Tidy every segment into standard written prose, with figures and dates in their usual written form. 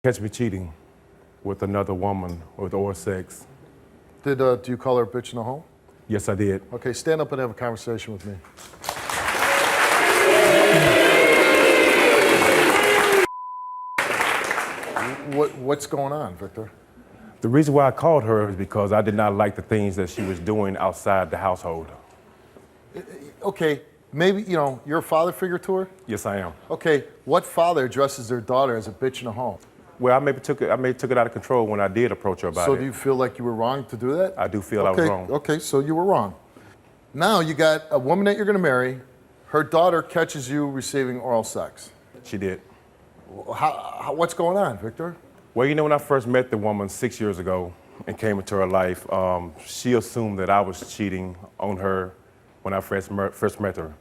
Catch me cheating with another woman with oral sex. Do you call her a bitch in the home? Yes, I did. Okay, stand up and have a conversation with me. What's going on, Victor? The reason why I called her is because I did not like the things that she was doing outside the household. Okay, maybe, you're a father figure to her? Yes, I am. Okay, what father addresses their daughter as a bitch in the home? Well, I maybe took it out of control when I did approach her about it. So do you feel like you were wrong to do that? I do feel I was wrong. Okay, so you were wrong. Now you got a woman that you're going to marry. Her daughter catches you receiving oral sex. She did. What's going on, Victor? Well, when I first met the woman 6 years ago and came into her life, she assumed that I was cheating on her when I first met her.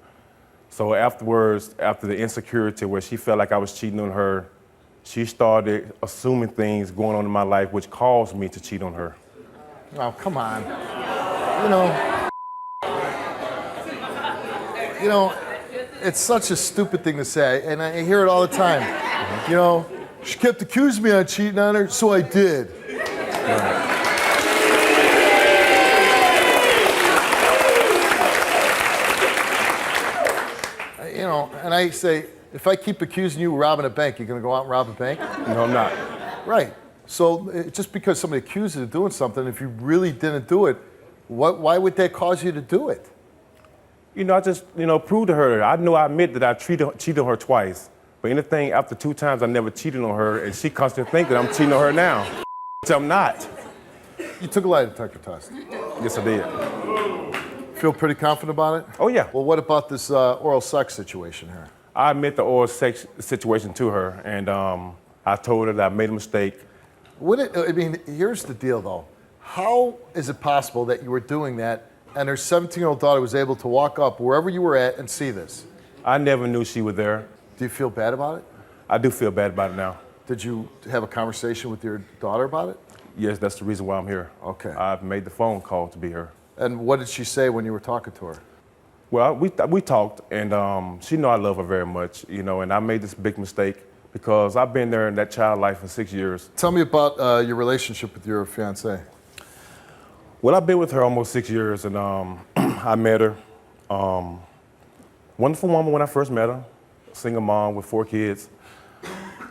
So afterwards, after the insecurity where she felt like I was cheating on her, she started assuming things going on in my life which caused me to cheat on her. Oh, come on. It's such a stupid thing to say, and I hear it all the time. She kept accusing me of cheating on her, so I did. Right. And I say, if I keep accusing you of robbing a bank, you're going to go out and rob a bank? No, I'm not. Right. So just because somebody accuses you of doing something, if you really didn't do it, why would that cause you to do it? I just, proved to her. I admit that I cheated on her twice. But anything after 2 times, I never cheated on her, and she constantly thinks that I'm cheating on her now. I'm not. You took a lie detector test. Yes, I did. Feel pretty confident about it? Oh, yeah. Well, what about this oral sex situation here? I admit the oral sex situation to her, and I told her that I made a mistake. Here's the deal, though. How is it possible that you were doing that and her 17-year-old daughter was able to walk up wherever you were at and see this? I never knew she was there. Do you feel bad about it? I do feel bad about it now. Did you have a conversation with your daughter about it? Yes, that's the reason why I'm here. Okay. I've made the phone call to be here. And what did she say when you were talking to her? Well, we talked, and she know I love her very much, and I made this big mistake because I've been there in that child life for 6 years. Tell me about your relationship with your fiancée. Well, I've been with her almost 6 years, and I met her. Wonderful woman when I first met her, single mom with 4 kids.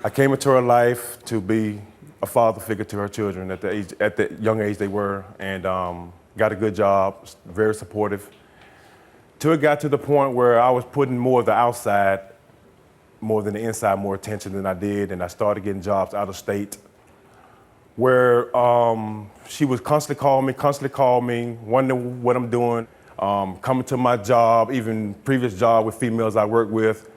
I came into her life to be a father figure to her children at the young age they were, and got a good job, very supportive. Till it got to the point where I was putting more of the outside, more than the inside, more attention than I did, and I started getting jobs out of state, where she was constantly calling me, wondering what I'm doing, coming to my job, even previous job with females I work with.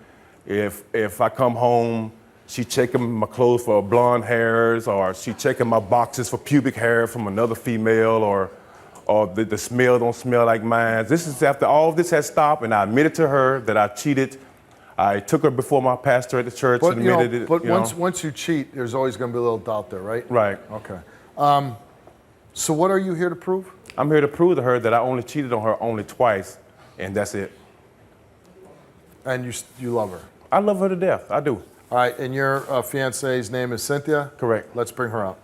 If I come home, she checking my clothes for blonde hairs, or she checking my boxes for pubic hair from another female, or the smell don't smell like mine. This is after all of this had stopped, and I admitted to her that I cheated. I took her before my pastor at the church and admitted it. But once you cheat, there's always going to be a little doubt there, right? Right. Okay. So what are you here to prove? I'm here to prove to her that I only cheated on her only twice, and that's it. And you love her? I love her to death. I do. All right, and your fiance's name is Cynthia? Correct. Let's bring her up.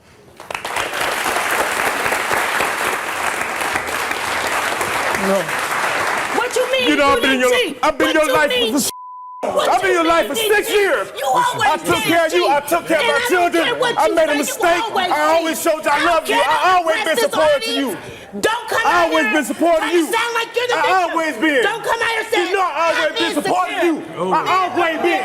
What you mean? I've been in your life for 6 years. You always I took care of you. I took care of my children. I made a mistake. I always showed you I loved you. I always been supportive to you. Don't come out I always been supportive to you. Sound like you're the victim. I always been. Don't come out here saying You know I always been supportive to you. I always been.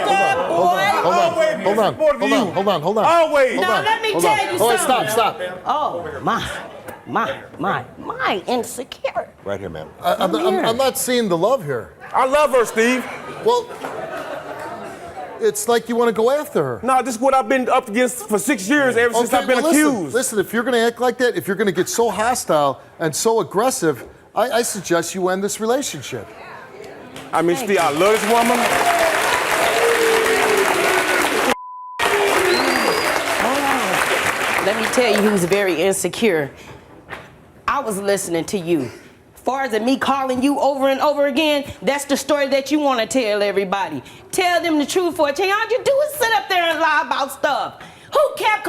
Hold on. Always. Now let me tell you something. Stop. Oh, my insecure. Right here, ma'am. I'm not seeing the love here. I love her, Steve. Well, it's like you want to go after her. No, this is what I've been up against for 6 years, ever since I've been accused. Listen, if you're going to act like that, if you're going to get so hostile and so aggressive, I suggest you end this relationship. I mean, Steve, I love this woman. Let me tell you who's very insecure. I was listening to you. Far as me calling you over and over again, that's the story that you want to tell everybody. Tell them the truth for a change. All you do is sit up there and lie about stuff. Who kept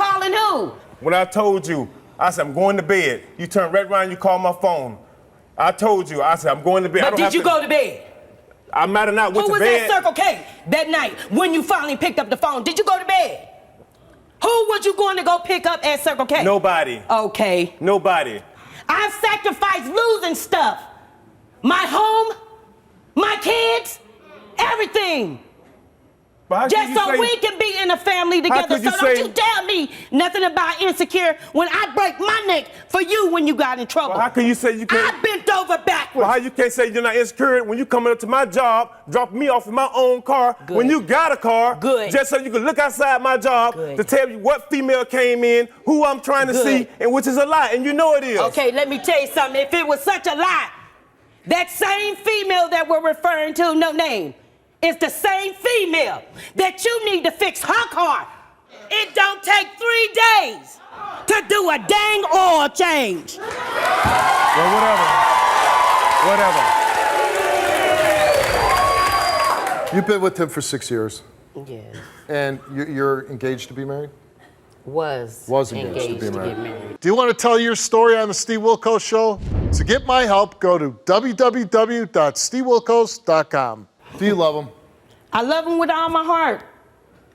When I told you, I said, I'm going to bed. You turned right around, you called my phone. I told you, I said, I'm going to bed. But did you go to bed? I might have not went Who to was bed. at Circle K that night when you finally picked up the phone? Did you go to bed? Who was you going to go pick up at Circle K? Nobody. Okay. Nobody. I've sacrificed losing stuff. My home, my kids, everything. But how Just could you so say- we can be in a family together. could you So don't say- you tell me nothing about insecure when I break my neck for you when you got in trouble. Well, how can you say you can't? I bent over backwards. Well, how you can't say you're not insecure when you coming up to my job, dropping me off in my own car, Good. when you got a car, Good. just so you can look outside my job Good. to tell you what female came in, who I'm trying to Good. see, and which is a lie, and you know it is. Okay, let me tell you something. If it was such a lie, that same female that we're referring to, no name, is the same female that you need to fix her car. It don't take 3 days to do a dang oil change. Well, whatever. You've been with him for 6 years, Yes. and you're engaged to be married? Was engaged to be married. get married. Do you want to tell your story on the Steve Wilkos Show? To get my help, go to www.stevewilkos.com. Do you love him? I love him with all my heart.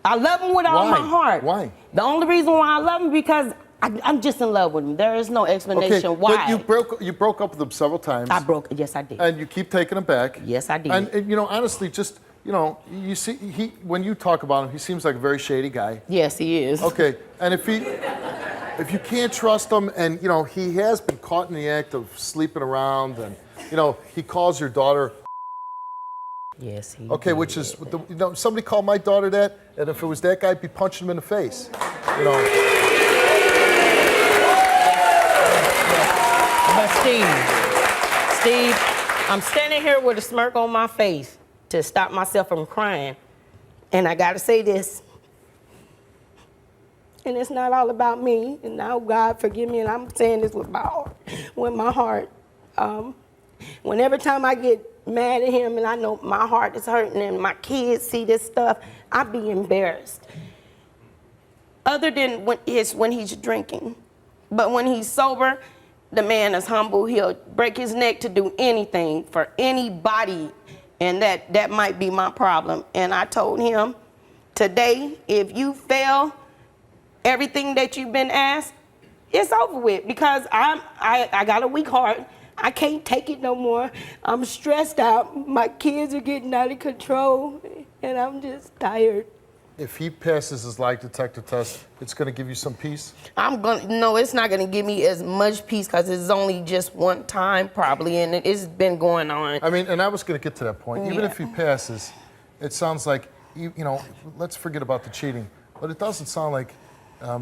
I love him with all Why? my heart. Why? The only reason why I love him because I'm just in love with him. There is no explanation why. But you broke up with him several times. Yes, I did. And you keep taking him back. Yes, I did. And you know, honestly, just you see, when you talk about him, he seems like a very shady guy. Yes, he is. Okay, and if you can't trust him, and he has been caught in the act of sleeping around, and he calls your daughter. Yes, he Okay, did. which is somebody called my daughter that, and if it was that guy, I'd be punching him in the face. But Steve, I'm standing here with a smirk on my face to stop myself from crying. And I gotta say this. And it's not all about me. And now God forgive me, and I'm saying this with my heart. Whenever time I get mad at him and I know my heart is hurting and my kids see this stuff, I be embarrassed. Other than when he's drinking. But when he's sober, the man is humble. He'll break his neck to do anything for anybody, and that might be my problem. And I told him, today, if you fail everything that you've been asked, it's over with, because I got a weak heart. I can't take it no more. I'm stressed out. My kids are getting out of control, and I'm just tired. If he passes his lie detector test, it's going to give you some peace? No, it's not gonna give me as much peace because it's only just one time probably, and it's been going on. I mean, and I was going to get to that point. Even Yeah. if he passes, it sounds like, let's forget about the cheating, but it doesn't sound like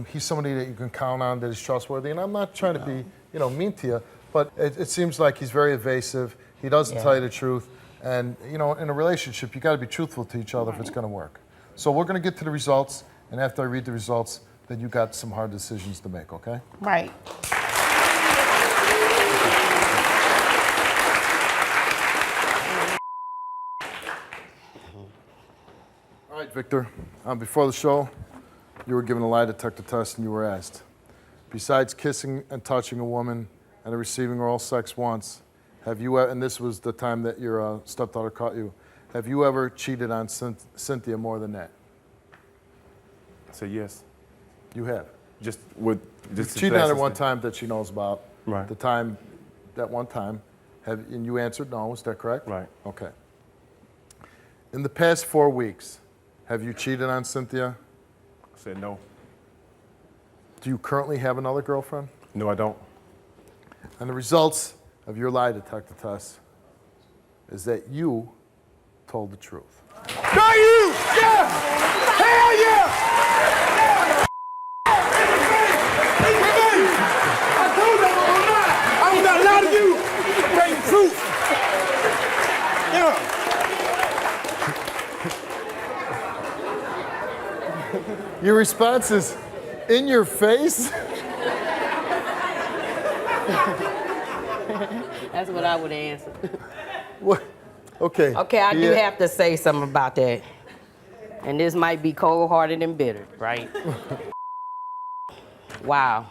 he's somebody that you can count on, that is trustworthy. And I'm not trying to be, mean to you, but it seems like he's very evasive. He doesn't tell you the truth. And, in a relationship, you got to be truthful to each other if it's going to work. So we're going to get to the results, and after I read the results, then you got some hard decisions to make, okay? Right. All right, Victor. Before the show, you were given a lie detector test, and you were asked, besides kissing and touching a woman and receiving oral sex once, have you, and this was the time that your stepdaughter caught you, have you ever cheated on Cynthia more than that? I said yes. You have. Just Cheated on her one time that she knows about. Right. That one time. And you answered no, is that correct? Right. Okay. In the past 4 weeks, have you cheated on Cynthia? I said no. Do you currently have another girlfriend? No, I don't. And the results of your lie detector test is that you told the truth. Not you! Yeah! Hell yeah! I told you I was not lying to you. I'm telling the truth. Yeah. Your response is, in your face? That's what I would answer. What? Okay. Okay, I do have to say something about that. And this might be cold-hearted and bitter, right? wow,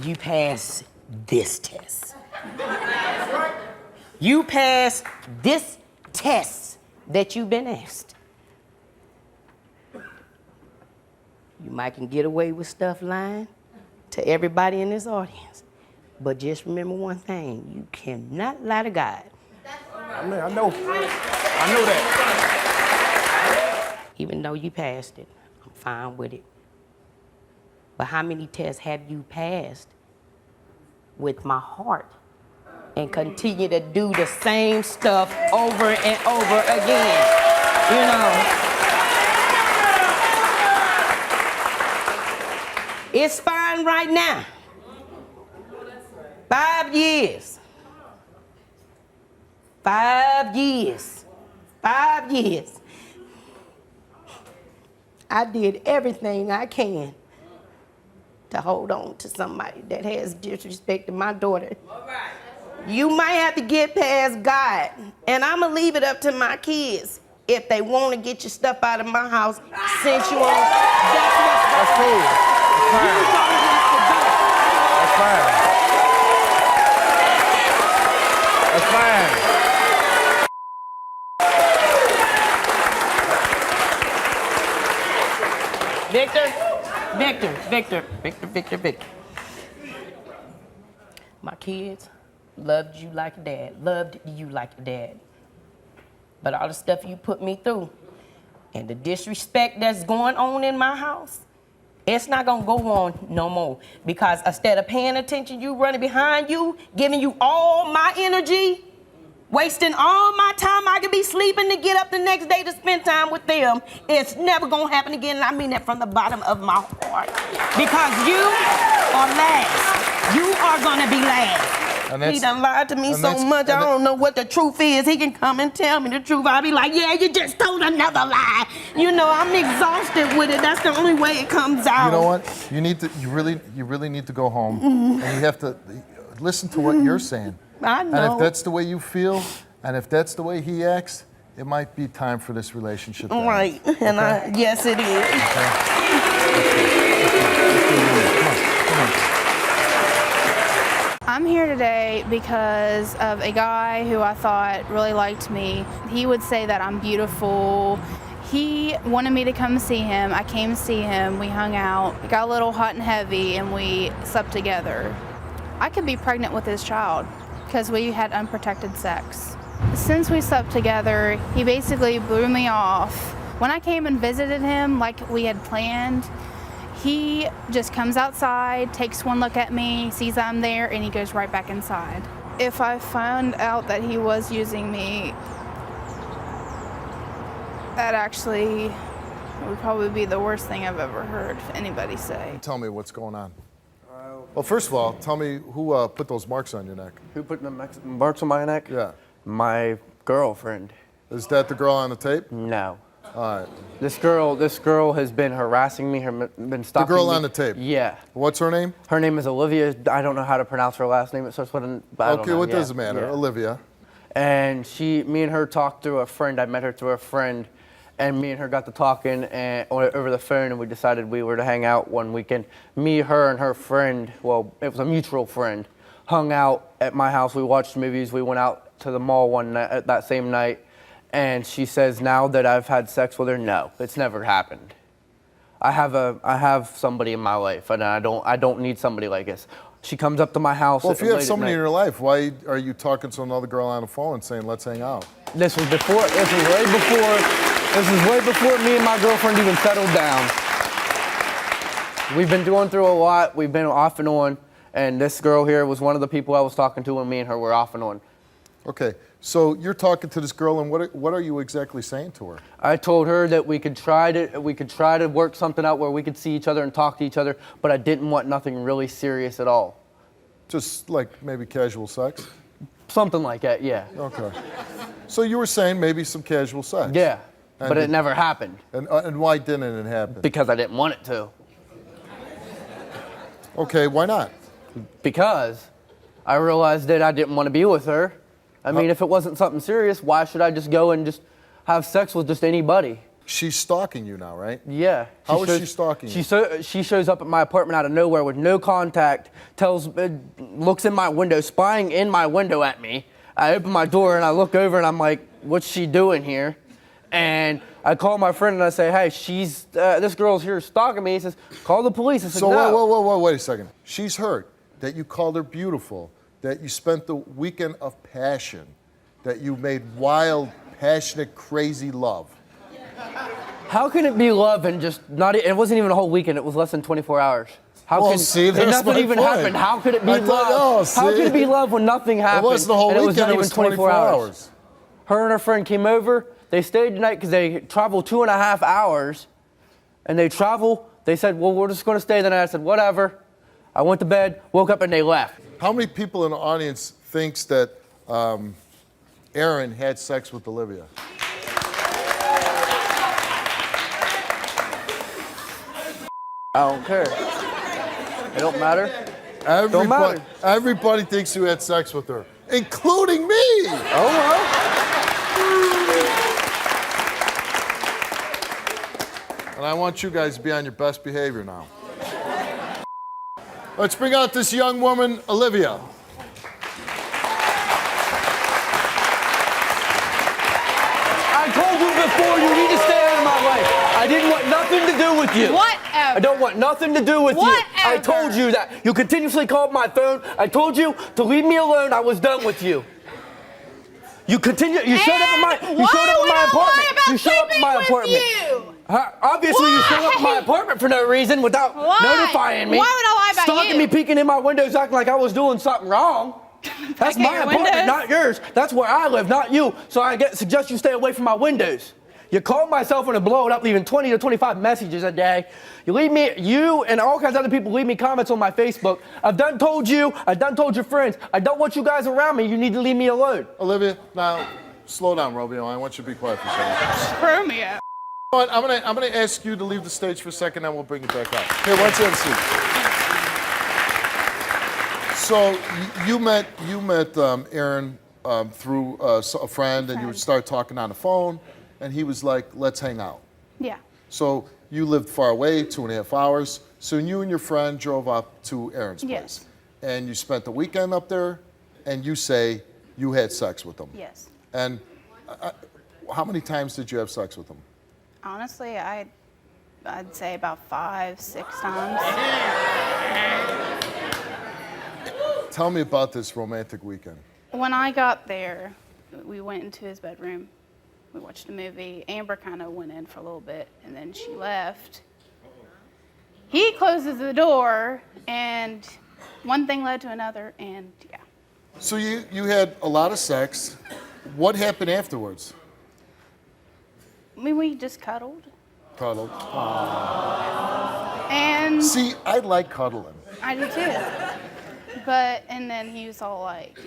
you passed this test. You passed this test that you've been asked. You might can get away with stuff lying to everybody in this audience, but just remember one thing, you cannot lie to God. I know that. Even though you passed it, I'm fine with it. But how many tests have you passed with my heart and continue to do the same stuff over and over again? You know, it's fine right now. 5 years. 5 years. 5 years. I did everything I can to hold on to somebody that has disrespected my daughter. You might have to get past God, and I'm gonna leave it up to my kids. If they want to get your stuff out of my house, since you on, That's cool. That's fine. That's fine. Victor. My kids loved you like a dad, loved you like a dad. But all the stuff you put me through and the disrespect that's going on in my house, it's not gonna go on no more. Because instead of paying attention, you running behind you, giving you all my energy, wasting all my time I could be sleeping to get up the next day to spend time with them. It's never gonna happen again, and I mean that from the bottom of my heart. Because you are last. You are gonna be last. He done lied to me so much, I don't know what the truth is. He can come and tell me the truth. I'll be like, yeah, you just told another lie. You know, I'm exhausted with it. That's the only way it comes out. You know what? You really need to go home, and you have to listen to what you're saying. I know. And if that's the way you feel, and if that's the way he acts, it might be time for this relationship to end. Right, and yes, it is. I'm here today because of a guy who I thought really liked me. He would say that I'm beautiful. He wanted me to come see him. I came to see him. We hung out. It got a little hot and heavy, and we slept together. I could be pregnant with his child because we had unprotected sex. Since we slept together, he basically blew me off. When I came and visited him like we had planned, he just comes outside, takes one look at me, sees I'm there, and he goes right back inside. If I found out that he was using me, that actually would probably be the worst thing I've ever heard anybody say. Tell me what's going on. Well, first of all, tell me who put those marks on your neck. Who put the marks on my neck? Yeah. My girlfriend. Is that the girl on the tape? No. All right. This girl has been harassing me, been stalking me. The girl on the tape? Yeah. What's her name? Her name is Olivia. I don't know how to pronounce her last name. It starts with an, I don't Okay, know. what Yeah, does it matter? yeah. Olivia. And me and her talked through a friend. I met her through a friend, and me and her got to talking over the phone, and we decided we were to hang out one weekend. Me, her, and her friend, well, it was a mutual friend, hung out at my house. We watched movies. We went out to the mall one night, that same night, and she says now that I've had sex with her, no, it's never happened. I have somebody in my life, and I don't need somebody like this. She comes up to my house. Well, if you have late at somebody in night. your life, why are you talking to another girl on the phone and saying, let's hang out? This was way before me and my girlfriend even settled down. We've been going through a lot. We've been off and on, and this girl here was one of the people I was talking to when me and her were off and on. Okay, so you're talking to this girl, and what are you exactly saying to her? I told her that we could try to work something out where we could see each other and talk to each other, but I didn't want nothing really serious at all. Just like maybe casual sex? Something like that, yeah. Okay. So you were saying maybe some casual sex? Yeah, And but it never happened. And why didn't it happen? Because I didn't want it to. Okay, why not? Because I realized that I didn't want to be with her. I mean, if it wasn't something serious, why should I just go and just have sex with just anybody? she's stalking you now, right? Yeah. How is she stalking you? She shows up at my apartment out of nowhere with no contact, looks in my window, spying in my window at me. I open my door and I look over and I'm like, what's she doing here? And I call my friend and I say, hey, this girl's here stalking me. He says, call the police. I said, So no. wait a second. She's heard that you called her beautiful, that you spent the weekend of passion, that you made wild, passionate, crazy love. How can it be love and just not? It wasn't even a whole weekend. It was less than 24 hours. See, and that's nothing my even point. happened. How could it be I love? thought, How could it be love when nothing happened? It wasn't the whole and weekend. It was not even 24 hours. Her and her friend came over. They stayed the night because they traveled 2.5 hours. And they said, well, we're just going to stay the night. I said, whatever. I went to bed, woke up, and they left. How many people in the audience thinks that Aaron had sex with Olivia? I don't care. It don't matter. Don't matter. Everybody thinks you had sex with her, including me. Oh, well. And I want you guys to be on your best behavior now. Let's bring out this young woman, Olivia. I told you before, you need to stay out of my life. I didn't want nothing to do with you. Whatever. I don't want nothing to do with you. I told you that. You continuously called my phone. I told you to leave me alone. I was done with you. You showed up at my apartment. You showed up at my apartment. Obviously, you showed up at my apartment for no reason without notifying me. Why would I lie about Stalking you? me, peeking in my windows, acting like I was doing something wrong. That's my apartment, not yours. That's where I live, not you. So I suggest you stay away from my windows. You call my cell phone and blow it up, leaving 20 to 25 messages a day. You and all kinds of other people leave me comments on my Facebook. I've done told your friends, I don't want you guys around me. You need to leave me alone. Olivia, now slow down, Romeo. I want you to be quiet for a second. Romeo. But I'm gonna ask you to leave the stage for a second, and we'll bring it back up. Here, why don't you have a seat? So you met Aaron through a friend, and you would start talking on the phone, and he was like, "Let's hang out." Yeah. So you lived far away, 2.5 hours. So you and your friend drove up to Aaron's place, Yes. and you spent the weekend up there, and you say you had sex with him. Yes. And how many times did you have sex with him? Honestly, I'd say about 5, 6 times. Tell me about this romantic weekend. When I got there, we went into his bedroom. We watched a movie. Amber kind of went in for a little bit, and then she left. He closes the door, and one thing led to another, and yeah. So you had a lot of sex. What happened afterwards? I mean, we just cuddled. Cuddled. And See, I like cuddling. I do too. And then he was all like,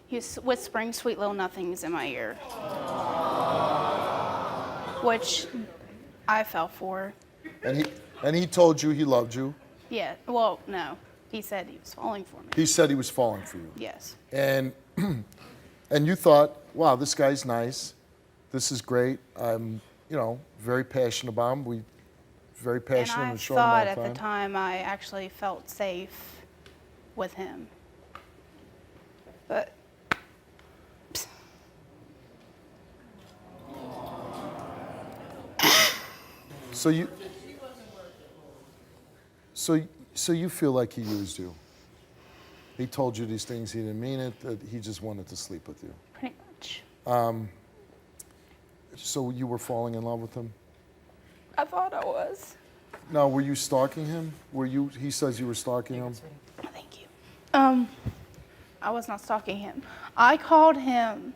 he was whispering sweet little nothings in my ear, which I fell for. And he told you he loved you. Yeah, well, no. He said he was falling for me. He said he was falling for you. Yes. And you thought, wow, this guy's nice. This is great. I'm, very passionate about him. Very passionate And I and showing him all thought the at time. the time I actually felt safe with him. But So you feel like he used you. He told you these things, he didn't mean it, that he just wanted to sleep with you. pretty much. So you were falling in love with him? I thought I was. Now, were you stalking him? He says you were stalking him? Thank you. I was not stalking him. I called him,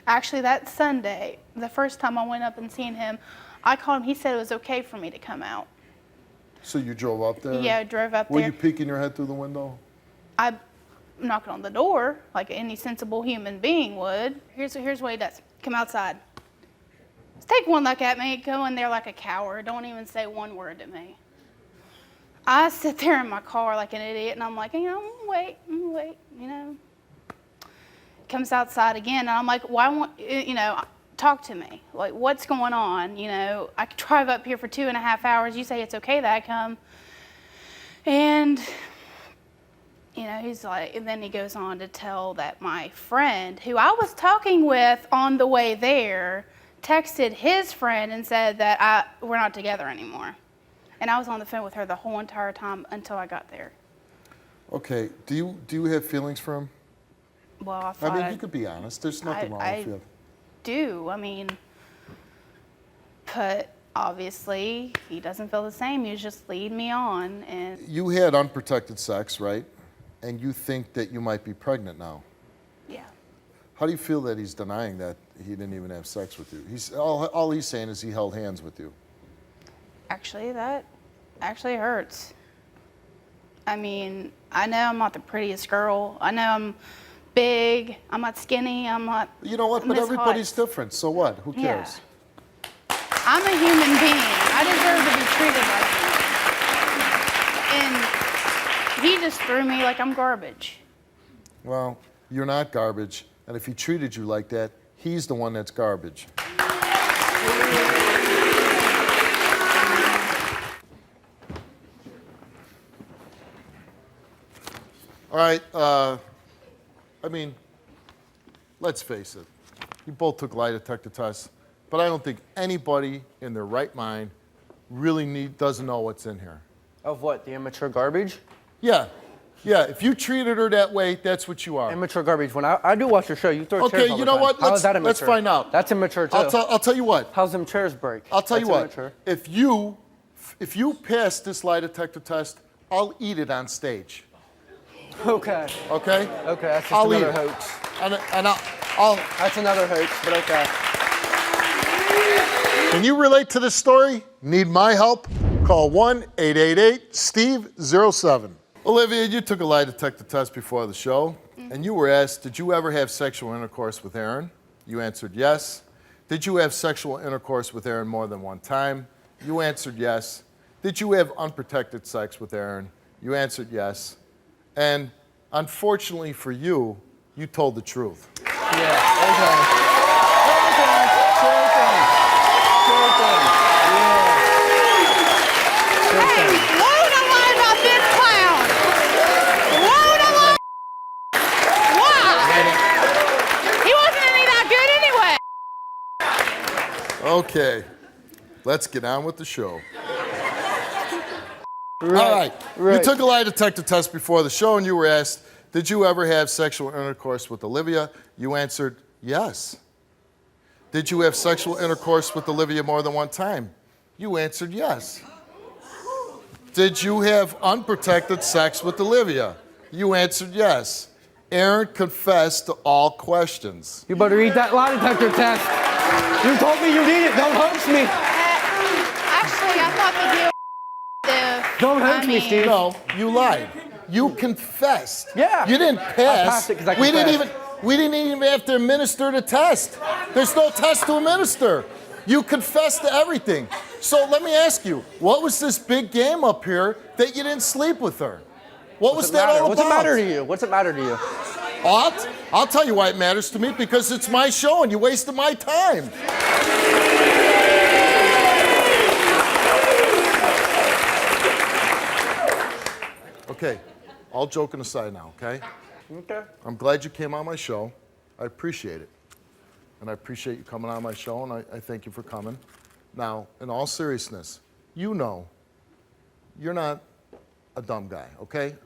actually that Sunday, the first time I went up and seen him, I called him, he said it was okay for me to come out. So you drove up there? Yeah, I drove up Were there. you peeking your head through the window? I knocked on the door like any sensible human being would. Here's what he does. Come outside. Just take one look at me. Go in there like a coward. Don't even say one word to me. I sit there in my car like an idiot, and I'm like, I'm gonna wait. comes outside again, and I'm like, why won't talk to me? Like, what's going on? I could drive up here for 2.5 hours. You say it's okay that I come, and he's like, and then he goes on to tell that my friend, who I was talking with on the way there, texted his friend and said that we're not together anymore. And I was on the phone with her the whole entire time until I got there. Okay, do you have feelings for him? Well, I I thought mean, you could be honest. There's nothing wrong with you. do. I mean, but obviously he doesn't feel the same. He's just leading me on. And You had unprotected sex, right? And you think that you might be pregnant now. yeah. How do you feel that he's denying that he didn't even have sex with you? All he's saying is he held hands with you. Actually, that actually hurts. I mean, I know I'm not the prettiest girl. I know I'm big. I'm not skinny. I'm not. You know what? But Miss everybody's Hot. different. So what? Who Yeah. cares? I'm a human being. I deserve to be treated like that. And he just threw me like I'm garbage. Well, you're not garbage. And if he treated you like that, he's the one that's garbage. All right, I mean, let's face it. You both took lie detector tests, but I don't think anybody in their right mind really doesn't know what's in here. Of what? The immature garbage? Yeah, if you treated her that way, that's what you are. Immature garbage. When I do watch your show, you throw chairs Okay, all you the know time. what? How is that immature? Let's find out. That's immature too. I'll tell you what. How's them chairs break? I'll tell you That's what. immature. If you pass this lie detector test, I'll eat it on stage. Okay. Okay? Okay, that's just I'll eat another it. hoax. And I'll. That's another hoax, but okay. Can you relate to this story? Need my help? Call 1-888-STEVE-07. Olivia, you took a lie detector test before the show, and you were asked, did you ever have sexual intercourse with Aaron? You answered yes. Did you have sexual intercourse with Aaron more than one time? You answered yes. Did you have unprotected sex with Aaron? You answered yes. And unfortunately for you, you told the truth. Yeah, okay. Sure thing. Hey, won't I lie about this clown? Won't I lie? Why? He wasn't any that good anyway. Okay, let's get on with the show. All right. You took a lie detector test before the show and you were asked, did you ever have sexual intercourse with Olivia? You answered yes. Did you have sexual intercourse with Olivia more than one time? You answered yes. Did you have unprotected sex with Olivia? You answered yes. Aaron confessed to all questions. You better eat that lie detector test. You told me you need it. Don't hoax me. Actually, I thought the deal. Don't hoax me, Steve. No, you lied. You confessed. Yeah. You didn't I pass. passed it 'cause I we didn't confessed. even have to administer the test. There's no test to administer. You confessed to everything. So let me ask you, what was this big game up here that you didn't sleep with her? What was that all about? What's it matter to you? What's it matter to you? I'll tell you why it matters to me, because it's my show and you wasted my time. Okay, all joking aside now, okay? Okay. I'm glad you came on my show. I appreciate it. And I appreciate you coming on my show, and I thank you for coming. Now, in all seriousness, you know you're not a dumb guy, okay?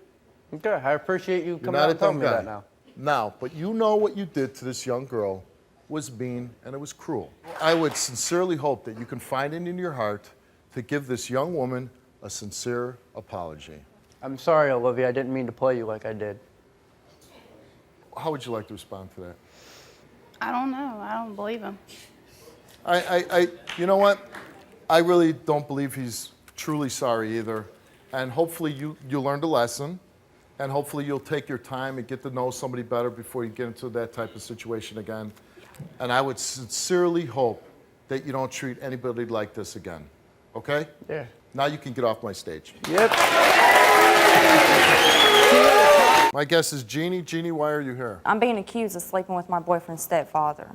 Okay, I appreciate you You're coming not out a and telling dumb me guy. that now. Now, but you know what you did to this young girl was mean and it was cruel. I would sincerely hope that you can find it in your heart to give this young woman a sincere apology. I'm sorry, Olivia. I didn't mean to play you like I did. How would you like to respond to that? I don't know. I don't believe him. You know what? I really don't believe he's truly sorry either. And hopefully you learned a lesson. And hopefully you'll take your time and get to know somebody better before you get into that type of situation again. And I would sincerely hope that you don't treat anybody like this again. Okay? Yeah. Now you can get off my stage. Yep. My guess is Genie. Genie, why are you here? I'm being accused of sleeping with my boyfriend's stepfather.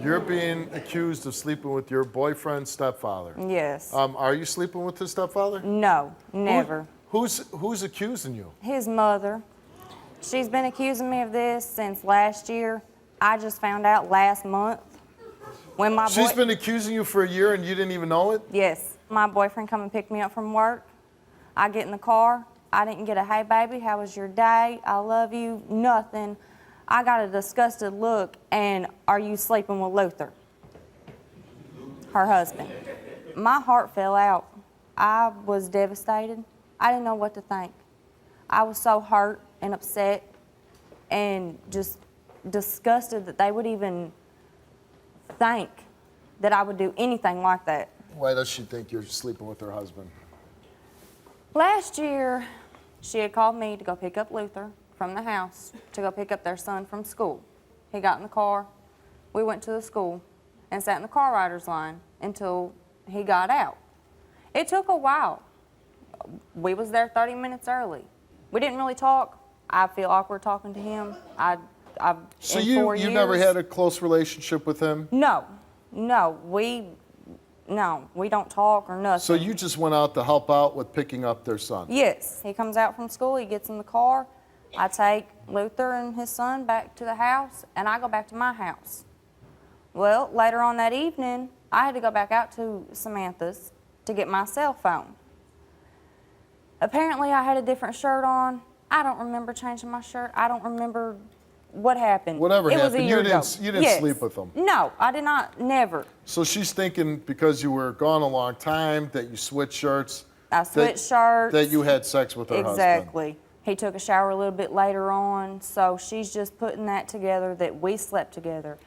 You're being accused of sleeping with your boyfriend's stepfather. Yes. Are you sleeping with his stepfather? No, never. Who's accusing you? His mother. She's been accusing me of this since last year. I just found out last month when my She's been accusing you for a year and you didn't even know it? Yes. My boyfriend come and picked me up from work. I get in the car. I didn't get a, hey, baby, how was your day? I love you. Nothing. I got a disgusted look, and are you sleeping with Luther? Her husband. My heart fell out. I was devastated. I didn't know what to think. I was so hurt and upset and just disgusted that they would even think that I would do anything like that. Why does she think you're sleeping with her husband? Last year, she had called me to go pick up Luther from the house to go pick up their son from school. He got in the car. We went to the school and sat in the car rider's line until he got out. It took a while. We was there 30 minutes early. We didn't really talk. I feel awkward talking to him. So you never had a close relationship with him? No, we don't talk or nothing. So you just went out to help out with picking up their son? Yes. He comes out from school, he gets in the car. I take Luther and his son back to the house, and I go back to my house. Well, later on that evening, I had to go back out to Samantha's to get my cell phone. Apparently, I had a different shirt on. I don't remember changing my shirt. I don't remember what happened. Whatever it happened, was a year ago. you didn't Yes. sleep with them? No, I did not, never. So she's thinking because you were gone a long time, that you switched shirts. I switched shirts. That you had sex with her husband. Exactly. He took a shower a little bit later on, so she's just putting that together that we slept together.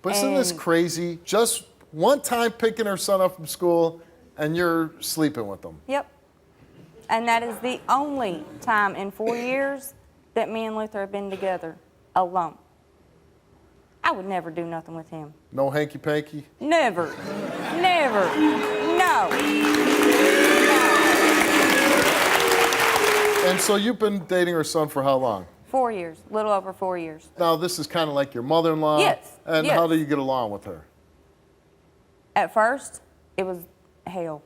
But isn't this crazy? Just one time picking her son up from school and you're sleeping with them. Yep. And that is the only time in 4 years that me and Luther have been together alone. I would never do nothing with him. No hanky-panky? Never. Never. No. And so you've been dating her son for how long? 4 years, a little over 4 years. Now this is kind of like your mother-in-law? Yes, And yes. how do you get along with her? At first, it was hell,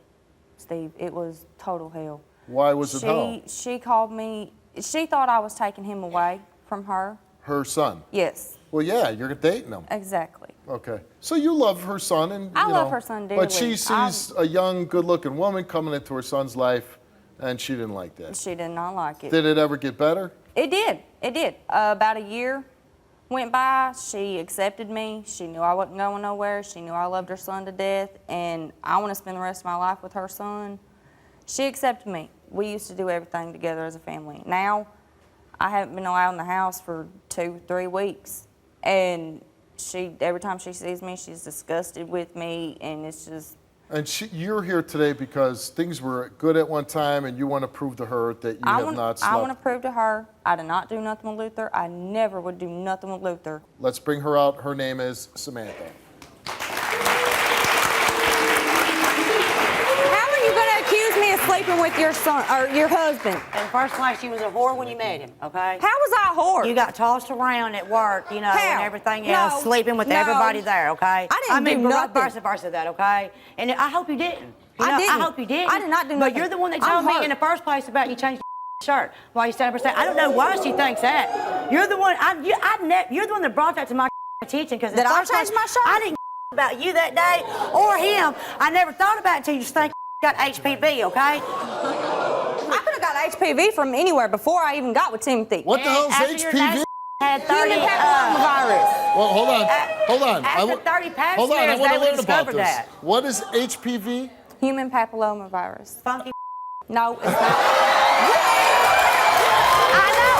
Steve. It was total hell. Why was it hell? She called me. She thought I was taking him away from her. Her son? Yes. Well, yeah, you're dating him. Exactly. Okay. So you love her son, and I love her son dearly. But she sees a young, good-looking woman coming into her son's life, and she didn't like that. She did not like it. Did it ever get better? It did. It did. About a year went by. She accepted me. She knew I wasn't going nowhere. She knew I loved her son to death, and I want to spend the rest of my life with her son. She accepted me. We used to do everything together as a family. Now, I haven't been allowed in the house for 2-3 weeks, and every time she sees me, she's disgusted with me, and it's just. And you're here today because things were good at one time, and you want to prove to her that you have not slept. I want to prove to her I did not do nothing with Luther. I never would do nothing with Luther. Let's bring her out. Her name is Samantha. How are you going to accuse me of sleeping with your son or your husband? In the first place, you was a whore when you met him, okay? How was I a whore? You got tossed around at work, you know, How? and everything else, No. sleeping with No. everybody there, okay? I didn't do nothing. Vice versa that, okay? And I hope you didn't. You I know, didn't. I hope you didn't. I did not do But nothing. you're the one that I'm told me hurt. in the first place about you changed your shirt while you stand up and say, I don't know why she thinks that. You're the one. You're the one that brought that to my attention because Did I change my shirt? I didn't about you that day or him. I never thought about it until you think got HPV, okay? I could have got HPV from anywhere before I even got with Timothy. What the hell is After your HPV? last had 30, Human papillomavirus. Well, hold on. Hold on. After 30 pap Hold on, I smears, want they to would learn about discover this. that. What is HPV? Human papillomavirus. Funky. No, it's not. I know.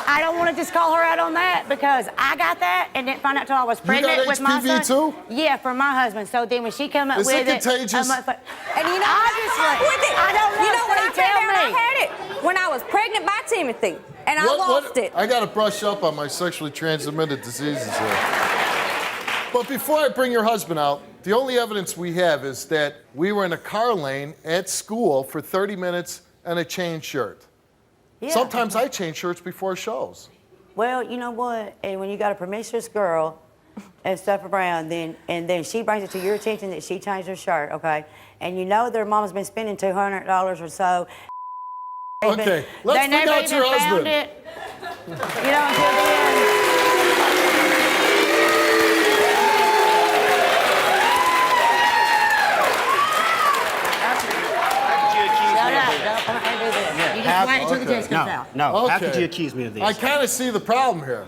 I don't want to just call her out on that because I got that and didn't find out till I was pregnant got with my HPV son. too? Yeah, from my husband. So then when she come up Is with it contagious? And you know, Obviously. with it. I don't know. You know when I So tell found out me. I had it? When I was pregnant by Timothy, and I lost it. I got to brush up on my sexually transmitted diseases here. But before I bring your husband out, The only evidence we have is that we were in a car lane at school for 30 minutes and I changed shirt. Yeah. Sometimes I change shirts before shows. Well, you know what? And when you got a promiscuous girl and stuff around, then she brings it to your attention that she changed her shirt, okay? And you know their mama's been spending $200 or so. Okay, let's they bring never out even your found husband. it. You know, until then. You just wait until the test comes out. No, how Okay. could you accuse me of this? I kind of see the problem here.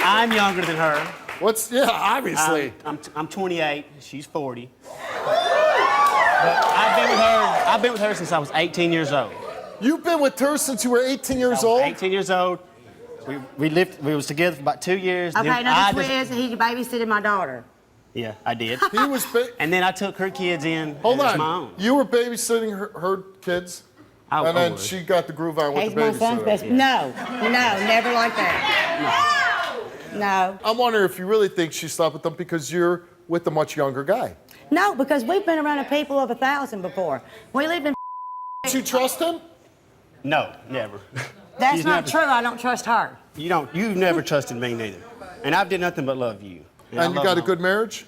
I'm younger than her. Yeah, obviously. I'm 28. She's 40. But I've been with her since I was 18 years old. You've been with her since you were 18 years old? 18 years old. We was together for about 2 years. Okay, then now I the twist is he babysitted my daughter. Yeah, I did. He was. And then I took her kids in Hold as my on. own. You were babysitting her kids, I and then was. she got the groove on with He's the my son's best. babysitter. No, never like that. No. I'm wondering if you really think she slept with them because you're with a much younger guy. No, because we've been around a people of 1,000 before. We lived in. Don't you trust him? No, never. That's She's not never- true. I don't trust her. You've never trusted me neither. And I've did nothing but love you. I And you love got a my- good marriage?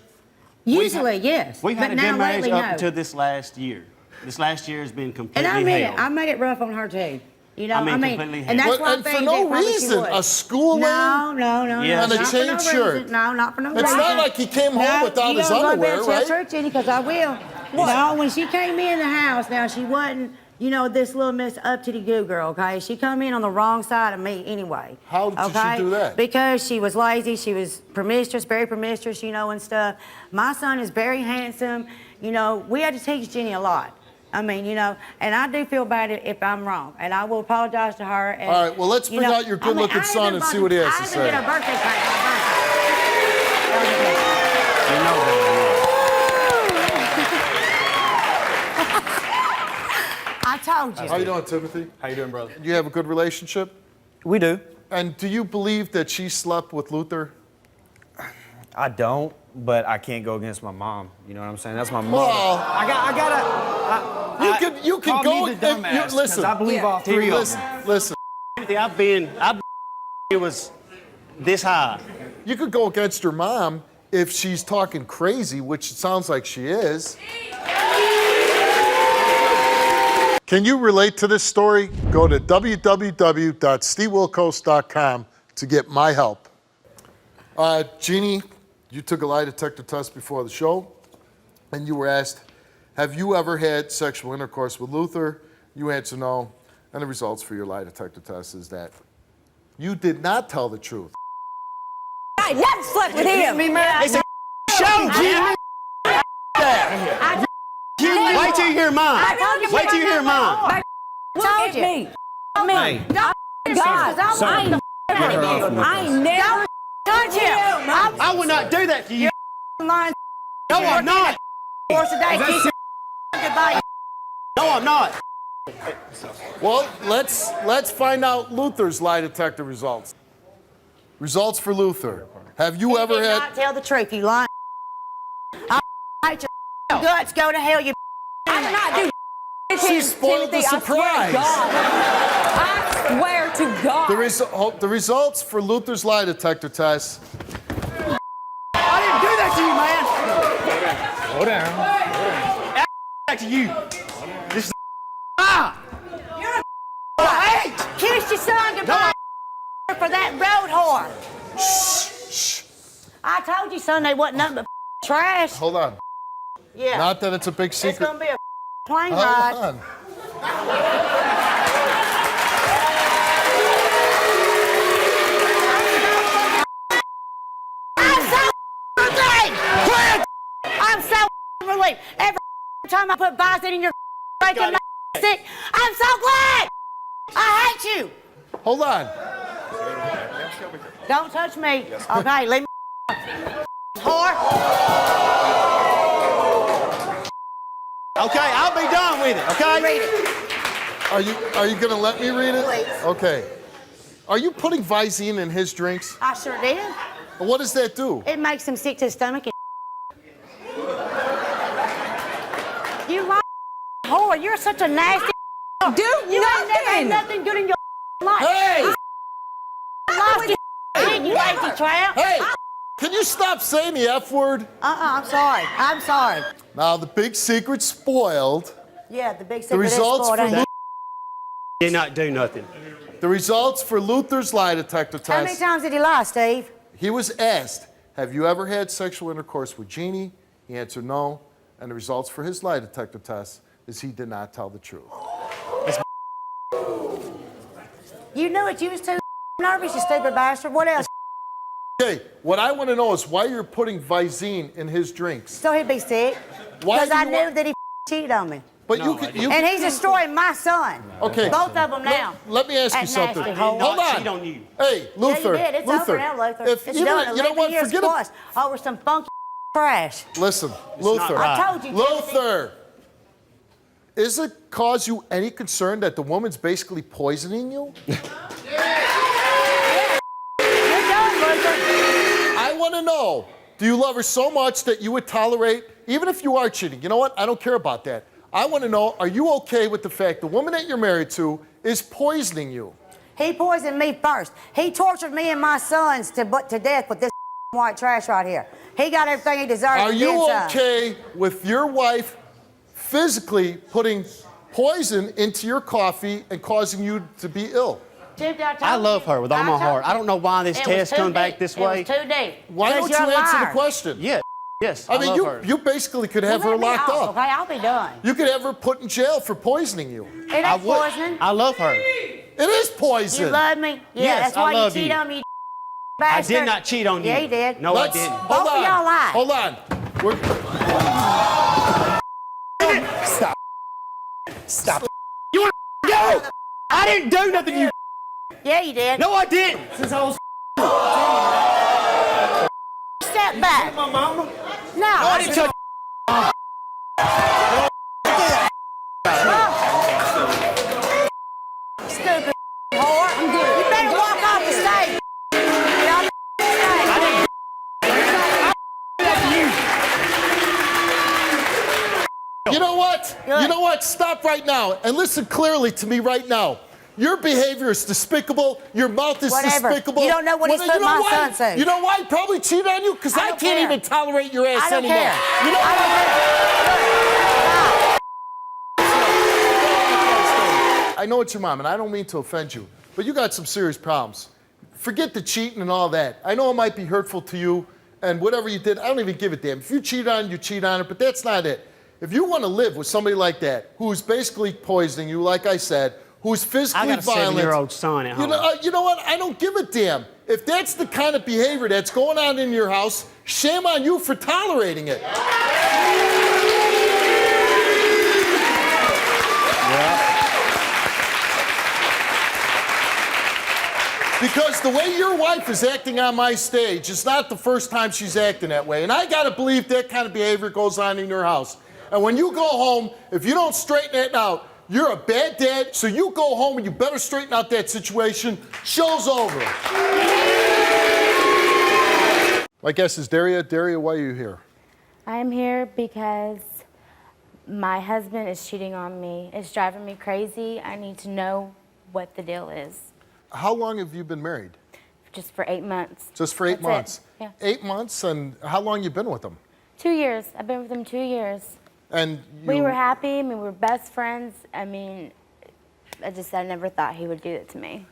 Usually, yes. We've had but a now good marriage lately, up no. until this last year. This last year has been completely And I made hell. it. I made it rough on her too. You know, I mean, completely and that's But- why and I for think no that probably she reason, would. a school No, lane? Yeah. And a not for chain no shirt. reason. No, not for no It's reason. not like he came home without his underwear, Tell right? her, Jenny, because I will. No, when she came in the house, now she wasn't, this little Miss up to the goo girl, okay? She come in on the wrong side of me anyway. How did she do that? Because she was lazy, she was promiscuous, very promiscuous, and stuff. My son is very handsome. We had to teach Jenny a lot. And I do feel bad if I'm wrong, and I will apologize to her. And, All right, well, let's bring out your good-looking son and see what he has to say. I didn't get a birthday cake for my birthday. You know that. I told you. How you doing, Timothy? How you doing, brother? You have a good relationship? We do. And do you believe that she slept with Luther? I don't, but I can't go against my mom. You know what I'm saying? That's my mom. Well, I you can call go. me the dumbass, 'cause Listen, I believe all three of them. listen. It was this high. You could go against her mom if she's talking crazy, which it sounds like she is. Can you relate to this story? Go to www.stevewilkos.com to get my help. Genie, you took a lie detector test before the show, and you were asked, have you ever had sexual intercourse with Luther? You answered no, and the results for your lie detector test is that you did not tell the truth. I never slept with him. It's a show, Genie. Wait till you hear mine. Wait till you hear mine. Told you. Me. God. I never touched him. I would not do that to you. Lying. No, I'm not. Force a day. Goodbye. No, I'm not. Well, let's find out Luther's lie detector results. Results for Luther. Have you ever did had? not tell the truth. You lying. I hate your guts. Go to hell. You. I did not do. She spoiled the surprise. I swear to God. The results for Luther's lie detector test. I didn't do that to you, man. Slow down. Back to you. This is You're a kiss your son goodbye for that road whore. Shh. I told you, son, they wasn't nothing but trash. Hold on. Yeah. Not that it's a big secret. It's gonna be a plane Hold ride. on. I'm so relieved. I'm so relieved. Every time I put Visine in your breaking my sick, I'm so glad. I hate you. Hold on. Don't touch me. Okay, leave me whore. okay. I'll be done with it. Okay. Read it. Are you gonna let me read it? Please. Okay. Are you putting Visine in his drinks? I sure did. What does that do? It makes him sick to his stomach and You like whore. You're such a nasty Do You ain't never had nothing. nothing good in your life. Hey! You lazy tramp. Hey! Can you stop saying the F word? I'm sorry. I'm sorry. Now, the big secret spoiled. Yeah, the big The secret is results spoiled, for ain't it? Did not do nothing. The results for Luther's lie detector test. How many times did he lie, Steve? He was asked, have you ever had sexual intercourse with Genie? He answered no. And the results for his lie detector test is he did not tell the truth. You knew it. You was too nervous, you stupid bastard. What else? Okay, what I want to know is why you're putting Visine in his drinks. So he'd be sick. Why Because do I you knew want- that he cheated on me. But you And he's destroying my son. Okay. Both of them now. Let me ask you That something. nasty hoe. Hold on. cheat on you. Hey, Luther. Yeah, you did. It's Luther. over now, Luther. If It's you done. know, you know 11 what? years Forget plus over some funky trash. Listen, Luther. not I told you, Timothy. Luther. Is it cause you any concern that the woman's basically poisoning you? You're done, Luther. I want to know, do you love her so much that you would tolerate, even if you are cheating? You know what? I don't care about that. I want to know, are you okay with the fact the woman that you're married to is poisoning you? He poisoned me first. He tortured me and my sons to death with this white trash right here. He got everything he deserved. Are and you then some. okay with your wife physically putting poison into your coffee and causing you to be ill? Timothy, I love her with all my heart. I don't know why this test come back this way. It was too deep. Why don't you Because you're a answer the liar. question? Yeah, yes, I mean, love her. you basically could have Well, her let me locked off, up. Okay, I'll be done. You could have her put in jail for poisoning you. It ain't poisoning. I love her. It is poison. You love me? Yeah, Yes, that's why I love you cheat you. on me, I bastard. did not cheat on you. Yeah, you did. No, I didn't. Both of y'all lied. Hold on. Stop. Stop. You want to go? I didn't do nothing to you. Yeah, you did. No, I didn't. Since I was Step back. My mama. No, I didn't touch. Stupid whore. I'm good. You better walk off the stage. Get off the stage. You know what? Good. You know what? Stop right now and listen clearly to me right now. Your behavior is despicable. Your mouth is Whatever. despicable. You don't know what he's put my why? son through. You know why? He probably cheated on you? Because I don't can't care. even tolerate your ass I don't anymore. care. You know I don't care. I know it's your mom, and I don't mean to offend you, but you got some serious problems. Forget the cheating and all that. I know it might be hurtful to you, and whatever you did, I don't even give a damn. If you cheat on it, you cheat on it, but that's not it. If you want to live with somebody like that, who's basically poisoning you, like I said, who's physically I got a violent. 7-year-old son at home. You know what? I don't give a damn. If that's the kind of behavior that's going on in your house, shame on you for tolerating it. Because the way your wife is acting on my stage is not the first time she's acting that way. And I gotta believe that kind of behavior goes on in your house. And when you go home, if you don't straighten it out, you're a bad dad, so you go home and you better straighten out that situation. Show's over. My guess is Daria. Daria, why are you here? I'm here because my husband is cheating on me. It's driving me crazy. I need to know what the deal is. How long have you been married? Just for 8 months. Just for 8 That's it. months? Yeah. 8 months, and how long you been with him? 2 years. I've been with him 2 years. And We were happy. I mean, we were best friends. I mean, I never thought he would do it to me.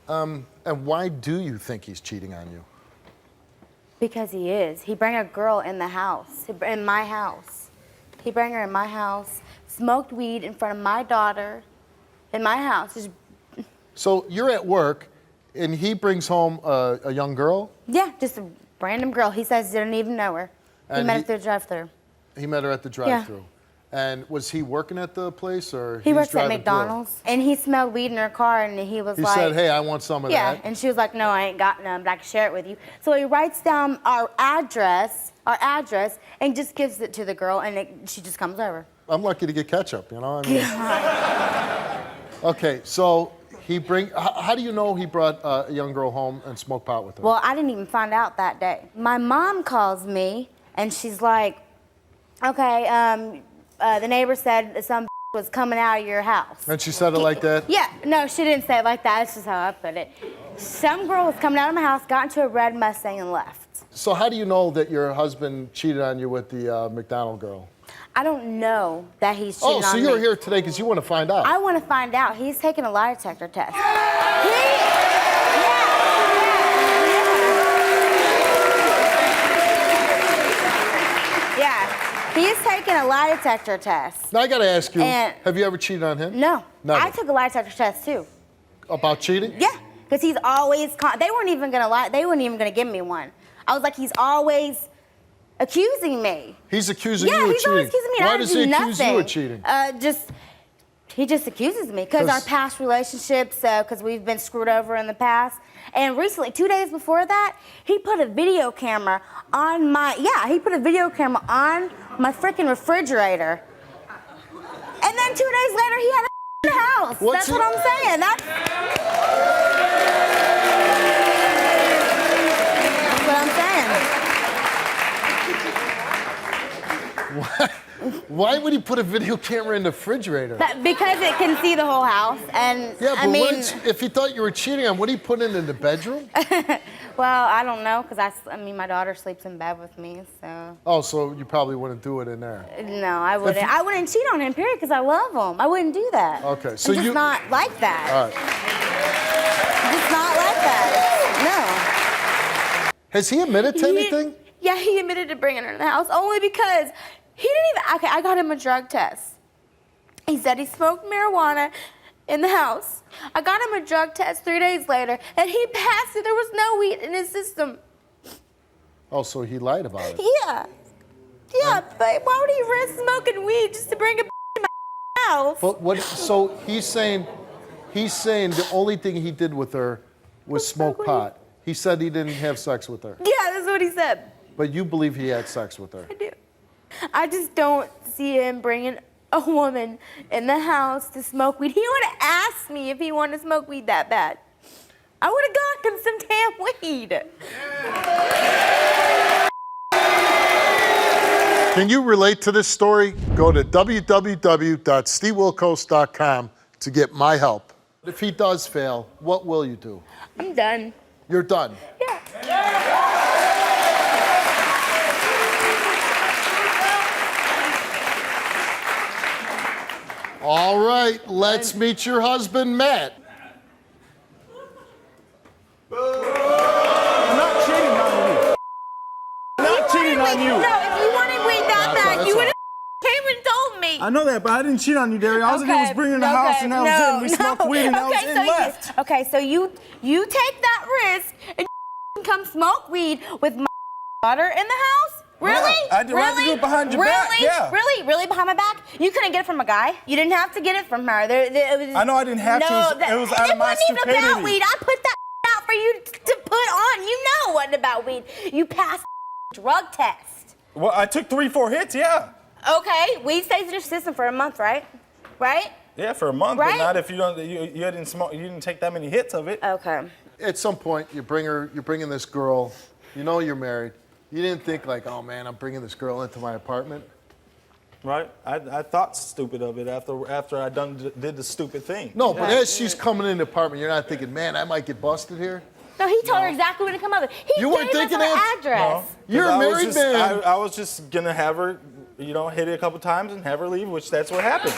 And why do you think he's cheating on you? Because he is. He bring a girl in the house, in my house. He bring her in my house, smoked weed in front of my daughter, in my house. So you're at work, and he brings home a young girl? Yeah, just a random girl. He says he didn't even know her. He And met he- her through the drive-thru. He met her at the drive-thru. And was he working at the place, or He he's works at driving through? McDonald's, and he smelled weed in her car, and he was He like, said, hey, I want some of yeah, that. and she was like, no, I ain't got none, but I can share it with you. So he writes down our address, and just gives it to the girl, and she just comes over. I'm lucky to get ketchup, you know? I mean, okay, so How do you know he brought a young girl home and smoked pot with her? Well, I didn't even find out that day. My mom calls me and she's like, okay, the neighbor said some was coming out of your house. And she said it like that? Yeah, no, she didn't say it like that. That's just how I put it. Some girl was coming out of my house, got into a red Mustang and left. So how do you know that your husband cheated on you with the McDonald girl? I don't know that he's cheating on me. Oh, so you're here today because you want to find out? I want to find out. He's taking a lie detector test. He's taking a lie detector test. Now I got to ask you, And- have you ever cheated on him? No. Never. I took a lie detector test too. About cheating? Yeah, because he's always, they weren't even gonna lie, they weren't even gonna give me one. I was like, he's always accusing me. He's accusing you Yeah, of he's cheating. always accusing me. And Why I does do he accuse nothing. you of cheating? He just accuses me because our 'Cause- past relationships, because we've been screwed over in the past. And recently, 2 days before that, he put a video camera on my freaking refrigerator. And then 2 days later, he had a house. That's what I'm saying. That's what I'm saying. Why would he put a video camera in the refrigerator? Because it can see the whole house, and Yeah, but I mean, if he thought you were cheating on, what did he put in the bedroom? well, I don't know, because my daughter sleeps in bed with me, so. Oh, so you probably wouldn't do it in there. No, I wouldn't. I wouldn't cheat on him, period, because I love him. I wouldn't do that. Okay, so I'm just not like that. All right. I'm just not like that. No. Has he admitted to anything? Yeah, he admitted to bringing her in the house, only because he didn't even, okay, I got him a drug test. He said he smoked marijuana in the house. I got him a drug test 3 days later, and he passed it. There was no weed in his system. Oh, so he lied about it. Yeah. Yeah, but why would he risk smoking weed just to bring a in my house? But what? So he's saying the only thing he did with her was smoke pot. He said he didn't have sex with her. Yeah, that's what he said. But you believe he had sex with her. I do. I just don't see him bringing a woman in the house to smoke weed. He would have asked me if he wanted to smoke weed that bad. I would have got him some damn weed. Can you relate to this story? Go to www.stevewilkos.com to get my help. If he does fail, what will you do? I'm done. You're done. Yeah. All right, let's meet your husband, Matt. I'm not cheating on you. I'm not cheating on you. No, if you wanted weed that That's bad, all you right. would have came and told me. I know that, but I didn't cheat on you, Daria. All I was doing was bringing her in the house, and that was it. We smoked weed, and that was it, and left. Okay, so you take that risk and come smoke weed with my daughter in the house? Really? Yeah, I did right to do it behind your back, yeah. Really behind my back? You couldn't get it from a guy? You didn't have to get it from her. It was, I know I didn't have to. It was out of my It wasn't even about stupidity. weed. I put that out for you to put on. You know it wasn't about weed. You passed drug test. Well, I took 3-4 hits, yeah. Okay, weed stays in your system for a month, right? Right? Yeah, for a month, Right? but not if you don't. You didn't smoke. You didn't take that many hits of it. Okay. At some point, you're bringing this girl. You know you're married. You didn't think like, oh man, I'm bringing this girl into my apartment. Right? I thought stupid of it after I did the stupid thing. No, but as she's coming in the apartment, you're not thinking, man, I might get busted here. No, he told her exactly when to come over. He You weren't gave us thinking her that? address. You're a married man. I was just gonna have her, hit it a couple times and have her leave, which that's what happened.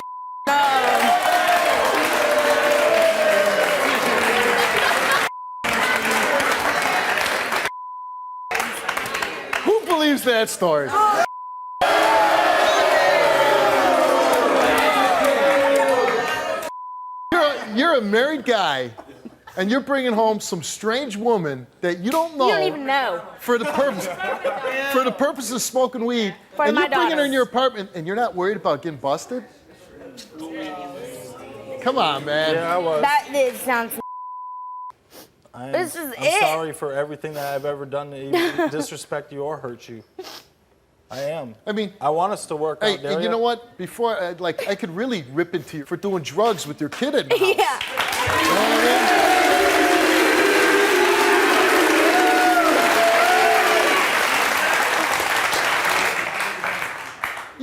Who believes that story? You're a married guy, and you're bringing home some strange woman that you don't know. You don't even know. For the purpose of smoking weed, For and my you're bringing her in daughters. your apartment, and you're not worried about getting busted? Come on, man. Yeah, I was. That sounds. This is I'm it. sorry for everything that I've ever done to even disrespect you or hurt you. I am. I mean, I want us to work hey, out, Daria. and you know what? Before, I could really rip into you for doing drugs with your kid in the house. Yeah. You know what I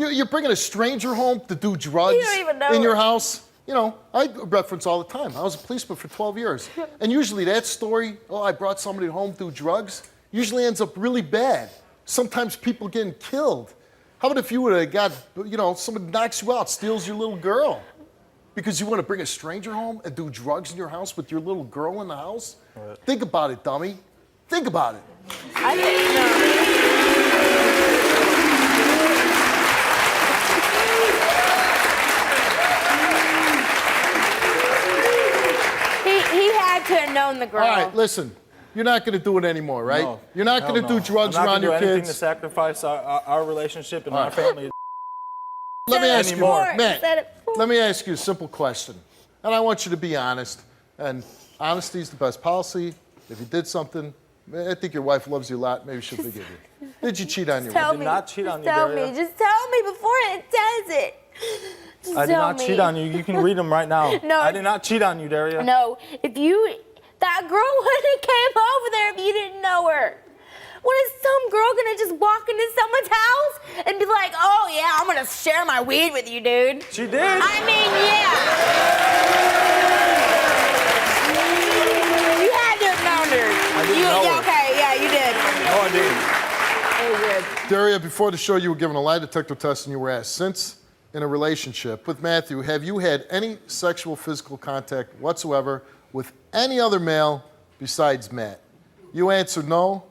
mean? You're bringing a stranger home to do drugs You don't even know in your her. house? You know, I reference all the time. I was a policeman for 12 years. And usually that story, oh, I brought somebody home to do drugs, usually ends up really bad. Sometimes people getting killed. How about if you would have got, you know, somebody knocks you out, steals your little girl? Because you want to bring a stranger home and do drugs in your house with your little girl in the house? Right. Think about it, dummy. Think about it. I think no. He had to have known the girl. All right, listen. You're not going to do it anymore, right? No. You're not Hell going to no. do drugs I'm not around gonna your do anything kids. to sacrifice our relationship and All our right. family. Let me ask you, Anymore. Matt, let me ask you a simple question. And I want you to be honest. And honesty is the best policy. If you did something, I think your wife loves you a lot. Maybe she'll forgive you. Did you cheat on your wife? Tell did me. not cheat on Just you, tell Daria. me. Just tell me before it says it. Just I did tell not me. cheat on you. You can read them right now. No. I did not cheat on you, Daria. No, that girl wouldn't have came over there if you didn't know her. When is some girl gonna just walk into someone's house and be like, oh yeah, I'm gonna share my weed with you, dude? She did. I mean, yeah. You had to have known her. I didn't know her. Okay, yeah, you did. No, I didn't. Oh, good. Daria, before the show, you were given a lie detector test and you were asked, since in a relationship with Matthew, have you had any sexual physical contact whatsoever with any other male besides Matt? You answered no.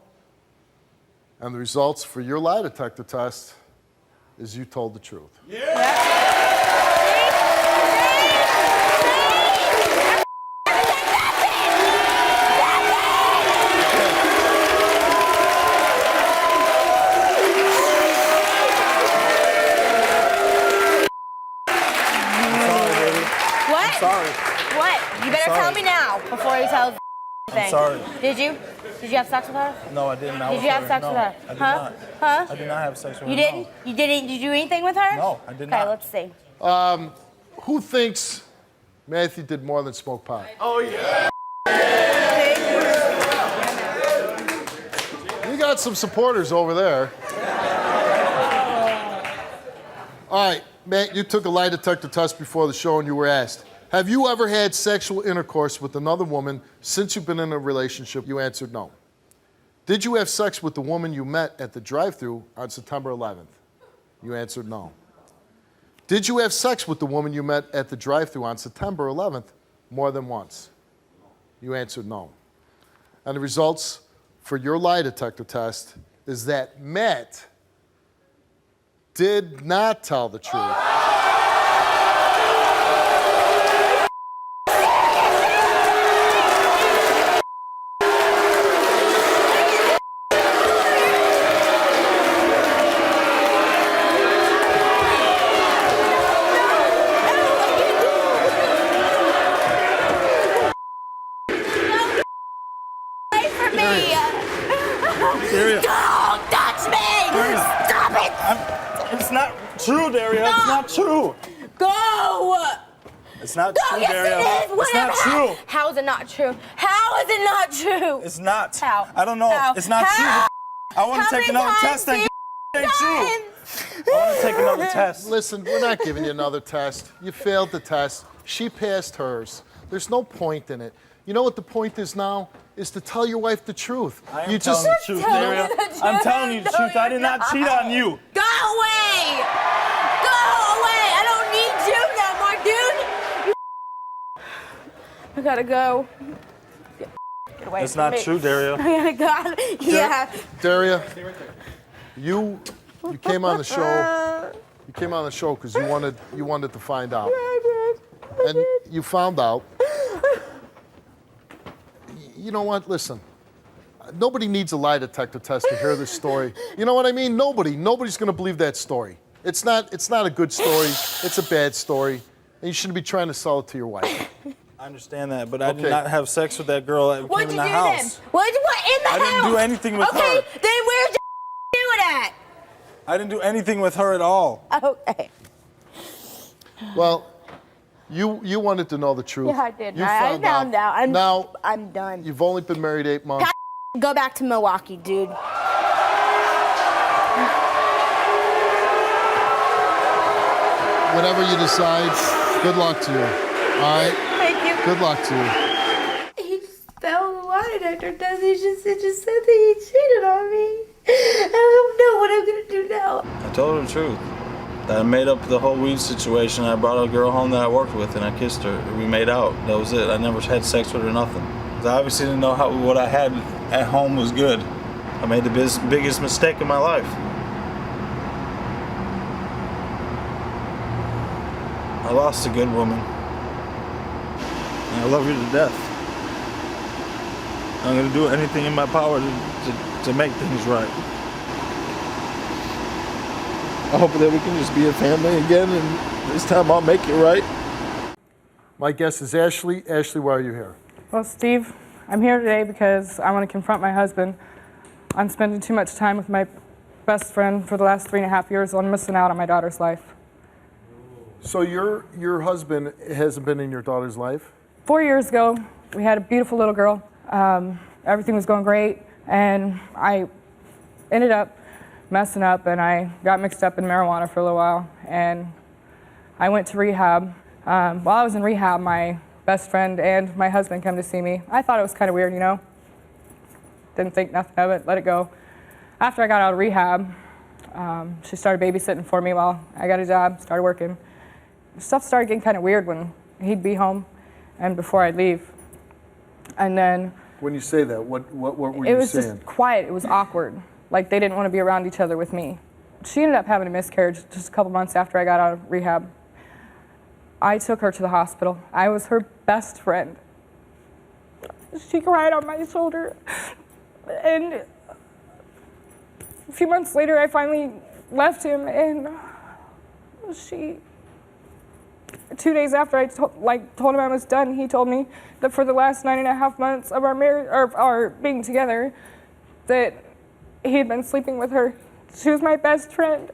And the results for your lie detector test is you told the truth. What? Sorry. What? You better sorry. tell me now before he tells anything. sorry. Did you? Did you have sex with her? No, I didn't. I Did was you have sorry. sex No, with her? I did Huh? not. Huh? I did not have sex with You her. didn't? You didn't? Did you do anything with her? No, I did Okay, not. let's see. Who thinks Matthew did more than smoke pot? Oh, yeah. You got some supporters over there. All right, Matt, you took a lie detector test before the show and you were asked, have you ever had sexual intercourse with another woman since you've been in a relationship? You answered no. Did you have sex with the woman you met at the drive-thru on September 11th? You answered no. Did you have sex with the woman you met at the drive-thru on September 11th more than once? You answered no. And the results for your lie detector test is that Matt did not tell the truth. Wait for me. Daria. Don't touch me. Stop it. It's not true, Daria. It's not true. Go. It's not Go. true, Yes, Daria. it is. It's Whatever. not true. How is it not true? How is it not true? It's not. How? I don't know. How? It's not How? true. I want How to take many another times test. That did ain't true. I want to take another test. Listen, we're not giving you another test. You failed the test. She passed hers. There's no point in it. You know what the point is now? Is to tell your wife the truth. I am You telling the truth, Tell me Daria. the truth. I'm telling you the No, truth. I did you're not cheat on you. Go away. Go away. I don't need you no more, dude. I gotta go. Get away It's from not me. true, Daria. I gotta go. Yeah. Daria, you came on the show. You came on the show because you wanted to find out. And you found out. You know what? Listen. Nobody needs a lie detector test to hear this story. You know what I mean? Nobody's going to believe that story. It's not a good story. It's a bad story. And you shouldn't be trying to sell it to your wife. I understand that, but I Okay. did not have sex with that girl that What'd came you in do the then? house. What in the house? I didn't do anything with okay, her. then where's your do it at? I didn't do anything with her at all. Okay. Well, you wanted to know the truth. Yeah, I did. You I found out. Now, I'm done. you've only been married 8 months. Go back to Milwaukee, dude. Whatever you decide, good luck to you. All right? Thank you. Good luck to you. He just failed the lie detector test. It just said that he cheated on me. I don't know what I'm gonna do now. I told her the truth. That I made up the whole weed situation. I brought a girl home that I worked with and I kissed her. We made out. That was it. I never had sex with her, nothing. I obviously didn't know what I had at home was good. I made the biggest mistake of my life. I lost a good woman. And I love her to death. I'm gonna do anything in my power to make things right. I hope that we can just be a family again, and this time I'll make it right. My guest is Ashley. Ashley, why are you here? Well, Steve, I'm here today because I want to confront my husband. I'm spending too much time with my best friend for the last 3.5 years. I'm missing out on my daughter's life. So your husband hasn't been in your daughter's life? 4 years ago, we had a beautiful little girl. Everything was going great, and I ended up messing up, and I got mixed up in marijuana for a little while, and I went to rehab. While I was in rehab, my best friend and my husband came to see me. I thought it was kind of weird, you know? Didn't think nothing of it, let it go. After I got out of rehab, she started babysitting for me while I got a job, started working. Stuff started getting kind of weird when he'd be home and before I'd leave. And then... When you say that, what were you saying? It was just quiet, it was awkward. Like they didn't want to be around each other with me. She ended up having a miscarriage just a couple months after I got out of rehab. I took her to the hospital. I was her best friend. She cried on my shoulder. And a few months later, I finally left him, and 2 days after I told him I was done, he told me that for the last 9.5 months of our marriage, or our being together, that he had been sleeping with her. She was my best friend.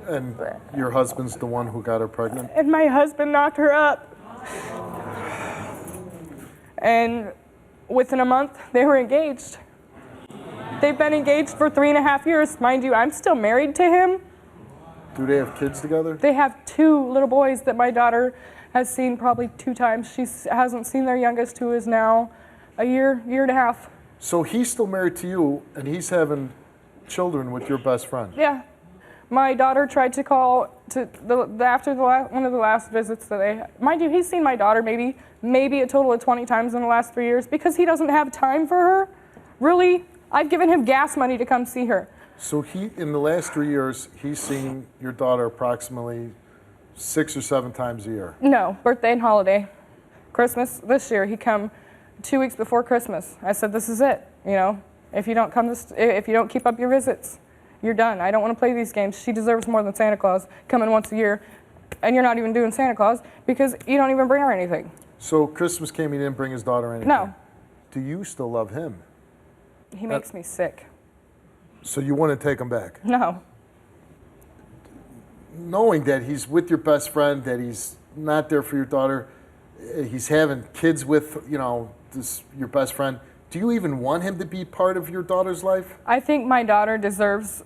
And your husband's the one who got her pregnant? And my husband knocked her up. And within a month, they were engaged. They've been engaged for 3.5 years. Mind you, I'm still married to him. Do they have kids together? They have 2 little boys that my daughter has seen probably 2 times. She hasn't seen their youngest, who is now a year and a half. So he's still married to you, and he's having children with your best friend? Yeah. My daughter tried to call after one of the last visits that they had. Mind you, he's seen my daughter maybe a total of 20 times in the last 3 years because he doesn't have time for her. Really, I've given him gas money to come see her. So in the last 3 years, he's seen your daughter approximately 6 or 7 times a year? No, birthday and holiday. Christmas this year, he come 2 weeks before Christmas. I said, this is it, you know. If you don't if you don't keep up your visits, you're done. I don't want to play these games. She deserves more than Santa Claus coming once a year, and you're not even doing Santa Claus because you don't even bring her anything. So Christmas came, he didn't bring his daughter anything? No. Do you still love him? He makes me sick. So you want to take him back? No. Knowing that he's with your best friend, that he's not there for your daughter, he's having kids with, your best friend, do you even want him to be part of your daughter's life? I think my daughter deserves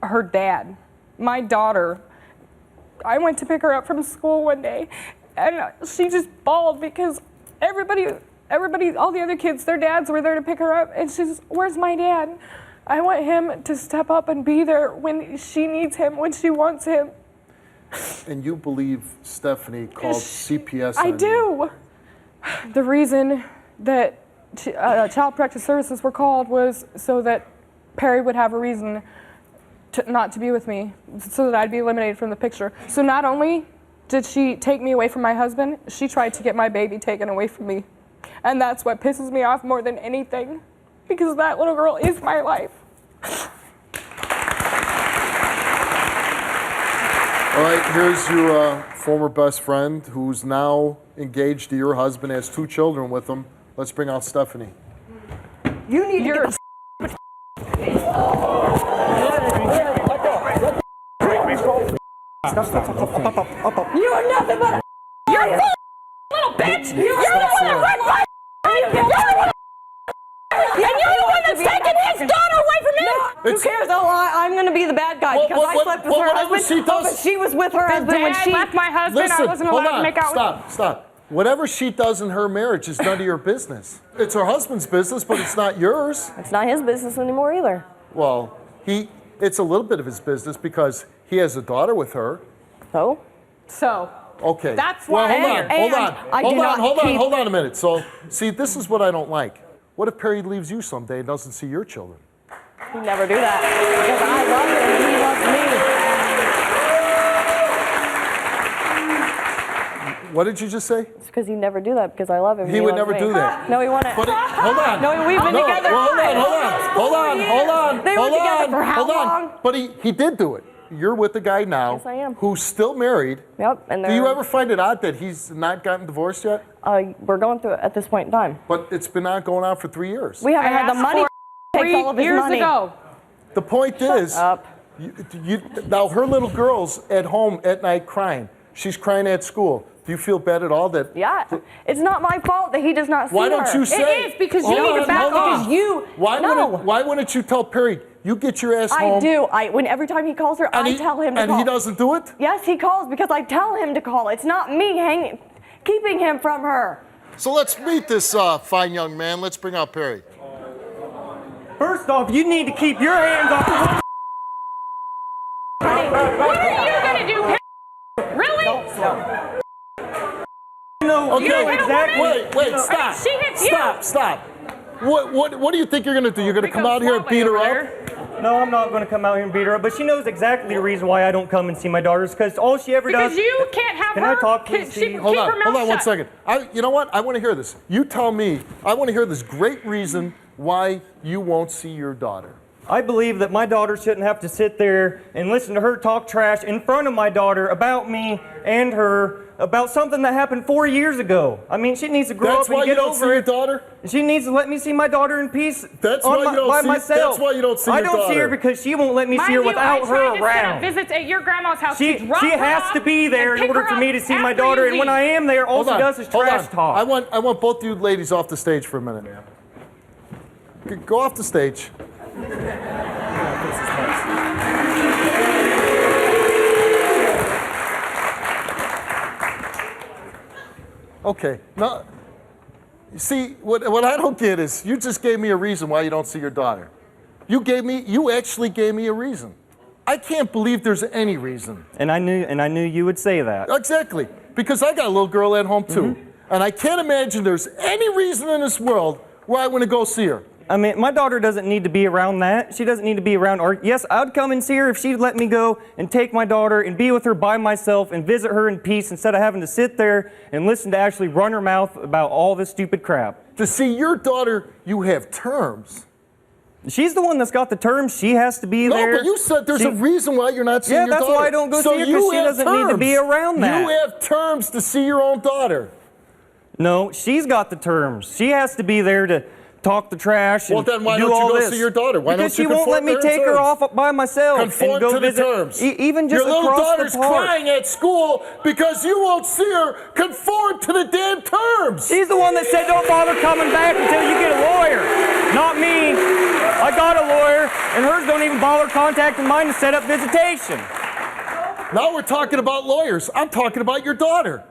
her dad. My daughter, I went to pick her up from school one day, and she just bawled because everybody, all the other kids, their dads were there to pick her up, and she says, where's my dad? I want him to step up and be there when she needs him, when she wants him. And you believe Stephanie called CPS I on do. you? The reason that child protective services were called was so that Perry would have a reason not to be with me, so that I'd be eliminated from the picture. So not only did she take me away from my husband, she tried to get my baby taken away from me. And that's what pisses me off more than anything, because that little girl is my life. All right, here's your former best friend who's now engaged to your husband, has 2 children with him. Let's bring out Stephanie. You need to You are nothing but a you're a little bitch. You're the one that went right. And you're the one that's taking his daughter away from me. Who cares? Oh, I'm going to be the bad guy because I slept with her husband. But she was with her husband when she left my husband. I wasn't allowed to make out with him. Stop. Whatever she does in her marriage is none of your business. It's her husband's business, but it's not yours. It's not his business anymore either. Well, it's a little bit of his business because he has a daughter with her. So. Okay. That's why. Hold on a minute. So, see, this is what I don't like. What if Perry leaves you someday and doesn't see your children? He'd never do that because I love him and he loves me. What did you just say? It's because he'd never do that because I love him. He would never do that. No, he wouldn't. But hold on. No, we've been together. Hold on. They were together for how long? But he did do it. You're with the guy now. Yes, I am. Who's still married. Yep. And do you ever find it odd that he's not gotten divorced yet? We're going through it at this point in time. But it's been going on for 3 years. We haven't had the money. Takes all of his money. Ago. The point is, now her little girl's at home at night crying. She's crying at school. Do you feel bad at all that? Yeah, it's not my fault that he does not see her. Why don't you say? It is because you need to back off. Why wouldn't you tell Perry? You get your ass home. I do. Every time he calls her, I tell him to call. And he doesn't do it? Yes, he calls because I tell him to call. It's not me keeping him from her. So let's meet this fine young man. Let's bring out Perry. First off, you need to keep your hands off the What are you gonna do, Perry? Really? No. Wait, stop. She hits you. Stop. What do you think you're gonna do? You're gonna come out here and beat her up? No, I'm not going to come out here and beat her up, but she knows exactly the reason why I don't come and see my daughters, because all she ever does... Because you can't have her... Can I talk, please, Steve? Hold on 1 second. You know what? I want to hear this. You tell me. I want to hear this great reason why you won't see your daughter. I believe that my daughter shouldn't have to sit there and listen to her talk trash in front of my daughter about me and her, about something that happened 4 years ago. I mean, she needs to grow up and get over it. That's why you don't see your daughter? She needs to let me see my daughter in peace. That's why you don't see. Myself. That's why you don't see your daughter. I don't see her because she won't let me see her without her around. I tried to set up visits at your grandma's house. She has to be there in order for me to see my daughter. And when I am there, all she does is trash talk. I want both you ladies off the stage for a minute. Go off the stage. Okay. Now, see, what I don't get is you just gave me a reason why you don't see your daughter. You actually gave me a reason. I can't believe there's any reason. And I knew you would say that. Exactly. Because I got a little girl at home too. Mm-hmm. And I can't imagine there's any reason in this world why I want to go see her. I mean, my daughter doesn't need to be around that. She doesn't need to be around, or yes, I'd come and see her if she'd let me go and take my daughter and be with her by myself and visit her in peace instead of having to sit there and listen to Ashley run her mouth about all this stupid crap. To see your daughter, you have terms. She's the one that's got the terms. She has to be there. No, but you said there's a reason why you're not seeing your daughter. Yeah, that's why I don't go see her, because she doesn't need to be around that. You have terms to see your own daughter. No, she's got the terms. She has to be there to talk the trash and do all this. Well, then why don't you go see your daughter? Why because don't you she won't let me take her off by myself conform and go to visit. The terms. Even just your little across daughter's the park. crying at school because you won't see her conform to the damn terms. She's the one that said don't bother coming back until you get a lawyer. Not me. I got a lawyer, and hers don't even bother contacting mine to set up visitation. Now we're talking about lawyers. I'm talking about your daughter.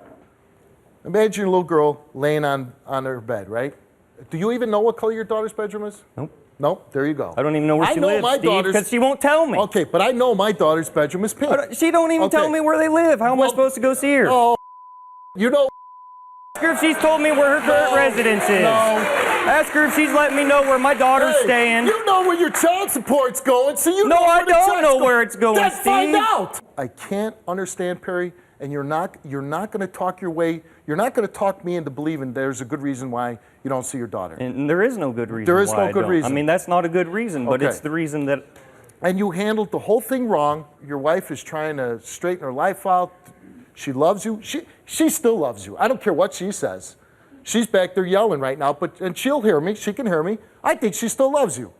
Imagine a little girl laying on her bed, right? Do you even know what color your daughter's bedroom is? Nope. Nope, there you go. I don't even know where she lives, Steve, because she won't tell me. Okay, but I know my daughter's bedroom is pink. She don't even tell me where they live. How am I supposed to go see her? Oh, you know. Ask her if she's told me where her current residence is. No. Ask her if she's letting me know where my daughter's staying. You know where your child support's going, so you know where I don't know where it's going, then Steve. Find out. I can't understand, Perry, and you're not going to talk your way. You're not going to talk me into believing there's a good reason why you don't see your daughter. And there is no good reason. There is why no good reason. I mean, that's not a good reason, but it's the reason that. And you handled the whole thing wrong. Your wife is trying to straighten her life out. She loves you. She still loves you. I don't care what she says. She's back there yelling right now, and she'll hear me. She can hear me. I think she still loves you.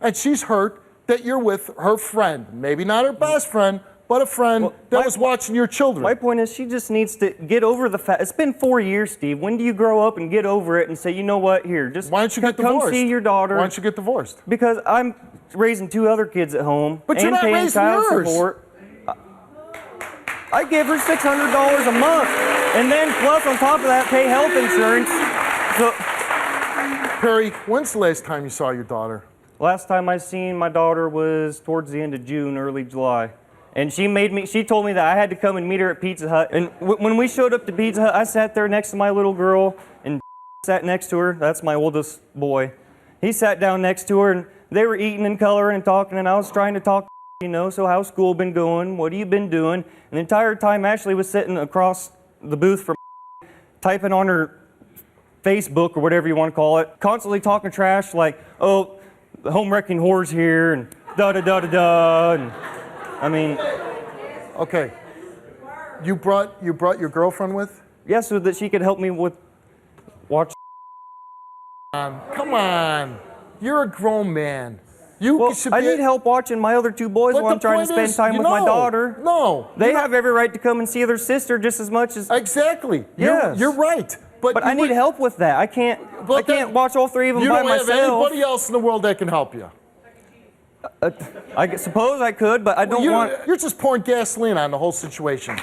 And she's hurt that you're with her friend. Maybe not her best friend, but a friend that was watching your children. My point is she just needs to get over the fact. It's been 4 years, Steve. When do you grow up and get over it and say, you know what, here, just Why don't you get divorced? come see your daughter. Why don't you get divorced? Because I'm raising 2 other kids at home But you're and not paying raising child yours. support. I give her $600 a month, and then plus on top of that, pay health insurance. So, Perry, when's the last time you saw your daughter? last time I seen my daughter was towards the end of June, early July. And she told me that I had to come and meet her at Pizza Hut. And when we showed up to Pizza Hut, I sat there next to my little girl and sat next to her. That's my oldest boy. He sat down next to her and they were eating and coloring and talking, and I was trying to talk, so how's school been going? What have you been doing? And the entire time Ashley was sitting across the booth from typing on her Facebook or whatever you want to call it, constantly talking trash like, oh, the home wrecking whore's here and da-da-da-da-da. And I mean... Okay. You brought your girlfriend with? Yeah, so that she could help me with watch. Come on. You're a grown man. I need help watching my other 2 boys while I'm trying to spend time with my daughter. No. They have every right to come and see their sister just as much as... Exactly. Yes. You're right. But I need help with that. I can't watch all 3 of them by myself. You don't have anybody else in the world that can help you. I suppose I could, but I don't want... You're just pouring gasoline on the whole situation.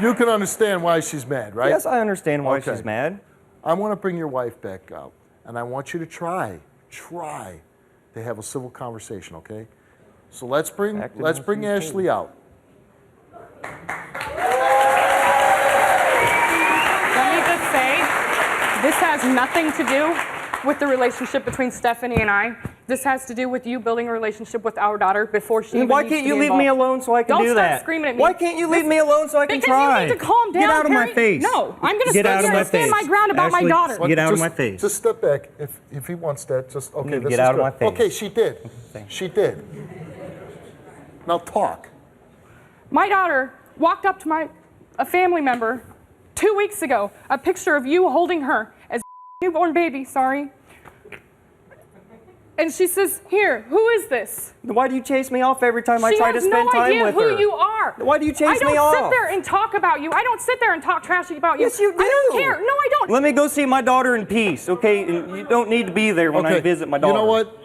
You can understand why she's mad, right? Yes, I understand why she's mad. I want to bring your wife back out, and I want you to try to have a civil conversation, okay? So let's bring Ashley out. Let me just say, this has nothing to do with the relationship between Stephanie and I. This has to do with you building a relationship with our daughter before she even Why needs can't to you be leave me involved. alone so I can do Don't that? start screaming at me. Why can't you leave me alone so I can because try? you need to calm down, Get out of my Perry. face. No, I'm going to Get out of my stand my face. ground about my Ashley, daughter. Get out of my face. Just step back. If he wants that, just okay. This Get is out of good. my face. Okay, she did. She did. Now talk. My daughter walked up to a family member 2 weeks ago, a picture of you holding her as a newborn baby, sorry. And she says, here, who is this? Why do you chase me off every time I try to spend time with her? She has no idea who you are. Why do you chase me off? I don't sit there and talk about you. I don't sit there and talk trashy about you. Yes, you do. I don't care. No, I don't. Let me go see my daughter in peace, okay? And you don't need to be there when I visit my daughter. You know what?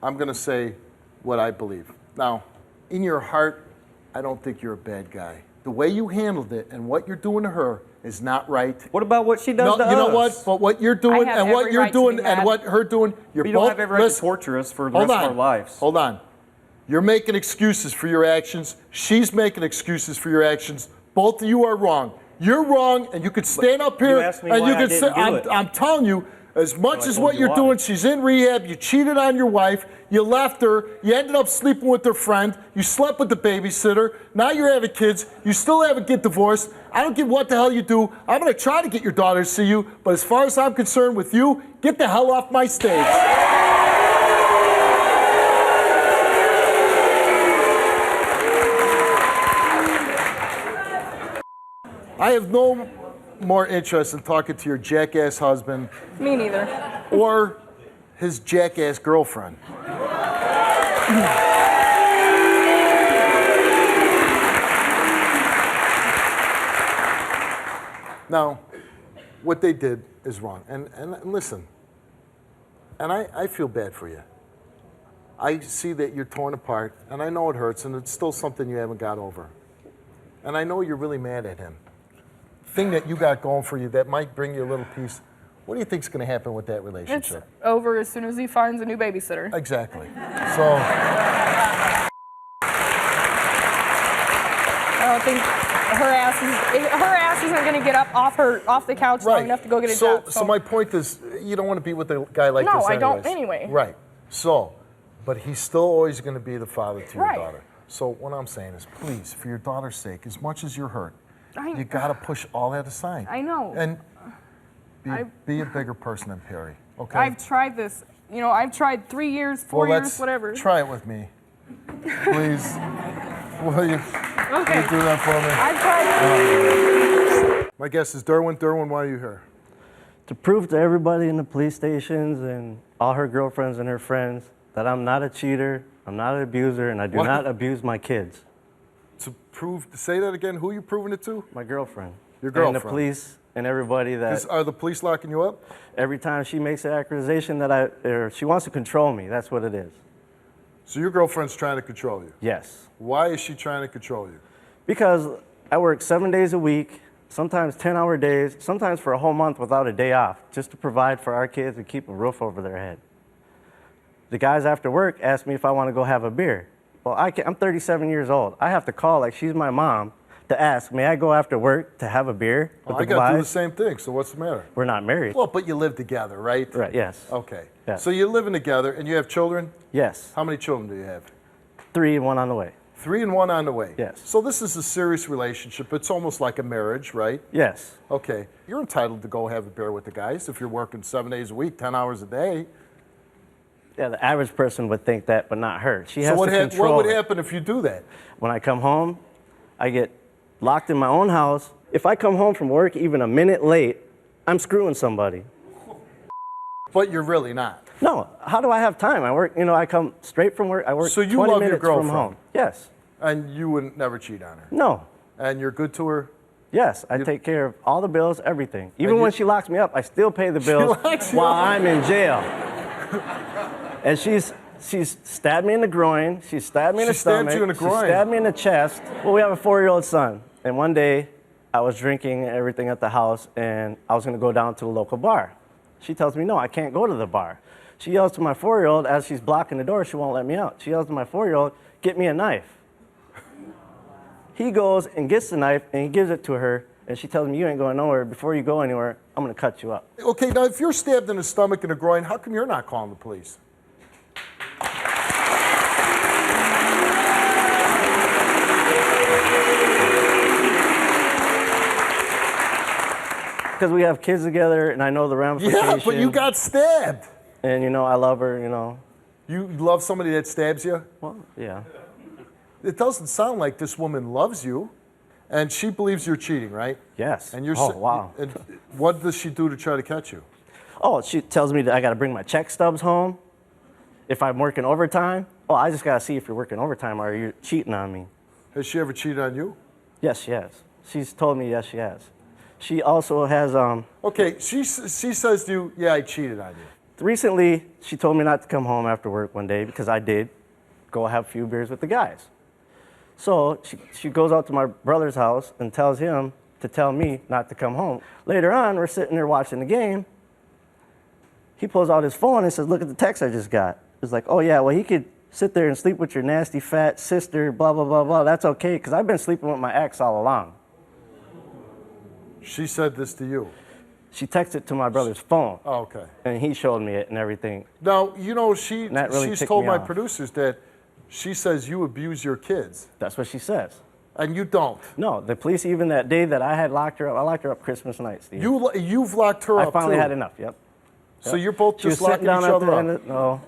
I'm gonna say what I believe. Now, in your heart, I don't think you're a bad guy. The way you handled it and what you're doing to her is not right. What about what she does to us? You know what? But what you're doing have and what every you're right to doing be and mad. what her doing, you're You both. don't have every right to torture us for the rest of our lives. Hold on. You're making excuses for your actions. She's making excuses for your actions. Both of you are wrong. You're wrong, and you could stand up here asked me and why you I could say, didn't do it. I'm telling you, as much So I as told what you you're why. doing, she's in rehab, you cheated on your wife, you left her, you ended up sleeping with her friend, you slept with the babysitter, now you're having kids, you still haven't get divorced. I don't give what the hell you do. I'm gonna try to get your daughter to see you, but as far as I'm concerned with you, get the hell off my stage. I have no more interest in talking to your jackass husband Me neither. or his jackass girlfriend. Now, what they did is wrong. And listen, and I feel bad for you. I see that you're torn apart, and I know it hurts, and it's still something you haven't got over. And I know you're really mad at him. Thing that you got going for you that might bring you a little peace. What do you think's going to happen with that It's relationship? over as soon as he finds a new babysitter. Exactly. So I don't think her ass isn't going to get up off the couch long enough to go get a job. So my point is, you don't want to be with a guy like No, this. I don't anyways. anyway. Right. So, but he's still always going to be the father to your Right. daughter. So what I'm saying is, please, for your daughter's sake, as much as you're hurt, I- you got to push all that aside. I know. And be a bigger person than Perry. Okay. I've tried this. You know, I've tried 3 years, 4 Well, years, let's whatever. Try it with me, please. Will you Okay. do that for me? I've tried. My guest is Derwin. Derwin, why are you here? To prove to everybody in the police stations and all her girlfriends and her friends that I'm not a cheater, I'm not an abuser, and I do not abuse my kids. Say that again, who are you proving it to? My girlfriend. Your girlfriend. And the police and everybody that... Are the police locking you up? Every time she makes an accusation that she wants to control me, that's what it is. So your girlfriend's trying to control you? Yes. Why is she trying to control you? Because I work 7 days a week, sometimes 10-hour days, sometimes for a whole month without a day off, just to provide for our kids and keep a roof over their head. The guys after work ask me if I want to go have a beer. Well, I'm 37 years old. I have to call like she's my mom to ask, may I go after work to have a beer? Well, I got to do the same thing, so what's the matter? We're not married. Well, but you live together, right? Right, yes. Okay. Yes. So you're living together and you have children? Yes. How many children do you have? 3 and 1 on the way. 3 and 1 on the way? Yes. So this is a serious relationship. It's almost like a marriage, right? Yes. Okay. You're entitled to go have a beer with the guys if you're working 7 days a week, 10 hours a day. Yeah, the average person would think that, but not her. She has So to control what would it. happen if you do that? When I come home, I get locked in my own house. If I come home from work even a minute late, I'm screwing somebody. But you're really not. No, how do I have time? I work, I come straight from work. I work So you 20 love your minutes from girlfriend? home. Yes. And you would never cheat on her? No. And you're good to her? Yes, I take care of all the bills, everything. Even And when she locks me up, I still pay the bills locks you while up? I'm in jail. And she's stabbed me in the groin. She stabbed me in the stomach. She stabbed you in the groin? She stabbed me in the chest. Well, we have a 4-year-old son. And one day, I was drinking everything at the house, and I was going to go down to the local bar. She tells me, no, I can't go to the bar. She yells to my 4-year-old as she's blocking the door. She won't let me out. She yells to my 4-year-old, get me a knife. He goes and gets the knife, and he gives it to her, and she tells me, you ain't going nowhere. Before you go anywhere, I'm going to cut you up. Okay, now if you're stabbed in the stomach and the groin, how come you're not calling the police? Because we have kids together, and I know the ramifications. Yeah, but you got stabbed. And, I love her, You love somebody that stabs you? Well, yeah. It doesn't sound like this woman loves you, and she believes you're cheating, right? Yes. And you're wow. And what does she do to try to catch you? Oh, she tells me that I got to bring my check stubs home. If I'm working overtime, I just got to see if you're working overtime or you're cheating on me. Has she ever cheated on you? Yes, she has. She's told me yes, she has. She also has... Okay, she says to you, yeah, I cheated on you. Recently, she told me not to come home after work one day because I did go have a few beers with the guys. So she goes out to my brother's house and tells him to tell me not to come home. Later on, we're sitting there watching the game. He pulls out his phone and says, look at the text I just got. It's like, oh yeah, well he could sit there and sleep with your nasty fat sister, blah, blah, blah, blah. That's okay, because I've been sleeping with my ex all along. She said this to you? She texted to my brother's phone. Oh, okay. And he showed me it and everything. Now, she's really told my off. producers that she says you abuse your kids. That's what she says. And you don't? No, the police, even that day that I had locked her up, I locked her up Christmas night, Steve. You've locked her up, I finally too. had enough, yep. So you're both just locking each other up? No.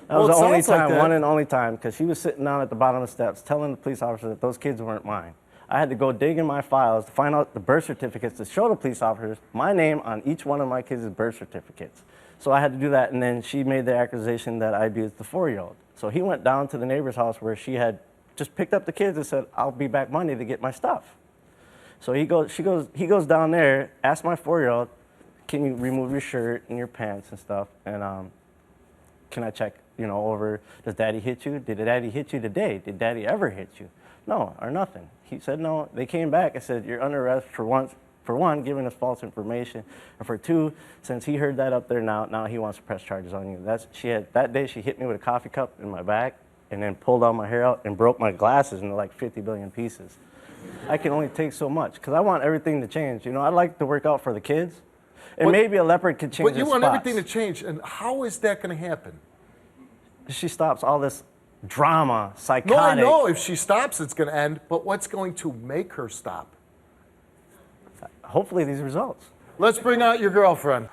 That was the only time, one and only time, because she was sitting down at the bottom of the steps telling the police officer that those kids weren't mine. I had to go dig in my files to find out the birth certificates to show the police officers my name on each one of my kids' birth certificates. So I had to do that, and then she made the accusation that I abused the 4-year-old. So he went down to the neighbor's house where she had just picked up the kids and said, I'll be back Monday to get my stuff. So he goes down there, asks my 4-year-old, can you remove your shirt and your pants and stuff, and can I check, over, does Daddy hit you? Did Daddy hit you today? Did Daddy ever hit you? No, or nothing. He said no. They came back. I said, you're under arrest for one, giving us false information, and for 2, since he heard that up there now he wants to press charges on you. That day she hit me with a coffee cup in my back, and then pulled all my hair out and broke my glasses into like 50 billion pieces. I can only take so much because I want everything to change. I'd like to work out for the kids, and maybe a leopard could change. But you want everything to change, and how is that going to happen? She stops all this drama, psychotic. No, I know if she stops, it's going to end. But what's going to make her stop? Hopefully, these results. Let's bring out your girlfriend.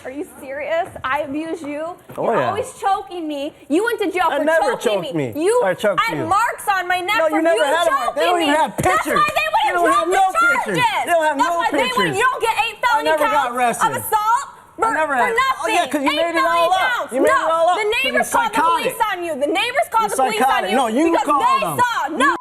Are you serious? I abuse you? Oh, You're yeah. always choking me. You went to jail I for never choking choked me. You, I choked I had you. marks on my neck No, from you never you had a mark. choking They don't me. even have pictures. That's why they They don't have wouldn't drop no the pictures. charges. They don't have That's no why pictures. You don't get $8,000 felony never got counts arrested. of assault for never had- nothing. Oh, yeah, 'cause you 8 made it felony all up. counts. You made no, it all up the 'cause neighbors you're called the police psychotic. on you. The neighbors called You're the police on psychotic. you No, you because called they them. saw. No.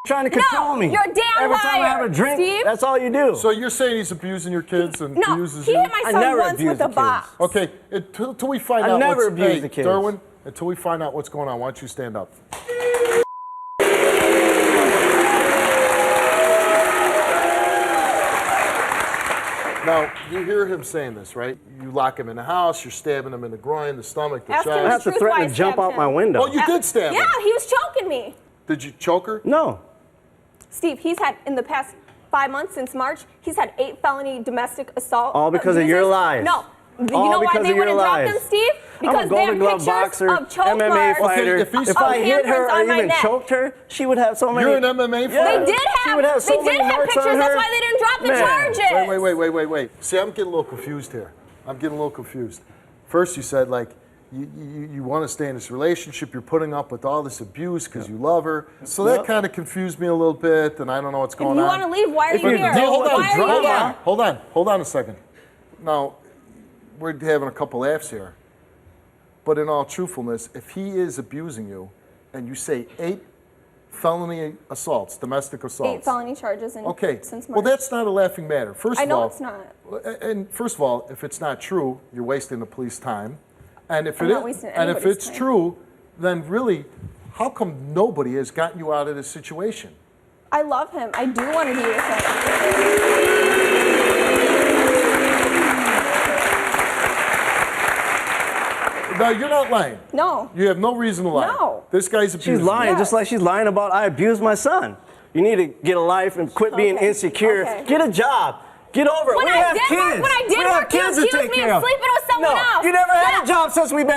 Trying to control me. You're a damn Every time I have liar, a drink, Steve. that's all you do. So you're saying he's abusing your kids and No, abuses he you? hit my son once with a box. Okay, until we find I out never what's... abused Hey, the kids. Derwin, until we find out what's going on, why don't you stand up? Now, you hear him saying this, right? You lock him in the house, you're stabbing him in the groin, the stomach, the Ask him chest. the I have to truth threaten why to I jump stabbed out my him. window. Oh, you did stab him? Yeah, he was choking me. Did you choke her? No. Steve, he's had, in the past 5 months since March, he's had 8 felony domestic assault. All because of your lies. No. You All know why because they of your wouldn't drop lies. them, Steve? I'm a Because they Golden have Glove pictures boxer, of choke MMA marks. fighter. Okay, if I hit her handprints or on my even neck. choked her, she would have so many. You're an MMA fighter? Yeah. They did She would have so they many did have marks pictures. on That's her. why they didn't drop the Man. charges. Wait. See, I'm getting a little confused here. I'm getting a little confused. First, you said, like, you want to stay in this relationship. You're putting up with all this abuse because you love her. So that kind of confused me a little bit, and I don't know what's going on. If you want to leave, why are you here? Hold on, Why are you here? Hold on a second. Now, we're having a couple laughs here. But in all truthfulness, if he is abusing you, and you say 8 felony assaults, domestic assaults. 8 felony charges since March. Well, that's not a laughing matter. First I of all, know it's not. And first of all, if it's not true, you're wasting the police time. And if I'm it not is, wasting and if anybody's it's time. true, then really, how come nobody has gotten you out of this situation? I love him. I do want to be with him. No, you're not lying. No. You have no reason to lie. No. This guy's abusing She's lying, you. just like she's lying about I abused my son. You need to get a life and quit being insecure. Okay. Get a job. Get over it. When we I have did kids. work, when I did we have work, you kids to accused take me care of sleeping with someone no, else. You never had Yeah. a job since we've been.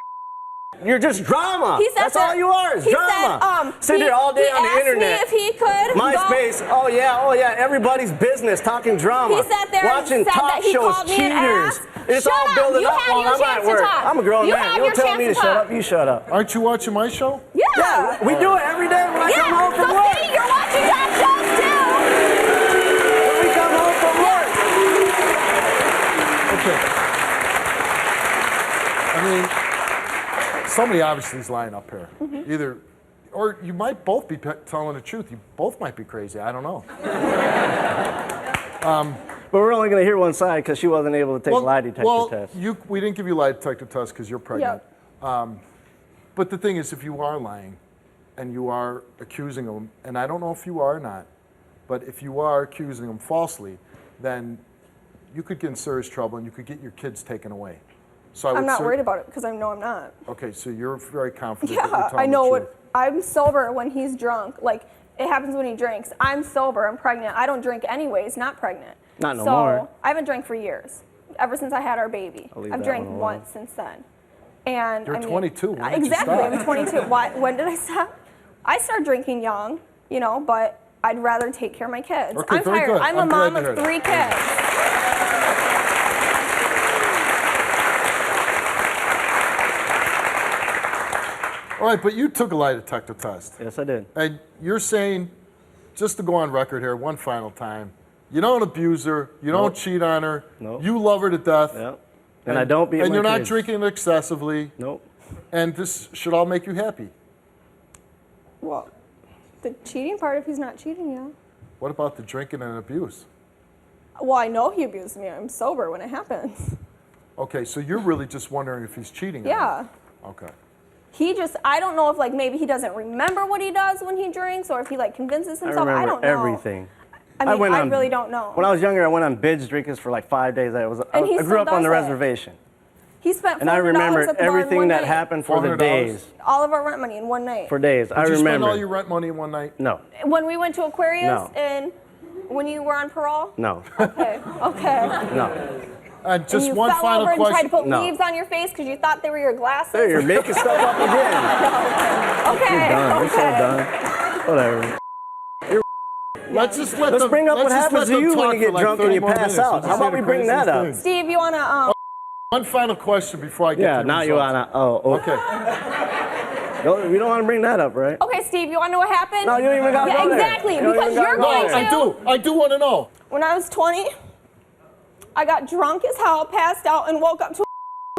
You're just drama. He said That's that- all you are is he drama. said, Sit there all day he on the asked internet. me if he could MySpace. go. Oh yeah. Everybody's business, talking drama. He sat there watching and said talk that he shows, called me an cheaters. ass. It's Shut all up. building You up had while your I'm at chance to work. talk. I'm a grown You man. had You your don't tell chance me to to shut talk. up. You shut up. Aren't you watching my show? Yeah. We do it every day when I come home from so work. see, you're watching talk shows too. When we come home from work. Okay. I mean, somebody obviously is lying up here. Either, or you might both be telling the truth. You both might be crazy. I don't know. But we're only going to hear one side because she wasn't able to take a lie detector test. We didn't give you a lie detector test because you're pregnant. But the thing is, if you are lying and you are accusing them, and I don't know if you are or not, but if you are accusing them falsely, then you could get in serious trouble and you could get your kids taken away. So I'm not worried about it because I know I'm not. Okay, so you're very confident that you're Yeah, telling I know the truth. what. I'm sober when he's drunk. Like, it happens when he drinks. I'm sober. I'm pregnant. I don't drink anyways, not pregnant. Not no so, more. I haven't drank for years, ever since I had our baby. I'll leave I've that drank one alone. once since then. And You're I mean, 22. When did you exactly, stop? I'm 22. Why, when did I stop? I started drinking young, but I'd rather take care of my kids. Okay, I'm very tired. good. I'm a I'm glad mom to of hear 3 kids. All right, but you took a lie detector test. Yes, I did. And you're saying, just to go on record here one final time, you don't abuse her, you don't cheat on her, you love her to death. Yep. And I don't beat And my you're not kids. drinking excessively. Nope. And this should all make you happy. Well, the cheating part, if he's not cheating, yeah. What about the drinking and abuse? Well, I know he abused me. I'm sober when it happens. Okay, so you're really just wondering if he's cheating on Yeah. you. Okay. I don't know if maybe he doesn't remember what he does when he drinks or if he convinces I himself. remember I don't know. everything. I mean, went I on- really don't know. When I was younger, I went on binge drinking for 5 days. I And he grew still up on the does it. reservation. He spent $400 And I remember at the bar in everything one that night. happened for the $400? days. All of our rent money in one night. For days. I Did you remember. spend all your rent money in one night? No. When we went to Aquarius No. and when you were on parole? No. Okay. No. And just and you one fell final over and tried question. to put No. leaves on your face because you thought they were your glasses? There, you're making stuff up again. Okay. You're done. You're so okay. done. Whatever. Let's bring up what happens to you when you get drunk and you pass out. How about we bring that up? Steve, you want to... One final question before I get Yeah, to the now you results. wanna. Oh, Okay. No, we don't want to bring that up, right? Okay, Steve, you want to know what happened? No, you don't even gotta yeah, go there. exactly, You don't because even gotta you're go going there. to... I do want to know. When I was 20, I got drunk as hell, passed out, and woke up to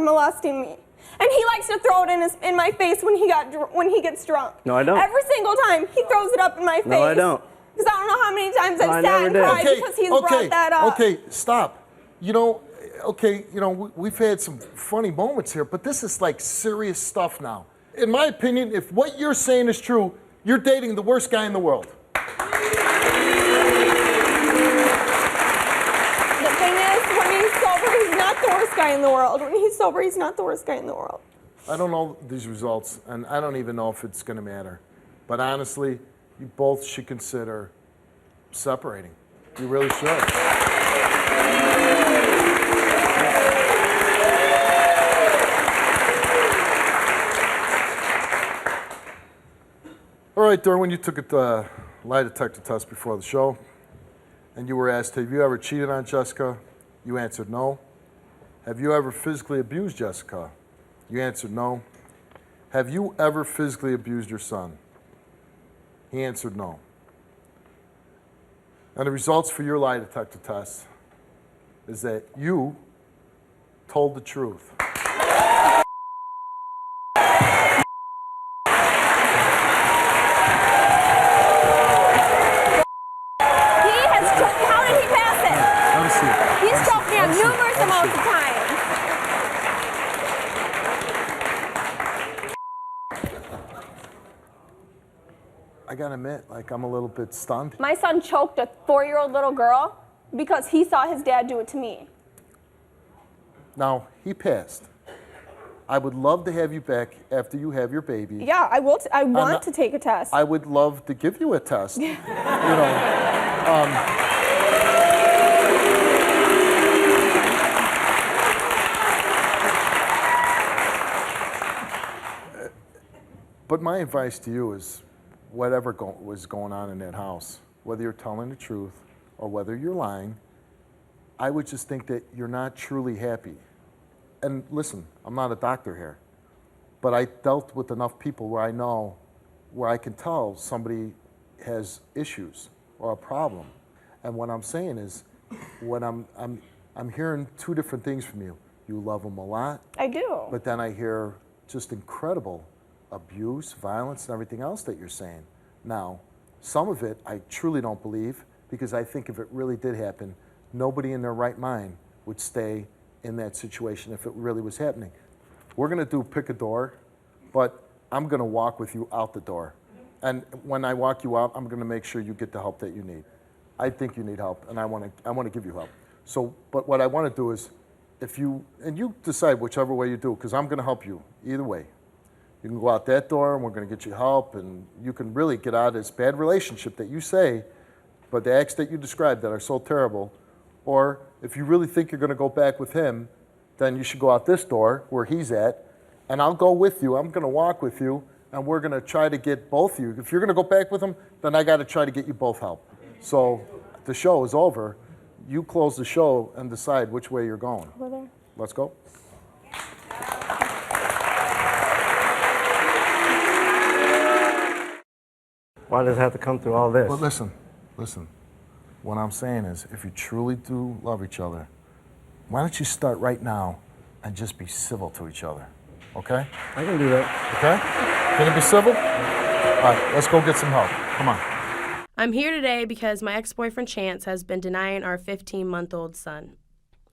molesting me. And he likes to throw it in my face when he gets drunk. No, I don't. Every single time he throws it up in my face. No, I don't. Because I don't know how many times No, I I've sat never and did. cried because he's brought that up. Okay, stop. You know, okay, you know, we've had some funny moments here, but this is like serious stuff now. In my opinion, if what you're saying is true, you're dating the worst guy in the world. The thing is, when he's sober, he's not the worst guy in the world. When he's sober, he's not the worst guy in the world. I don't know these results, and I don't even know if it's going to matter. But honestly, you both should consider separating. You really should. All right, Derwin, you took a lie detector test before the show, and you were asked, have you ever cheated on Jessica? You answered no. Have you ever physically abused Jessica? You answered no. Have you ever physically abused your son? He answered no. And the results for your lie detector test is that you told the truth. How did he pass it? Let me see. He's choked me out numerous amounts of times. I gotta admit, like, I'm a little bit stunned. My son choked a 4-year-old little girl because he saw his dad do it to me. Now, he passed. I would love to have you back after you have your baby. Yeah, I will. I want to take a test. I would love to give you a test. You know, but my advice to you is, whatever was going on in that house, whether you're telling the truth or whether you're lying, I would just think that you're not truly happy. And listen, I'm not a doctor here, but I dealt with enough people where I know, where I can tell somebody has issues or a problem. And what I'm saying is, I'm hearing two different things from you. You love them a lot. I do. But then I hear just incredible abuse, violence, and everything else that you're saying. Now, some of it I truly don't believe, because I think if it really did happen, nobody in their right mind would stay in that situation if it really was happening. We're gonna do pick a door, but I'm gonna walk with you out the door. And when I walk you out, I'm gonna make sure you get the help that you need. I think you need help, and I wanna give you help. So, but what I wanna do is, and you decide whichever way you do, because I'm gonna help you either way. You can go out that door, and we're going to get you help, and you can really get out of this bad relationship that you say, but the acts that you described that are so terrible. Or if you really think you're going to go back with him, then you should go out this door where he's at, and I'll go with you. I'm going to walk with you, and we're going to try to get both of you. If you're going to go back with him, then I got to try to get you both help. So the show is over. You close the show and decide which way you're going. Over there. Let's go. Why does it have to come through all this? But listen. What I'm saying is, if you truly do love each other, why don't you start right now and just be civil to each other, okay? I can do that. Okay? Can you be civil? All right, let's go get some help. Come on. I'm here today because my ex-boyfriend Chance has been denying our 15-month-old son.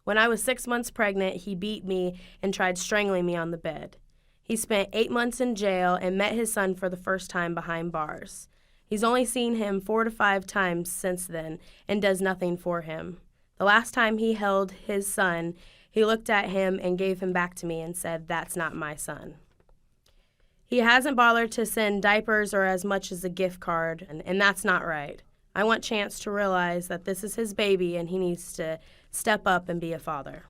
When I was 6 months pregnant, he beat me and tried strangling me on the bed. He spent 8 months in jail and met his son for the first time behind bars. He's only seen him 4 to 5 times since then and does nothing for him. The last time he held his son, he looked at him and gave him back to me and said, "That's not my son." He hasn't bothered to send diapers or as much as a gift card, and that's not right. I want Chance to realize that this is his baby and he needs to step up and be a father.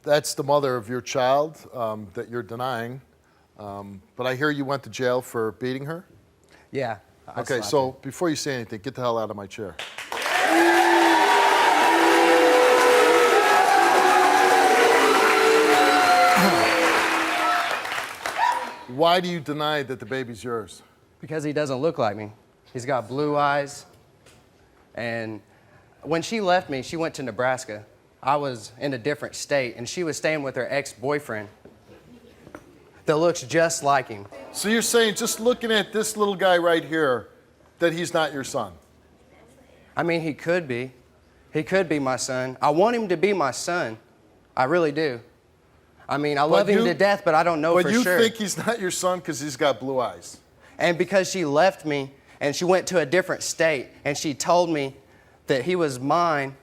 That's the mother of your child that you're denying. But I hear you went to jail for beating her? Yeah. Okay, so before you say anything, get the hell out of my chair. Why do you deny that the baby's yours? Because he doesn't look like me. He's got blue eyes, And when she left me, she went to Nebraska. I was in a different state, and she was staying with her ex-boyfriend that looks just like him. So you're saying, just looking at this little guy right here, that he's not your son? I mean, he could be. He could be my son. I want him to be my son. I really do. I mean, I love him to death, but I don't know for sure. But you think he's not your son because he's got blue eyes? And because she left me, and she went to a different state, and she told me that he was mine,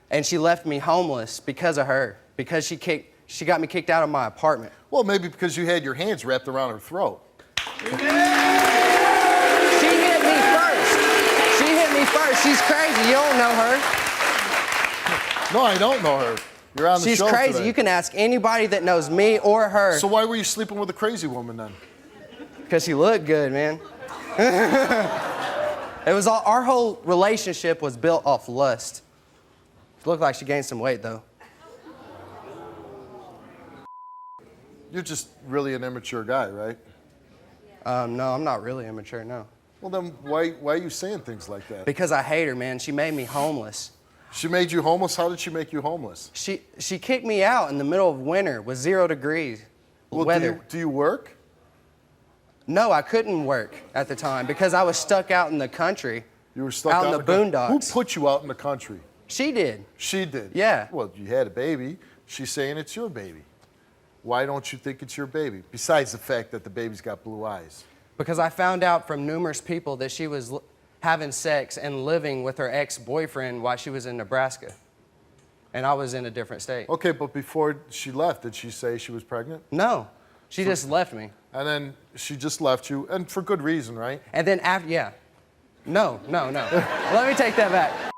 and she left me homeless because of her, because she got me kicked out of my apartment. Well, maybe because you had your hands wrapped around her throat. She hit me first. She hit me first. She's crazy. You don't know her. No, I don't know her. You're on the show She's crazy. today. You can ask anybody that knows me or her. So why were you sleeping with a crazy woman then? Because she looked good, man. It was all, our whole relationship was built off lust. It looked like she gained some weight, though. You're just really an immature guy, right? No, I'm not really immature, no. Well, then why are you saying things like that? Because I hate her, man. She made me homeless. She made you homeless? How did she make you homeless? She kicked me out in the middle of winter with 0 degrees weather. Do you work? No, I couldn't work at the time because I was stuck out in the country. You were stuck out in the boondocks. Who put you out in the country? She did. She did? Yeah. Well, you had a baby. She's saying it's your baby. Why don't you think it's your baby? Besides the fact that the baby's got blue eyes. Because I found out from numerous people that she was having sex and living with her ex-boyfriend while she was in Nebraska. And I was in a different state. Okay, but before she left, did she say she was pregnant? No. She just left me. And then she just left you, and for good reason, right? And then after, yeah. No. Let me take that back.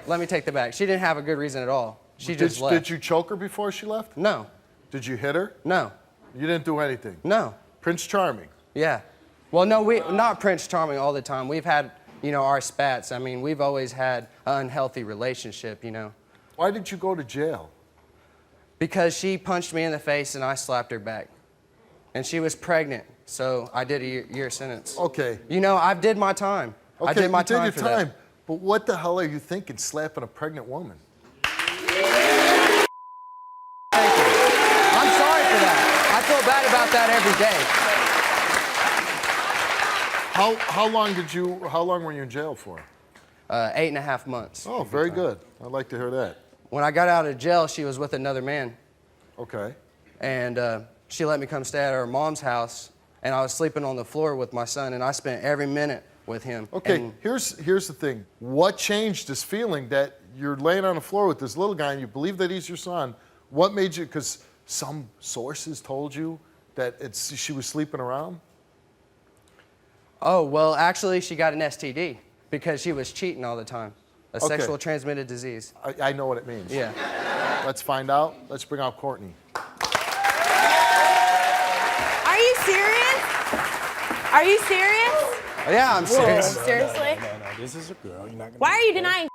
Let me take that back. She didn't have a good reason at all. She just left. Did you choke her before she left? No. Did you hit her? No. You didn't do anything? No. Prince Charming? Yeah. Well, no, not Prince Charming all the time. We've had, our spats. I mean, we've always had an unhealthy relationship, Why did you go to jail? Because she punched me in the face and I slapped her back. And she was pregnant, so I did a year sentence. Okay. I did my time. Okay, I did my you time did for your time. that. But what the hell are you thinking, slapping a pregnant woman? Thank you. I'm sorry for that. I feel bad about that every day. How long were you in jail for? 8.5 months. Oh, very good. I'd like to hear that. When I got out of jail, she was with another man. Okay. And she let me come stay at her mom's house, and I was sleeping on the floor with my son, and I spent every minute with him. Okay, And here's the thing. What changed this feeling that you're laying on the floor with this little guy and you believe that he's your son? What made you, because some sources told you that she was sleeping around? Oh, well, actually, she got an STD because she was cheating all the time. A sexual transmitted disease. I know what it means. Yeah. Let's find out. Let's bring out Courtney. Are you serious? Are you serious? Yeah, I'm serious. Seriously? No, this is a girl. You're not gonna Why are you denying?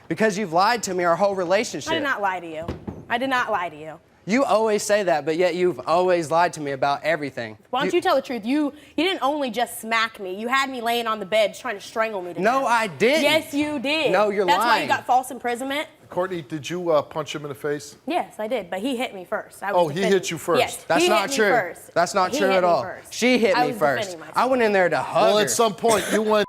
Because you've lied to me our whole relationship. I did not lie to you. I did not lie to you. You always say that, but yet you've always lied to me about everything. Why don't you tell the truth? You didn't only just smack me. You had me laying on the bed trying to strangle me to No, death. I didn't. Yes, you did. No, you're That's lying. why you got false imprisonment. Courtney, did you punch him in the face? Yes, I did, but he hit me first. I was Oh, he defending- hit you first. Yes, That's he not hit me true. first. That's not He true hit at me all. first. She hit I me was first. defending myself. I went in there to hug Well, her. at some point, you went.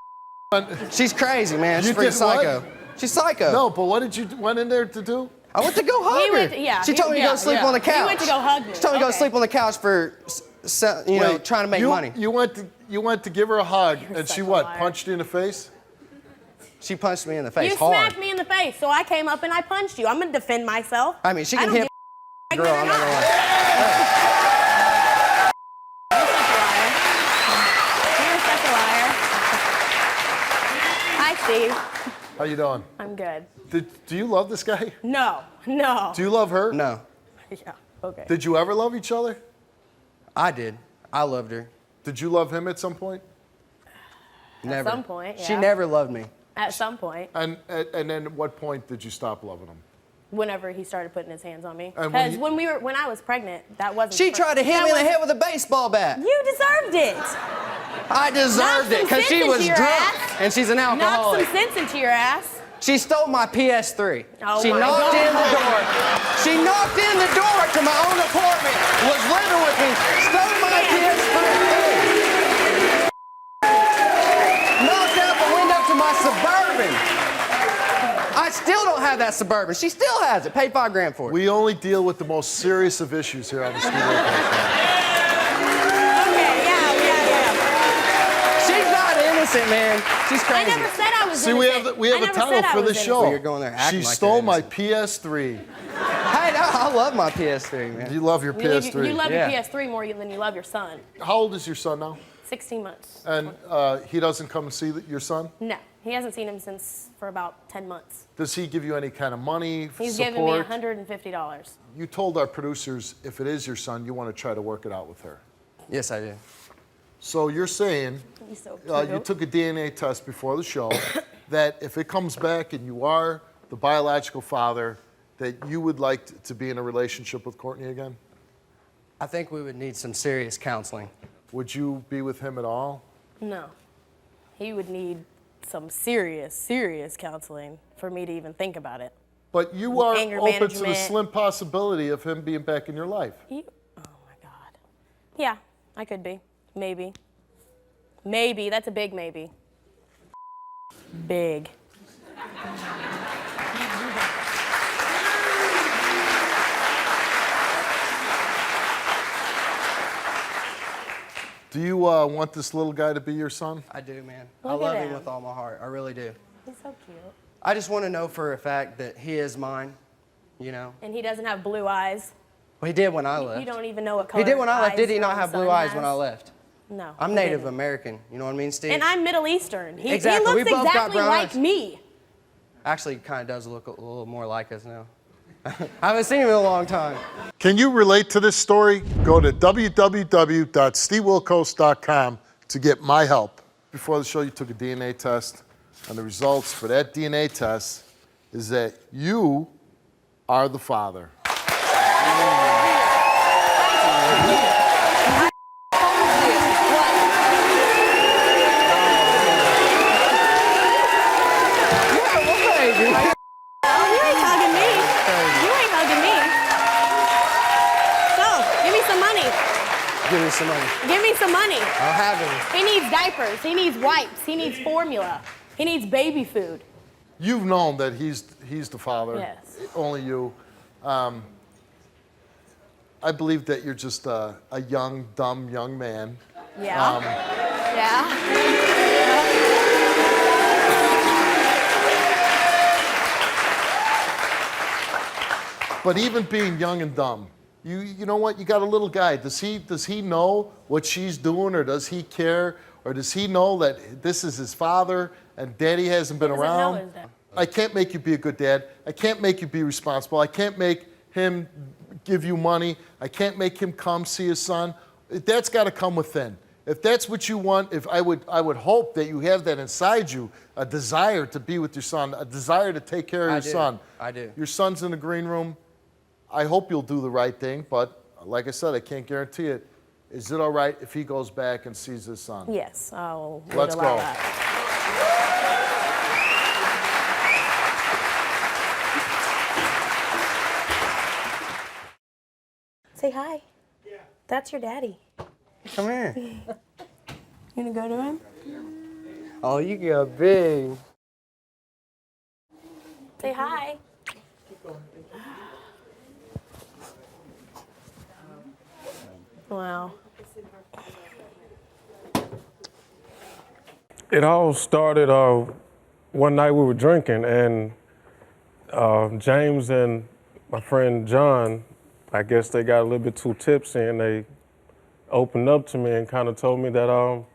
She's crazy, man. You She's pretty did what? psycho. She's psycho. No, but what did you went in there to do? I went to go hug He her. went to- yeah, she he- told me to yeah, go sleep yeah. on the couch. He went to go hug me. She told me to go Okay. sleep on the couch for, Wait, trying to make money. You went to give her a hug, and such she a what? liar. Punched you in the face? She punched me in the face You hard. smacked me in the face, so I came up and I punched you. I'm gonna defend myself. I mean, she I can don't hit give girl. I'm not gonna lie. You're such a liar. Hi, Steve. How you doing? I'm good. Do you love this guy? No. Do you love her? No. Yeah. Okay. Did you ever love each other? I did. I loved her. Did you love him at some point? Never. some point, She yeah. never loved me. At some point, And then at what point did you stop loving him? whenever he started putting his hands on me, And when because when I was pregnant, that wasn't. She the tried to hit that me in the wasn't- head with a baseball bat. You deserved it. I deserved it because she was drunk and she's an alcoholic. Knock some sense into your ass. She stole my PS3. Oh She my knocked in the God. door. She knocked in the door to my own apartment, was living with me, stole my PS3. Knocked out the window to my Suburban. I still don't have that Suburban. She still has it. Paid $5,000 for it. We only deal with the most serious of issues here on the Steve Wilkos Show. She's not innocent, man. She's crazy. I never said I was See, innocent. we have a title for this show. So you're going there acting She like stole you're my PS3. Hey, no, I love my PS3, man. You love your PS3. You love your PS3 more than you love your son. How old is your son now? 16 months. And he doesn't come and see your son? No, he hasn't seen him for about 10 months. Does he give you any kind of money, He's support? giving me $150. You told our producers if it is your son, you want to try to work it out with her. Yes, I do. So you're saying He's so you cute. took a DNA test before the show that if it comes back and you are the biological father, that you would like to be in a relationship with Courtney again? I think we would need some serious counseling. Would you be with him at all? No. He would need some serious counseling for me to even think about it. But you are Anger open to the management. slim possibility of him being back in your life. Oh my God. Yeah, I could be. Maybe. Maybe. That's a big maybe. Big. Do you want this little guy to be your son? I do, man. Look I love at him him. with all my heart. I really do. He's so cute. I just want to know for a fact that he is mine, you know? And he doesn't have blue eyes. Well, he did when I left. You don't even know what color He did when I left. eyes Did he your not have son blue eyes when has. I left? No. I'm he Native didn't. American. You know what I mean, Steve? And I'm Middle Eastern. He Exactly. looks We both got exactly brown like eyes. me. Actually, kind of does look a little more like us now. I haven't seen him in a long time. Can you relate to this story? Go to www.stevewilkos.com to get my help. Before the show, you took a DNA test, and the results for that DNA test is that you are the father. Give me some money. Give me some money. I'll have him. He needs diapers. He needs wipes. He needs formula. He needs baby food. You've known that he's the father. Yes. Only you. I believe that you're just a young, dumb young man. Yeah. Yeah. But even being young and dumb, you know what? You got a little guy. Does he know what she's doing, or does he care, or does he know that this is his father and daddy hasn't been doesn't know around? his dad. I can't make you be a good dad. I can't make you be responsible. I can't make him give you money. I can't make him come see his son. That's got to come within. If that's what you want, if I would hope that you have that inside you, a desire to be with your son, a desire to take care of your son. I do. Your son's in the green room. I hope you'll do the right thing, but like I said, I can't guarantee it. Is it all right if he goes back and sees his son? Yes. Oh. Let's go. Say hi. Yeah. That's your daddy. Come here. You gonna go to him? Oh, you got big. Say hi. Wow. It all started one night we were drinking, and James and my friend John, I guess they got a little bit too tipsy, and they opened up to me and kind of told me that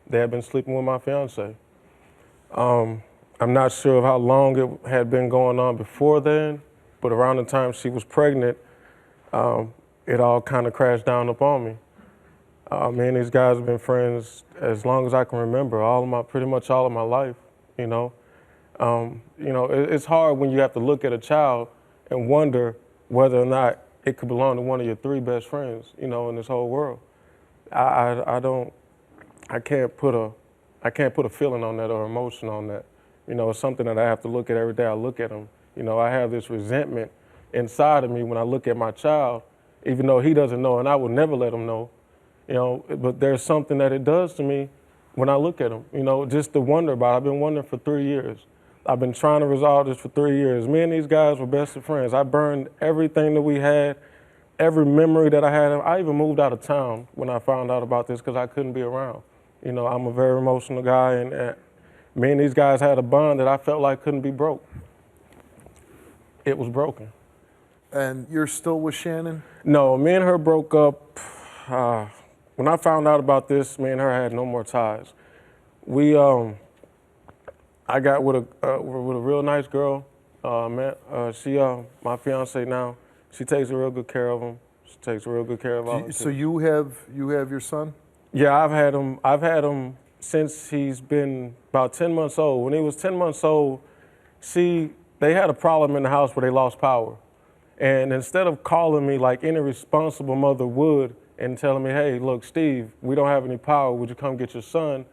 they had been sleeping with my fiance. I'm not sure of how long it had been going on before then, but around the time she was pregnant, it all kind of crashed down upon me. Me and these guys have been friends as long as I can remember, pretty much all of my life, you know. It's hard when you have to look at a child and wonder whether or not it could belong to one of your three best friends, in this whole world. I I can't put a feeling on that or emotion on that. You know, it's something that I have to look at every day. I look at him. You know, I have this resentment inside of me when I look at my child, even though he doesn't know, and I will never let him know. You know, but there's something that it does to me when I look at him. You know, just to wonder about it. I've been wondering for 3 years. I've been trying to resolve this for 3 years. Me and these guys were best of friends. I burned everything that we had, every memory that I had. I even moved out of town when I found out about this because I couldn't be around. You know, I'm a very emotional guy, and me and these guys had a bond that I felt like couldn't be broke. It was broken. And you're still with Shannon? No, me and her broke up. When I found out about this, me and her had no more ties. I got with a real nice girl. She my fiance now. She takes real good care of him. She takes real good care of all. So you have your son? Yeah, I've had him since he's been about 10 months old. When he was 10 months old, they had a problem in the house where they lost power. And instead of calling me like any responsible mother would and telling me, hey, look, Steve, we don't have any power. Would you come get your son?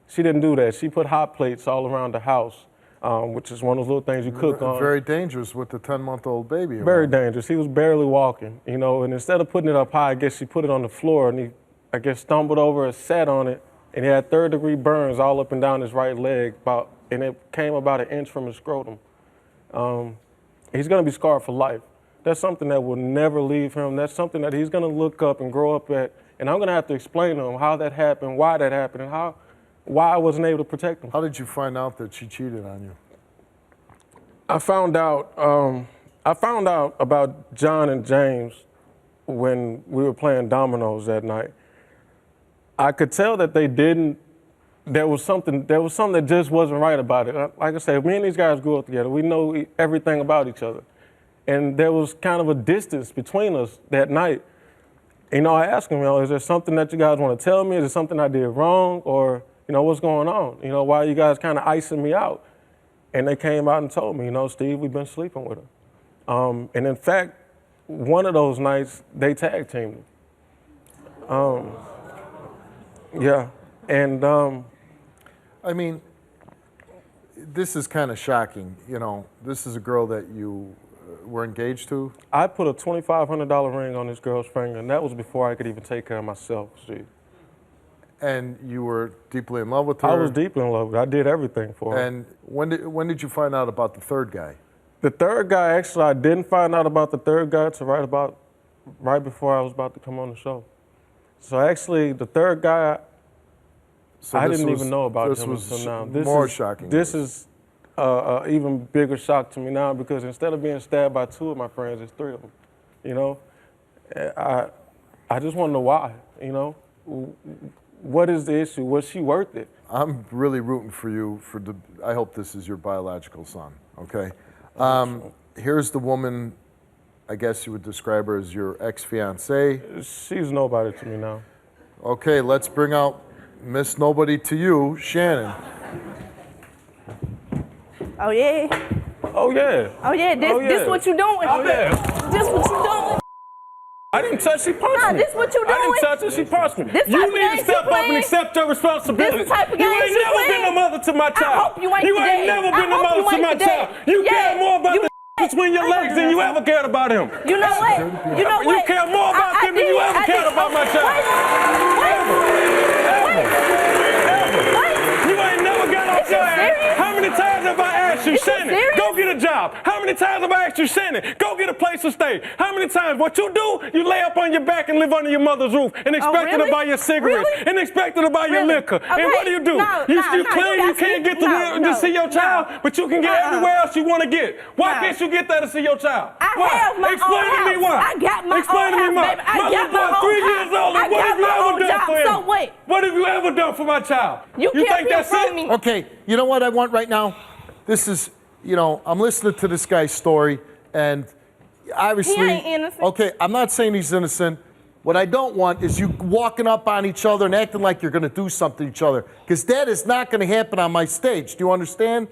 She didn't do that. She put hot plates all around the house, which is one of those little things you cook on. Very dangerous with the 10-month-old baby. Very dangerous. He was barely walking, you know, and instead of putting it up high, I guess she put it on the floor, and he, I guess, stumbled over and sat on it, and he had third-degree burns all up and down his right leg, and it came about 1 inch from his scrotum. He's going to be scarred for life. That's something that will never leave him. That's something that he's going to look up and grow up at, and I'm going to have to explain to him how that happened, why that happened, and why I wasn't able to protect him. How did you find out that she cheated on you? I found out about John and James when we were playing dominoes that night. I could tell that they didn't. There was something that just wasn't right about it. Like I said, me and these guys grew up together. We know everything about each other, and there was kind of a distance between us that night. You know, I asked him, is there something that you guys want to tell me? Is there something I did wrong, or what's going on? Why are you guys kind of icing me out? And they came out and told me, Steve, we've been sleeping with her. And in fact, one of those nights, they tag teamed me. Yeah, and I mean, this is kind of shocking. This is a girl that you were engaged to. I put a $2,500 ring on this girl's finger, and that was before I could even take care of myself, Steve. And you were deeply in love with her? I was deeply in love with her. I did everything for her. And when did you find out about the third guy? The third guy, actually, I didn't find out about the third guy until right before I was about to come on the show. So actually, the third guy, I didn't even know about him until now. This was more shocking. This is an even bigger shock to me now because instead of being stabbed by 2 of my friends, it's 3 of them. I just want to know why. What is the issue? Was she worth it? I'm really rooting for you. I hope this is your biological son. Okay. Here's the woman. I guess you would describe her as your ex-fiancée. She's nobody to me now. Okay, let's bring out Miss Nobody to you, Shannon. Oh yeah. Oh yeah. Oh yeah. This what you doing? Oh yeah. This what you doing? I didn't touch, she punched me. This what you doing? I didn't touch her, she punched me. You need to step up and accept your responsibility. This the type of you game ain't you never playing. been a mother to my child. I hope you ain't never been a mother to my child. You care more about the between your legs than you ever cared about him. You know what? You care more about them than you ever cared about my child. You ain't never got off your ass. How many times have I asked you, Shannon, go get a job? How many times have I asked you, Shannon, go get a place to stay? How many times? What you do, you lay up on your back and live under your mother's roof and expect her to buy your cigarettes and expect her to buy your liquor. And what do? You claim you can't get to see your child, but you can get everywhere else you want to get. Why can't you get there to see your child? Explain to me why. I got my Explain to me why. I got my boy, 3 years old, and what have you ever done for him? So wait. What have you ever done for my child? You think that's it? Me. Okay, you know what I want right now? This is, I'm listening to this guy's story, and obviously, he ain't innocent. Okay, I'm not saying he's innocent. What I don't want is you walking up on each other and acting like you're going to do something to each other, because that is not going to happen on my stage. Do you understand?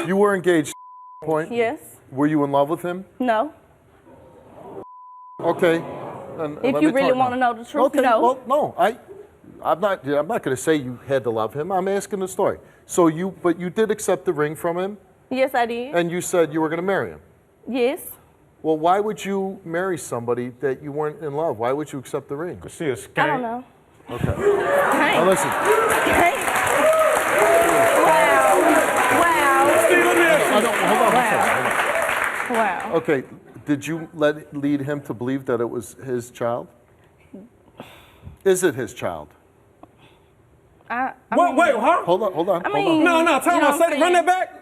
You were engaged at point? Yes. Were you in love with him? No. Okay. And If let you me really talk want to now. know the truth, Okay, no. well, no, I'm not going to say you had to love him. I'm asking the story. But you did accept the ring from him, Yes, I did. and you said you were going to marry him. Yes. Well, why would you marry somebody that you weren't in love? Why would you accept the ring? She a skank. I don't know. Okay. Now listen. Wow. Okay, did you lead him to believe that it was his child? Is it his child? I Wait, mean, wait, huh? Hold on. I mean, No, you tell me, know what I'm say, run that back.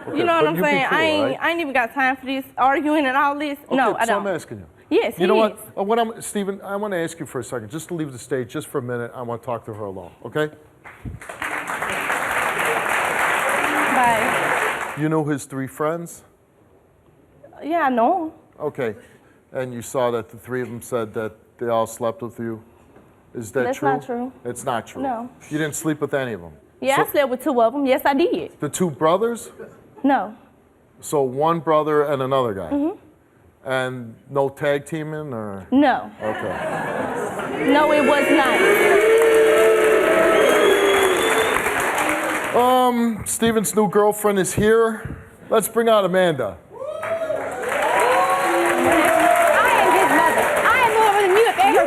Okay, you know what but I'm you be saying? cool, right? I ain't even got time for this arguing and all this. Okay, No, I so don't. I'm asking you. Yes, You know he what? is. Stephen, I want to ask you for a second, just to leave the stage, just for a minute. I want to talk to her alone, okay? Bye. You know his 3 friends? Yeah, I know him. Okay, and you saw that the 3 of them said that they all slept with you. Is that That's true? not true. It's not true. No. You didn't sleep with any of them. Yeah, I slept with 2 of them. Yes, I did. The 2 brothers? No. So 1 brother and another guy. Mhm. And no tag teaming or? No. Okay. No, it was not. Steven's new girlfriend is here. Let's bring out Amanda.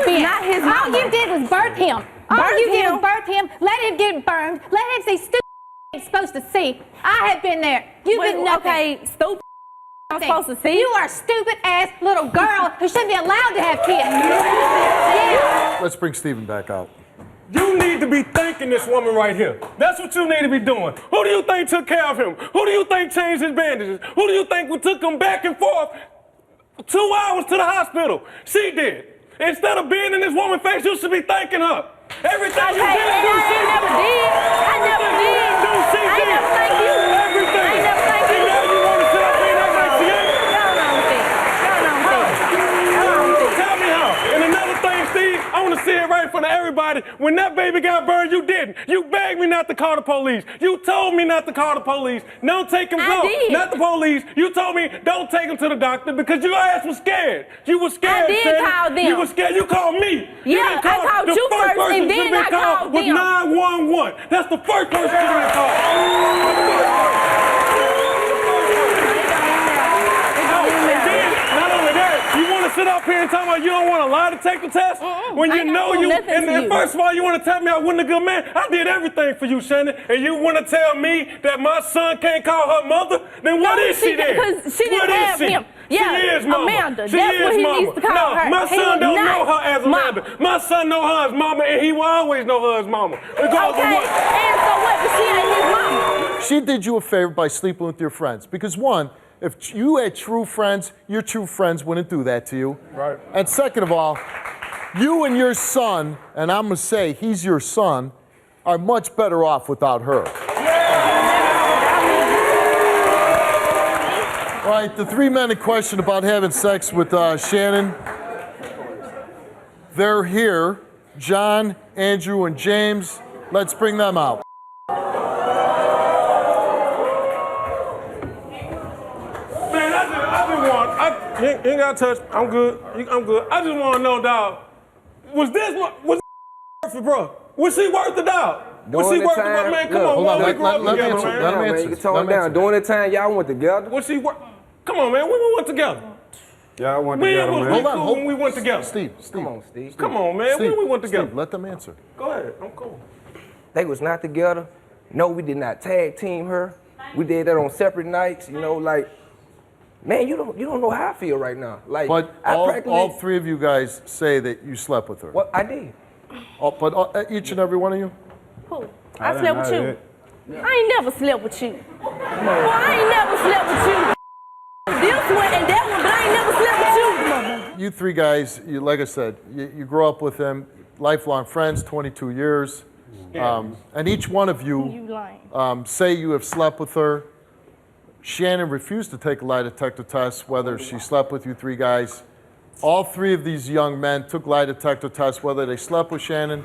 Not his mama. All you did was birth him. All you did was birth him. Let him get burned. Let him see stupid ain't supposed to see. I have been there. You've been nothing. Okay, stupid I'm supposed to see. You are a stupid ass little girl who shouldn't be allowed to have kids. Yeah. Let's bring Steven back out. You need to be thanking this woman right here. That's what you need to be doing. Who do you think took care of him? Who do you think changed his bandages? Who do you think took him back and forth 2 hours to the hospital? She did. Instead of being in this woman's face, you should be thanking her. Everything you did, I never did. I never did. I never thank you. Everything. I never thank you. And now you want to sit up here and act like she ain't? Tell me how. And another thing, Steve, I want to say it right in front of everybody. When that baby got burned, you didn't. You begged me not to call the police. You told me not to call the police. Don't take him. I did. Not the police. You told me don't take him to the doctor because your ass was scared. You were scared. I did Sandy. call them. You were scared. You called me. You Yeah, didn't call. I called the you first first, person and then should have been I called was them. 911. That's the first person should have been called. Not only that, you want to sit up here and talk about you don't want a lie detector test? When you know you, and first of all, you want to tell me I wasn't a good man? I did everything for you, Shannon, and you want to tell me that my son can't call her mother? Then what is she then? Because she What didn't is have she? him. She Yeah, is mama. Amanda. She That's is what he mama. needs to call no, her. my He son is don't not know her as Amanda. mama. My son know her as mama, and he will always know her as mama. Regardless Okay, of what. and so what? But she ain't his mama. She did you a favor by sleeping with your friends. Because 1, if you had true friends, your true friends wouldn't do that to you. Right. And second of all, you and your son, and I'm going to say he's your son, are much better off without her. All right, the 3 men in question about having sex with Shannon, they're here. John, Andrew, and James. Let's bring them out. Man, I just want, you ain't got to touch. I'm good. I'm good. I just want to know, dog, was this worth it, bro? Was she worth it, dog? Was she worth it, bro? Man, come on, why we grew up together, man? You can tone down. During the time y'all went together. Was she worth? Come on, man, when we went together. Y'all went When together, was man. we cool when we went together? Steve. Come on, Steve. Come on, man, when we went together? Steve, let them answer. Go ahead, I'm cool. They was not together. No, we did not tag team her. We did that on separate nights. You know, like, man, you don't know how I feel right now. Like, But all 3 of you guys say that you slept with her. What I did. But each and every one of you? Who? I slept with you. I ain't never slept with you. Well, I ain't never slept with you. This one and that one, but I ain't never slept with you. You 3 guys, like I said, you grew up with them, lifelong friends, 22 years. And each one of you say you have slept with her. Shannon refused to take a lie detector test, whether she slept with you 3 guys. All 3 of these young men took lie detector tests, whether they slept with Shannon.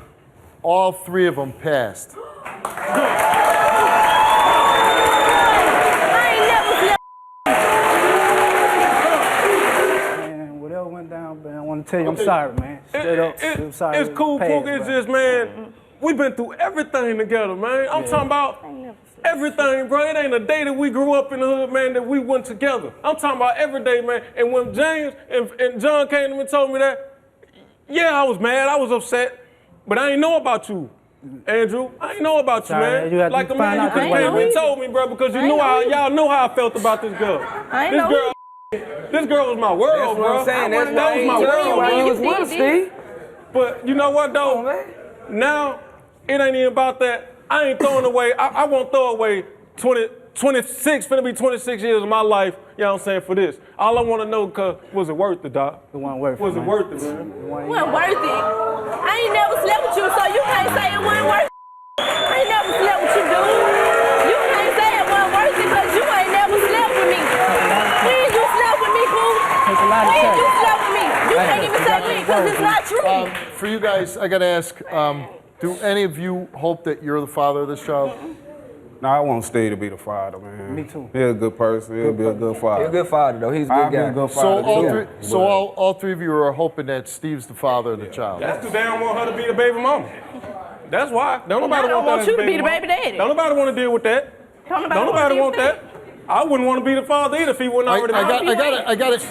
All 3 of them passed. Man, whatever went down, man, I want want to tell you I'm sorry, man. Straight up, I'm sorry. It's cool, Pook. It's just, man, we've been through everything together, man. I'm talking about everything, bro. It ain't a day that we grew up in the hood, man, that we went together. I'm talking about every day, man. And when James and John came to me and told me that, yeah, I was mad. I was upset. But I ain't know about you, Andrew. I ain't know about you, man. Like a man, you could have came and told me, bro, because you knew y'all know how I felt about this girl. This girl was my world, bro. That was my world, bro. You was with Steve. But you know what, though? Now, it ain't even about that. I ain't throwing away, I won't throw away 26, finna be 26 years of my life, you know what I'm saying, for this. All I want to know, was it worth it, Doc? It wasn't worth it, Was it worth it, man? It wasn't worth it. I ain't never slept with you, so you can't say it wasn't worth it. I ain't never slept with you, dude. You can't say it wasn't worth it because you ain't never slept with me. When you slept with me, Pooh? When you slept with me? You can't even say it because it's not true. For you guys, I got to ask, do any of you hope that you're the father of this child? No, I want Steve to be the father, man. Me too. He's a good person. He'll be a good father. He's a good father, though. He's a good guy. Be a good father, So all three of you are hoping that Steve's the father of the child. That's because they don't want her to be the baby mama. That's why. Don't nobody I don't want you to be the baby daddy. Don't nobody want to deal with that. Don't nobody want that. I wouldn't want to be the father either if he wouldn't already. I got it.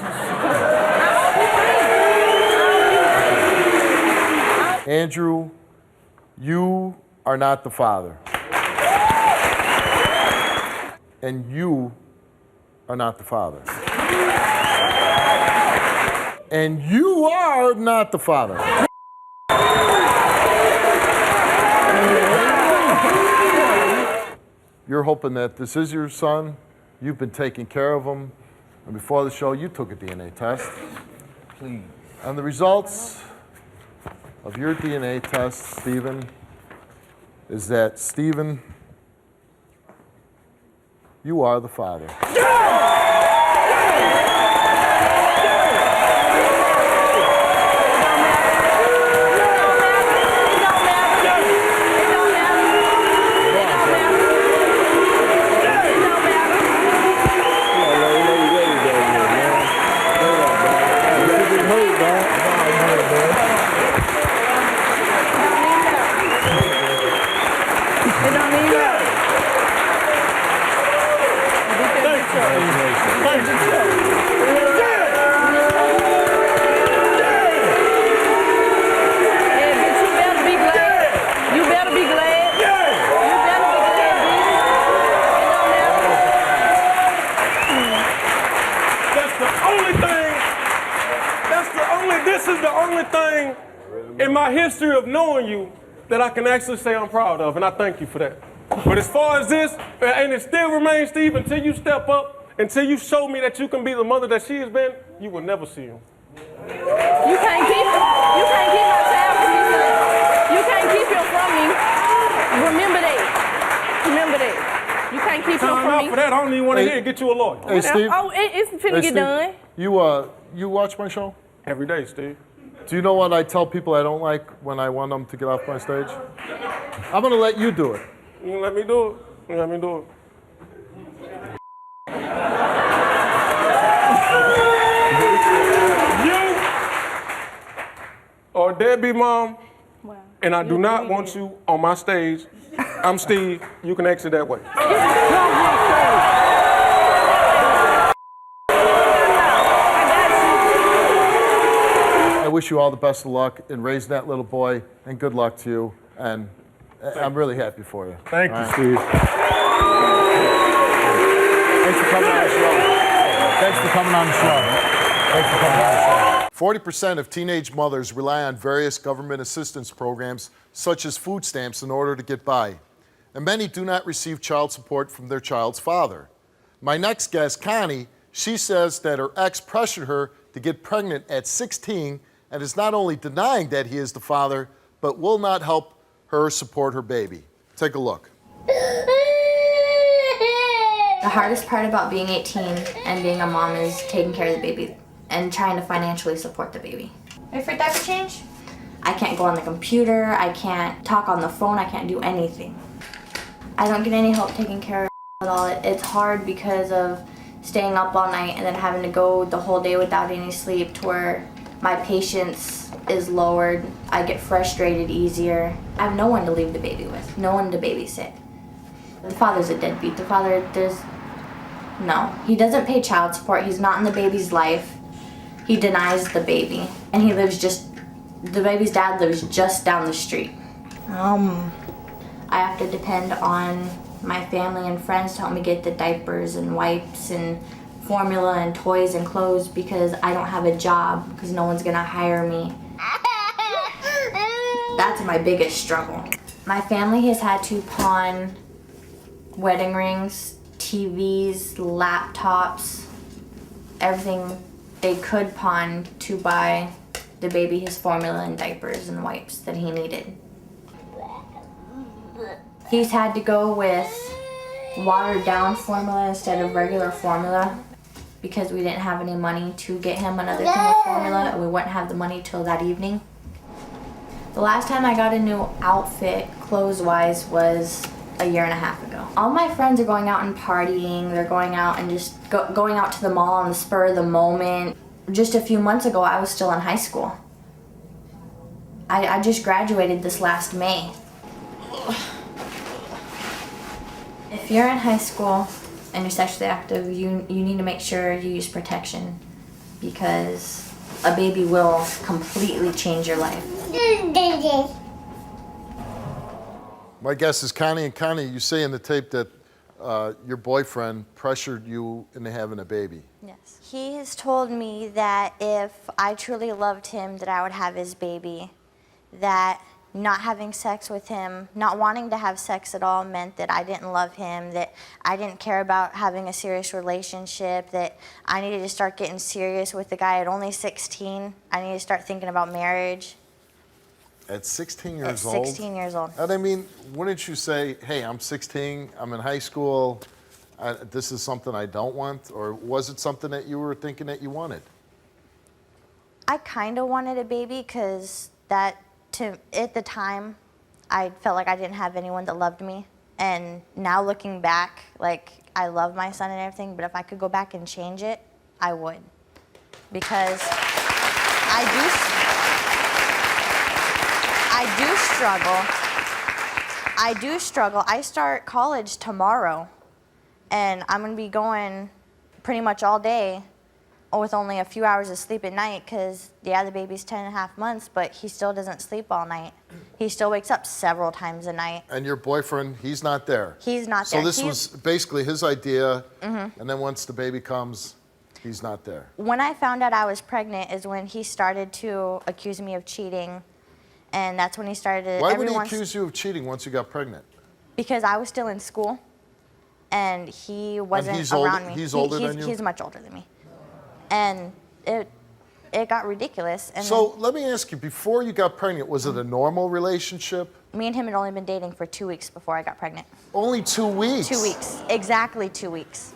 Andrew, you are not the father. And you are not the father. And you are not the father. You're hoping that this is your son. You've been taking care of him. And before the show, you took a DNA test. Please. And the results of your DNA test, Stephen, is that, Stephen, you are the father. In my history of knowing you, that I can actually say I'm proud of, and I thank you for that. But as far as this, and it still remains, Steve, until you step up, until you show me that you can be the mother that she has been, you will never see him. You can't keep my child from me, son. You can't keep him from me. Remember that. You can't keep him from me. For that, I don't even want to hear it. Get you a lawyer. Hey, Steve. Oh, it's finna get done. You watch my show? Every day, Steve. Do you know what I tell people I don't like when I want them to get off my stage? I'm going to let you do it. You gonna let me do it? You let me do it. You are a deadbeat mom, and I do not want you on my stage. I'm Steve. You can exit that way. I wish you all the best of luck in raising that little boy, and good luck to you. And I'm really happy for you. Thank you, Steve. Thanks for coming on the show. 40% of teenage mothers rely on various government assistance programs, such as food stamps, in order to get by. And many do not receive child support from their child's father. My next guest, Connie, she says that her ex pressured her to get pregnant at 16 and is not only denying that he is the father, but will not help her support her baby. Take a look. The hardest part about being 18 and being a mom is taking care of the baby and trying to financially support the baby. Ready for diaper change? I can't go on the computer, I can't talk on the phone, I can't do anything. I don't get any help taking care of at all. It's hard because of staying up all night and then having to go the whole day without any sleep, to where My patience is lowered. I get frustrated easier. I have no one to leave the baby with, no one to babysit. The father's a deadbeat. The father, no. He doesn't pay child support. He's not in the baby's life. He denies the baby. And he lives the baby's dad lives just down the street. I have to depend on my family and friends to help me get the diapers and wipes and formula and toys and clothes because I don't have a job because no one's gonna hire me. That's my biggest struggle. My family has had to pawn wedding rings, TVs, laptops, everything they could pawn to buy the baby his formula and diapers and wipes that he needed. He's had to go with watered down formula instead of regular formula because we didn't have any money to get him another thing of formula and we wouldn't have the money till that evening. The last time I got a new outfit, clothes-wise, was a year and a half ago. All my friends are going out and partying, they're going out and just going out to the mall on the spur of the moment. Just a few months ago, I was still in high school. I just graduated this last May. If you're in high school and you're sexually active, you need to make sure you use protection because a baby will completely change your life. My guess is Connie. And Connie, you say in the tape that your boyfriend pressured you into having a baby. Yes. He has told me that if I truly loved him, that I would have his baby. That not having sex with him, not wanting to have sex at all meant that I didn't love him, that I didn't care about having a serious relationship, that I needed to start getting serious with the guy at only 16. I needed to start thinking about marriage. At 16 years old? At 16 years old. And I mean, wouldn't you say, hey, I'm 16, I'm in high school, this is something I don't want? Or was it something that you were thinking that you wanted? I kind of wanted a baby because at the time, I felt like I didn't have anyone that loved me. And now looking back, like, I love my son and everything, but if I could go back and change it, I would. Because I do struggle. I start college tomorrow, and I'm going to be going pretty much all day with only a few hours of sleep at night because, yeah, the baby's 10.5 months, but he still doesn't sleep all night. He still wakes up several times a night. And your boyfriend, he's not there? He's not there. So this was basically his idea, and then once the baby comes, he's not there. When I found out I was pregnant is when he started to accuse me of cheating, and that's when he started. Why would he accuse you of cheating once you got pregnant? Because I was still in school, and he wasn't around me. He's older than you? He's much older than me. And it got ridiculous. And so let me ask you, before you got pregnant, was it a normal relationship? Me and him had only been dating for 2 weeks before I got pregnant. Only 2 weeks? 2 weeks, exactly 2 weeks.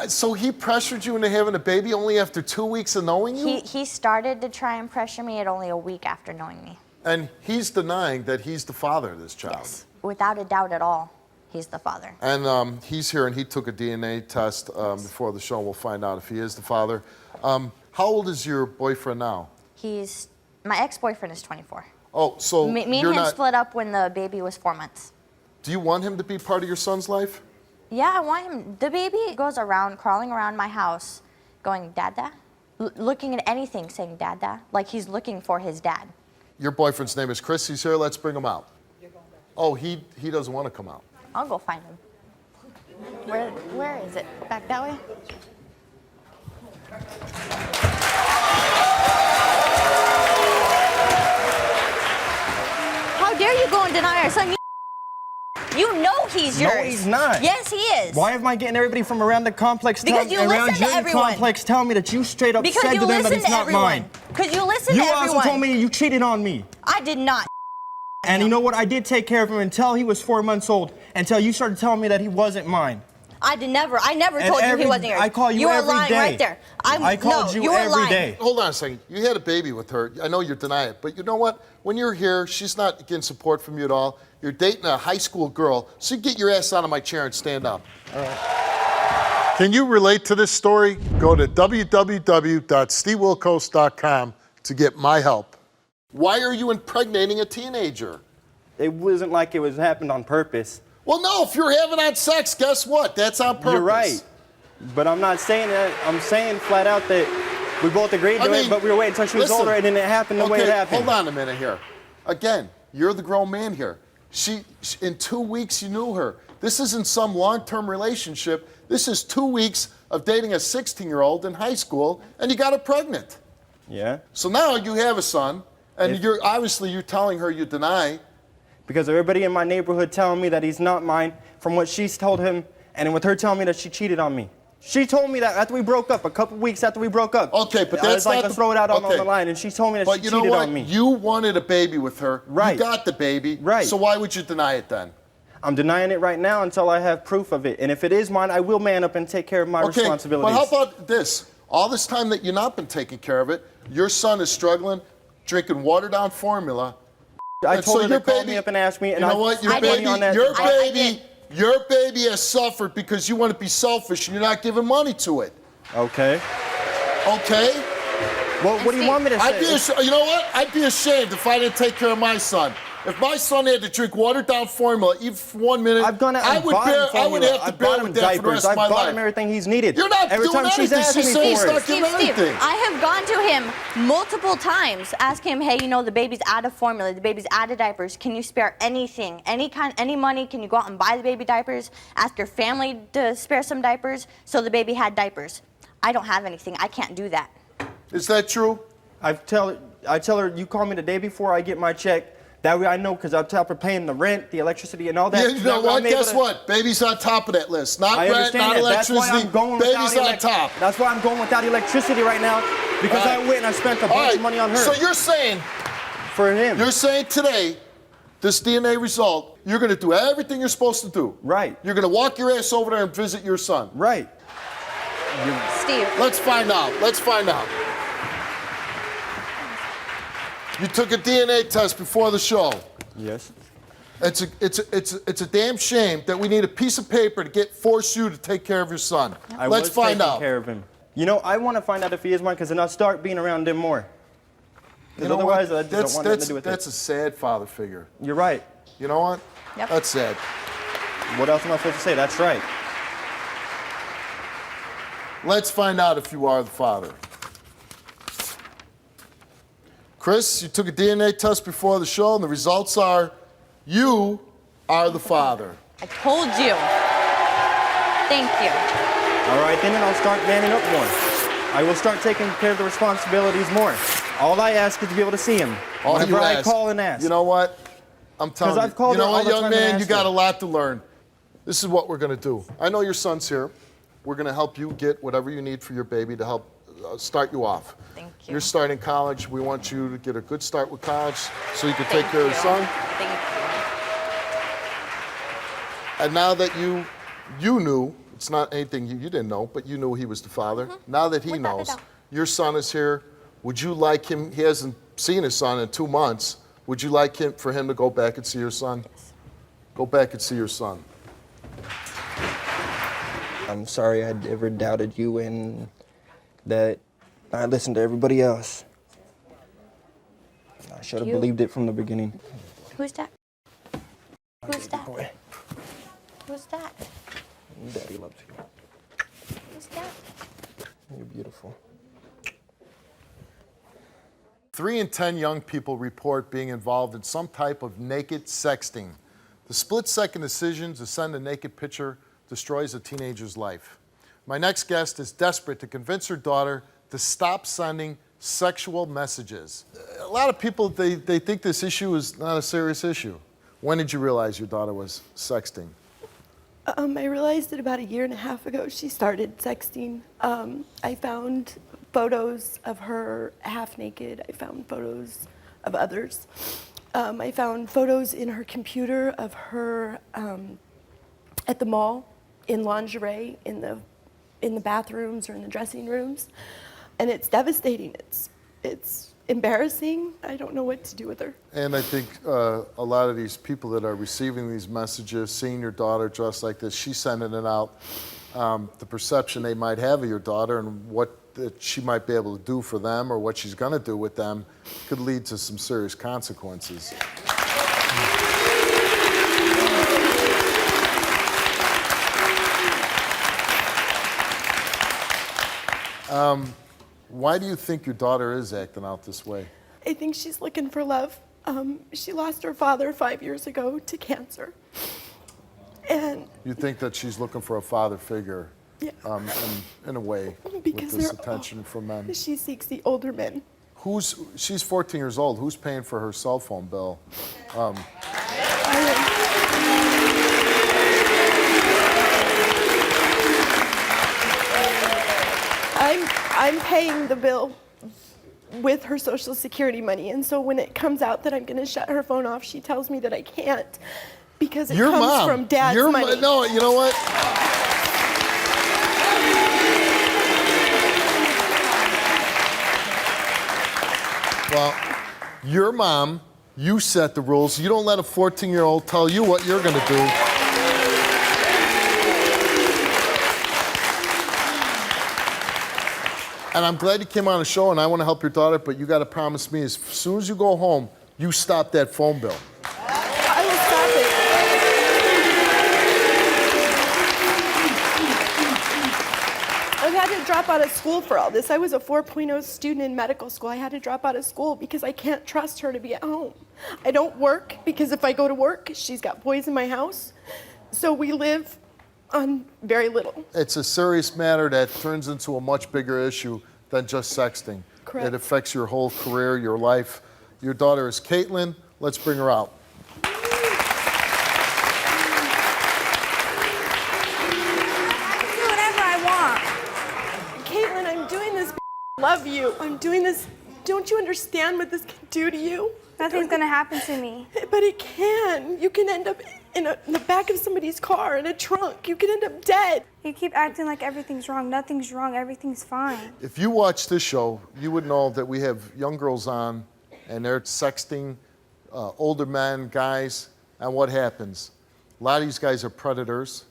So he pressured you into having a baby only after 2 weeks of knowing you? He started to try and pressure me at only a week after knowing me. And he's denying that he's the father of this child? Yes, without a doubt at all. He's the father. And he's here, and he took a DNA test before the show. We'll find out if he is the father. How old is your boyfriend now? My ex-boyfriend is 24. Oh, so me and him split up when the baby was 4 months. Do you want him to be part of your son's life? Yeah, I want him. The baby goes around, crawling around my house, going, Dada? Looking at anything, saying, Dada? Like he's looking for his dad. Your boyfriend's name is Chris. He's here. Let's bring him out. Oh, he doesn't want to come out. I'll go find him. Where is it? Back that way? How dare you go and deny our son? You know he's yours. No, he's not. Yes, he is. Why am I getting everybody from around the complex because you listen to everyone. Complex telling me that you straight up said to them that it's not mine? Because you listen to everyone. You also told me you cheated on me. I did not. And you know what? I did take care of him until he was 4 months old, until you started telling me that he wasn't mine. I never told you he wasn't yours. I call you every day. You were lying right there. I called you every day. Hold on a second. You had a baby with her. I know you're denying it, but you know what? When you're here, she's not getting support from you at all. You're dating a high school girl, so you get your ass out of my chair and stand up. All right. Can you relate to this story? Go to www.stevewilkos.com to get my help. Why are you impregnating a teenager? It wasn't like it was happened on purpose. Well, no, if you're having on sex, guess what? That's on purpose. You're right. But I'm not saying that. I'm saying flat out that we both agreed to it, but we were waiting until she was older and then it happened the way it happened. Hold on a minute here. Again, you're the grown man here. In 2 weeks, you knew her. This isn't some long-term relationship. This is 2 weeks of dating a 16-year-old in high school, and you got her pregnant. Yeah. So now you have a son, and you're telling her you deny. Because everybody in my neighborhood telling me that he's not mine from what she's told him, and with her telling me that she cheated on me. She told me that after we broke up, a couple weeks after we broke up. Okay, but I that's was like, not let's throw it out on the line, and she told me that she cheated on me. But you know what? You wanted a baby with her. Right. You got the baby. Right. So why would you deny it then? I'm denying it right now until I have proof of it. And if it is mine, I will man up and take care of my responsibilities. But how about this? All this time that you've not been taking care of it, your son is struggling, drinking watered-down formula. I told her to call me up and ask me, and you know what? Your baby has suffered because you want to be selfish and you're not giving money to it. Okay. Okay? Well, what do you want me to say? You know what? I'd be ashamed if I didn't take care of my son. If my son had to drink watered-down formula even for 1 minute, I would have to bear with that for the rest of my life. I've bought him everything he's needed. You're not Every doing time she's anything. asking me for it. Steve, I have gone to him multiple times, asking him, hey, you know, the baby's out of formula, the baby's out of diapers. Can you spare anything, any money? Can you go out and buy the baby diapers? Ask your family to spare some diapers so the baby had diapers. I don't have anything. I can't do that. Is that true? I tell her, you call me the day before I get my check. That way I know, because I'm top of paying the rent, the electricity, and all that. Yeah, you know what? Guess what? Baby's on top of that list. Not rent, not electricity. That's why I'm going Baby's on top. That's why I'm going without electricity right now, because I went and I spent a bunch of money on her. So you're saying, for him, you're saying today, this DNA result, you're going to do everything you're supposed to do. Right. You're going to walk your ass over there and visit your son. Right. Steve. Let's find out. Let's find out. You took a DNA test before the show. Yes. It's a damn shame that we need a piece of paper to force you to take care of your son. Let's find out. Care of him. You know, I want to find out if he is mine, because then I'll start being around him more. Because otherwise, I just don't want nothing to do with it. That's a sad father figure. You're right. You know what? Yep. That's sad. What else am I supposed to say? That's right. Let's find out if you are the father. Chris, you took a DNA test before the show, and the results are you are the father. I told you. Thank you. All right, then I'll start manning up more. I will start taking care of the responsibilities more. All I ask is to be able to see him whenever I call and ask. You know what? I'm telling you. I've called you know her what, all the young time man? and You asked got her. a lot to learn. This is what we're going to do. I know your son's here. We're going to help you get whatever you need for your baby to help start you off. Thank you. You're starting college. We want you to get a good start with college so you can take care of your son. Thank you. And now that you knew, it's not anything you didn't know, but you knew he was the father. Now that he knows, your son is here. Would you like him? He hasn't seen his son in 2 months. Would you like for him to go back and see your son? Yes. Go back and see your son. I'm sorry I ever doubted you and that I listened to everybody else. I should have believed it from the beginning. Who's that? Who's that? Who's that? Daddy loves you. Who's that? You're beautiful. 3 in 10 young people report being involved in some type of naked sexting. The split-second decision to send a naked picture destroys a teenager's life. My next guest is desperate to convince her daughter to stop sending sexual messages. A lot of people, they think this issue is not a serious issue. When did you realize your daughter was sexting? I realized that about 1.5 years ago she started sexting. I found photos of her half naked. I found photos of others. I found photos in her computer of her at the mall in lingerie in the bathrooms or in the dressing rooms, and it's devastating. It's embarrassing. I don't know what to do with her. And I think a lot of these people that are receiving these messages, seeing your daughter dressed like this, she's sending it out. the perception they might have of your daughter and what that she might be able to do for them or what she's going to do with them could lead to some serious consequences. Why do you think your daughter is acting out this way? I think she's looking for love. She lost her father 5 years ago to cancer. And you think that she's looking for a father figure, yeah. in a way, because with this attention from men? She seeks the older men. She's 14 years old. Who's paying for her cell phone bill? I'm paying the bill with her Social Security money, and so when it comes out that I'm going to shut her phone off, she tells me that I can't because it Your comes mom. from Dad's Your money. No, you know what? Well, your mom, you set the rules. You don't let a 14-year-old tell you what you're going to do. And I'm glad you came on the show, and I want to help your daughter, but you got to promise me as soon as you go home, you stop that phone bill. I will stop it. I've had to drop out of school for all this. I was a 4.0 student in medical school. I had to drop out of school because I can't trust her to be at home. I don't work because if I go to work, she's got boys in my house. So we live on very little. It's a serious matter that turns into a much bigger issue than just sexting. Correct. It affects your whole career, your life. Your daughter is Caitlin. Let's bring her out. I can do whatever I want. Caitlin, I'm doing this. Love you. I'm doing this. Don't you understand what this can do to you? Nothing's gonna happen to me. But it can. You can end up in the back of somebody's car, in a trunk. You can end up dead. You keep acting like everything's wrong. Nothing's wrong. Everything's fine. If you watch this show, you would know that we have young girls on, and they're sexting older men, guys, and what happens? A lot of these guys are predators.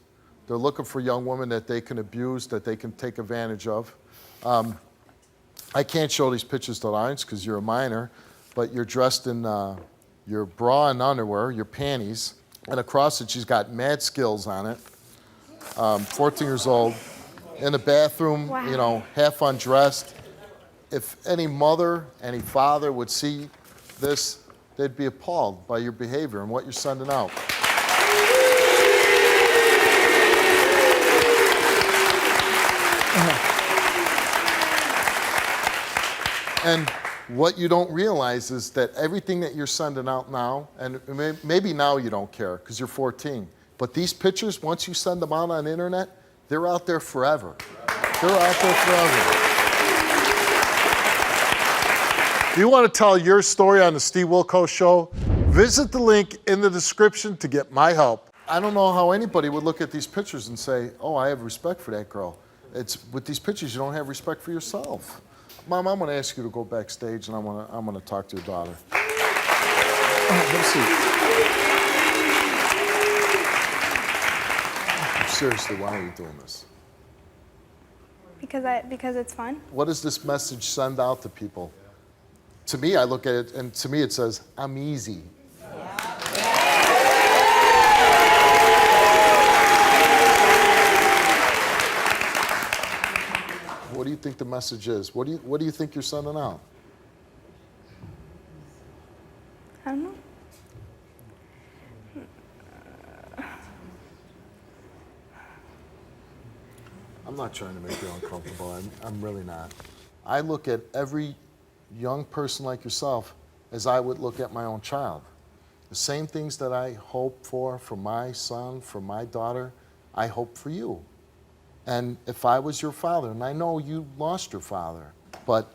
They're looking for young women that they can abuse, that they can take advantage of. I can't show these pictures to the audience because you're a minor, but you're dressed in your bra and underwear, your panties, and across it she's got mad skills on it. 14 years old, in the bathroom, Wow. you know, half undressed. If any mother, any father would see this, they'd be appalled by your behavior and what you're sending out. And what you don't realize is that everything that you're sending out now, and maybe now you don't care because you're 14, but these pictures, once you send them out on the internet, they're out there forever. They're out there forever. If you want to tell your story on the Steve Wilkos Show, visit the link in the description to get my help. I don't know how anybody would look at these pictures and say, oh, I have respect for that girl. It's with these pictures, you don't have respect for yourself. Mom, I'm going to ask you to go backstage, and I'm going to talk to your daughter. Have a seat. Seriously, why are you doing this? Because it's fun. What does this message send out to people? To me, I look at it, and to me it says, I'm easy. What do you think the message is? What do you think you're sending out? I don't know. I'm not trying to make you uncomfortable. I'm really not. I look at every young person like yourself as I would look at my own child. The same things that I hope for my son, for my daughter, I hope for you. And if I was your father, and I know you lost your father, but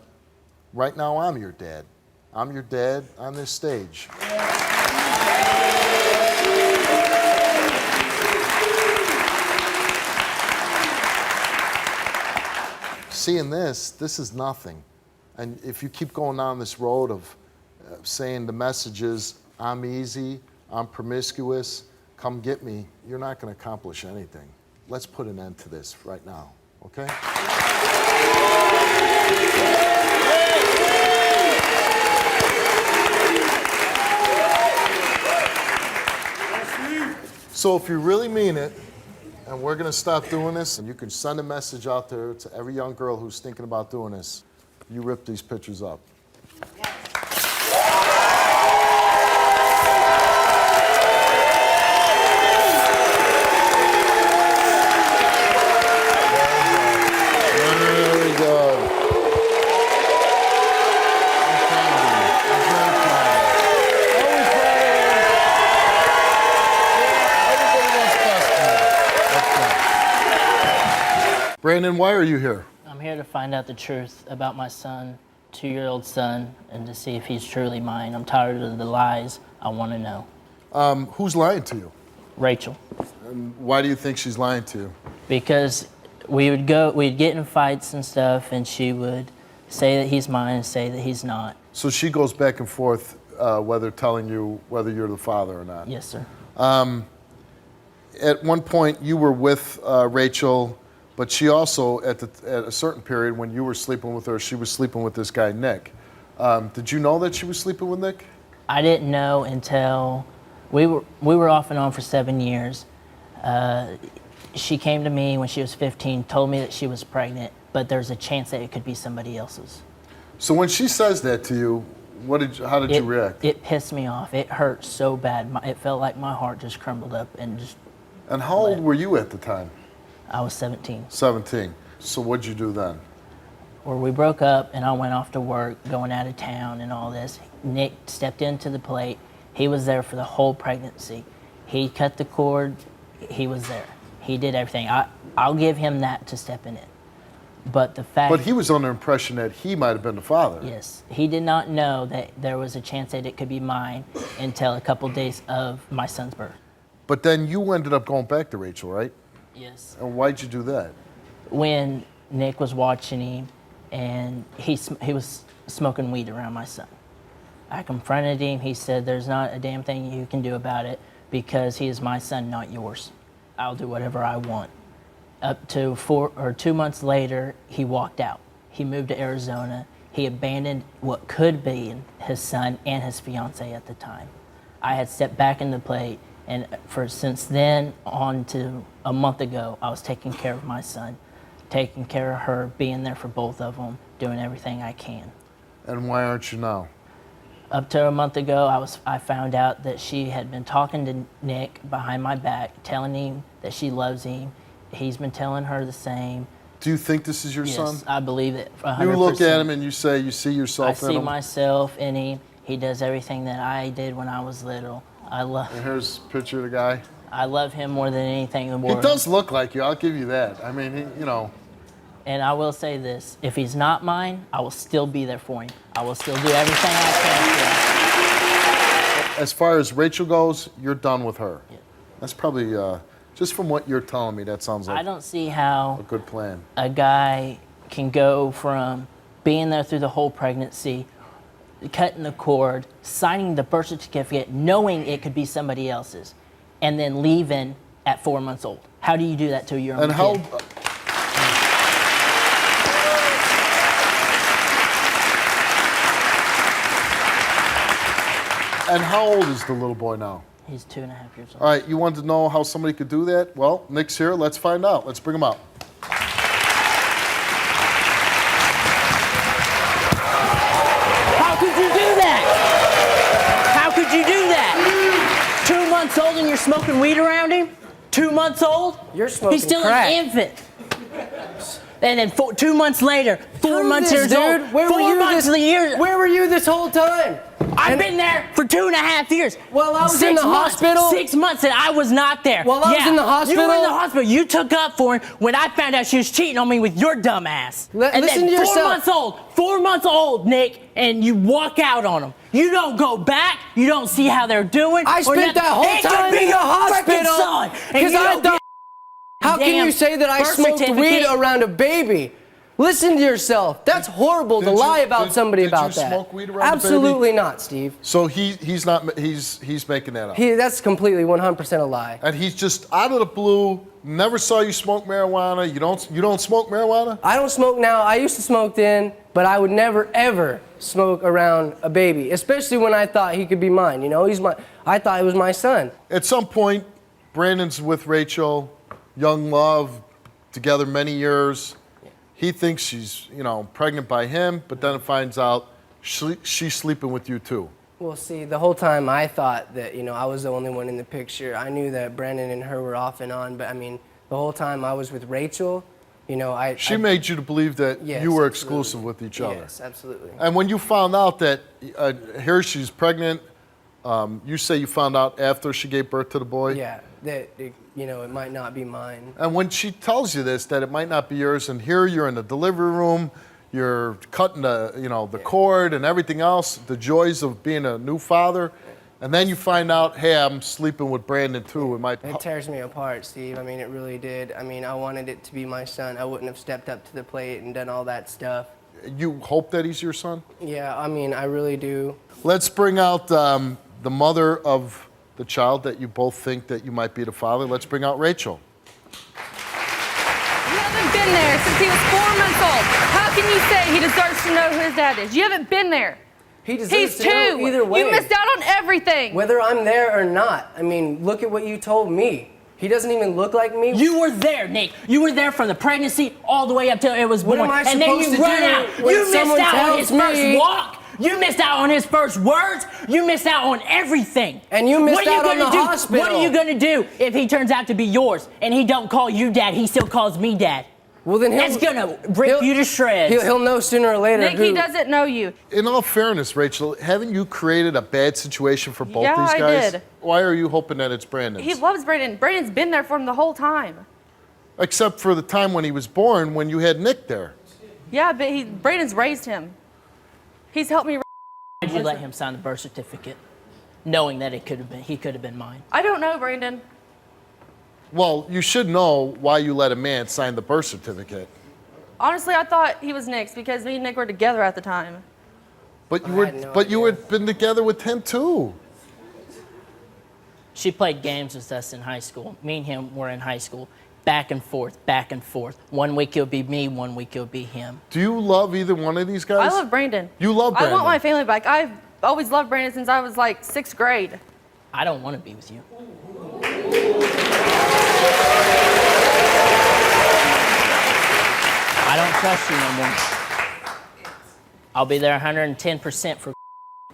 right now I'm your dad. I'm your dad on this stage. Seeing this is nothing. And if you keep going down this road of saying the message is, I'm easy, I'm promiscuous, come get me, you're not going to accomplish anything. let's put an end to this right now, okay? So if you really mean it, and we're gonna stop doing this, and you can send a message out there to every young girl who's thinking about doing this, you rip these pictures up. Very good. Brandon, why are you here? I'm here to find out the truth about my son, 2-year-old son, and to see if he's truly mine. I'm tired of the lies. I want to know. Who's lying to you? Rachel. And why do you think she's lying to you? Because we'd get in fights and stuff, and she would say that he's mine and say that he's not. So she goes back and forth, whether telling you whether you're the father or not. Yes, sir. At one point, you were with Rachel, but she also, at a certain period when you were sleeping with her, she was sleeping with this guy, Nick. Did you know that she was sleeping with Nick? I didn't know until we were off and on for 7 years. She came to me when she was 15, told me that she was pregnant, but there's a chance that it could be somebody else's. So when she says that to you, how did you react? It pissed me off. It hurt so bad. It felt like my heart just crumbled up and just. And how old were you at the time? I was 17. 17. So what'd you do then? Where we broke up and I went off to work, going out of town and all this. Nick stepped into the plate. He was there for the whole pregnancy. He cut the cord. He was there. He did everything. I'll give him that to stepping in. But the fact. But he was under the impression that he might have been the father. Yes. He did not know that there was a chance that it could be mine until a couple days of my son's birth. But then you ended up going back to Rachel, right? Yes. And why'd you do that? When Nick was watching him and he was smoking weed around my son. I confronted him. He said, there's not a damn thing you can do about it because he is my son, not yours. I'll do whatever I want. Up to 2 months later, he walked out. He moved to Arizona. He abandoned what could be his son and his fiance at the time. I had stepped back in the plate, and since then on to a month ago, I was taking care of my son, taking care of her, being there for both of them, doing everything I can. And why aren't you now? Up to a month ago, I found out that she had been talking to Nick behind my back, telling him that she loves him. He's been telling her the same. Do you think this is your son? Yes, I believe it 100%. You look at him and you say you see yourself in him? I see myself in him. He does everything that I did when I was little. And here's a picture of the guy. I love him more than anything in the world. He does look like you, I'll give you that. I mean, you know. And I will say this, if he's not mine, I will still be there for him. I will still do everything I can for him. As far as Rachel goes, you're done with her. Yeah. That's probably, just from what you're telling me, that sounds like I don't see how a good plan. A guy can go from being there through the whole pregnancy, cutting the cord, signing the birth certificate, knowing it could be somebody else's, and then leaving at 4 months old. How do you do that to your own kid? And how old is the little boy now? He's 2.5 years old. All right, you wanted to know how somebody could do that? Well, Nick's here. Let's find out. Let's bring him out. How could you do that? How could you do that? 2 months old and you're smoking weed around him? 2 months old? You're smoking He's still crack. an infant. And then 2 months later, 4 months this, years old. dude. Where were you this whole time? I've been there for 2.5 years. Well, I was in the hospital. 6 months and I was not there. Well, I was in the hospital. You were in the hospital. You took up for him when I found out she was cheating on me with your dumb ass. And listen then to yourself. 4 months old, Nick, and you walk out on them. You don't go back. You don't see how they're doing. I spent that whole time in the hospital because I thought. How can you say that I smoked weed around a baby? Listen to yourself. That's horrible to lie about somebody about that. Did you smoke weed around Absolutely the baby? not, Steve. So he's making that up. That's completely 100% a lie. And he's just out of the blue Never saw you smoke marijuana. You don't smoke marijuana? I don't smoke now. I used to smoke then, but I would never ever smoke around a baby, especially when I thought he could be mine. You know, I thought he was my son. At some point, Brandon's with Rachel, young love, together many years. He thinks she's, pregnant by him, but then finds out she's sleeping with you too. Well, see, the whole time I thought that, I was the only one in the picture. I knew that Brandon and her were off and on, but the whole time I was with Rachel, She made you to believe that Yes, you were absolutely. exclusive with each other. Yes, absolutely. And when you found out that here she's pregnant, you say you found out after she gave birth to the boy? Yeah, that, it might not be mine. And when she tells you this, that it might not be yours, and here you're in the delivery room, you're cutting the cord and everything else, the joys of being a new father, and then you find out, hey, I'm sleeping with Brandon too. It tears me apart, Steve. It really did. I wanted it to be my son. I wouldn't have stepped up to the plate and done all that stuff. You hope that he's your son? Yeah, I really do. Let's bring out the mother of the child that you both think that you might be the father. Let's bring out Rachel. You haven't been there since he was 4 months old. How can you say he deserves to know who his dad is? You haven't been there. He deserves He's to know two. either way. You missed out on everything. Whether I'm there or not. Look at what you told me. He doesn't even look like me. You were there, Nick. You were there from the pregnancy all the way up till it was born. What am I and then supposed you to run do out. when You missed someone out on tells his first me- walk. You missed out on his first words. You missed out on everything. And you missed What are you out on gonna the do? hospital. What are you gonna do if he turns out to be yours and he don't call you dad? He still calls me dad. Well, then that's gonna rip you to shreds. He'll know sooner or later. Nick, he doesn't know you. In all fairness, Rachel, haven't you created a bad situation for both Yeah, these I guys? did. Why are you hoping that it's Brandon's? He loves Brandon. Brandon's been there for him the whole time. Except for the time when he was born, when you had Nick there. Yeah, but Brandon's raised him. He's helped me. Why'd you let him sign the birth certificate, knowing that he could have been mine? I don't know, Brandon. Well, you should know why you let a man sign the birth certificate. Honestly, I thought he was Nick's because me and Nick were together at the time. But you had been together with him too. She played games with us in high school. Me and him were in high school. Back and forth, back and forth. 1 week it'll be me, 1 week it'll be him. Do you love either one of these guys? I love Brandon. You love Brandon? I want my family back. I've always loved Brandon since I was like 6th grade. I don't want to be with you. I don't trust you no more. I'll be there 110% for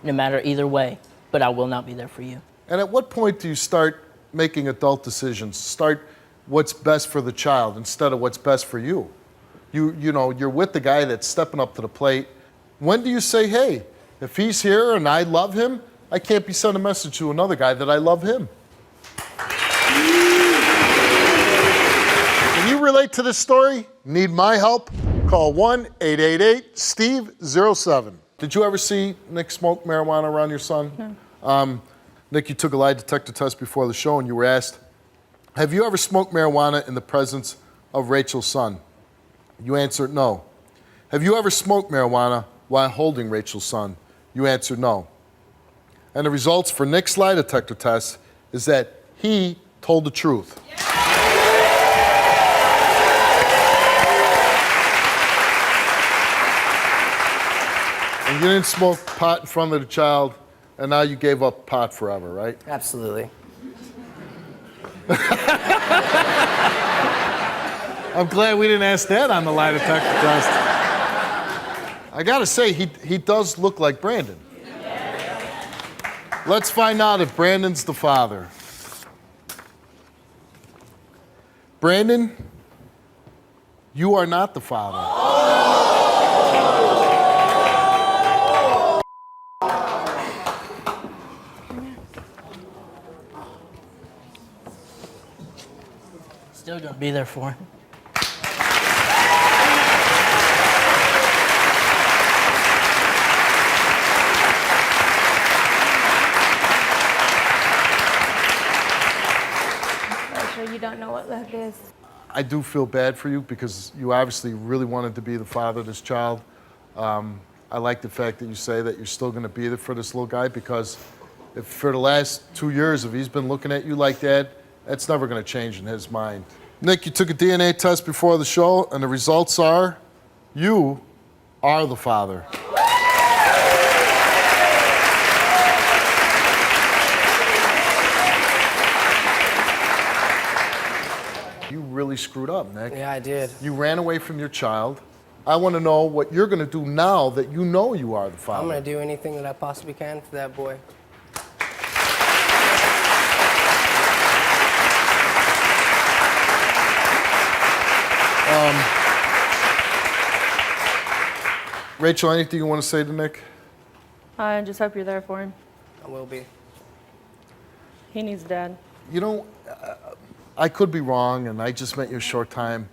no matter either way, but I will not be there for you. And at what point do you start making adult decisions? Start what's best for the child instead of what's best for you. You're with the guy that's stepping up to the plate. When do you say, hey, if he's here and I love him, I can't be sending a message to another guy that I love him? Can you relate to this story? Need my help? Call 1-888-STEVE-07. Did you ever see Nick smoke marijuana around your son? No. Nick, you took a lie detector test before the show and you were asked, have you ever smoked marijuana in the presence of Rachel's son? You answered no. Have you ever smoked marijuana while holding Rachel's son? You answered no. And the results for Nick's lie detector test is that he told the truth. And you didn't smoke pot in front of the child, and now you gave up pot forever, right? Absolutely. I'm glad we didn't ask that on the lie detector test. I gotta say, he does look like Brandon. Let's find out if Brandon's the father. Brandon, you are not the father. Still gonna be there for him. Rachel, you don't know what love is. I do feel bad for you because you obviously really wanted to be the father of this child. I like the fact that you say that you're still going to be there for this little guy, because if for the last 2 years, if he's been looking at you like that, that's never going to change in his mind. Nick, you took a DNA test before the show, and the results are you are the father. You really screwed up, Nick. Yeah, I did. You ran away from your child. I want to know what you're going to do now that you know you are the father. I'm going to do anything that I possibly can for that boy. Rachel, anything you want to say to Nick? I just hope you're there for him. I will be. He needs dad. You know, I could be wrong, and I just met you a short time,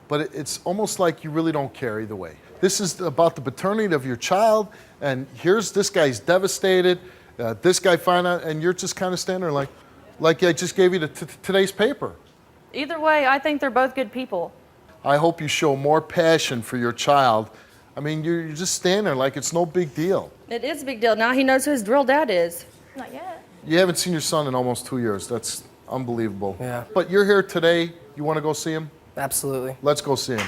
but it's almost like you really don't care either way. This is about the paternity of your child, and here's this guy's devastated, this guy found out, and you're just kind of standing there like I just gave you today's paper. Either way, I think they're both good people. I hope you show more passion for your child. I mean, you're just standing there like it's no big deal. It is a big deal. Now he knows who his real dad is. Not yet. You haven't seen your son in almost 2 years. That's unbelievable. Yeah. But you're here today. You want to go see him? Absolutely. Let's go see him.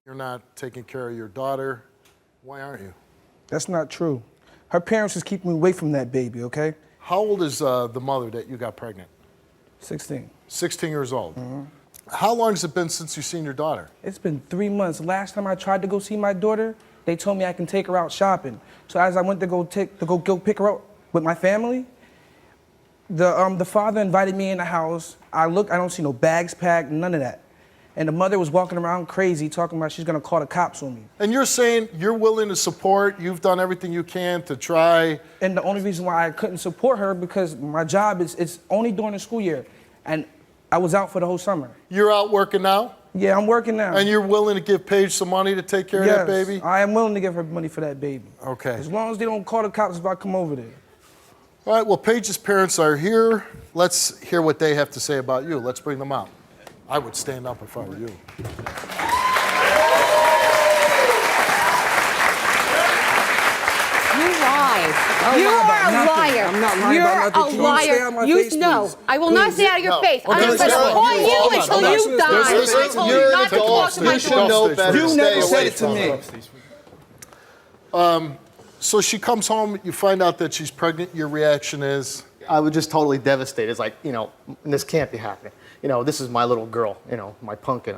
You're not taking care of your daughter. Why aren't you? That's not true. Her parents just keep me away from that baby, okay? How old is the mother that you got pregnant? 16. 16 years old. How long has it been since you've seen your daughter? It's been 3 months. Last time I tried to go see my daughter, they told me I can take her out shopping. So as I went to go pick her up with my family, the father invited me in the house. I look, I don't see no bags packed, none of that. And the mother was walking around crazy, talking about she's gonna call the cops on me. And you're saying you're willing to support, you've done everything you can to try. And the only reason why I couldn't support her because my job it's only during the school year. And I was out for the whole summer. You're out working now? Yeah, I'm working now. And you're willing to give Paige some money to take care of that baby? I am willing to give her money for that baby. Okay. As long as they don't call the cops if I come over there. All right, well, Paige's parents are here. Let's hear what they have to say about you. Let's bring them out. I would stand up if I were you. You lie. You are a liar. I'm not lying You're about nothing. a Can you stay liar. on my You face, know. please? I will not Please. stay out of your No. face. Okay, I'm going to listen, point you hold on, until hold on. you die. Listen, I told you're you an not to adult. talk to my You should daughter. know better. You Stay never away said it to from me. So she comes home, you find out that she's pregnant, your reaction is? I was just totally devastated. It's like, this can't be happening. This is my little girl, my pumpkin.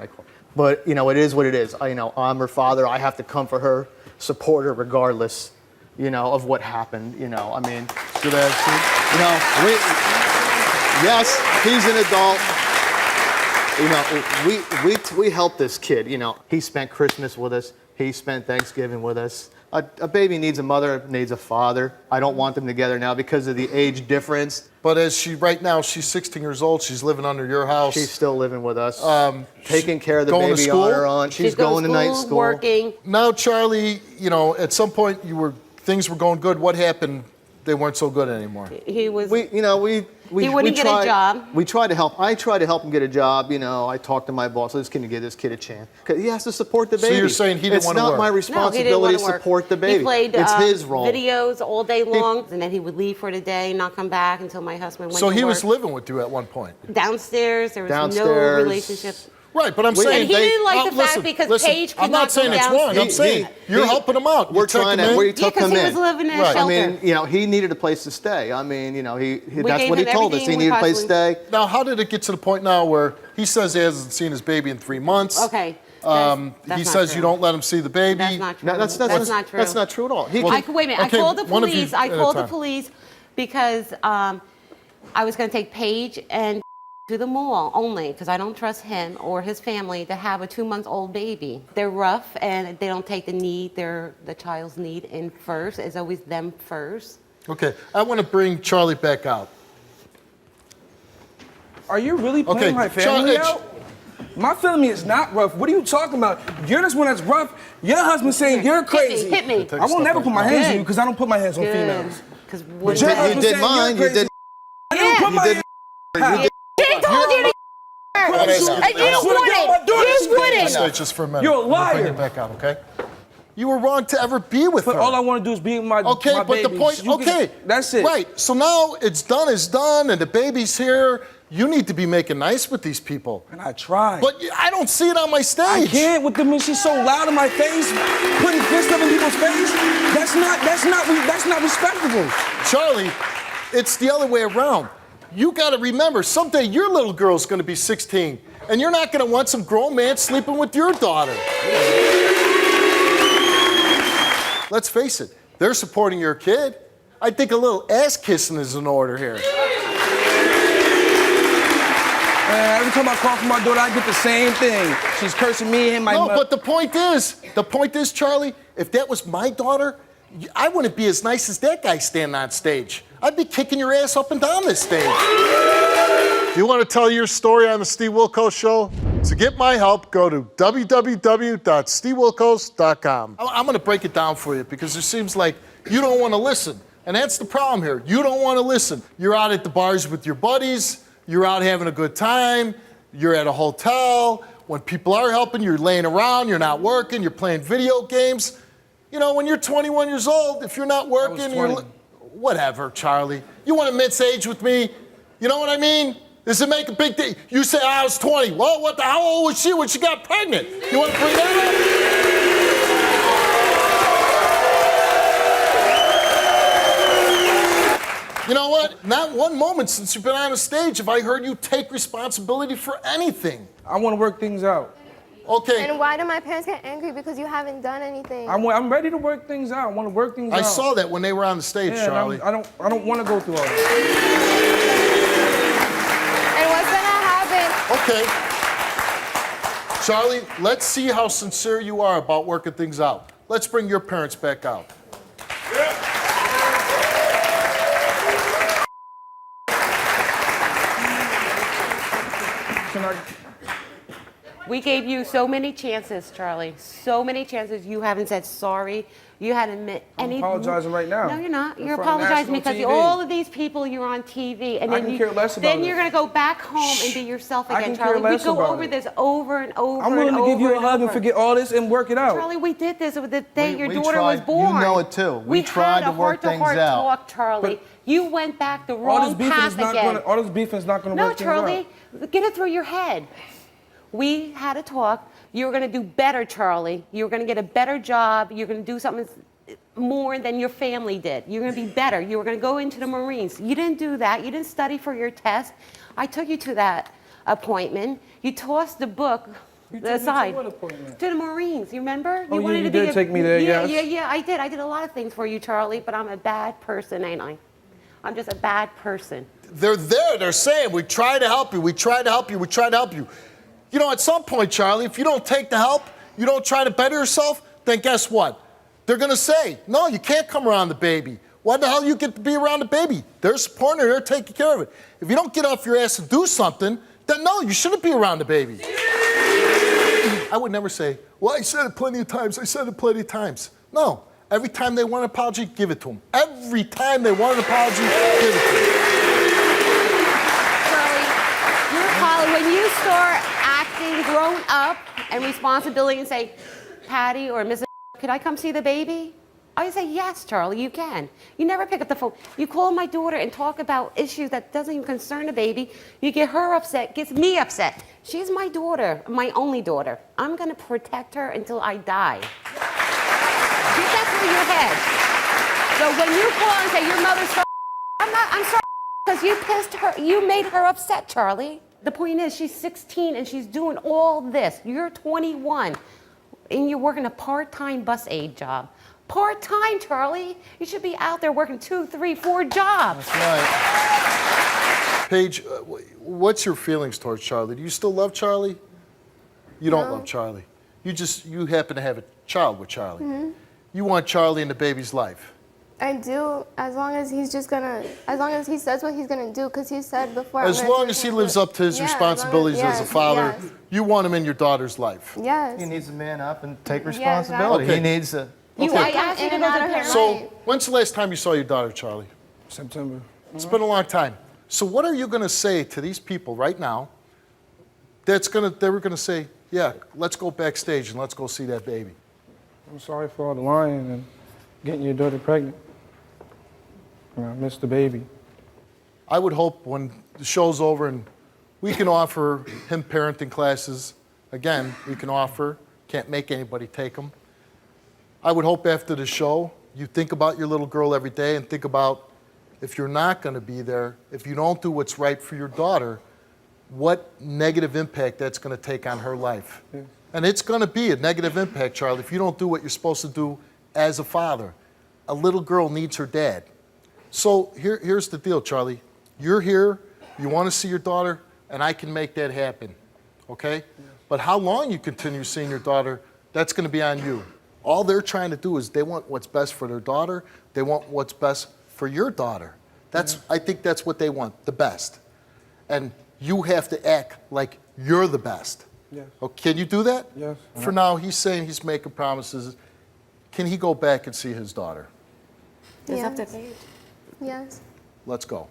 But, it is what it is. I'm her father. I have to comfort her, support her regardless, of what happened. I mean, good attitude. Yes, he's an adult. We helped this kid. He spent Christmas with us. He spent Thanksgiving with us. A baby needs a mother, needs a father. I don't want them together now because of the age difference. But right now, she's 16 years old. She's living under your house. She's still living with us. Taking care of the going to baby school? on her own. She's going to night school. Working. Now, Charlie, at some point things were going good. What happened? They weren't so good anymore. He was. We He wouldn't get a job. We tried to help. I tried to help him get a job. I talked to my boss. Let's give this kid a chance. 'Cause he has to support the baby. So you're saying he didn't want to work? It's not my responsibility to support the baby. He played it's his role. videos all day long, and then he would leave for the day and not come back until my husband went So to he work. was living with you at one point? Downstairs. There was no Downstairs. relationship. Right, but I'm saying And he didn't like the fact because Paige could I'm not not saying go it's wrong. I'm downstairs. saying you're helping him out. We're trying to. We took him in. he was living in a Right. shelter. I mean, he needed a place to stay. I mean, that's gave what he him told us. He everything needed we a place to stay. Now, how did it get to the point now where he says he hasn't seen his baby in 3 months? Okay. He not says true. you don't let him see the baby. That's not true. No, that's not true. That's not true at all. Wait a minute. okay, I called the one of you police. I at a called the time. police because I was going to take Paige and to the mall only because I don't trust him or his family to have a 2-month-old baby. They're rough and they don't take the child's need in first. It's always them first. Okay, I want to bring Charlie back out. Are you really playing my family out? My family is not rough. What are you talking about? You're this one that's rough. Your husband saying you're crazy. Hit me. I will never put my hands on you because I don't put my hands on females. You did mine. You did. I didn't put my hands on you. He told you to And you wouldn't. Stay just for a minute. You're a I'm gonna bring liar. it back out, okay? You were wrong to ever be with But her. all I want to do is be with my Okay, my but the babies. point, You can- okay. that's it. Right, so now it's done, and the baby's here. You need to be making nice with these people. And I tried. But I don't see it on my stage. I can't with them when she's so loud in my face, putting fist up in people's face. That's not respectable. Charlie, it's the other way around. You got to remember, someday your little girl's going to be 16, and you're not going to want some grown man sleeping with your daughter. Let's face it, they're supporting your kid. I think a little ass kissing is in order here. Every time I call for my daughter, I get the same thing. She's cursing me and my No, mother. but the point is, Charlie, if that was my daughter, I wouldn't be as nice as that guy standing on stage. I'd be kicking your ass up and down this stage. Do you want to tell your story on the Steve Wilkos Show? To get my help, go to www.stevewilkos.com. I'm going to break it down for you because it seems like you don't want to listen. And that's the problem here. You don't want to listen. You're out at the bars with your buddies. You're out having a good time. You're at a hotel. When people are helping, you're laying around. You're not working. You're playing video games. You know, when you're 21 years old, if you're not working, you're... Whatever, Charlie. You want to mix age with me? You know what I mean? Does it make a big deal? You say I was 20. Well, how old was she when she got pregnant? You want to bring that up? You know what? Not one moment since you've been on the stage have I heard you take responsibility for anything. I want to work things out. Okay. And why do my parents get angry? Because you haven't done anything. I'm ready to work things out. I want to work things out. I saw that when they were on the stage, Yeah, Charlie. I don't want to go through all this. And what's gonna happen? Okay. Charlie, let's see how sincere you are about working things out. Let's bring your parents back out. We gave you so many chances, Charlie. So many chances. You haven't said sorry. You haven't admit anything. I'm apologizing right now. No, you're not. In You're front of apologizing national because TV. all of these people you're on TV, and I then can care less about then it. you're gonna go back home and be yourself I again, can care Charlie. We less go about over it. this over and over. I'm willing and to give you over a hug and over. forget all this and work it out. Charlie, we did this with the day your we daughter was tried. born. You know it too. We tried had to work things heart-to-heart out. talk, Charlie. But you went back the all wrong this beefing path is not again. gonna. All this beefing is not going to No, work Charlie, things out. get it through your head. We had a talk. You were going to do better, Charlie. You were going to get a better job. You're going to do something more than your family did. You're going to be better. You were going to go into the Marines. You didn't do that. You didn't study for your test. I took you to that appointment. You tossed the book aside. To what appointment? To the Marines. You remember? Oh, yeah, you did take me there, yeah, yes. Yeah, I did. I did a lot of things for you, Charlie, but I'm a bad person, ain't I? I'm just a bad person. They're there. They're saying, we try to help you. We try to help you. We try to help you. You know, at some point, Charlie, if you don't take the help, you don't try to better yourself, then guess what? They're going to say, no, you can't come around the baby. Why the hell you get to be around the baby? They're supporting her. They're taking care of it. If you don't get off your ass and do something, then no, you shouldn't be around the baby. I would never say, well, I said it plenty of times. I said it plenty of times. No. Every time they want an apology, give it to them. Every time they want an apology, give it to them. Charlie, when you start acting grown up and responsibility and say, Patty or Mrs. Could I come see the baby? I say, yes, Charlie, you can. You never pick up the phone. You call my daughter and talk about issues that doesn't even concern the baby. You get her upset, gets me upset. She's my daughter, my only daughter. I'm going to protect her until I die. Get that through your head. So when you call and say, your mother's sorry, I'm sorry because you pissed her, you made her upset, Charlie. The point is, she's 16 and she's doing all this. You're 21 and you're working a part-time bus aide job. Part-time, Charlie. You should be out there working 2, 3, 4 jobs. That's right. Paige, what's your feelings towards Charlie? Do you still love Charlie? You don't love Charlie. You happen to have a child with Charlie. Mm-hmm. You want Charlie in the baby's life. I do, as long as he says what he's gonna do, because he said before. As long as he lives up to his responsibilities as a father, yes. you want him in your daughter's life. Yes. He needs to man up and take Yes, responsibility. Okay. He needs to. I asked you to go to the parent. So, when's the last time you saw your daughter, Charlie? September. It's been a long time. So what are you going to say to these people right now they were gonna say, yeah, let's go backstage and let's go see that baby. I'm sorry for all the lying and getting your daughter pregnant. And I missed the baby. I would hope when the show's over and we can offer him parenting classes, again, we can offer, can't make anybody take them. I would hope after the show, you think about your little girl every day and think about if you're not gonna be there, if you don't do what's right for your daughter, what negative impact that's gonna take on her life. Yeah. And it's gonna be a negative impact, Charlie, if you don't do what you're supposed to do as a father. A little girl needs her dad. So here's the deal, Charlie. You're here, you wanna see your daughter, and I can make that happen, okay? Yeah. But how long you continue seeing your daughter, that's gonna be on you. All they're trying to do is they want what's best for their daughter, they want what's best for your daughter. I think that's what they want, the best. And you have to act like you're the best. Yes. Oh, can you do that? Yes. For now, he's saying he's making promises. Can he go back and see his daughter? Yes. Yes. Let's go.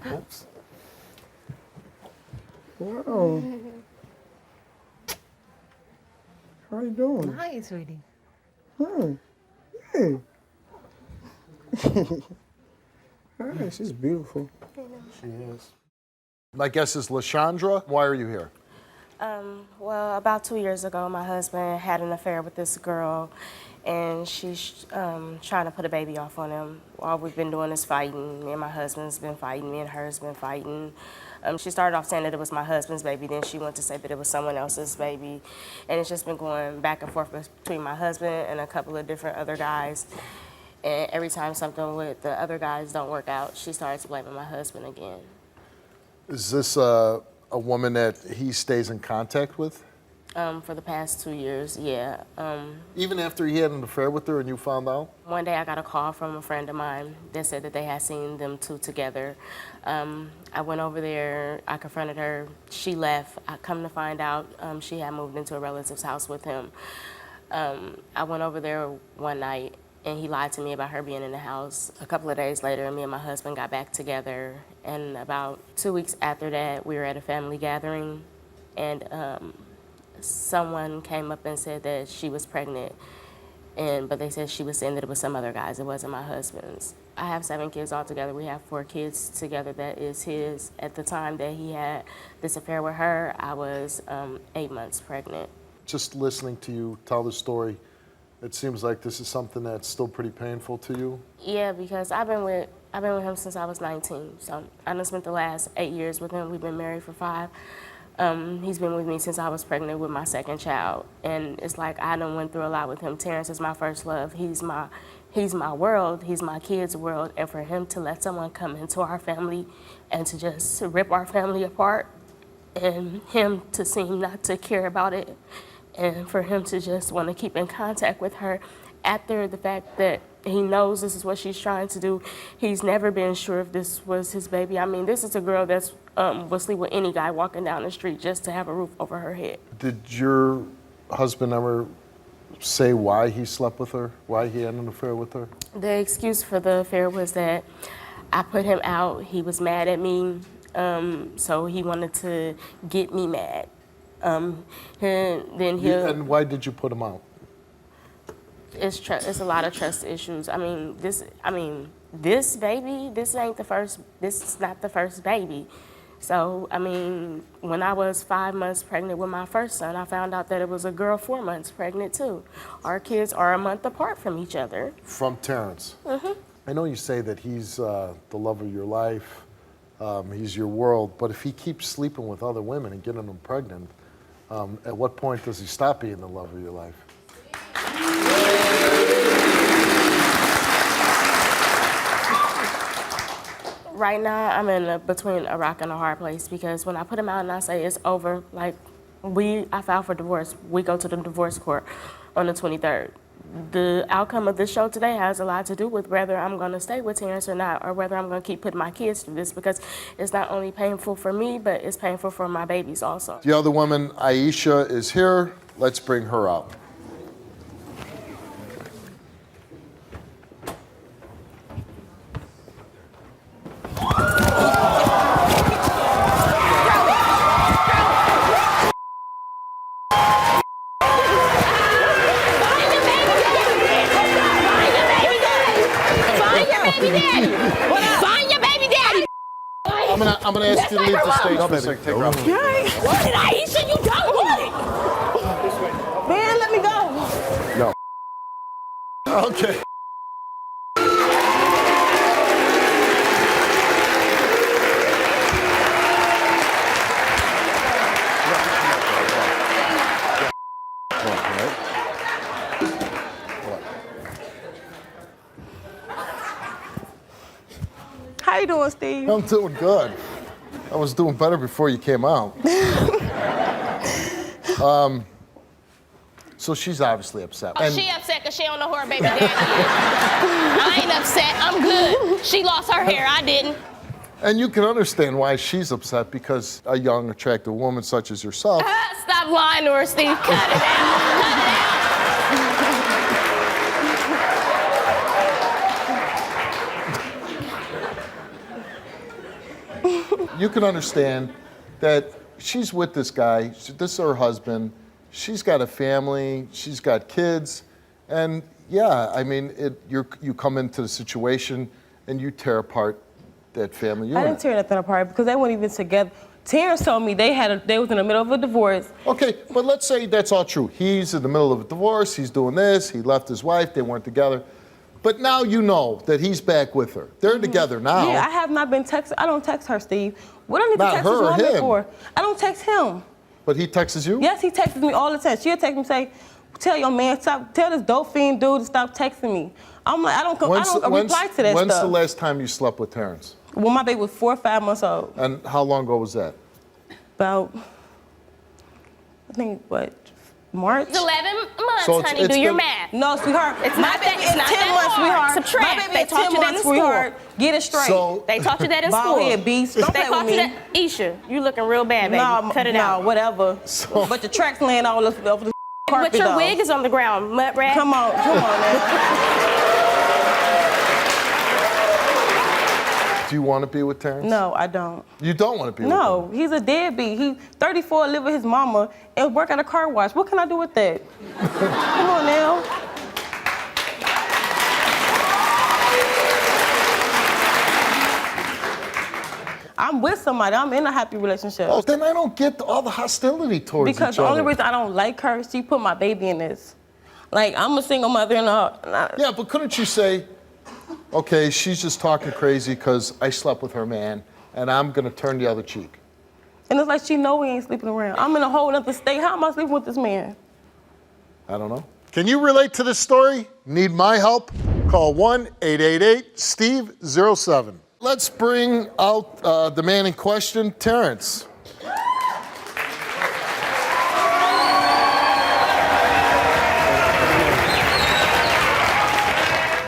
Oops. Wow. How you doing? Hi, sweetie. Hi. Hey. Hi, she's beautiful. She is. My guess is LaShandra. Why are you here? Well, about 2 years ago, my husband had an affair with this girl, and she's trying to put a baby off on him. All we've been doing is fighting. Me and my husband's been fighting. Me and her's been fighting. She started off saying that it was my husband's baby, then she went to say that it was someone else's baby. And it's just been going back and forth between my husband and a couple of different other guys. And every time something with the other guys don't work out, she starts blaming my husband again. Is this a woman that he stays in contact with? For the past 2 years, yeah. Even after he had an affair with her and you found out? One day I got a call from a friend of mine that said that they had seen them two together. I went over there, I confronted her, she left. I come to find out she had moved into a relative's house with him. I went over there one night and he lied to me about her being in the house. A couple of days later, me and my husband got back together, and about 2 weeks after that, we were at a family gathering, and someone came up and said that she was pregnant, but they said she was saying that it was some other guy's, it wasn't my husband's. I have 7 kids altogether. We have 4 kids together that is his. At the time that he had this affair with her, I was 8 months pregnant. Just listening to you tell the story, it seems like this is something that's still pretty painful to you. Yeah, because I've been with him since I was 19. So I done spent the last 8 years with him. We've been married for 5. He's been with me since I was pregnant with my 2nd child. And it's like I done went through a lot with him. Terrence is my first love. He's my world. He's my kids' world. And for him to let someone come into our family and to just rip our family apart, and him to seem not to care about it, and for him to just want to keep in contact with her after the fact that he knows this is what she's trying to do. He's never been sure if this was his baby. I mean, this is a girl that's will sleep with any guy walking down the street just to have a roof over her head. Did your husband ever say why he slept with her, why he had an affair with her? The excuse for the affair was that I put him out. He was mad at me, so he wanted to get me mad. And why did you put him out? It's a lot of trust issues. This baby, this is not the first baby. So, when I was 5 months pregnant with my first son, I found out that it was a girl 4 months pregnant too. Our kids are a month apart from each other. From Terrence. Mm-hmm. I know you say that he's the love of your life, he's your world, but if he keeps sleeping with other women and getting them pregnant, at what point does he stop being the love of your life? Right now, I'm in between a rock and a hard place, because when I put him out and I say it's over, I filed for divorce. We go to the divorce court on the 23rd. The outcome of this show today has a lot to do with whether I'm going to stay with Terrence or not, or whether I'm going to keep putting my kids through this, because it's not only painful for me, but it's painful for my babies also. The other woman, Aisha, is here. Let's bring her out. I'm gonna ask you to leave the stage for a second. Take her out. You ain't want it, Aisha. You don't want it. Man, let me go. No. Okay. How you doing, Steve? I'm doing good. I was doing better before you came out. So she's obviously upset. Oh, she upset because she don't know who her baby daddy is. I ain't upset. I'm good. She lost her hair. I didn't. And you can understand why she's upset, because a young, attractive woman such as yourself. Stop lying to her, Steve. Cut it out. Cut it out. You can understand that she's with this guy. This is her husband. She's got a family. She's got kids. And yeah, I mean, you come into the situation and you tear apart that family unit. I didn't tear nothing apart because they weren't even together. Terrence told me they was in the middle of a divorce. Okay, but let's say that's all true. He's in the middle of a divorce. He's doing this. He left his wife. They weren't together. But now you know that he's back with her. They're together now. Yeah, I have not been texting. I don't text her, Steve. What do I need Not to text her this or woman him. for? I don't text him. But he texts you? Yes, he texts me all the time. She'll text me and say, tell your man, tell this dope fiend dude to stop texting me. I'm like, I don't reply to that When's stuff. the last time you slept with Terrence? When my baby was 4 or 5 months old. And how long ago was that? About, I think, what, March? It's 11 months, So honey. Do your math. No, sweetheart. It's my not that, baby it's is not 10 that months, hard. sweetheart. Subtract. My baby They is taught 10 you that months, in school. sweetheart. Get it straight. So- They taught you that in Bald school. head beast. Don't They play taught with you me. that. Isha, you looking real bad, baby. Cut it out. No, whatever. But the tracks laying all over the carpet, But your though. wig is on the ground, mud rat. Come on now. Do you want to be with Terrence? No, I don't. You don't want to be with him? No, he's a deadbeat. He's 34, live with his mama, and work at a car wash. What can I do with that? Come on now. I'm with somebody. I'm in a happy relationship. Oh, then I don't get all the hostility towards Because each the other. only reason I don't like her, she put my baby in this. Like, I'm a single mother and Yeah, but couldn't you say, okay, she's just talking crazy because I slept with her man, and I'm going to turn the other cheek? And it's like she know we ain't sleeping around. I'm in a whole other state. How am I sleeping with this man? I don't know. Can you relate to this story? Need my help? Call 1-888-STEVE-07. Let's bring out the man in question, Terrence.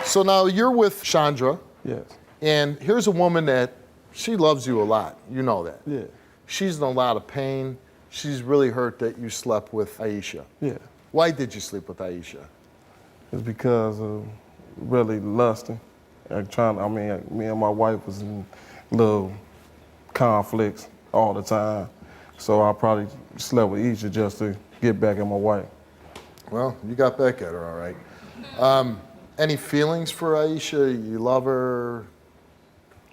So now you're with Chandra. Yes. And here's a woman that she loves you a lot. You know that. Yeah. She's in a lot of pain. She's really hurt that you slept with Aisha. Yeah. Why did you sleep with Aisha? It's because of really lusting. Me and my wife was in little conflicts all the time. So I probably slept with Aisha just to get back at my wife. Well, you got back at her, all right. Any feelings for Aisha? You love her?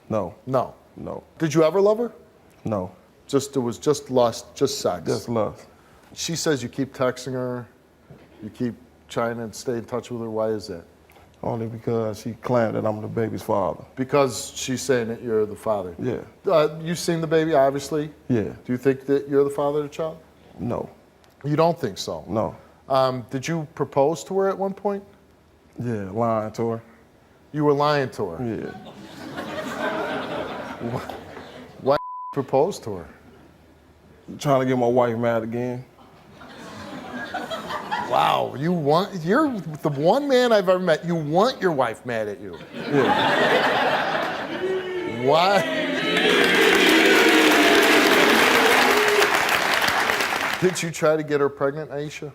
No. No. No. Did you ever love her? No. It was just lust, just sex? Just lust. She says you keep texting her, you keep trying to stay in touch with her. Why is that? Only because she claimed that I'm the baby's father. Because she's saying that you're the father? Yeah. You've seen the baby, obviously? Yeah. Do you think that you're the father of the child? No. You don't think so? No. Did you propose to her at one point? Yeah, lying to her. You were lying to her? Yeah. Why propose to her? Trying to get my wife mad again. Wow, you're the one man I've ever met. You want your wife mad at you. Yeah. Why? Did you try to get her pregnant, Aisha?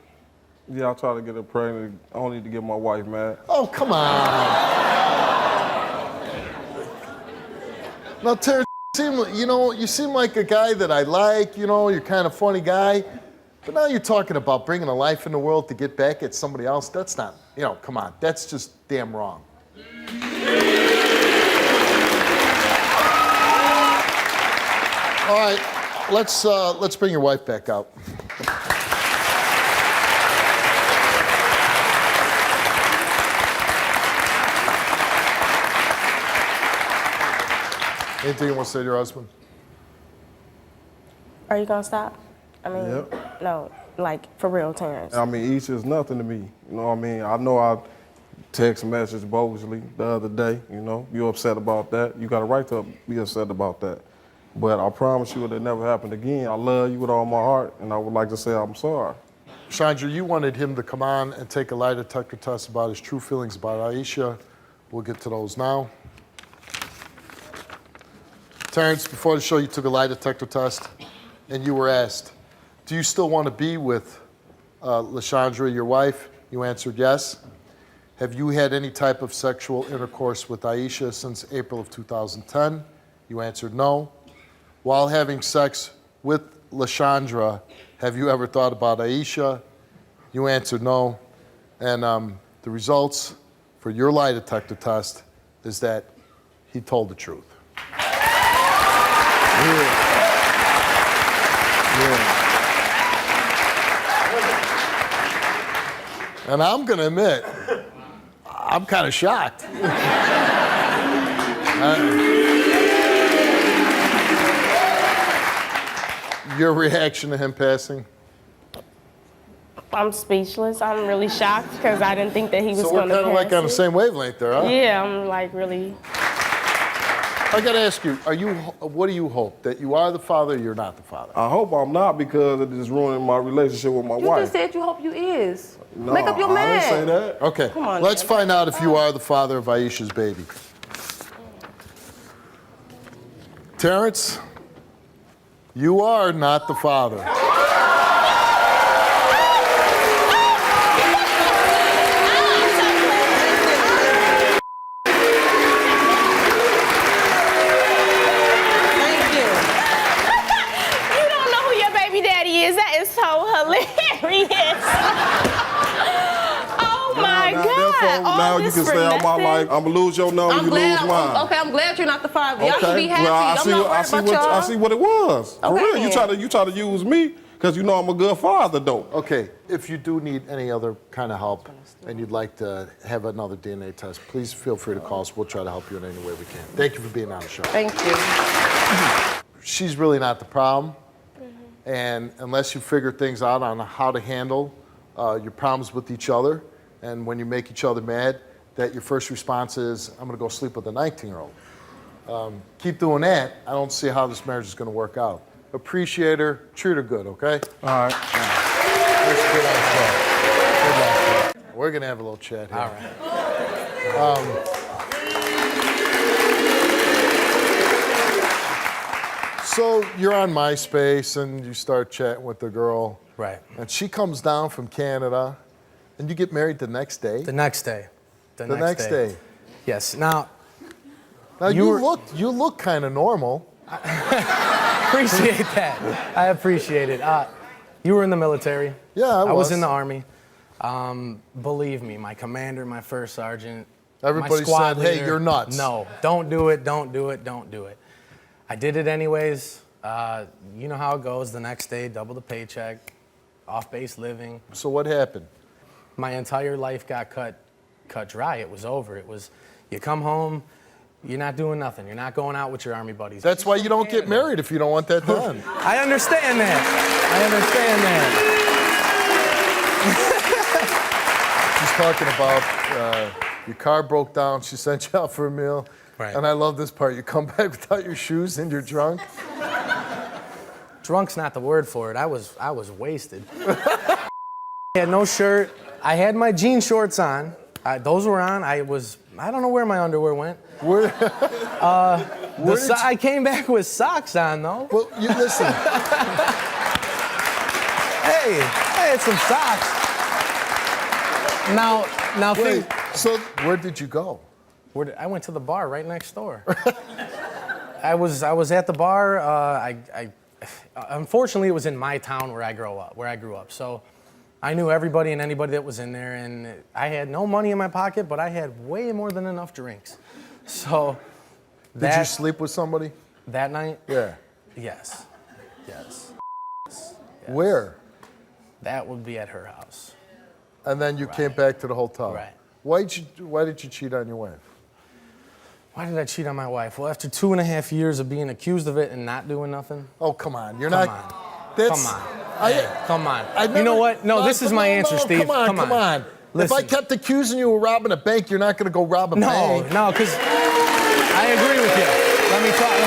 Yeah, I tried to get her pregnant only to get my wife mad. Oh, come on. Now, Terrence, you seem like a guy that I like, you're kind of funny guy. But now you're talking about bringing a life in the world to get back at somebody else. That's not, come on. That's just damn wrong. All right, let's bring your wife back out. Anything you want to say to your husband? Are you gonna stop? I mean, Yep. no, like for real, Terrence. I mean, each is nothing to me. You know what I mean? I know I text message bogusly the other day. You know, you're upset about that. You got a right to be upset about that. But I promise you it'll never happen again. I love you with all my heart, and I would like to say I'm sorry. Chandra, you wanted him to come on and take a lie detector test about his true feelings about Aisha. We'll get to those now. Terrence, before the show, you took a lie detector test, and you were asked, do you still want to be with LaShandra, your wife? You answered yes. Have you had any type of sexual intercourse with Aisha since April of 2010? You answered no. While having sex with LaShandra, have you ever thought about Aisha? You answered no. And the results for your lie detector test is that he told the truth. And I'm gonna admit, I'm kind of shocked. Your reaction to him passing? I'm speechless. I'm really shocked because I didn't think that he was So going we're to kind of like on the same wavelength there, huh? Yeah, I'm like really. I gotta ask you, what do you hope? That you are the father or you're not the father? I hope I'm not because it is ruining my relationship with my You wife. just said you hope you is. No, Make up your I mind. didn't say that. Okay, Come on, let's man. find out if you are the father of Aisha's baby. Terrence, you are not the father. You don't know who your baby daddy is. That is so hilarious. Oh my God. All Now you this can for stay out my nothing? life. I'm gonna lose your number, you lose mine. Okay, I'm glad you're not the father. Y'all should be happy. Well, I'm not worried about y'all. I see what it was. For Okay, real, then. you try to use me because you know I'm a good father, though. Okay, if you do need any other kind of help and you'd like to have another DNA test, please feel free to call us. We'll try to help you in any way we can. Thank you for being on the show. Thank you. She's really not the problem. And unless you figure things out on how to handle your problems with each other, and when you make each other mad, that your first response is, I'm gonna go sleep with a 19-year-old. Keep doing that, I don't see how this marriage is gonna work out. Appreciate her, treat her good, okay? All right. We're gonna have a little chat here. All right. So you're on MySpace and you start chatting with the girl. Right. And she comes down from Canada and you get married the next day? The next day. The next day. Yes. Now you look kind of normal. Appreciate that. I appreciate it. You were in the military. Yeah, I was in the Army. Believe me, my commander, my first sergeant, Everybody my squad said, hey, leader, you're nuts. No, don't do it, don't do it, don't do it. I did it anyways. You know how it goes. The next day, double the paycheck, off-base living. So what happened? My entire life got cut dry. It was over. It was, you come home, you're not doing nothing. You're not going out with your Army buddies. That's why you don't get married if you don't want that done. I understand that. I understand that. She's talking about your car broke down. She sent you out for a meal. Right. And I love this part. You come back without your shoes and you're drunk. Drunk's not the word for it. I was wasted. I had no shirt. I had my jean shorts on. Those were on. I don't know where my underwear went. I came back with socks on though. Well, you listen. Hey, I had some socks. Now wait, so where did you go? I went to the bar right next door. I was at the bar. Unfortunately, it was in my town where I grew up. So I knew everybody and anybody that was in there, and I had no money in my pocket, but I had way more than enough drinks. So Did you sleep with somebody? That night? Yeah. Yes. Yes. Where? That would be at her house. And then you came back to the hotel. Right. Why did you cheat on your wife? Why did I cheat on my wife? Well, after 2.5 years of being accused of it and not doing nothing. Oh, come on. You're come not. On. That's, come on. Come on. Never, you know what? No, this is my answer, Steve. Come on. Listen. If I kept accusing you of robbing a bank, you're not going to go rob a bank. No, because I agree with you. Let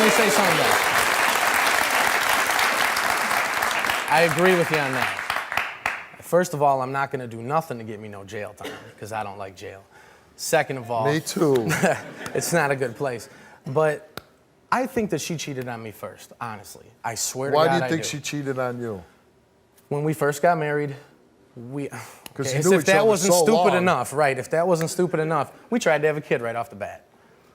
me say something else. I agree with you on that. First of all, I'm not going to do nothing to get me no jail time because I don't like jail. Second of all, me too. It's not a good place. But I think that she cheated on me first, honestly. I swear to God, Why do you think she cheated on you? When we first got married, Because if that wasn't stupid enough, right? If that wasn't stupid enough, we tried to have a kid right off the bat.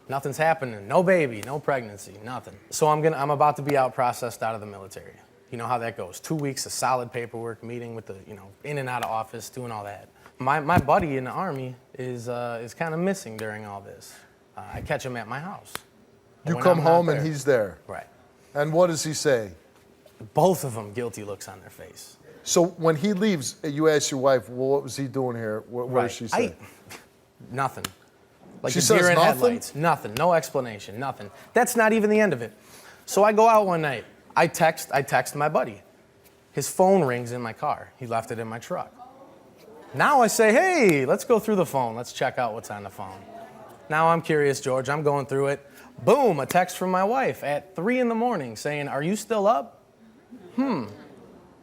Nothing's happening. No baby, no pregnancy, nothing. So I'm about to be processed out of the military. You know how that goes. 2 weeks of solid paperwork, meeting with the, in and out of office, doing all that. My buddy in the Army is kind of missing during all this. I catch him at my house. You come home and he's there. Right. And what does he say? Both of them guilty looks on their face. So when he leaves, you ask your wife, well, what was he doing here? What does she say? Nothing. Like she a says deer in nothing? headlights. Nothing. No explanation. Nothing. That's not even the end of it. So I go out one night. I text my buddy. His phone rings in my car. He left it in my truck. Now I say, hey, let's go through the phone. Let's check out what's on the phone. Now I'm curious, George. I'm going through it. Boom, a text from my wife at 3 in the morning saying, are you still up?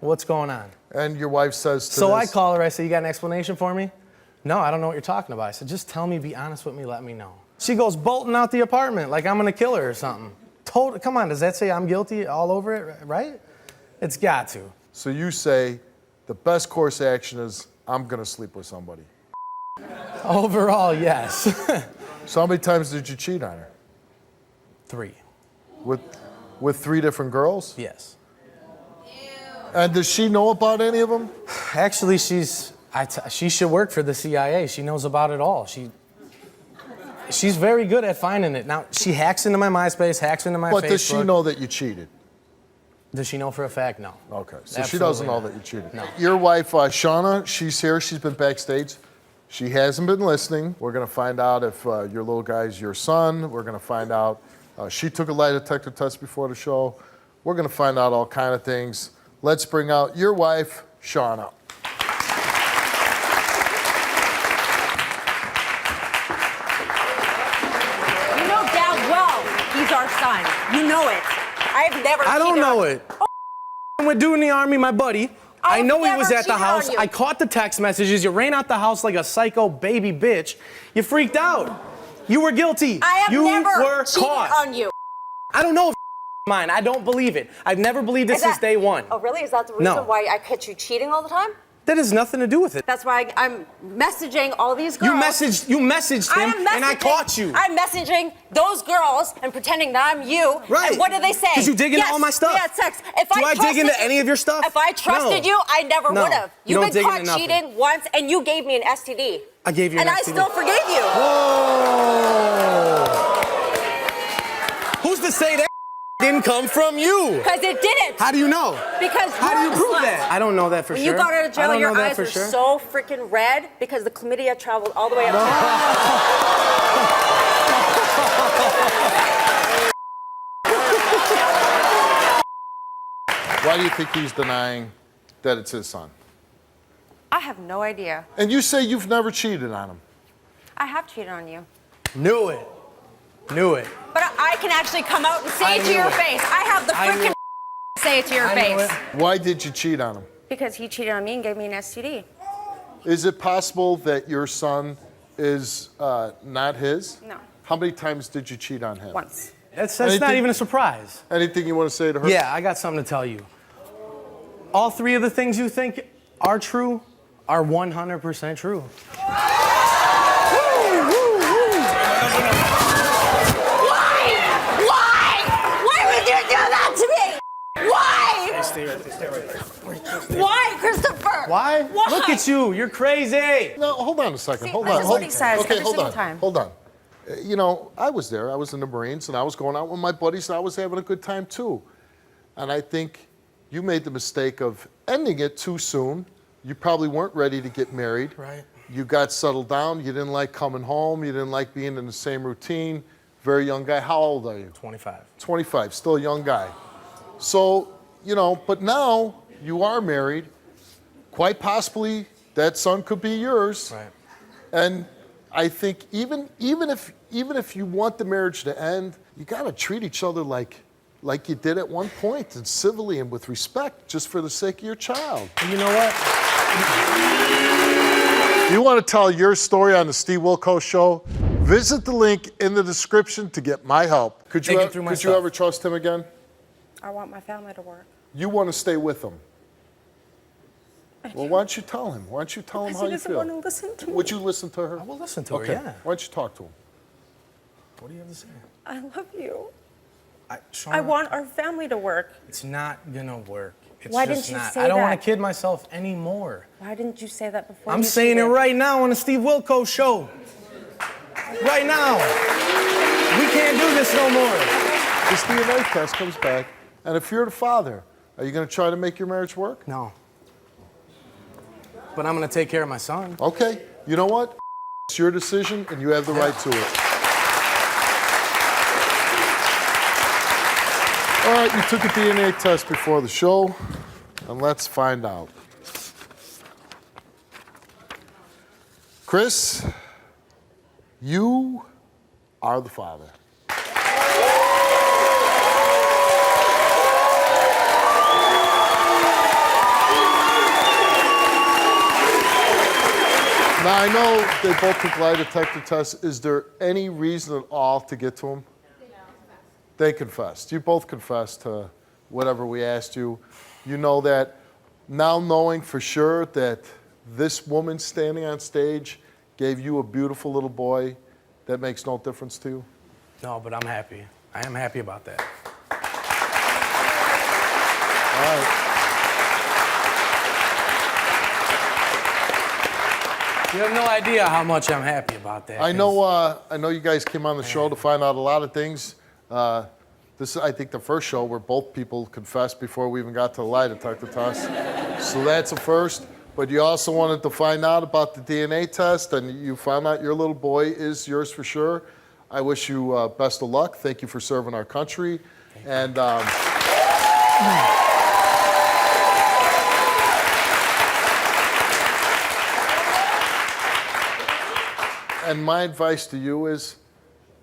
What's going on? And your wife says to So I call her. I say, you got an explanation for me? No, I don't know what you're talking about. I said, just tell me, be honest with me, let me know. She goes bolting out the apartment like I'm going to kill her or something. Come on, does that say I'm guilty all over it, right? It's got to. So you say the best course of action is I'm going to sleep with somebody. Overall, yes. So how many times did you cheat on her? 3. With 3 different girls? Yes. And does she know about any of them? Actually, she should work for the CIA. She knows about it all. She's very good at finding it. Now, she hacks into my MySpace, hacks into my Facebook. But does she know that you cheated? Does she know for a fact? No. Okay, so Absolutely she doesn't know not. that you cheated. No. Your wife, Shauna, she's here. She's been backstage. She hasn't been listening. We're going to find out if your little guy's your son. We're going to find out. She took a lie detector test before the show. We're going to find out all kind of things. Let's bring out your wife, Shauna. You know damn well he's our son. You know it. I've never I don't cheated know on it. With dude in the Army, my buddy. I know he was never at the cheated on house. you. I caught the text messages. You ran out the house like a psycho baby bitch. You freaked out. You were guilty. I have you never were cheated caught. on you. I don't know if mine. I don't believe it. I've never believed it Is that- since day one. Oh, really? Is that the reason No. why I catch you cheating all the time? That has nothing to do with it. That's why I'm messaging all these girls. You messaged him, and I caught you. I'm messaging those girls and pretending that I'm you. Right. And what do they say? 'Cause you dig into Yes, all my stuff. We had sex. If Do I dig trusted into you- any of your stuff? If I trusted No. you, I never No. would have. You You've don't been dig caught into nothing. cheating once, and you gave me an STD. I gave you an and STD. I still forgave you. Whoa! Who's to say that didn't come from you? Because it didn't. How do you know? Because How do you you're a prove slut. that? I don't know that for When sure. you got out of I jail, don't your know that eyes for were sure. so freaking red because the chlamydia traveled all the way up to Why do you think he's denying that it's his son? I have no idea. And you say you've never cheated on him. I have cheated on you. Knew it. Knew it. But I can actually come out and say it to knew your it. face. I have the I knew freaking it. say it to your I knew face. it. Why did you cheat on him? Because he cheated on me and gave me an STD. Is it possible that your son is not his? No. How many times did you cheat on him? Once. That's not Anything- even a surprise. Anything you want to say to her? Yeah, I got something to tell you. All 3 of the things you think are true are 100% true. Why would you do that to me? Why? Why, Christopher? Why? Why? Look at you. You're crazy. No, hold on a second. See, hold this on. is what he says Okay, every hold single on. time. Hold on. You know, I was there. I was in the Marines, and I was going out with my buddies, and I was having a good time too. And I think you made the mistake of ending it too soon. You probably weren't ready to get married. Right. You got settled down. You didn't like coming home. You didn't like being in the same routine. Very young guy. How old are you? 25. 25, still a young guy. So, you know, but now you are married. Quite possibly that son could be yours. Right. And I think even if you want the marriage to end, you got to treat each other like you did at one point, and civilly and with respect, just for the sake of your child. You know what? You want to tell your story on the Steve Wilkos Show? Visit the link in the description to get my help. Could you ever trust him again? I want my family to work. You want to stay with him? Well, why don't you tell him? Why don't you tell him how He you doesn't feel? want to listen to me. Would you listen to her? I will listen to her, Okay. yeah. Why don't you talk to him? What do you have to say? I love you. Shauna, I want our family to work. It's not gonna work. It's Why just didn't you not. say I don't want that? to kid myself anymore. Why didn't you say that before? I'm you saying it cheated? right now on the Steve Wilkos Show. Right now. We can't do this no more. This DNA test comes back, and if you're the father, are you going to try to make your marriage work? No. But I'm going to take care of my son. Okay. You know what? It's your decision, and you have the right to it. All right, you took a DNA test before the show, and let's find out. Chris, you are the father. Now, I know they both took lie detector tests. Is there any reason at all to get to them? They confessed. You both confessed to whatever we asked you. You know that now, knowing for sure that this woman standing on stage gave you a beautiful little boy, that makes no difference to you? No, but I'm happy. I am happy about that. All right. You have no idea how much I'm happy about that. I know you guys came on the show to find out a lot of things. This is, I think, the first show where both people confessed before we even got to the lie detector test. So that's a first. But you also wanted to find out about the DNA test, and you found out your little boy is yours for sure. I wish you best of luck. Thank you for serving our country. And and my advice to you is,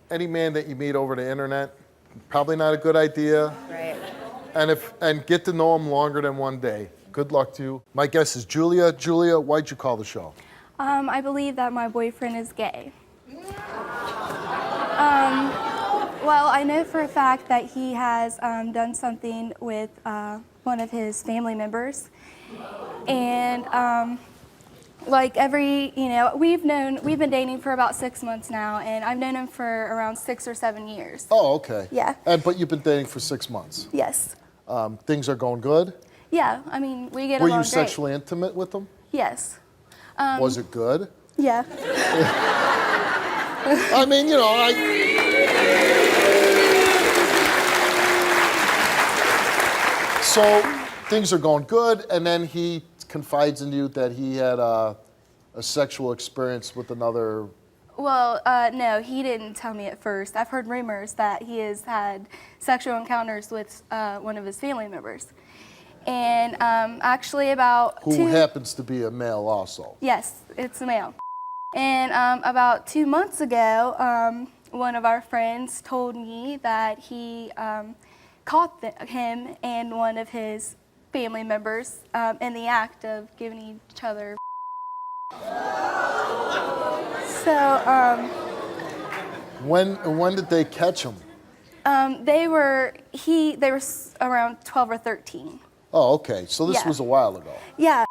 any man that you meet over the internet, probably not a good idea. Right. And get to know him longer than one day. Good luck to you. My guest is Julia. Julia, why'd you call the show? I believe that my boyfriend is gay. Well, I know for a fact that he has done something with one of his family members. And like we've been dating for about 6 months now, and I've known him for around 6 or 7 years. Oh, okay. Yeah. But you've been dating for 6 months. Yes. Things are going good? Yeah, I mean, we get Were along you great. sexually intimate with him? Yes. Was it good? Yeah. I mean, you know, So things are going good, and then he confides in you that he had a sexual experience with another. Well, no, he didn't tell me at first. I've heard rumors that he has had sexual encounters with one of his family members. And actually about Who happens to be a male also. Yes, it's a male. And about 2 months ago, one of our friends told me that he caught him and one of his family members in the act of giving each other. So, When did they catch him? they were around 12 or 13. Oh, okay. So this Yeah. was a while ago. Yeah,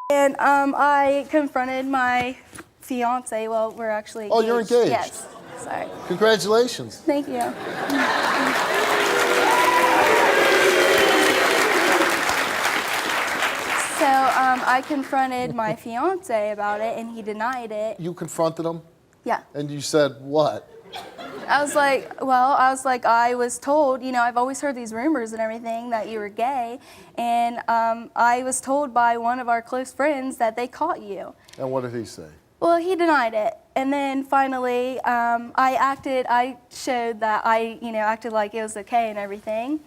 and I confronted my fiance. Well, we're actually engaged. Oh, you're engaged? Yes. Sorry. Congratulations. Thank you. So I confronted my fiance about it, and he denied it. You confronted him? Yeah. And you said what? I was like, I was told, you know, I've always heard these rumors and everything that you were gay, and I was told by one of our close friends that they caught you. And what did he say? Well, he denied it, and then finally, I showed that I, you know, acted like it was okay and everything,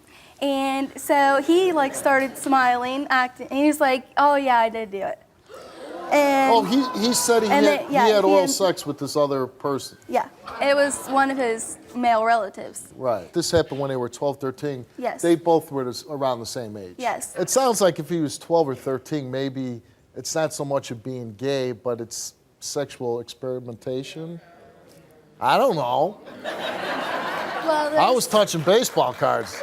and so he like started smiling, acting, and he was like, oh yeah, I did do it. And he said he had oral sex with this other person. Yeah, it was one of his male relatives. Right. This happened when they were 12, 13. Yes. They both were around the same age. Yes. It sounds like if he was 12 or 13, maybe it's not so much of being gay, but it's sexual experimentation. I don't know. Well, I was touching baseball cards.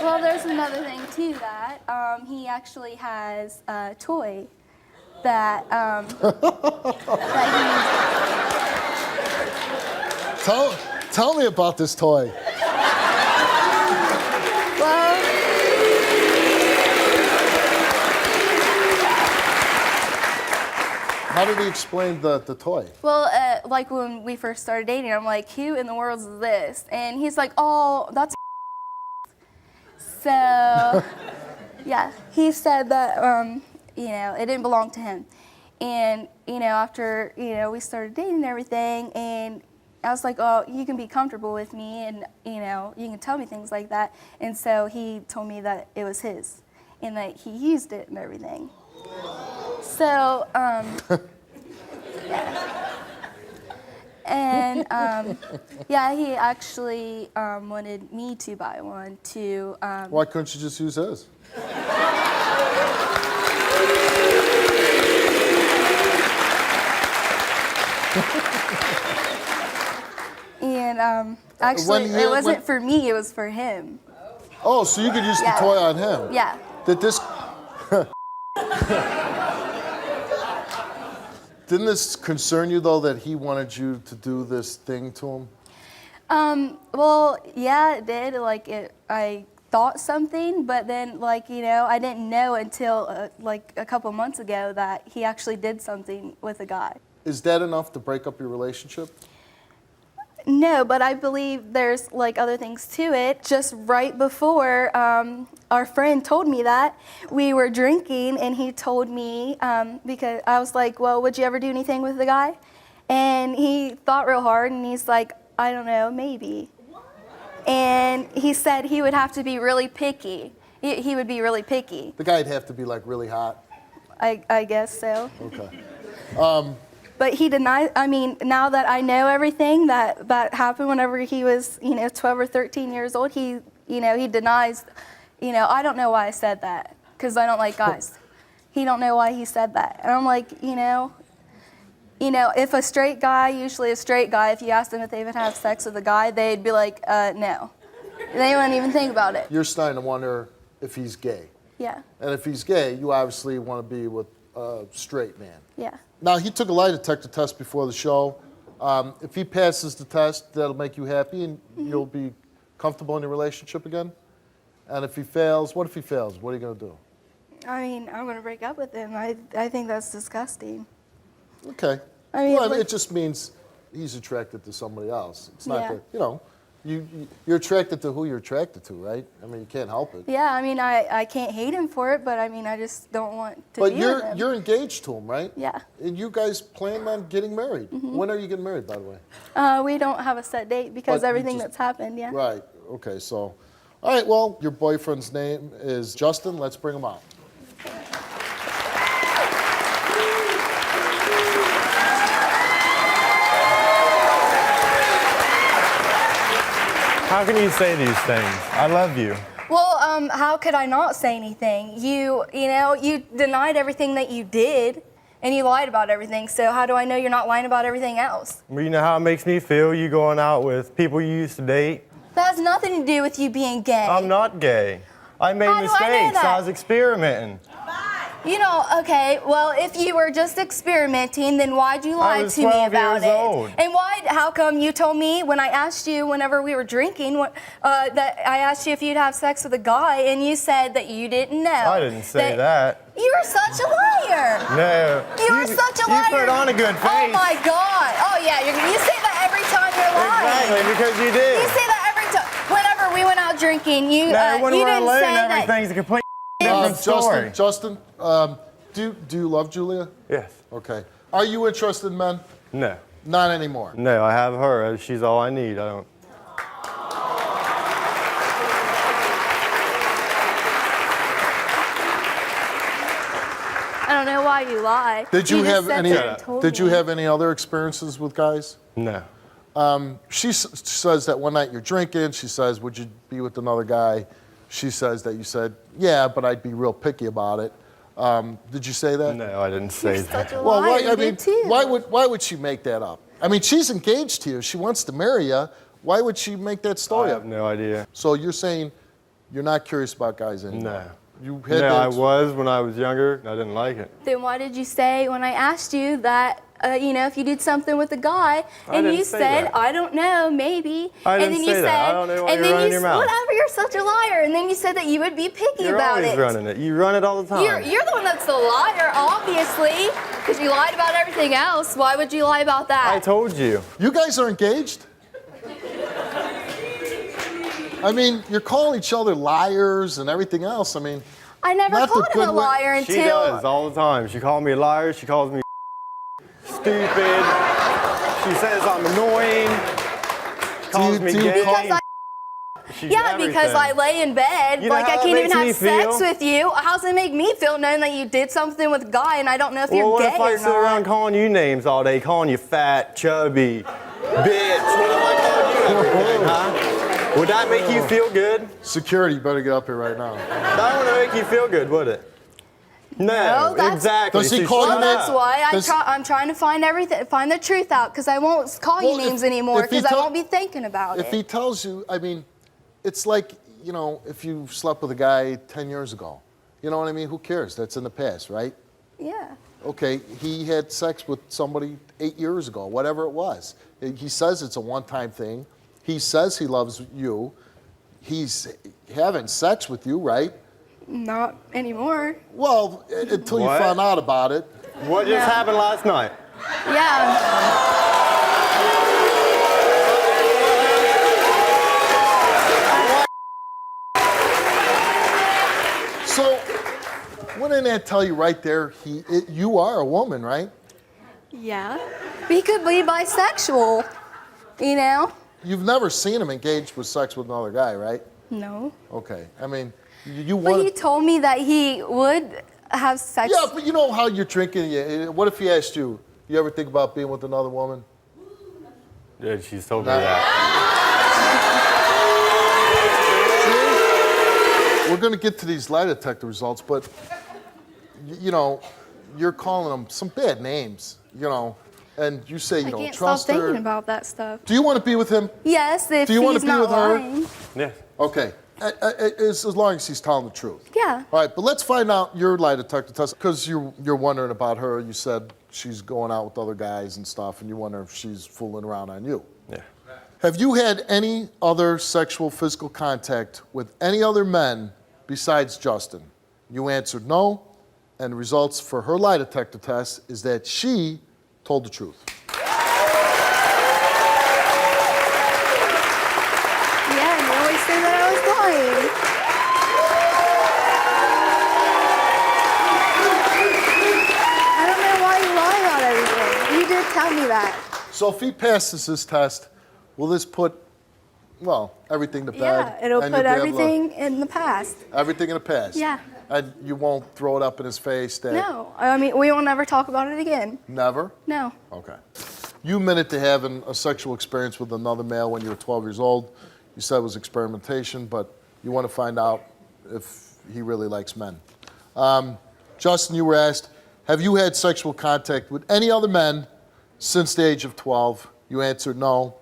Well, there's another thing too that he actually has a toy that Tell me about this toy. Well, how did he explain the toy? Well, like when we first started dating, I'm like, who in the world is this? And he's like, oh, that's so, yeah, he said that, you know, it didn't belong to him. And, you know, after, you know, we started dating and everything, and I was like, oh, you can be comfortable with me, and, you know, you can tell me things like that. And so he told me that it was his, and that he used it and everything. So, yeah. And, yeah, he actually wanted me to buy one to... Why couldn't you just use his? And actually, it wasn't for me, it was for him. Oh, so you could use the toy on him? Yeah. Did this... Didn't this concern you, though, that he wanted you to do this thing to him? Well, yeah, it did. Like, I thought something, but then, like, you know, I didn't know until, like, a couple months ago that he actually did something with a guy. Is that enough to break up your relationship? No, but I believe there's like other things to it. Just right before our friend told me that, we were drinking and he told me, because I was like, well, would you ever do anything with the guy? And he thought real hard and he's like, I don't know, maybe. And he said he would have to be really picky. He would be really picky. The guy'd have to be like really hot. I guess so. Okay. But he denied, I mean, now that I know everything that happened whenever he was, you know, 12 or 13 years old, he, you know, he denies, you know, I don't know why I said that, because I don't like guys. He don't know why he said that. And I'm like, you know, if a straight guy, usually a straight guy, if you asked them if they would have sex with a guy, they'd be like, no. They wouldn't even think about it. You're starting to wonder if he's gay. Yeah. And if he's gay, you obviously want to be with a straight man. Yeah. Now, he took a lie detector test before the show. If he passes the test, that'll make you happy and you'll be comfortable in your relationship again. And if he fails, what if he fails? What are you going to do? I mean, I'm going to break up with him. I think that's disgusting. Okay. I mean, well, it just means he's attracted to somebody else. It's not that, you know, you're attracted to who you're attracted to, right? I mean, you can't help it. Yeah, I mean, I can't hate him for it, but I mean, I just don't want to be with him. But you're engaged to him, right? Yeah. And you guys plan on getting married. Mm-hmm. When are you getting married, by the way? We don't have a set date because everything that's happened, yeah. Right, okay, so. All right, well, your boyfriend's name is Justin. Let's bring him out. How can you say these things? I love you. Well, how could I not say anything? You know, you denied everything that you did, and you lied about everything, so how do I know you're not lying about everything else? You know how it makes me feel, you going out with people you used to date? That has nothing to do with you being gay. I'm not gay. I made How do I know mistakes. that? I was experimenting. You know, okay, well, if you were just experimenting, then why'd you lie to me about it? Old. And how come you told me when I asked you whenever we were drinking, that I asked you if you'd have sex with a guy, and you said that you didn't know? I didn't say that. You are such a liar. No. You are such a liar. You put on a good face. Oh my God. Oh yeah, you say that every time you're lying. Exactly, because you did. You say that every time. Whenever we went out drinking, you when you we're didn't alone, say that. everything's a complete different story. Justin, do you love Julia? Yes. Okay. Are you interested in men? No. Not anymore. No, I have her. She's all I need. I don't. I don't know why you lie. Did you just have said any? that and told Did you me. have any other experiences with guys? No. She says that one night you're drinking. She says, "Would you be with another guy?" She says that you said, "Yeah, but I'd be real picky about it." Did you say that? No, I didn't say that. Well, why would she make that up? I mean, she's engaged to you. She wants to marry you. Why would she make that story I up? have no idea. So you're saying you're not curious about guys anymore? No. You had I that was when I was younger. I didn't like it. Then why did you say when I asked you that, if you did something with a guy, I and didn't you say said, that. I don't know, maybe. I and didn't then say you that. said, I don't know why and you're then running you your mouth. whatever, you're such a liar. And then you said that you would be picky You're about always it. running it. You run it all the time. You're the one that's the liar, obviously, because you lied about everything else. Why would you lie about that? I told you. You guys are engaged? I mean, you're calling each other liars and everything else. I mean, I never not the called him good a way- liar until. She does all the time. She calls me a liar. She calls me stupid. She says I'm annoying. Calls me gay. She's Yeah, because I everything. lay in bed, You know like how I that can't even makes have me sex feel? with you. How's it make me feel knowing that you did something with a guy and I don't know if you're Well, what gay if I or sit not? around calling you names all day, calling you fat, chubby, bitch? What am I calling you everything, huh? Would that make you feel good? Security, you better get up here right now. That wouldn't make you feel good, would it? No, that's- exactly. Does he So call shut you That's up. why Does- I'm trying to find the truth out, because I won't call you Well, names if- anymore, if he because I tell- won't be thinking about If it. he tells you, I mean, it's like, if you slept with a guy 10 years ago. You know what I mean? Who cares? That's in the past, right? Yeah. Okay, he had sex with somebody 8 years ago, whatever it was. He says it's a one-time thing. He says he loves you. He's having sex with you, right? Not anymore. Well, until you What? found out about it. What just happened last night? Yeah. So, wouldn't that tell you right there, you are a woman, right? Yeah. But he could be bisexual, you know? You've never seen him engaged with sex with another guy, right? No. Okay. I mean, you But want. he told me that he would have sex. Yeah, but you know how you're drinking. What if he asked you, you ever think about being with another woman? Yeah, she's told me that. We're going to get to these lie detector results, but, you're calling them some bad names, and you say you I don't can't trust stop thinking her. about that stuff. Do you want to be with him? Yes, if Do you want he's to be not with her? lying. Yeah. Okay. As long as he's telling the truth. Yeah. All right, but let's find out your lie detector test, because you're wondering about her. You said she's going out with other guys and stuff, and you wonder if she's fooling around on you. Yeah. Have you had any other sexual physical contact with any other men besides Justin? You answered no, and the results for her lie detector test is that she told the truth. Yeah, you always say that I was lying. I don't know why you lie about everything. You did tell me that. So if he passes this test, will this put, everything to bed? Yeah, it'll and put you'll be able to- everything in the past. Everything in the past? Yeah. And you won't throw it up in his face that... No, I mean, we will never talk about it again. Never? No. Okay. You admitted to having a sexual experience with another male when you were 12 years old. You said it was experimentation, but you want to find out if he really likes men. Justin, you were asked, have you had sexual contact with any other men since the age of 12? You answered no.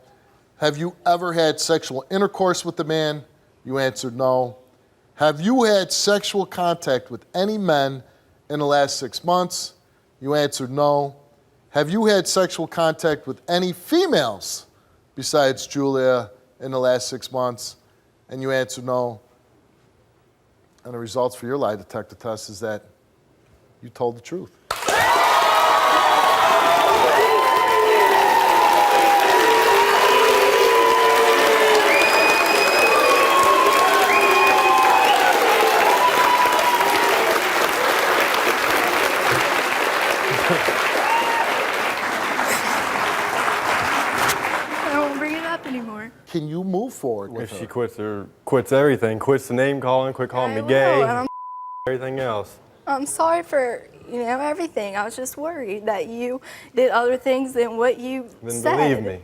Have you ever had sexual intercourse with a man? You answered no. Have you had sexual contact with any men in the last 6 months? You answered no. Have you had sexual contact with any females besides Julia in the last 6 months? And you answered no. And the results for your lie detector test is that you told the truth. with her? She quits everything, quits the name calling, quit calling me gay, everything else. I'm sorry for, everything. I was just worried that you did other things than what you Then said. believe me.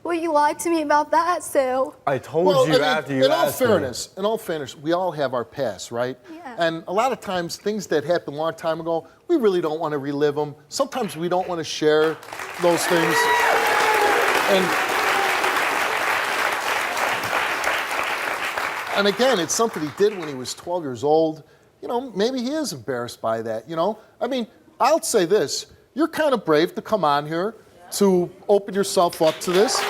Well, you lied to me about that, so. I told you after you asked me. In all fairness, we all have our past, right? Yeah. And a lot of times, things that happened a long time ago, we really don't want to relive them. Sometimes we don't want to share those things. And again, it's something he did when he was 12 years old. Maybe he is embarrassed by that, I mean, I'll say this. You're kind of brave to come on here to open yourself up to this.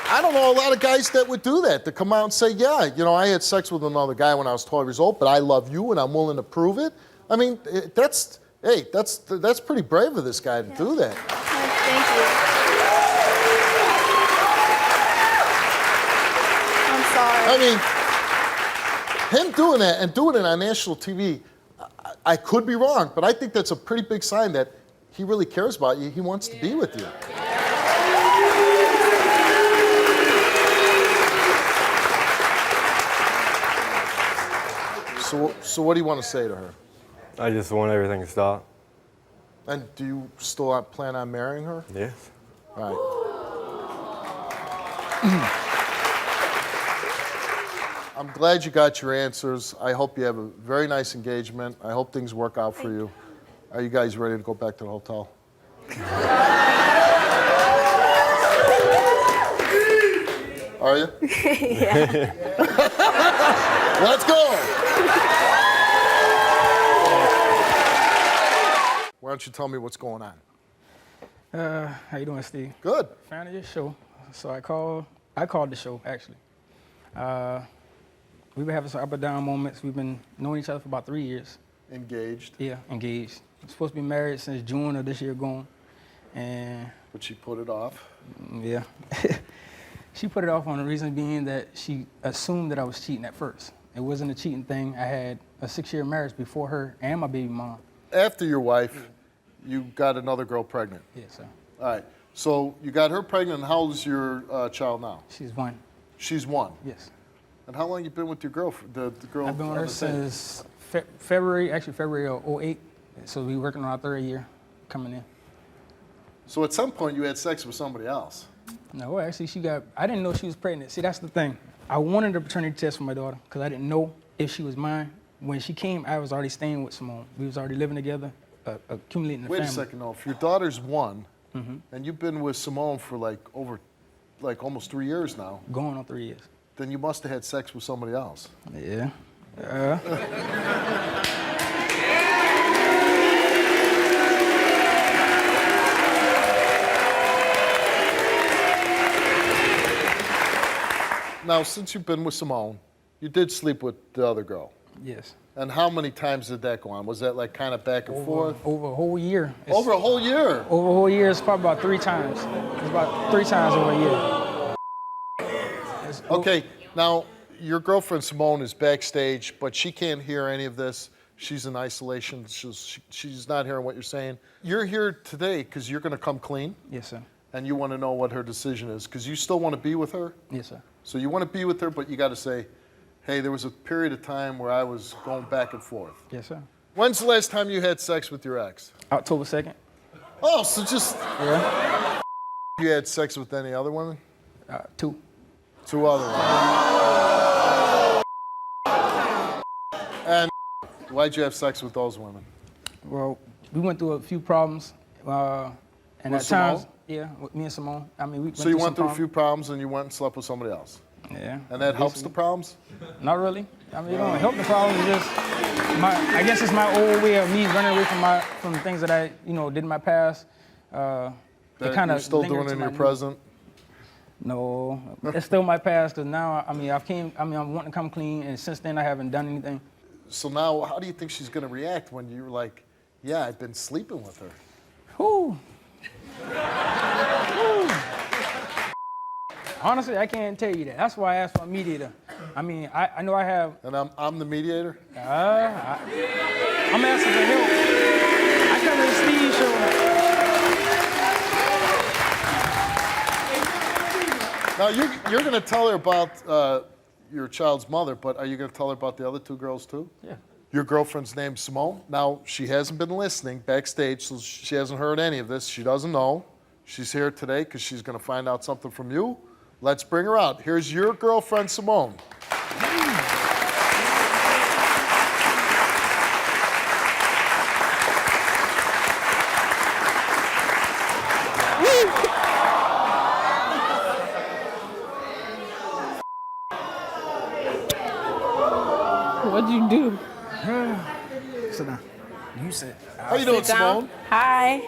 I don't know a lot of guys that would do that, to come out and say, yeah, I had sex with another guy when I was 12 years old, but I love you and I'm willing to prove it. I mean, that's pretty brave of this guy to do that. Thank you. I'm sorry. I mean, him doing that and doing it on national TV, I could be wrong, but I think that's a pretty big sign that he really cares about you. He wants to be with you. So what do you want to say to her? I just want everything to stop. And do you still plan on marrying her? Yes. All right. I'm glad you got your answers. I hope you have a very nice engagement. I hope things work out for you. Are you guys ready to go back to the hotel? Are you? Yeah. Let's go. Why don't you tell me what's going on? How you doing, Steve? Good. Fan of your show. So I called the show, actually. We've been having some up and down moments. We've been knowing each other for about 3 years. Engaged? Yeah, engaged. We're supposed to be married since June of this year going. But she put it off? Yeah. She put it off on the reason being that she assumed that I was cheating at first. It wasn't a cheating thing. I had a 6-year marriage before her and my baby mom. After your wife, you got another girl pregnant? Yes, sir. All right. So you got her pregnant, and how old is your child now? She's 1. She's 1? Yes. And how long you been with your girlfriend? The girl? I've been with her since February of 08. So we're working on our 3rd year coming in. So at some point you had sex with somebody else? No, actually I didn't know she was pregnant. See, that's the thing. I wanted a paternity test for my daughter because I didn't know if she was mine. When she came, I was already staying with Simone. We was already living together, accumulating the family. Wait a second, though. If your daughter's 1, and you've been with Simone for almost 3 years now. Going on 3 years. Then you must have had sex with somebody else. Yeah. Now, since you've been with Simone, you did sleep with the other girl. Yes. And how many times did that go on? Was that kind of back and forth? Over a whole year. Over a whole year? Over a whole year, it's probably about 3 times. It's about 3 times over a year. Okay, now your girlfriend Simone is backstage, but she can't hear any of this. She's in isolation. She's not hearing what you're saying. You're here today because you're going to come clean? Yes, sir. And you want to know what her decision is because you still want to be with her? Yes, sir. So you want to be with her, but you got to say, hey, there was a period of time where I was going back and forth. Yes, sir. When's the last time you had sex with your ex? October 2nd. Oh, so just... Yeah. You had sex with any other women? 2. 2 other women. And why'd you have sex with those women? Well, we went through a few problems. And With at times, Simone? yeah, with me and Simone. I mean, So you went through a few problems and you went and slept with somebody else? Yeah. And that helps the problems? Not really. I mean, it don't help the problems. It's just I guess it's my old way of me running away from the things that I did in my past. That you're still doing in your present? No, it's still my past. Cause now I'm wanting to come clean, and since then I haven't done anything. So now, how do you think she's gonna react when you're like, yeah, I've been sleeping with her? Whew. Honestly, I can't tell you that. That's why I asked for a mediator. I mean, I know I have. And I'm the mediator? I'm asking for help. I come to the Steve show. Now, you're going to tell her about your child's mother, but are you going to tell her about the other two girls, too? Yeah. Your girlfriend's name's Simone. Now, she hasn't been listening backstage, so she hasn't heard any of this. She doesn't know. She's here today because she's going to find out something from you. Let's bring her out. Here's your girlfriend, Simone. What'd you do? Sit down. You sit. How you doing, Simone? Hi.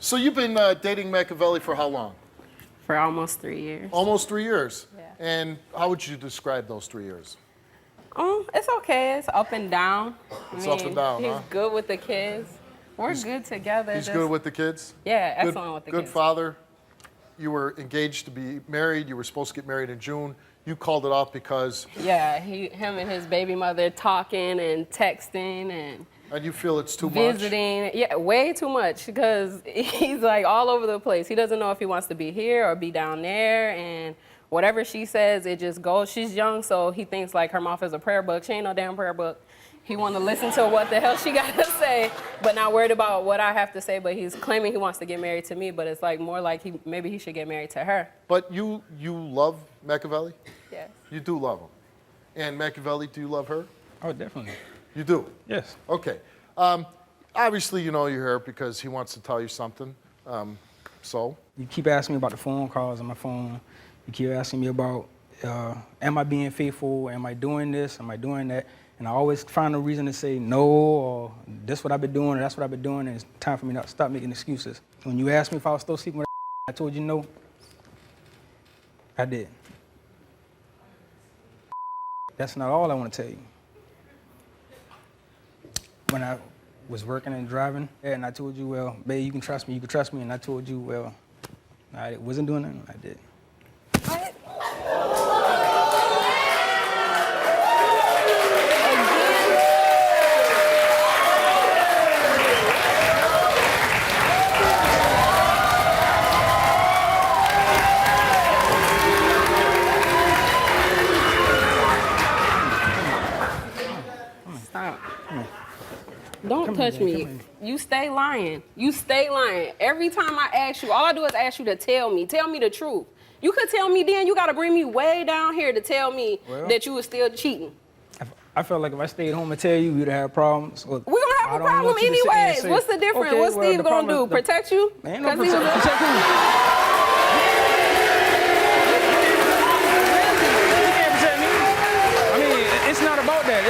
So you've been dating Machiavelli for how long? For almost 3 years. Almost 3 years. Yeah. And how would you describe those 3 years? It's okay. It's up and down. It's up and down, He's huh? good with the kids. We're good together. He's Just- good with the kids? Yeah, Good- excellent with the Good kids. father. You were engaged to be married. You were supposed to get married in June. You called it off because... Yeah, him and his baby mother talking and texting and you feel it's too much? visiting. Yeah, way too much because he's like all over the place. He doesn't know if he wants to be here or be down there, and whatever she says, it just goes. She's young, so he thinks like her mouth is a prayer book. She ain't no damn prayer book. He want to listen to what the hell she got to say, but not worried about what I have to say. But he's claiming he wants to get married to me, but it's like more like maybe he should get married to her. But you love Machiavelli? Yes. You do love him. And Machiavelli, do you love her? Oh, definitely. You do? Yes. Okay. Obviously, you know you're here because he wants to tell you something. So? You keep asking me about the phone calls on my phone. You keep asking me about, am I being faithful? Am I doing this? Am I doing that? And I always find a reason to say no, or this what I've been doing, or that's what I've been doing, and it's time for me to stop making excuses. When you asked me if I was still sleeping with I told you no. I did. That's not all I want to tell you. When I was working and driving, and I told you, well, babe, you can trust me, and I told you, well, I wasn't doing nothing, I did. Stop. Don't touch me. You stay lying. You stay lying. Every time I ask you, all I do is ask you to tell me the truth. You could tell me then, you gotta bring me way down here to tell me that you were still cheating. I felt like if I stayed home and tell you, we'd have problems. We're We're gonna have a problem anyways. What's the difference? Okay, What's well, Steve the gonna problem- do? Protect you? Ain't no 'Cause he was protect who? It's not about that.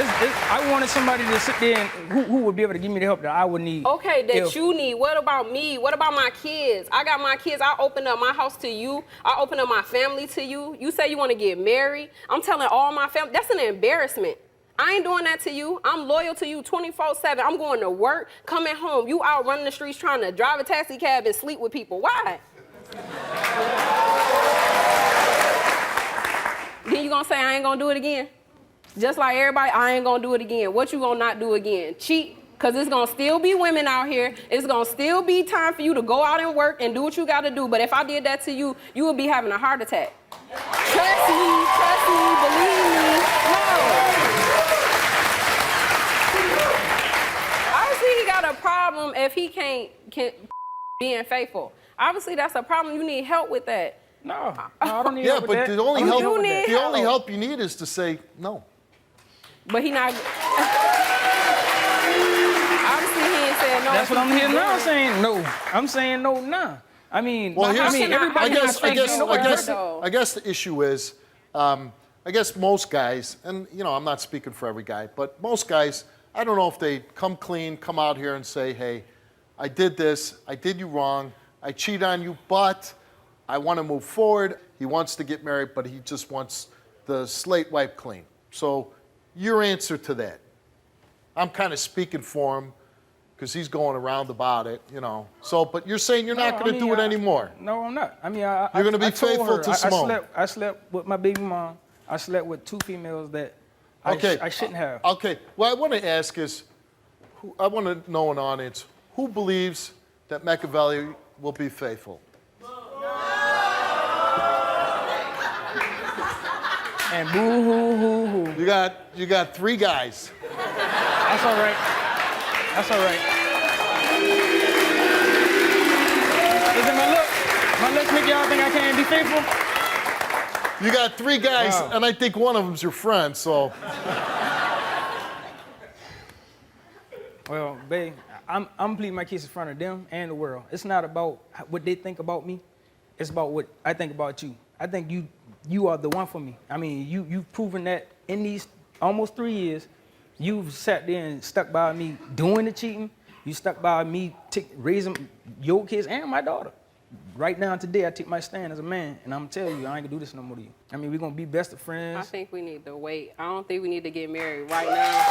I wanted somebody to sit there and who would be able to give me the help that I would need. Okay, that you need. What about me? What about my kids? I got my kids. I opened up my house to you. I opened up my family to you. You say you want to get married. I'm telling all my family. That's an embarrassment. I ain't doing that to you. I'm loyal to you 24/7. I'm going to work, coming home. You out running the streets trying to drive a taxi cab and sleep with people. Why? Then you gonna say I ain't gonna do it again? Just like everybody, I ain't gonna do it again. What you gonna not do again? Cheat? Cause it's gonna still be women out here. It's gonna still be time for you to go out and work and do what you gotta do. But if I did that to you, you would be having a heart attack. Trust me, believe me. No. Obviously he got a problem if he can't being faithful. Obviously that's a problem. You need help with that. No, I don't need Yeah, help with but that. the only I don't help, need help with the that. only help you need is to say no. But he not. Obviously, he ain't saying no. That's what I'm here now saying no. I'm saying no now. I mean, Well, here's, everybody I guess the issue is, I guess most guys, and you know, I'm not speaking for every guy, but most guys, I don't know if they come clean, come out here and say, hey, I did this, I did you wrong, I cheat on you, but I want to move forward. He wants to get married, but he just wants the slate wiped clean. So your answer to that. I'm kind of speaking for him because he's going around about it, you know. So, but you're saying you're not going to do it anymore. No, I'm not. I mean, You're going to be faithful to Simone. I slept with my baby mom. I slept with 2 females that I shouldn't have. Okay. What I want to ask is, I want to know in the audience, who believes that Machiavelli will be faithful? And boo hoo hoo hoo. You got 3 guys. That's all right. That's all right. Listen, my looks make y'all think I can't be faithful? You got 3 guys, and I think one of them's your friend, so. Well, babe, I'm pleading my case in front of them and the world. It's not about what they think about me. It's about what I think about you. I think you are the one for me. I mean, you've proven that in these almost 3 years, you've sat there and stuck by me doing the cheating. You stuck by me raising your kids and my daughter. Right now, today, I take my stand as a man, and I'm telling you, I ain't gonna do this no more to you. I mean, we're gonna be best of friends. I think we need to wait. I don't think we need to get married right now.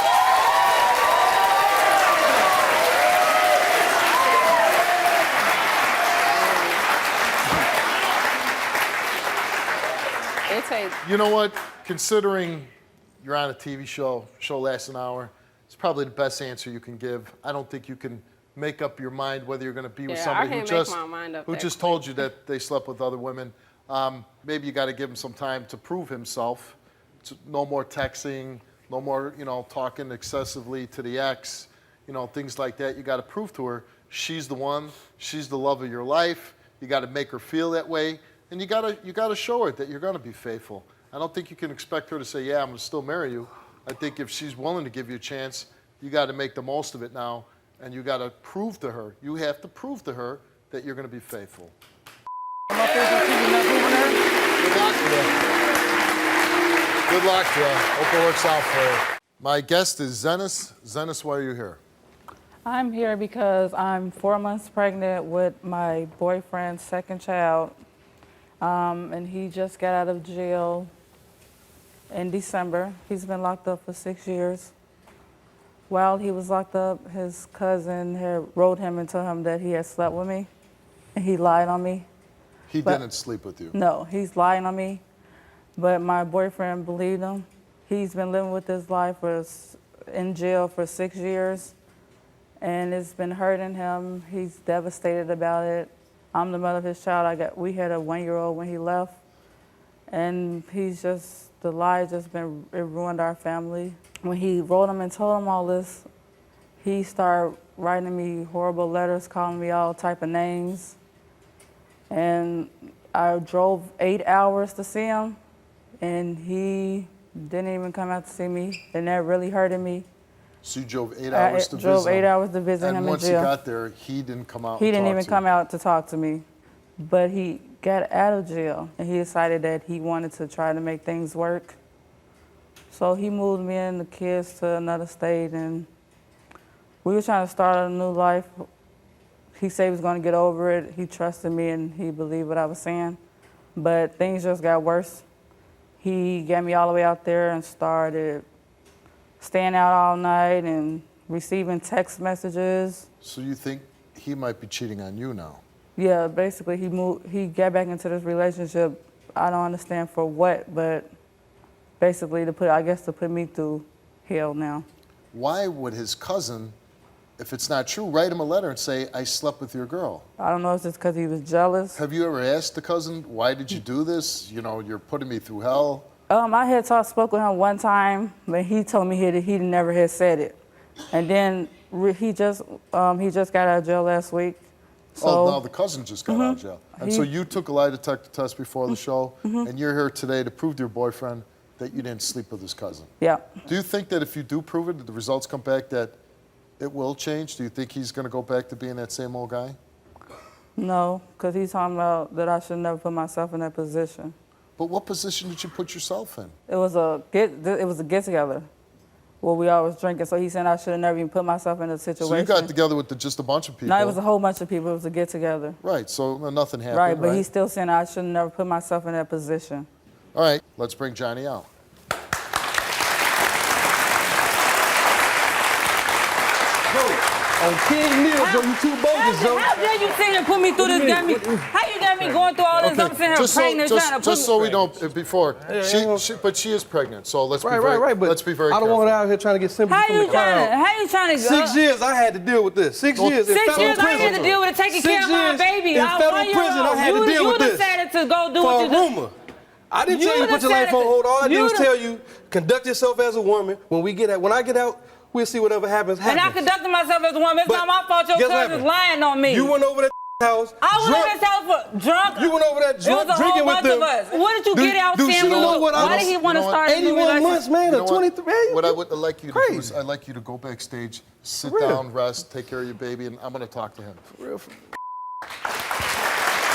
You know what? Considering you're on a TV show lasts an hour, it's probably the best answer you can give. I don't think you can make up your mind whether you're going to be with somebody who just told you that they slept with other women. Maybe you got to give him some time to prove himself. No more texting, no more, talking excessively to the ex, things like that. You got to prove to her she's the one, she's the love of your life. You got to make her feel that way. And you gotta show her that you're gonna be faithful. I don't think you can expect her to say, yeah, I'm gonna still marry you. I think if she's willing to give you a chance, you gotta make the most of it now, and you gotta prove to her, you have to prove to her that you're gonna be faithful. Good luck to you. Good luck to you. Hope it works out for you. My guest is Zenis. Zenis, why are you here? I'm here because I'm 4 months pregnant with my boyfriend's second child. And he just got out of jail in December. He's been locked up for 6 years. While he was locked up, his cousin had wrote him and told him that he had slept with me, and he lied on me. He didn't sleep with you? No, he's lying on me, but my boyfriend believed him. He's been living with this lie in jail for 6 years, and it's been hurting him. He's devastated about it. I'm the mother of his child. We had a 1-year-old when he left, and the lie it ruined our family. When he wrote him and told him all this, he started writing me horrible letters, calling me all type of names. And I drove 8 hours to see him, and he didn't even come out to see me, and that really hurted me. So you drove 8 hours to visit him? I drove 8 hours to visit him in jail. And once he got there, he didn't come out and talk to you? He didn't even come out to talk to me. But he got out of jail, and he decided that he wanted to try to make things work. So he moved me and the kids to another state, and we were trying to start a new life. He said he was going to get over it. He trusted me, and he believed what I was saying. But things just got worse. He got me all the way out there and started staying out all night and receiving text messages. So you think he might be cheating on you now? Yeah, basically he got back into this relationship. I don't understand for what, but basically to put me through hell now. Why would his cousin, if it's not true, write him a letter and say, I slept with your girl? I don't know if it's because he was jealous. Have you ever asked the cousin, why did you do this? You're putting me through hell. I had spoke with him one time, but he told me he never had said it. And then he just got out of jail last week. So, now the cousin just got out of jail. And so you took a lie detector test before the show, and you're here today to prove to your boyfriend that you didn't sleep with his cousin. Yeah. Do you think that if you do prove it, that the results come back, that it will change? Do you think he's going to go back to being that same old guy? No, because he's talking about that I should never put myself in that position. But what position did you put yourself in? It was a get together. Well, we always drinking, so he said I should have never even put myself in a situation. So you got together with just a bunch of people? No, it was a whole bunch of people. It was a get together. Right, so nothing happened. Right, but he's still saying I should have never put myself in that position. All right, let's bring Johnny out. On King Neal, Joe, you too bogus, Joe. How dare you sit and put me through this? How you got me going through all this? I'm sitting here pregnant, trying to put just so we don't, before, but she is pregnant, so let's be but let's be very careful. I don't want her out here trying to get sympathy from the crowd. How you trying to? 6 years I had to deal with this. 6 years. 6 years I had to deal with it, taking care of my baby. In federal prison, I had to deal with this. You decided to go do what you do. I didn't tell you to put your life on hold. All I did was tell you, conduct yourself as a woman. When I get out, we'll see whatever happens. And I conducted myself as a woman. It's not my fault your cousin's lying on me. You went over that house. I went over his house for drunk. You went over that drunk, drinking with them. It was a whole bunch of us. What did you get out, Sam? Why did he want to start a new 81 months, man, or 23. What I would like you to do is I'd like you to go backstage, sit down, rest, take care of your baby, and I'm going to talk to him. For real.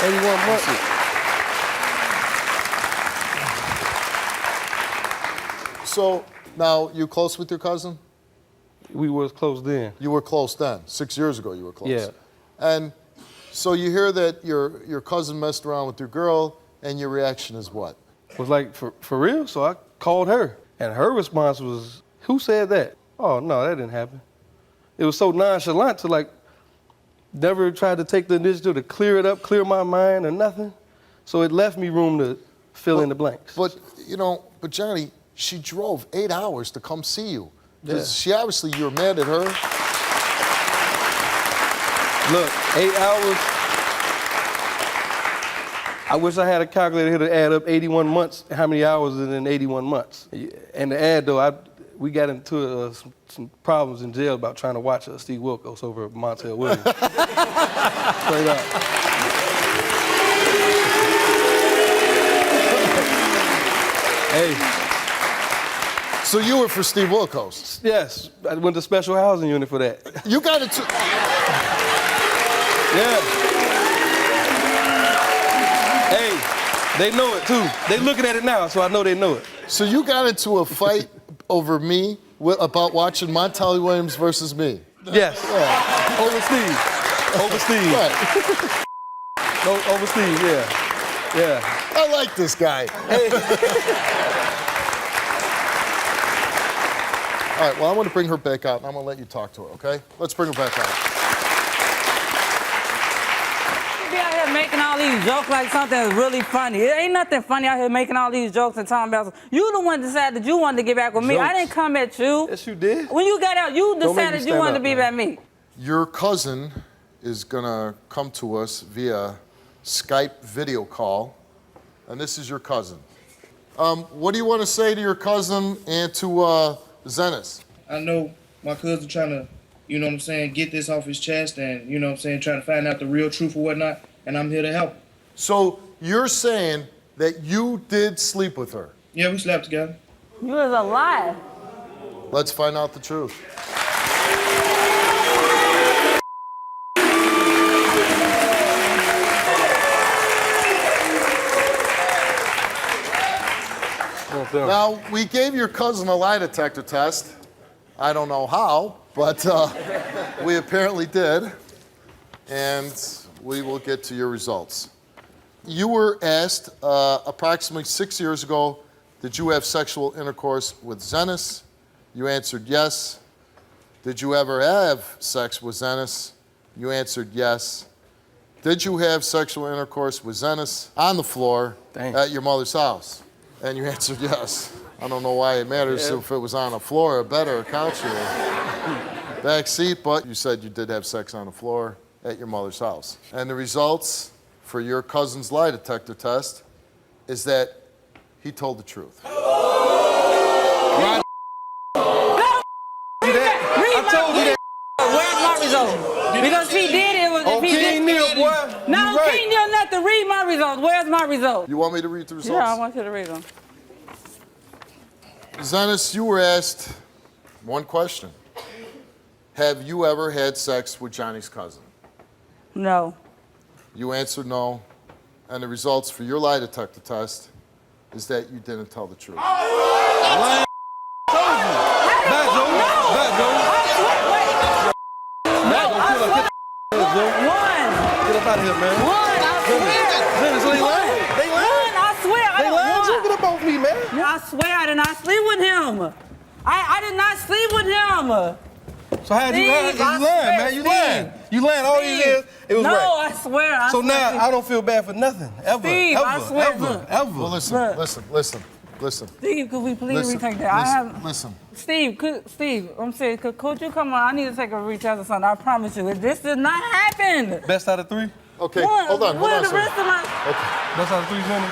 81 months. So now you close with your cousin? We was close then. You were close then. 6 years ago you were close. Yeah. And so you hear that your cousin messed around with your girl, and your reaction is what? Was like, for real? So I called her, and her response was, who said that? Oh, no, that didn't happen. It was so nonchalant to like, never tried to take the initiative to clear it up, clear my mind or nothing. So it left me room to fill in the blanks. But, but Johnny, she drove 8 hours to come see you. Because she obviously, you're mad at her. Look, 8 hours. I wish I had a calculator here to add up 81 months, how many hours is in 81 months. And to add, though, we got into some problems in jail about trying to watch Steve Wilkos over at Montel Williams. Straight up. Hey. So you were for Steve Wilkos? Yes. I went to special housing unit for that. You got it too. Yeah. Hey, they know it too. They looking at it now, so I know they know it. So you got into a fight over me about watching Montel Williams versus me? Yes. Yeah. Over Steve. Over Steve. Right. Over Steve, yeah. Yeah. I like this guy. Hey. All right, well, I'm going to bring her back out, and I'm going to let you talk to her, okay? Let's bring her back out. You be out here making all these jokes like something is really funny. It ain't nothing funny out here making all these jokes and talking about. You the one decided that you wanted to get back with me. I didn't come at you. Yes, you did. When you got out, you decided you wanted to be back me. Your cousin is going to come to us via Skype video call, and this is your cousin. What do you want to say to your cousin and to Zenas? I know my cousin trying to, you know what I'm saying, get this off his chest and, you know what I'm saying, trying to find out the real truth or whatnot, and I'm here to help. So you're saying that you did sleep with her? Yeah, we slept together. You was a lie. Let's find out the truth. Now, we gave your cousin a lie detector test. I don't know how, but we apparently did. And we will get to your results. You were asked approximately 6 years ago, did you have sexual intercourse with Zenas? You answered yes. Did you ever have sex with Zenas? You answered yes. Did you have sexual intercourse with Zenas on the floor at your mother's house? And you answered yes. I don't know why it matters if it was on a floor, a bed, or a couch, or a back seat, but you said you did have sex on the floor at your mother's house. And the results for your cousin's lie detector test is that he told the truth. I told you that. Where's my result? Because he did it. Oh, King Neil, boy. No, King Neil, nothing. Read my results. Where's my result? You want me to read the results? Yeah, I want you to read them. Zenas, you were asked one question. Have you ever had sex with Johnny's cousin? No. You answered no. And the results for your lie detector test is that you didn't tell the truth. Lying told you. Bad Joe. Bad Joe. One. Get up out of here, man. One, I swear. Zenas, they lying. They lying. One, I swear. They lying. You get up off me, man. I swear I did not sleep with him. I did not sleep with him. So how you lying, man? You lying. You lying all these years. It was right. No, I swear. So now I don't feel bad for nothing. Ever. Steve, ever. I swear. Ever. Well, listen. Steve, could we please retake that? Listen. Steve, I'm serious. Could you come on? I need to take a retest or something. I promise you. This did not happen. Best out of three? Okay, hold on. What are the rest of my... Okay. Best out of three, Jenny?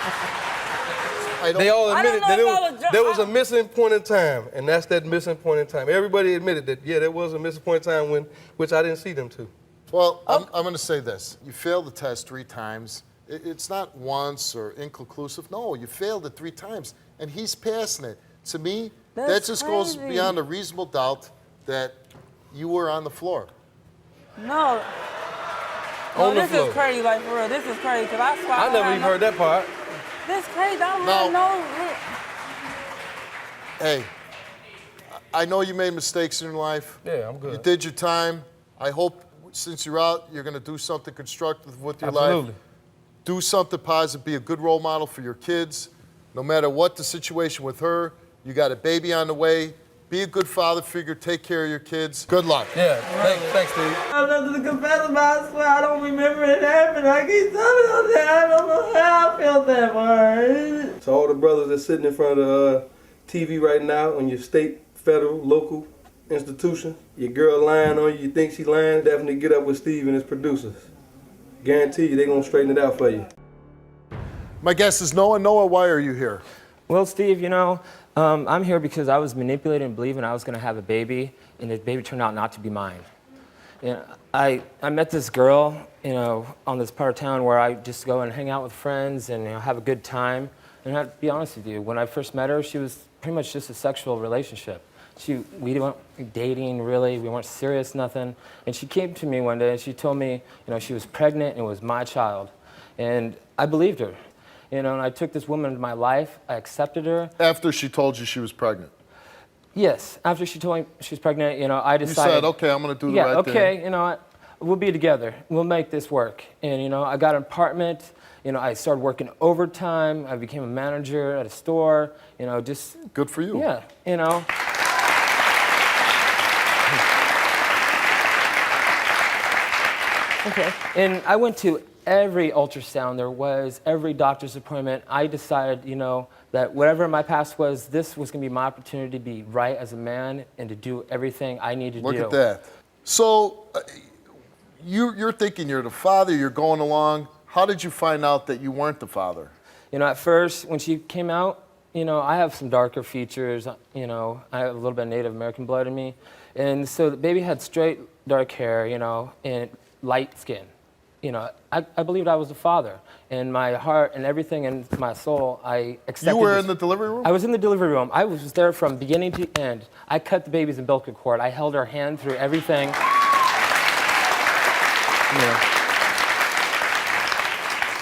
I They all I don't admitted know that if I was there was a missing point in time, and that's that missing point in time. Everybody admitted that, yeah, there was a missing point in time which I didn't see them to. Well, I'm going to say this. You failed the test 3 times. It's not once or inconclusive. No, you failed it 3 times, and he's passing it. To me, that just goes beyond a reasonable doubt that you were on the floor. No. No, this is crazy, like for real. This is crazy, because I swear I never even heard that part. This is crazy. I don't really know. Hey, I know you made mistakes in your life. Yeah, I'm good. You did your time. I hope since you're out, you're going to do something constructive with your Absolutely. life. Do something positive. Be a good role model for your kids. No matter what the situation with her, you got a baby on the way. Be a good father figure. Take care of your kids. Good luck. Yeah, thanks, Steve. I have nothing to confess about. I swear I don't remember it happening. I keep telling you that. I don't know how I felt that part. So all the brothers that's sitting in front of the TV right now on your state, federal, local institution, your girl lying on you think she lying, definitely get up with Steve and his producers. Guarantee you they're going to straighten it out for you. My guess is Noah. Noah, why are you here? Well, Steve, you know, I'm here because I was manipulated and believing I was going to have a baby, and the baby turned out not to be mine. You know, I met this girl, you know, on this part of town where I just go and hang out with friends and, you know, have a good time. And I have to be honest with you, when I first met her, she was pretty much just a sexual relationship. We weren't dating really, we weren't serious, nothing. And she came to me one day and she told me, you know, she was pregnant and it was my child. And I believed her. You know, and I took this woman into my life, I accepted her. After she told you she was pregnant? Yes, after she told me she was pregnant, you know, I decided. You said, okay, I'm gonna do the right thing. Yeah, okay, you know, we'll be together. We'll make this work. And, you know, I got an apartment. You know, I started working overtime. I became a manager at a store. You know, just. Good for you. Yeah, you know. Okay. And I went to every ultrasound there was, every doctor's appointment. I decided, you know, that whatever my past was, this was going to be my opportunity to be right as a man and to do everything I needed to do. Look at that. So you're thinking you're the father, you're going along. How did you find out that you weren't the father? You know, at first, when she came out, you know, I have some darker features. You know, I have a little bit of Native American blood in me. And so the baby had straight dark hair, you know, and light skin. You know, I believed I was the father. In my heart and everything in my soul, I accepted. You were in the delivery room? I was in the delivery room. I was there from beginning to end. I cut the baby's umbilical cord. I held her hand through everything. You know.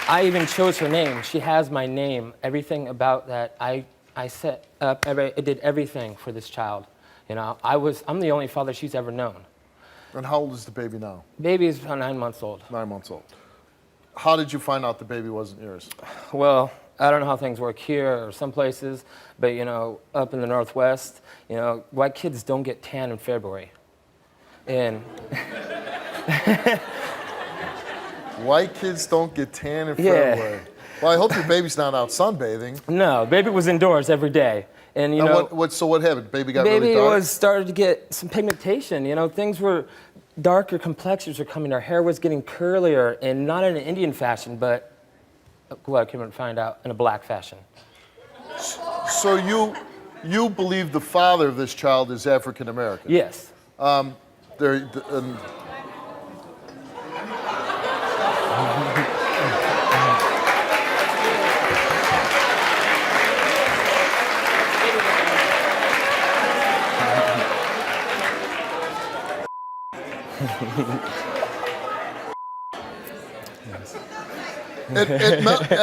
I even chose her name. She has my name. Everything about that, I set up. I did everything for this child. You know, I'm the only father she's ever known. And how old is the baby now? Baby is about 9 months old. 9 months old. How did you find out the baby wasn't yours? Well, I don't know how things work here or some places, but, you know, up in the Northwest, you know, white kids don't get tan in February. And white kids don't get tan in February. Well, I hope your baby's not out sunbathing. No, baby was indoors every day. And, you know, so what happened? Baby got really dark? Baby started to get some pigmentation. You know, things were darker, complexions were coming. Her hair was getting curlier, and not in an Indian fashion, but what I came to find out, in a black fashion. So you believe the father of this child is African American? Yes. I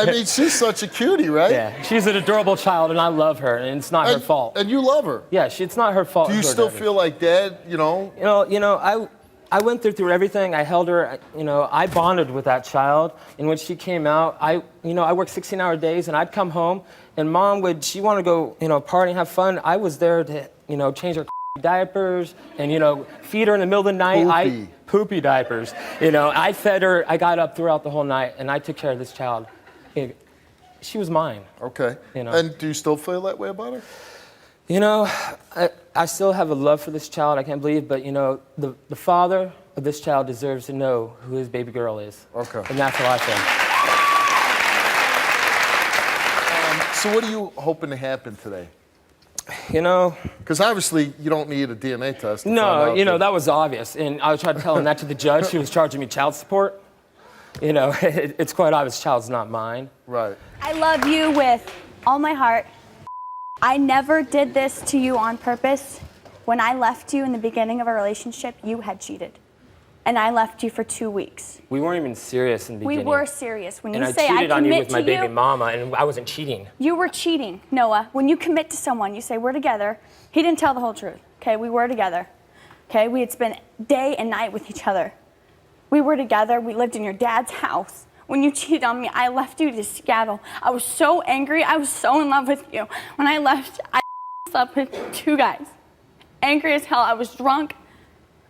mean, she's such a cutie, right? Yeah, she's an adorable child, and I love her, and it's not her fault. And you love her? Yeah, it's not her fault. Do you still feel like dad, you know? You know, I went through everything. I held her, you know, I bonded with that child. And when she came out, I worked 16-hour days, and I'd come home, and Mom she wanted to go, you know, party and have fun. I was there to, you know, change her diapers and, you know, feed her in the middle of the night. Poopy diapers. You know, I fed her. I got up throughout the whole night, and I took care of this child. She was mine. Okay. You know. And do you still feel that way about her? You know, I still have a love for this child. I can't believe, but, you know, the father of this child deserves to know who his baby girl is. Okay. And that's how I So what are you hoping to happen today? You know, because obviously you don't need a DNA test. No, you know, that was obvious. And I tried telling that to the judge who was charging me child support. You know, it's quite obvious child's not mine. Right. I love you with all my heart. I never did this to you on purpose. When I left you in the beginning of our relationship, you had cheated. And I left you for 2 weeks. We weren't even serious in the beginning. We were serious. When and you say I cheated on you commit with my to baby you, mama, and I wasn't cheating. you were cheating, Noah. When you commit to someone, you say, we're together. He didn't tell the whole truth, okay? We were together, okay? We had spent day and night with each other. We were together. We lived in your dad's house. When you cheated on me, I left you to skedaddle. I was so angry. I was so in love with you. When I left, I slept with 2 guys. Angry as hell. I was drunk.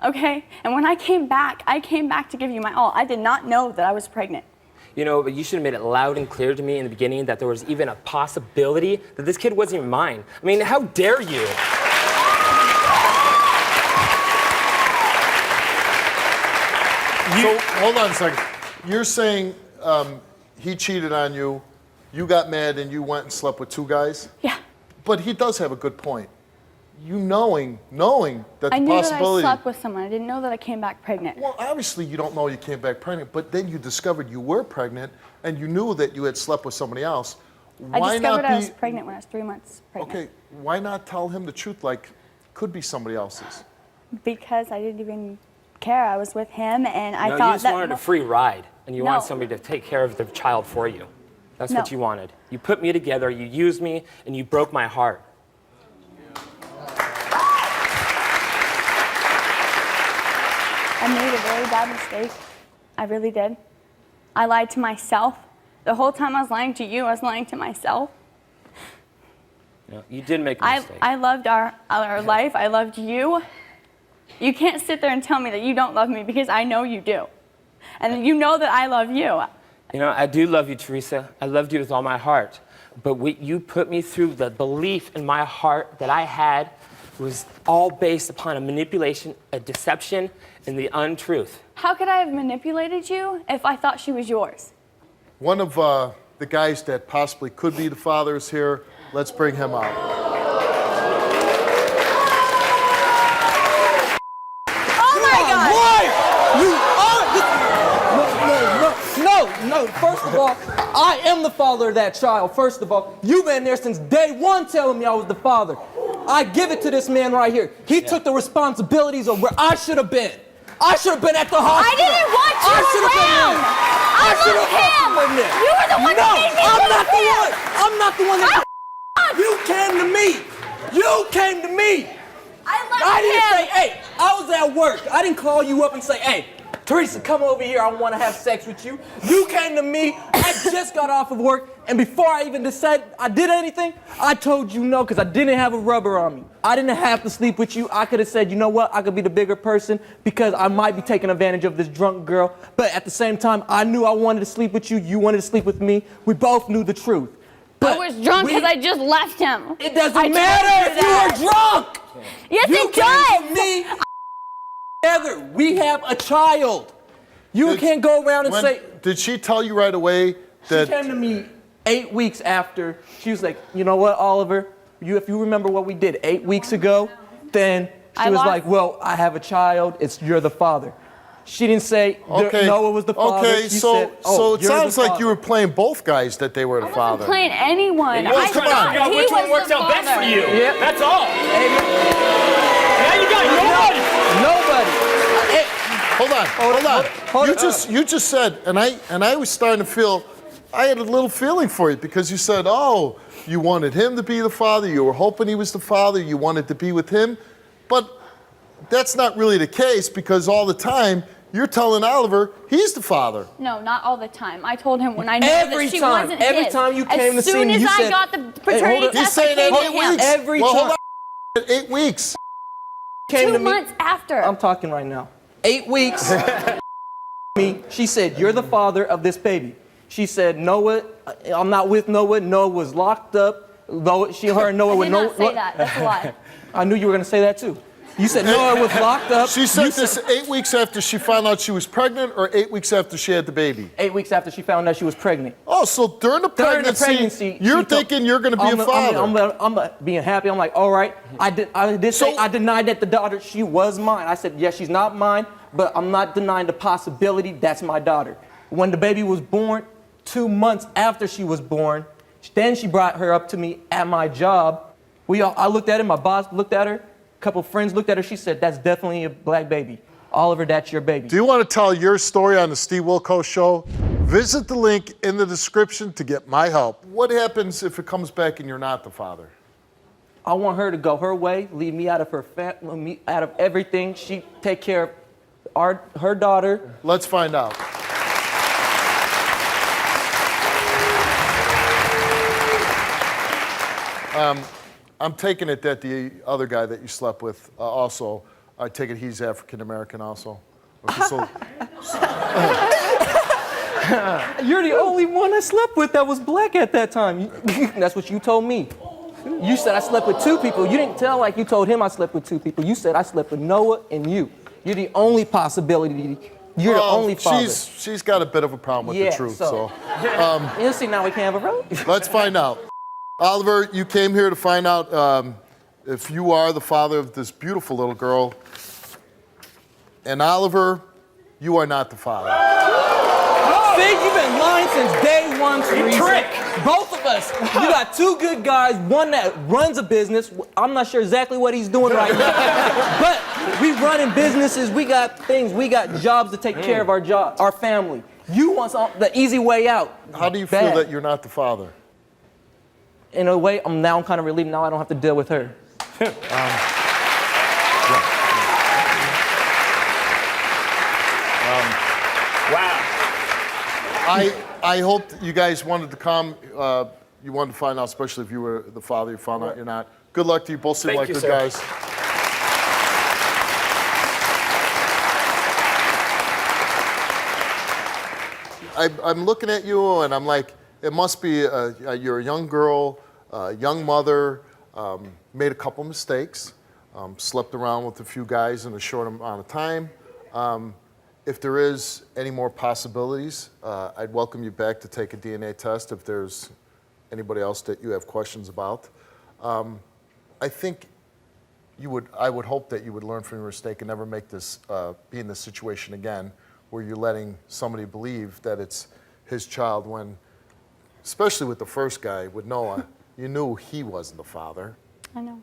Okay? And when I came back to give you my all. I did not know that I was pregnant. You know, but you should have made it loud and clear to me in the beginning that there was even a possibility that this kid wasn't even mine. I mean, how dare you? So, hold on a second. You're saying he cheated on you, you got mad, and you went and slept with 2 guys? Yeah. But he does have a good point. You knowing that the I knew possibility... that I slept with someone. I didn't know that I came back pregnant. Well, obviously you don't know you came back pregnant, but then you discovered you were pregnant, and you knew that you had slept with somebody else. I discovered I was pregnant when I was 3 months pregnant. Okay, why not tell him the truth, like, could be somebody else's? Because I didn't even care. I was with him, and I No, thought you just that... wanted a free ride, and you No. wanted somebody to take care of the child for you. That's what No. you wanted. You put me together, you used me, and you broke my heart. I made a very bad mistake. I really did. I lied to myself. The whole time I was lying to you, I was lying to myself. No, you did make a mistake. I loved our life. I loved you. You can't sit there and tell me that you don't love me because I know you do. And you know that I love you. You know, I do love you, Teresa. I loved you with all my heart. But you put me through the belief in my heart that I had was all based upon a manipulation, a deception, and the untruth. How could I have manipulated you if I thought she was yours? One of the guys that possibly could be the father is here. Let's bring him out. Oh my God! No, first of all, I am the father of that child. First of all, you've been there since day one telling me I was the father. I give it to this man right here. He took the responsibilities of where I should have been. I should have been at the hospital. I didn't want you around. I should have been there. You were the one that made me I'm do not the this. one. I'm not the one that... You came to me. You came to me. I didn't say, hey, I was at work. I didn't call you up and say, hey, Teresa, come over here. I want to have sex with you. You came to me. I just got off of work. And before I even decided I did anything, I told you no because I didn't have a rubber on me. I didn't have to sleep with you. I could have said, you know what? I could be the bigger person because I might be taking advantage of this drunk girl. But at the same time, I knew I wanted to sleep with you. You wanted to sleep with me. We both knew the truth. But I was drunk because I just left him. It doesn't matter if you were drunk. Yes, you it does. To me, together, we have a child. You can't go around and say... Did she tell you right away that... She came to me 8 weeks after. She was like, you know what, Oliver? If you remember what we did 8 weeks ago, then she was like, well, I have a child. You're the father. She didn't say Noah was the father. Okay, she so said, so it you're sounds the like father. you were playing both guys that they were the father. Playing anyone. Well, come on. He Which one was works the out best for father. you? Yep. That's all. Now you got Nobody. Hold on. You just said, and I was starting to feel, I had a little feeling for you because you said, oh, you wanted him to be the father, you were hoping he was the father, you wanted to be with him, but that's not really the case because all the time you're telling Oliver he's the father. No, not all the time. I told him when I knew Every that she time. wasn't Every his. time you came to see me, As you soon as I said- got the paternity Hey, hold on. test, He's saying I came that to 8 him. weeks. Every well, time. hold on. 8 weeks. Came 2 to me. months after. I'm talking right now. 8 weeks. She said, you're the father of this baby. She said, Noah, I'm not with Noah. Noah was locked up. Her and Noah I were did not say that. That's a lie. I knew you were going to say that too. You said Noah was locked up. She said this 8 weeks after she found out she was pregnant, or 8 weeks after she had the baby? 8 weeks after she found out she was pregnant. Oh, so during the pregnancy, you're thinking you're going to be a father. I'm being happy. I'm like, all right. I denied that the daughter, she was mine. I said, yes, she's not mine, but I'm not denying the possibility that's my daughter. When the baby was born, 2 months after she was born, then she brought her up to me at my job. I looked at her, my boss looked at her, a couple friends looked at her. She said, that's definitely a black baby. Oliver, that's your baby. Do you want to tell your story on the Steve Wilkos Show? Visit the link in the description to get my help. What happens if it comes back and you're not the father? I want her to go her way, leave me out of her out of everything. She take care of her daughter. Let's find out. I'm taking it that the other guy that you slept with also, I take it he's African American also. You're the only one I slept with that was black at that time. That's what you told me. You said I slept with 2 people. You didn't tell like you told him I slept with 2 people. You said I slept with Noah and you. You're the only possibility. You're the only father. She's got a bit of a problem with the truth. So, you'll see now we can have a road. Let's find out. Oliver, you came here to find out if you are the father of this beautiful little girl. And Oliver, you are not the father. See, you've been lying since day one, Teresa. Both of us. You got 2 good guys, one that runs a business. I'm not sure exactly what he's doing right now. But we running businesses, we got things, we got jobs to take care of our family. You want the easy way out. How do you feel that you're not the father? In a way, I'm kind of relieved now I don't have to deal with her. Wow. I hope that you guys wanted to come. You wanted to find out, especially if you were the father. You found out you're not. Good luck to you. Both seem like good guys. I'm looking at you and I'm like, it must be you're a young girl, young mother, made a couple mistakes, slept around with a few guys in a short amount of time. If there is any more possibilities, I'd welcome you back to take a DNA test if there's anybody else that you have questions about. I think I would hope that you would learn from your mistake and never make this, be in this situation again where you're letting somebody believe that it's his child when, especially with the first guy, with Noah, you knew he wasn't the father. I know.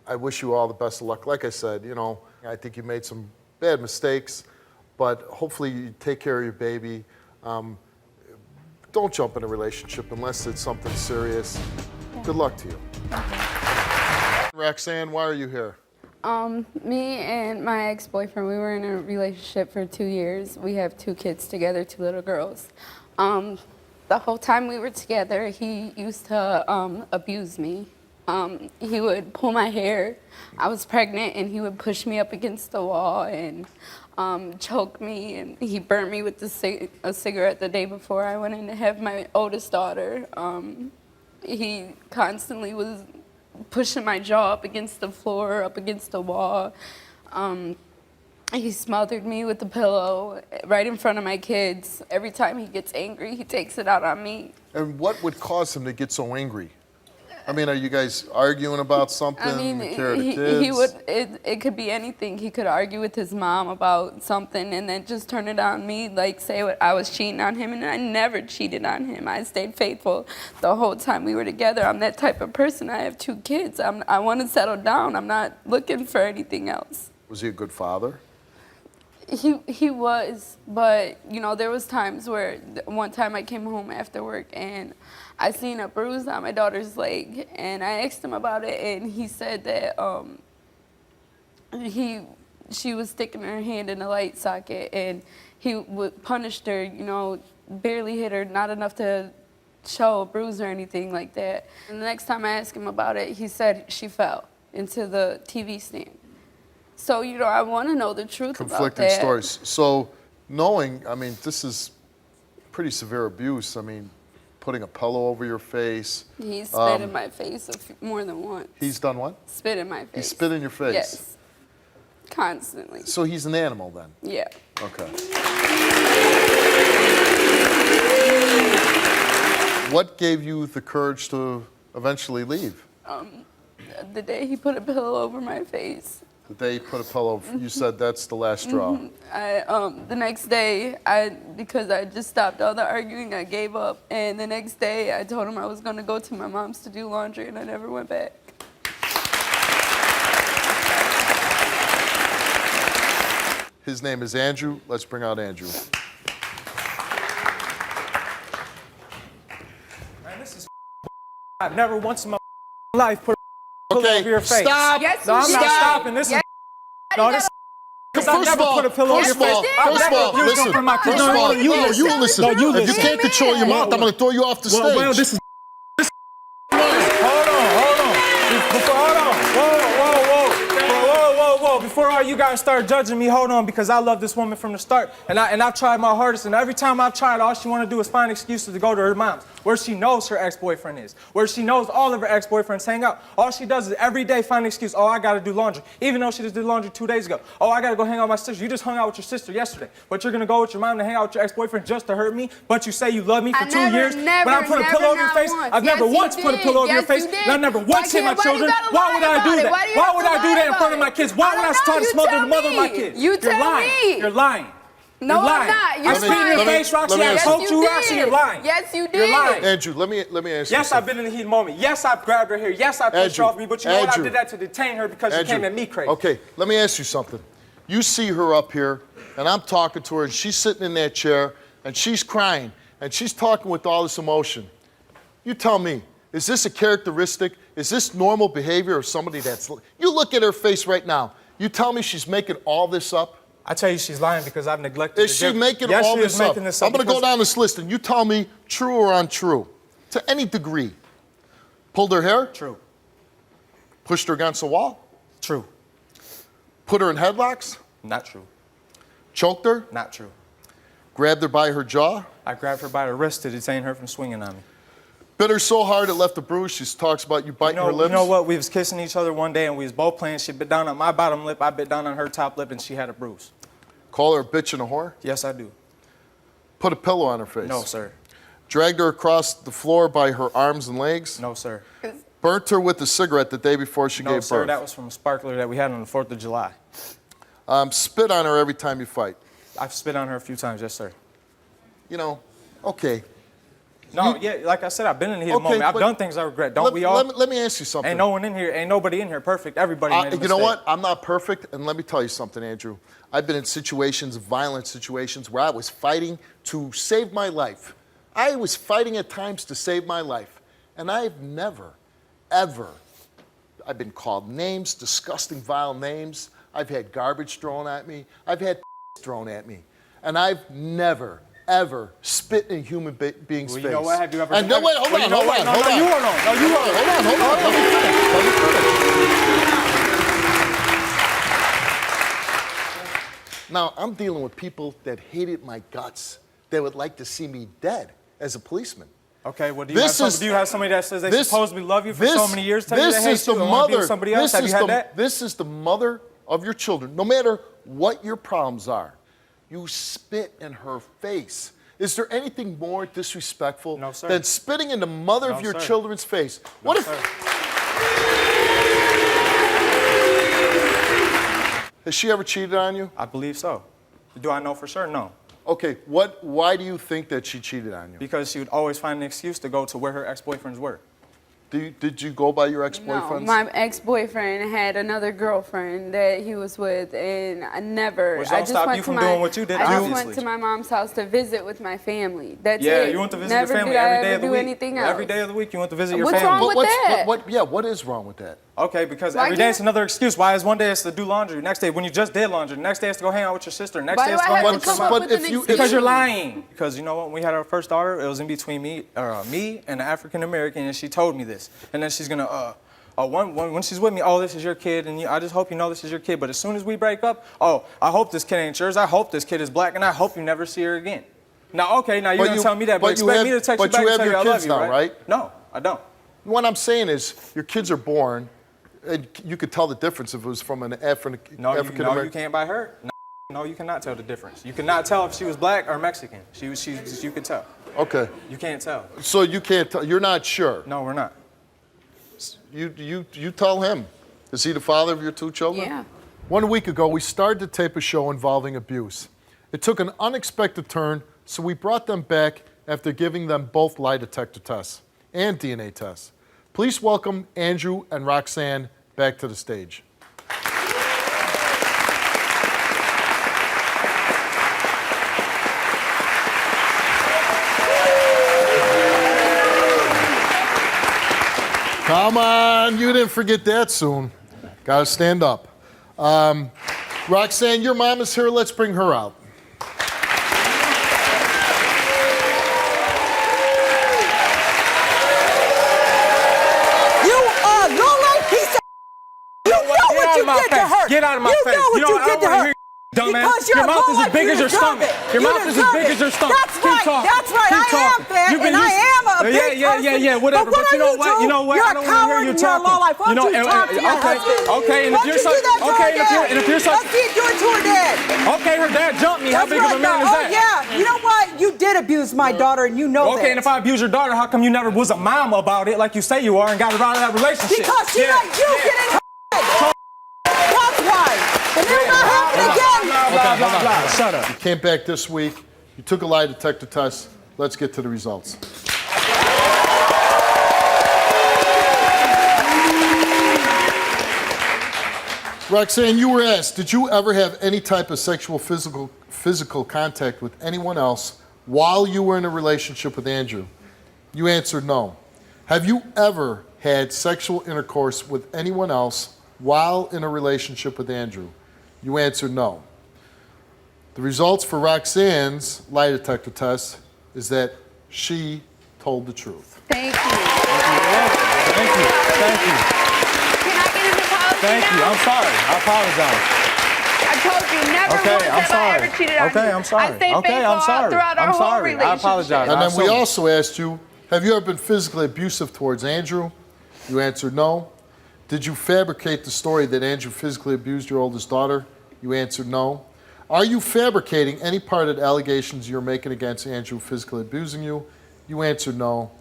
I wish you all the best of luck. Like I said, I think you made some bad mistakes, but hopefully you take care of your baby. Don't jump in a relationship unless it's something serious. Yeah. Good luck to you. Roxanne, why are you here? Me and my ex-boyfriend, we were in a relationship for 2 years. We have 2 kids together, 2 little girls. The whole time we were together, he used to abuse me. He would pull my hair. I was pregnant, and he would push me up against the wall and choke me. And he burnt me with a cigarette the day before I went in to have my oldest daughter. He constantly was pushing my jaw up against the floor, up against the wall. He smothered me with a pillow right in front of my kids. Every time he gets angry, he takes it out on me. And what would cause him to get so angry? I mean, are you guys arguing about something? I mean, he would. It could be anything. He could argue with his mom about something and then just turn it on me, like say I was cheating on him, and I never cheated on him. I stayed faithful the whole time we were together. I'm that type of person. I have 2 kids. I want to settle down. I'm not looking for anything else. Was he a good father? He was, but there was times where one time I came home after work and I seen a bruise on my daughter's leg, and I asked him about it, and he said that she was sticking her hand in a light socket, and he punished her, barely hit her, not enough to show a bruise or anything like that. And the next time I asked him about it, he said she fell into the TV stand. So, I want to know the truth about that. Conflicting stories. So, knowing, I mean, this is pretty severe abuse. I mean, putting a pillow over your face. He spit in my face more than once. He's done what? Spit in my face. He spit in your face? Yes. Constantly. So he's an animal then? Yeah. Okay. What gave you the courage to eventually leave? The day he put a pillow over my face. The day you put a pillow, you said that's the last straw. The next day, because I just stopped all the arguing, I gave up. And the next day, I told him I was gonna go to my mom's to do laundry, and I never went back. His name is Andrew. Let's bring out Andrew. Man, this is I've never once in my life put a pillow over your face. Stop. Yes, No, I'm not stopping. This is no, this. I've never put a pillow over your face. First of all, listen. You listen. If you can't control your mouth, I'm going to throw you off the stage. Well, this is. Hold on. Whoa. Before all you guys start judging me, hold on, because I love this woman from the start, and I've tried my hardest, and every time I've tried, all she want to do is find excuses to go to her mom's, where she knows her ex-boyfriend is, where she knows all of her ex-boyfriends hang out. All she does is every day find an excuse. Oh, I got to do laundry, even though she just did laundry 2 days ago. Oh, I got to go hang out with my sister. You just hung out with your sister yesterday, but you're going to go with your mom to hang out with your ex-boyfriend just to hurt me, but you say you love me for 2 years, but I put a pillow over your face. I've never once put a pillow over your face, and I've never once hit my children. Why would I do that? Why would I do that in front of my kids? Why would I try to smother the mother of my kids? You tell me. You're lying. No, you're lying. I'm not. I spit in your face, Roxy. I poked you, Roxy. You're lying. Yes, you did. You're lying. Andrew, let me ask you Yes, I've been in the heat moment. Yes, I've grabbed her here. Yes, I pushed her off me. But you know what? I did that to detain her because she came at me crazy. Okay, let me ask you something. You see her up here, and I'm talking to her, and she's sitting in that chair, and she's crying, and she's talking with all this emotion. You tell me, is this a characteristic? Is this normal behavior of somebody that's... You look at her face right now. You tell me she's making all this up? I tell you she's lying because I've neglected Is she making all this up? I'm going to go down this list, and you tell me true or untrue, to any degree. Pulled her hair? True. Pushed her against the wall? True. Put her in headlocks? Not true. Choked her? Not true. Grabbed her by her jaw? I grabbed her by the wrist to detain her from swinging on me. Bit her so hard it left a bruise. She talks about you biting her lips. You know what? We was kissing each other one day, and we was both playing. She bit down on my bottom lip. I bit down on her top lip, and she had a bruise. Call her a bitch and a whore? Yes, I do. Put a pillow on her face? No, sir. Dragged her across the floor by her arms and legs? No, sir. Burnt her with a cigarette the day before she gave birth? No, sir. That was from a sparkler that we had on the 4th of July. Spit on her every time you fight? I've spit on her a few times, yes, sir. You know, okay. No, yeah, like I said, I've been in the heat of the moment. I've done things I regret. Don't we all? Let me ask you something. Ain't nobody in here perfect. Everybody made a mistake. You know what? I'm not perfect, and let me tell you something, Andrew. I've been in situations, violent situations, where I was fighting to save my life. I was fighting at times to save my life. And I've never, ever, I've been called names, disgusting, vile names. I've had garbage thrown at me. I've had thrown at me. And I've never, ever spit in a human being's face. You know what? Have you ever? And no, wait, hold on. No, you hold on. Hold on. Let me finish. Now, I'm dealing with people that hated my guts. They would like to see me dead as a policeman. Okay, well, do you have somebody that says they supposedly love you for so many years, tell you they hate you, and want to be with somebody else? Have you had that? This is the mother of your children. No matter what your problems are, you spit in her face. Is there anything more disrespectful than spitting in the mother of your children's face? What if... Has she ever cheated on you? I believe so. Do I know for sure? No. Okay, why do you think that she cheated on you? Because she would always find an excuse to go to where her ex-boyfriends were. Did you go by your ex-boyfriends? No, my ex-boyfriend had another girlfriend that he was with, and I never. Which don't stop you from doing what you did, I obviously. just went to my mom's house to visit with my family. That's it. Yeah, you went to visit your family every day of the week. Anything else. Every day of the week, you went to visit your What's family. wrong with that? What is wrong with that? Okay, because every day it's another excuse. Why is one day it's to do laundry, next day when you just did laundry, the next day it's to go hang out with your sister, next day it's to go hang out with your mom. Because you're lying. Because you know what? When we had our first daughter, it was in between me and an African American, and she told me this, and then she's gonna when she's with me, oh, this is your kid, and I just hope you know this is your kid. But as soon as we break up, oh, I hope this kid ain't yours. I hope this kid is black, and I hope you never see her again. Now, okay, now you're going to tell me that, but expect me to text you back and tell you I love you, right? No, I don't. What I'm saying is, your kids are born, and you could tell the difference if it was from an African American. No, you can't by her. No, you cannot tell the difference. You cannot tell if she was black or Mexican. You can tell. Okay. You can't tell. So you can't tell. You're not sure. No, we're not. You tell him. Is he the father of your 2 children? Yeah. 1 week ago, we started to tape a show involving abuse. It took an unexpected turn, so we brought them back after giving them both lie detector tests and DNA tests. Please welcome Andrew and Roxanne back to the stage. Come on, you didn't forget that soon. Gotta stand up. Roxanne, your mom is here. Let's bring her out. You are low-life piece of. You know what you did to her. Get out of my face. You know what you did to her. Dumbass. Because you're your mouth is as big as your stomach. Your mouth is as big as your stomach. That's right. That's right. I am fat, and I am a big person. Yeah. Whatever. But you know what? You know what? I don't want to hear you talking. You know, okay. And if you're so, and if you're so, let's see you do it to her dad. Okay, her dad jumped me. How big of a man is that? Oh yeah. You know what? You did abuse my daughter, and you know that. Okay, and if I abuse your daughter, how come you never was a mom about it like you say you are and got her out of that relationship? Because she let you get in her head. That's why. And it's not happening again. Blah, blah. Shut up. You came back this week. You took a lie detector test. Let's get to the results. Roxanne, you were asked, did you ever have any type of sexual physical contact with anyone else while you were in a relationship with Andrew? You answered no. Have you ever had sexual intercourse with anyone else while in a relationship with Andrew? You answered no. The results for Roxanne's lie detector test is that she told the truth. Thank you. Thank you. Can I get an apology Thank you. now? I'm sorry. I apologize. I told you never once have I ever cheated on you. I'm sorry. I stayed faithful throughout our whole relationship. I apologize. And then we also asked you, have you ever been physically abusive towards Andrew? You answered no. Did you fabricate the story that Andrew physically abused your oldest daughter? You answered no. Are you fabricating any part of the allegations you're making against Andrew physically abusing you? You answered no.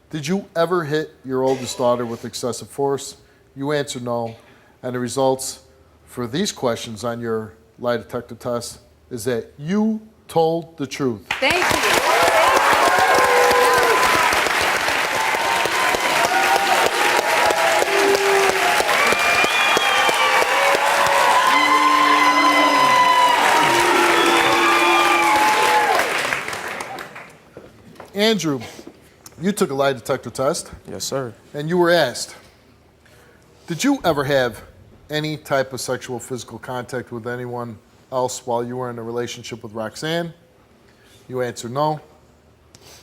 Did you ever hit your oldest daughter with excessive force? You answered no. And the results for these questions on your lie detector test is that you told the truth. Thank you. Andrew, you took a lie detector test. Yes, sir. And you were asked, did you ever have any type of sexual physical contact with anyone else while you were in a relationship with Roxanne? You answered no.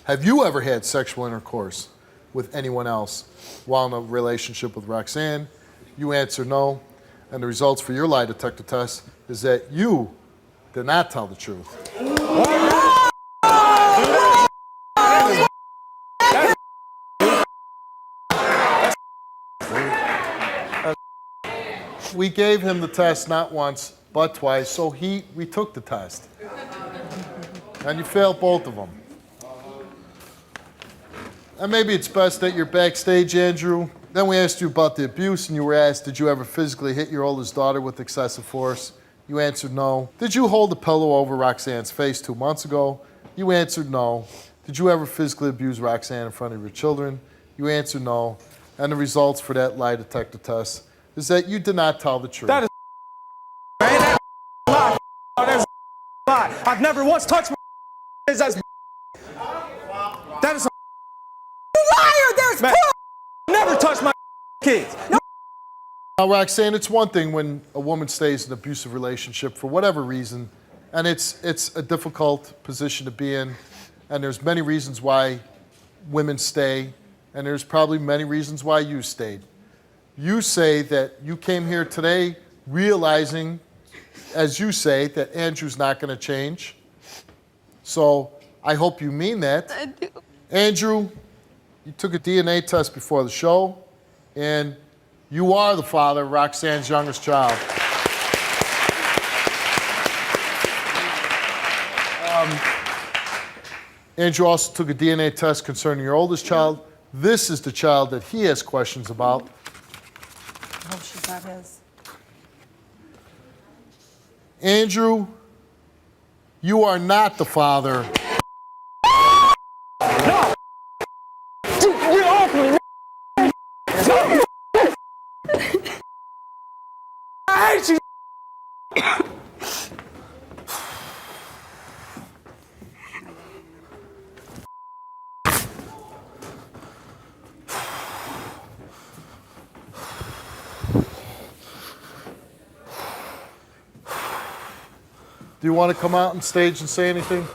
Have you ever had sexual intercourse with anyone else while in a relationship with Roxanne? You answered no. And the results for your lie detector test is that you did not tell the truth. We gave him the test not once, but twice, so we took the test. And you failed both of them. And maybe it's best that you're backstage, Andrew. Then we asked you about the abuse, and you were asked, did you ever physically hit your oldest daughter with excessive force? You answered no. Did you hold a pillow over Roxanne's face 2 months ago? You answered no. Did you ever physically abuse Roxanne in front of your children? You answered no. And the results for that lie detector test is that you did not tell the truth. That is man, that lie. That's lie. I've never once touched my that's that is a liar. There's man, never touched my kids. No. Now, Roxanne, it's one thing when a woman stays in an abusive relationship for whatever reason, and it's a difficult position to be in, and there's many reasons why women stay, and there's probably many reasons why you stayed. You say that you came here today realizing, as you say, that Andrew's not going to change. So I hope you mean that. I do. Andrew, you took a DNA test before the show, and you are the father of Roxanne's youngest child. Andrew also took a DNA test concerning your oldest child. This is the child that he has questions about. I hope she's not his. Andrew, you are not the father. No! Get off me! I hate you! Do you want to come out on stage and say anything?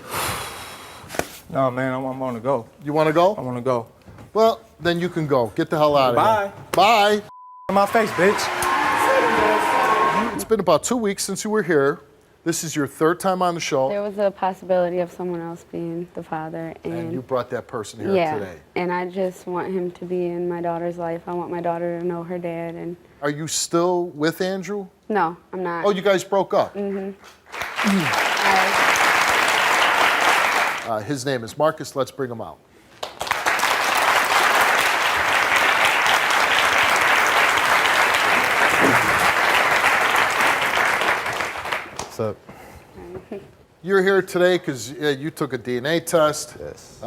No, man, I want to go. You want to go? I want to go. Well, then you can go. Get the hell out of here. Bye. Bye. In my face, bitch. It's been about 2 weeks since you were here. This is your third time on the show. There was a possibility of someone else being the father, And you brought that person here yeah, today. and I just want him to be in my daughter's life. I want my daughter to know her dad. And Are you still with Andrew? no, I'm not. Oh, you guys broke up. Mm-hmm. His name is Marcus. Let's bring him out. What's up? You're here today because you took a DNA test. Yes.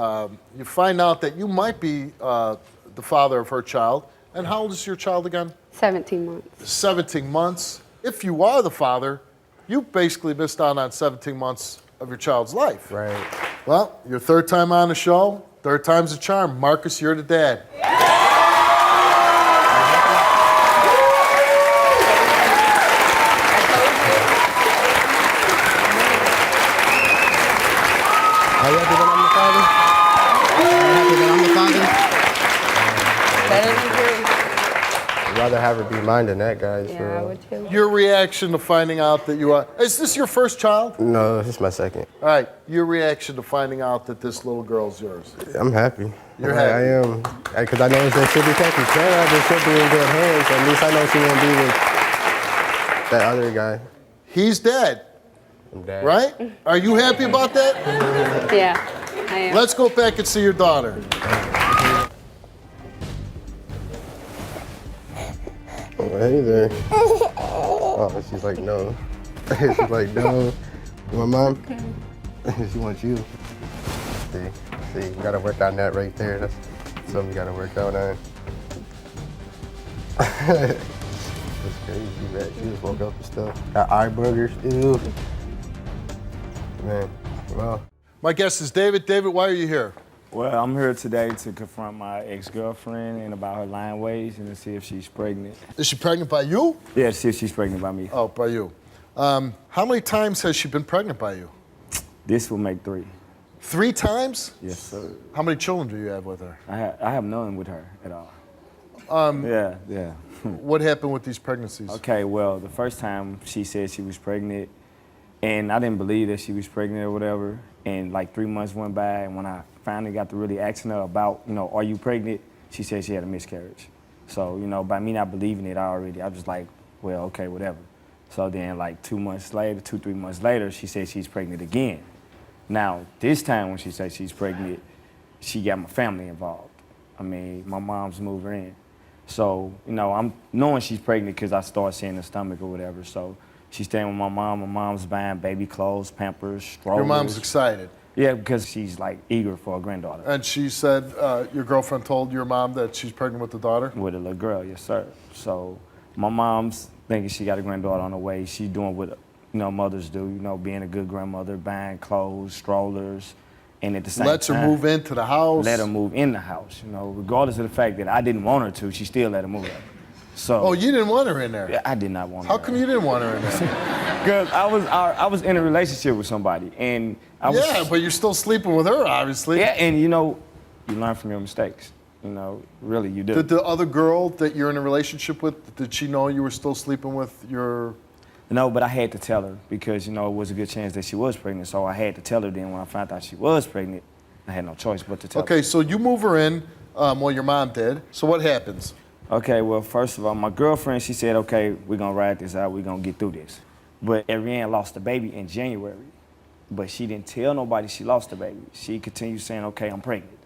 You find out that you might be the father of her child. And how old is your child again? 17 months. 17 months. If you are the father, you basically missed out on 17 months of your child's life. Right. Well, your third time on the show, third time's a charm. Marcus, you're the dad. Are you happy that I'm the father? Are you happy that I'm the father? Better than true. I'd rather have her be mine than that guy's. Yeah, I would too. Your reaction to finding out that you are... Is this your first child? No, this is my second. All right, your reaction to finding out that this little girl's yours. I'm happy. You're happy? I am. Because I know they should be taken care of. They should be in good hands. At least I know she won't be with that other guy. He's dead. I'm dead. Right? Are you happy about that? Yeah, I am. Let's go back and see your daughter. Oh, hey there. Oh, she's like, no. She's like, no. You want mom? She wants you. See, we gotta work on that right there. That's something we gotta work out on. That's crazy, man. She just woke up and stuff. Got eye boogers, ew. Man, well. My guest is David. David, why are you here? Well, I'm here today to confront my ex-girlfriend and about her lying ways and to see if she's pregnant. Is she pregnant by you? Yeah, to see if she's pregnant by me. Oh, by you. How many times has she been pregnant by you? This will make 3. 3 times? Yes, sir. How many children do you have with her? I have none with her at all. Yeah. What happened with these pregnancies? Okay, well, the first time she said she was pregnant, and I didn't believe that she was pregnant or whatever, and like 3 months went by, and when I finally got to really asking her about, are you pregnant, she said she had a miscarriage. So, by me not believing it I was just like, well, okay, whatever. So then like 2 months later, 2-3 months later, she said she's pregnant again. Now, this time when she said she's pregnant, she got my family involved. I mean, my mom's moved her in. So, I'm knowing she's pregnant because I started seeing the stomach or whatever. So she's staying with my mom. My mom's buying baby clothes, Pampers, strollers. Your mom's excited. Yeah, because she's like eager for a granddaughter. And she said your girlfriend told your mom that she's pregnant with the daughter? With a little girl, yes, sir. So my mom's thinking she got a granddaughter on the way. She's doing what mothers do, being a good grandmother, buying clothes, strollers, and at the same time... Lets her move into the house? Let her move in the house, regardless of the fact that I didn't want her to, she still let her move. So. Oh, you didn't want her in there? Yeah, I did not want her. How come you didn't want her in there? Because I was in a relationship with somebody, and I was... Yeah, but you're still sleeping with her, obviously. Yeah, and you learn from your mistakes. Really you do. Did the other girl that you're in a relationship with, did she know you were still sleeping with your No, but I had to tell her because, you know, it was a good chance that she was pregnant. So I had to tell her then when I found out she was pregnant. I had no choice but to tell her. Okay, so you move her in, well, your mom did. So what happens? Okay, well, first of all, my girlfriend, she said, okay, we're going to ride this out. We're going to get through this. But Ariane lost the baby in January. But she didn't tell nobody she lost the baby. She continued saying, okay, I'm pregnant.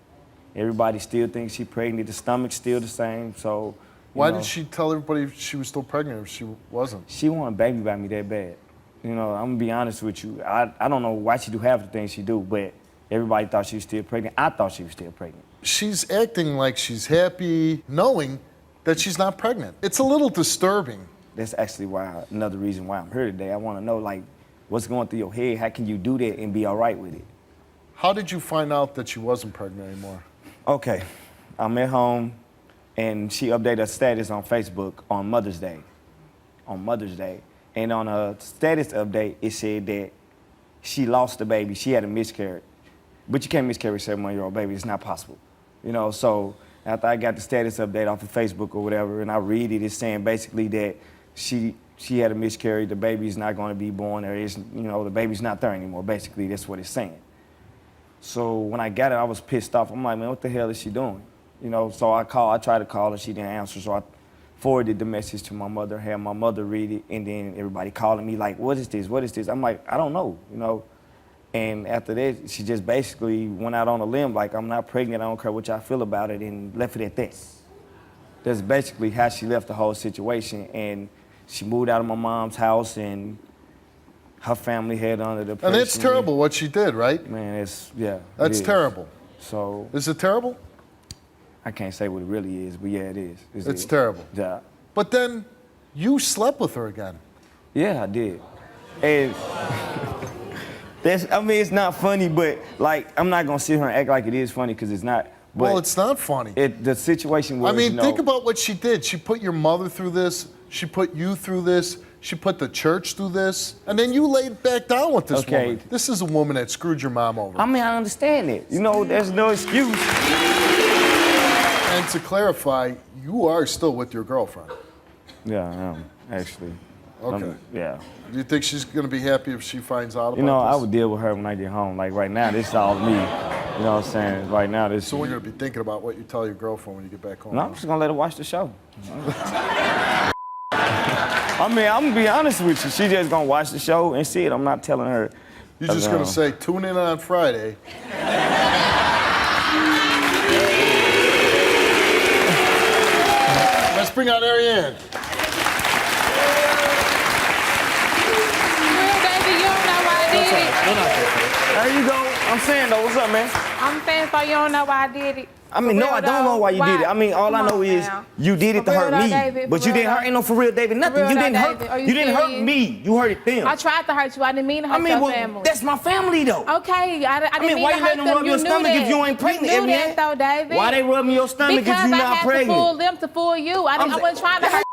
Everybody still thinks she's pregnant. The stomach's still the same, so... Why did she tell everybody she was still pregnant if she wasn't? She wanted a baby by me that bad. You know, I'm gonna be honest with you. I don't know why she do half the things she do, but everybody thought she was still pregnant. I thought she was still pregnant. She's acting like she's happy, knowing that she's not pregnant. It's a little disturbing. That's actually another reason why I'm here today. I wanna know, like, what's going through your head? How can you do that and be all right with it? How did you find out that she wasn't pregnant anymore? Okay, I'm at home, and she updated her status on Facebook on Mother's Day. And on her status update, it said that she lost the baby. She had a miscarriage. But you can't miscarry a 7-month-old baby. It's not possible. You know, so after I got the status update off of Facebook or whatever, and I read it, it's saying basically that she had a miscarriage, the baby's not going to be born, the baby's not there anymore. Basically, that's what it's saying. So when I got it, I was pissed off. I'm like, man, what the hell is she doing? You know, so I tried to call her, she didn't answer, so I forwarded the message to my mother, had my mother read it, and then everybody calling me like, what is this? I'm like, I don't know, you know. And after that, she just basically went out on a limb, like, I'm not pregnant, I don't care what y'all feel about it, and left it at that. That's basically how she left the whole situation, and she moved out of my mom's house, and her family had under the pressure. And it's terrible what she did, right? Man, yeah. That's terrible. So. Is it terrible? I can't say what it really is, but yeah, it is. It's terrible. Yeah. But then you slept with her again. Yeah, I did. And it's not funny, but like, I'm not gonna sit here and act like it is funny because it's not. But well, it's not funny. The situation was, think about what she did. She put your mother through this. She put you through this. She put the church through this. And then you laid back down with this woman. This is a woman that screwed your mom over. I mean, I understand it. You know, there's no excuse. And to clarify, you are still with your girlfriend. Yeah, I am, actually. Okay. Yeah. Do you think she's going to be happy if she finds out about this? You know, I would deal with her when I get home. Like, right now, this is all me. You know what I'm saying? Right now, this. So we're going to be thinking about what you tell your girlfriend when you get back home. No, I'm just going to let her watch the show. I mean, I'm going to be honest with you. She just going to watch the show and see it. I'm not telling her. You're just going to say, tune in on Friday. Let's bring out Ariane. There you go. I'm saying though, what's up, man? I'm saying so you don't know why I did it. I mean, no, I don't know why you did it. I mean, all I know is you did it to hurt me. But you didn't hurt, ain't no for real, David, nothing. You didn't hurt, you didn't hurt me. You hurted them. I tried to hurt you. I didn't mean to hurt your family. That's my family though. Okay, I didn't mean why to you hurt letting them them. rub your stomach if you ain't pregnant, You knew Ariane? that though, David. Why they rubbing your stomach if you not Because I had pregnant? to fool them to fool you. I wasn't trying to hurt.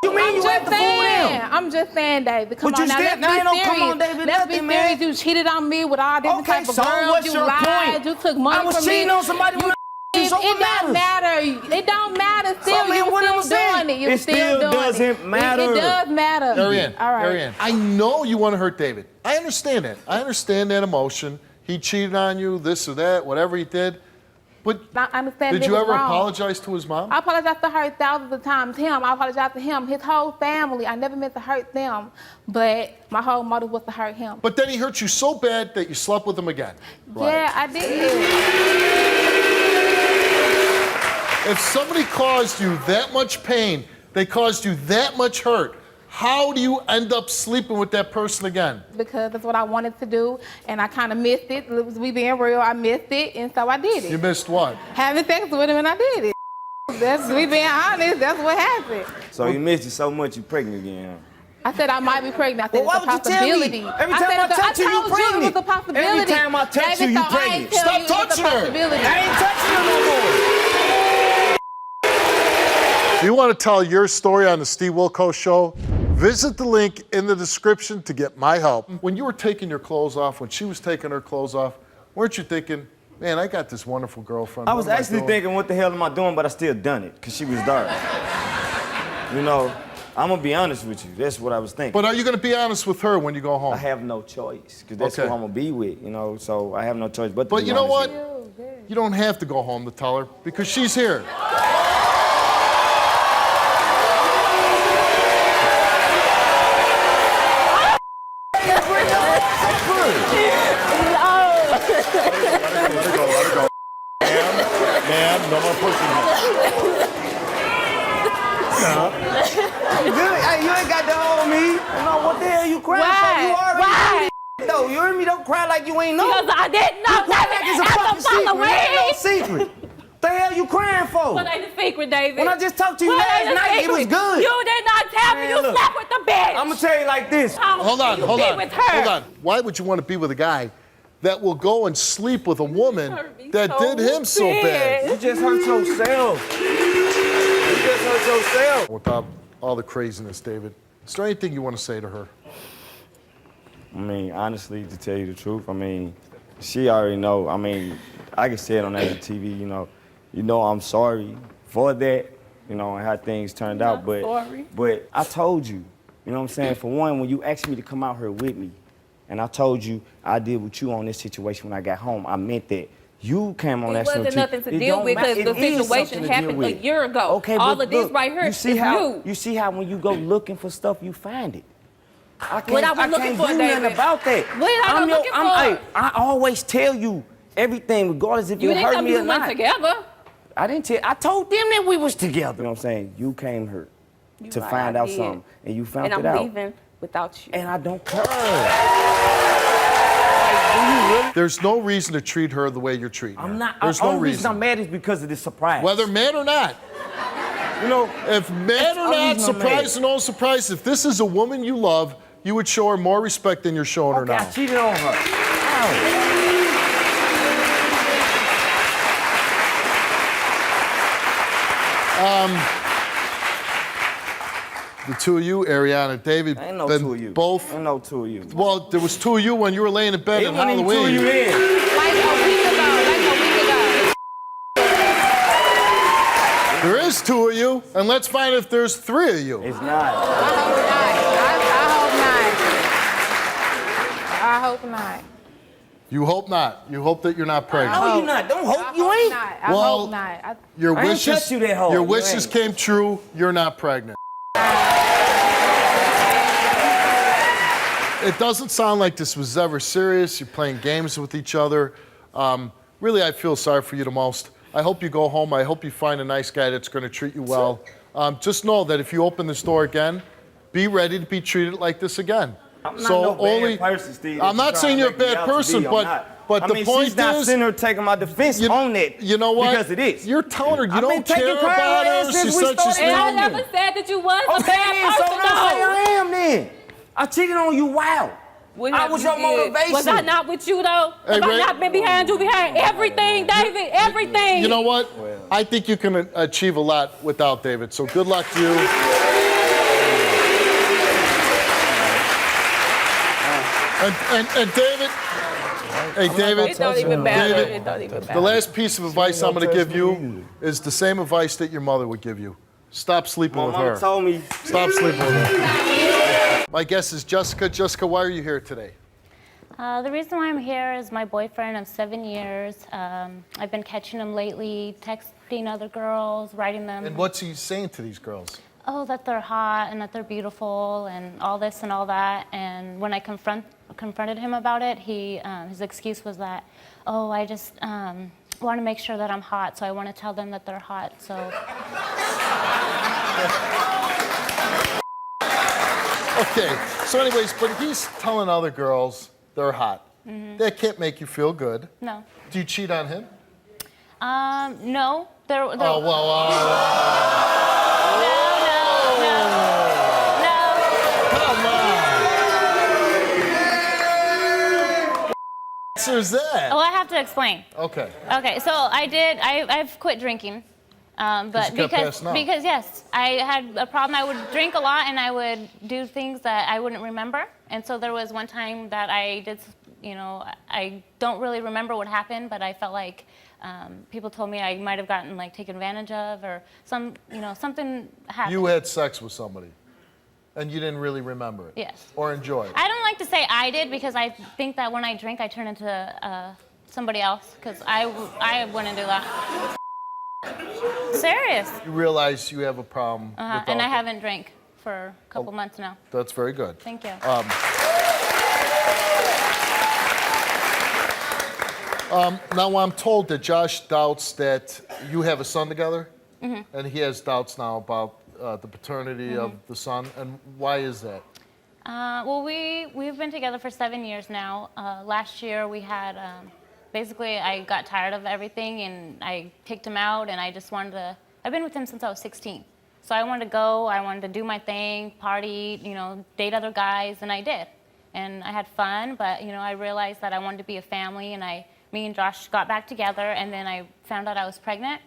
You mean you had to fool them? I'm just saying, David. Come But on you now, still- let's now be ain't no serious. come on, David, Let's be nothing, man. serious. You cheated on me with all different type of so girls. what's You your lied. point? You took money I was from me. cheating on somebody when It so what don't matter. It don't matter. Still, I mean, you what I'm still saying, doing it. You it still still doing doesn't it. matter. It does matter. Ariane, All right. Ariane, I know you want to hurt David. I understand that. I understand that emotion. He cheated on you, this or that, whatever he did. But I understand did this you is ever wrong. apologize to his mom? I apologize to her thousands of times. I apologize to him, his whole family. I never meant to hurt them, but my whole motive was to hurt him. But then he hurt you so bad that you slept with him again. Yeah, I did. If somebody caused you that much pain, they caused you that much hurt, how do you end up sleeping with that person again? Because that's what I wanted to do, and I kind of missed it. We being real, I missed it, and so I did it. You missed what? Having sex with him, and I did it. We being honest, that's what happened. So you missed it so much you pregnant again, huh? I said I might be pregnant. I said Well, it's a why would you tell me? possibility. Every time I touch you, you told pregnant. it was a possibility. Every time I touch you, David, you so I pregnant. ain't telling Stop you it's a touching her. possibility. I ain't touching her no more. Do you want to tell your story on the Steve Wilkos Show? Visit the link in the description to get my help. When you were taking your clothes off, when she was taking her clothes off, weren't you thinking, man, I got this wonderful girlfriend. I was What am actually doing? thinking, what the hell am I doing? But I still done it, because she was dark. You know, I'm gonna be honest with you. That's what I was thinking. But are you gonna be honest with her when you go home? I have no choice, because that's Okay. who I'm gonna be with, you know, so I have no choice but to But be you know honest what? with you. You don't have to go home to tell her because she's here. Ma'am, no more pushing him. You good? Hey, you ain't got to hold me. No, what the hell you crying for? You already knew this though. You heard me? Don't cry like you ain't know. Because I didn't know You cry like it's a fucking secret. It ain't no secret. The hell you crying for? What ain't the secret, David? When I just talked to you What last ain't the night, it was secret? good. You did not tell me Man, you look. slept with the bitch. I'm gonna tell you like this. Hold on, you hold be on, with her. hold on. Why would you want to be with a guy that will go and sleep with a woman that so did him so bad? You just hurt yourself. You just hurt yourself. Without all the craziness, David, is there anything you want to say to her? I mean, honestly, to tell you the truth, I mean, she already know. I mean, I can say it on national TV, you know. I'm sorry for that, and how things turned out, but sorry. but I told you, you know what I'm saying? For one, when you asked me to come out here with me, and I told you I deal with you on this situation when I got home, I meant that. You came on It national wasn't TV. nothing to It deal don't with matter. because the It is situation something to deal happened a with. year ago. Okay, all but of this look, right here you is see how, new. You see how when you go looking for stuff, you find it. I can't, What I was looking can't for, do David. nothing about that. What I was looking for? I always tell you everything, regardless if You you didn't hurt tell me me or we not. went together. I didn't tell. I told them that we was together. You know what I'm saying? You came here to right, find I out did. something, and you found And it I'm out. leaving without you. And I don't care. There's no reason to treat her the way you're treating her. I'm not. There's The no only reason reason. I'm mad is because of this surprise. Whether mad or not. If mad or not, surprised or no surprise, if this is a woman you love, you would show her more respect than you're showing her Okay, now. I cheated on her. The two of you, Ariana and David, Ain't no been two of you. both. Ain't no two of you. Well, there was two of you when you were laying in bed It on wasn't even Halloween. two of you then. Like a week ago. There is two of you, and let's find if there's three of you. It's not. I hope not. You hope not. You hope that you're not pregnant. No, you're not. Don't hope you ain't. I Well, hope not. Your I ain't wishes, touch you that hard. your You wishes ain't. came true. You're not pregnant. It doesn't sound like this was ever serious. You're playing games with each other. Really, I feel sorry for you the most. I hope you go home. I hope you find a nice guy that's going to treat you well. Just know that if you open this door again, be ready to be treated like this again. I'm not no bad person, Steve. I'm not saying you're a bad person, but I the mean, point she's not is, sitting here taking my defense on that. you know what? Because it is. You're telling her you I've been don't taking care care of about her her. since She we said she's started And I not. never said that you was a Okay, bad then, so person, don't say though. I am then. I cheated on you, wow. What I have was you your did? motivation. Was I not with you, though? Hey, Have I Ray- not been behind you, behind everything, David? Everything. You know what? I think you can achieve a lot without David. So good luck to you. And David, hey David, It don't even matter. David, It don't even matter. the last piece of advice I'm going to give you is the same advice that your mother would give you. Stop sleeping My with mama her. told me. Stop sleeping with her. My guest is Jessica. Jessica, why are you here today? The reason why I'm here is my boyfriend of 7 years. I've been catching him lately, texting other girls, writing them. And what's he saying to these girls? Oh, that they're hot and that they're beautiful and all this and all that. And when I confronted him about it, his excuse was that, oh, I just want to make sure that I'm hot, so I want to tell them that they're hot. So. Okay, so anyways, but he's telling other girls they're hot. Mhm. That can't make you feel good. No. Do you cheat on him? No. Oh, well, answer's that? Oh, I have to explain. Okay. Okay, so I've quit drinking. But you kept passing out. because yes, I had a problem. I would drink a lot and I would do things that I wouldn't remember. And so there was one time that I did, I don't really remember what happened, but I felt like people told me I might have gotten taken advantage of or something happened. You had sex with somebody. And you didn't really remember it? Yes. Or enjoy it? I don't like to say I did because I think that when I drink, I turn into somebody else because I wouldn't do that. Serious. You realize you have a problem with And I alcohol. haven't drank for a couple months now. That's very good. Thank you. Now I'm told that Josh doubts that you have a son together, Mhm. and he has doubts now about the paternity of the son. And why is that? Well, we've been together for 7 years now. Last year we had, basically I got tired of everything and I kicked him out and I just wanted to, I've been with him since I was 16. So I wanted to go, I wanted to do my thing, party, date other guys, and I did. And I had fun, but I realized that I wanted to be a family, and me and Josh got back together, and then I found out I was pregnant.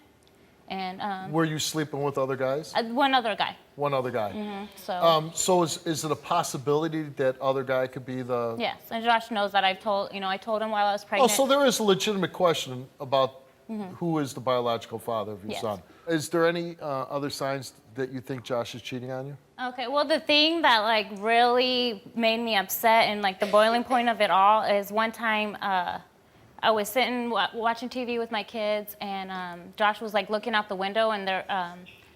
And Were you sleeping with other guys? one other guy. One other guy. So So is it a possibility that other guy could be the? yes, and Josh knows that I told him while I was Oh, pregnant. so there is a legitimate question about Mhm. who is the biological father of your Yes. son. Is there any other signs that you think Josh is cheating on you? Okay, well, the thing that really made me upset and the boiling point of it all is one time I was sitting watching TV with my kids, and Josh was looking out the window, and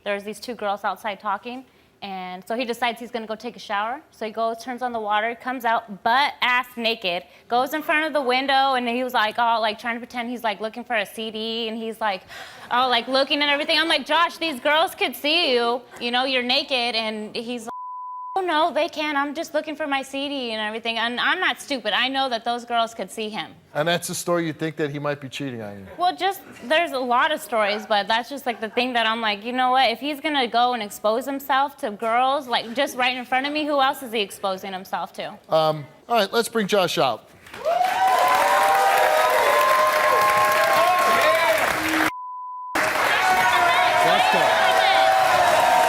there's these two girls outside talking, and so he decides he's gonna go take a shower. So he goes, turns on the water, comes out butt ass naked, goes in front of the window, and he was all trying to pretend he's looking for a CD, and he's all looking at everything. I'm like, Josh, these girls could see you, you're naked, and he's like, oh no, they can't. I'm just looking for my CD and everything. And I'm not stupid. I know that those girls could see him. And that's the story you think that he might be cheating on you? Well, there's a lot of stories, but that's just the thing that I'm like, you know what? If he's gonna go and expose himself to girls, just right in front of me, who else is he exposing himself to? All right, let's bring Josh out.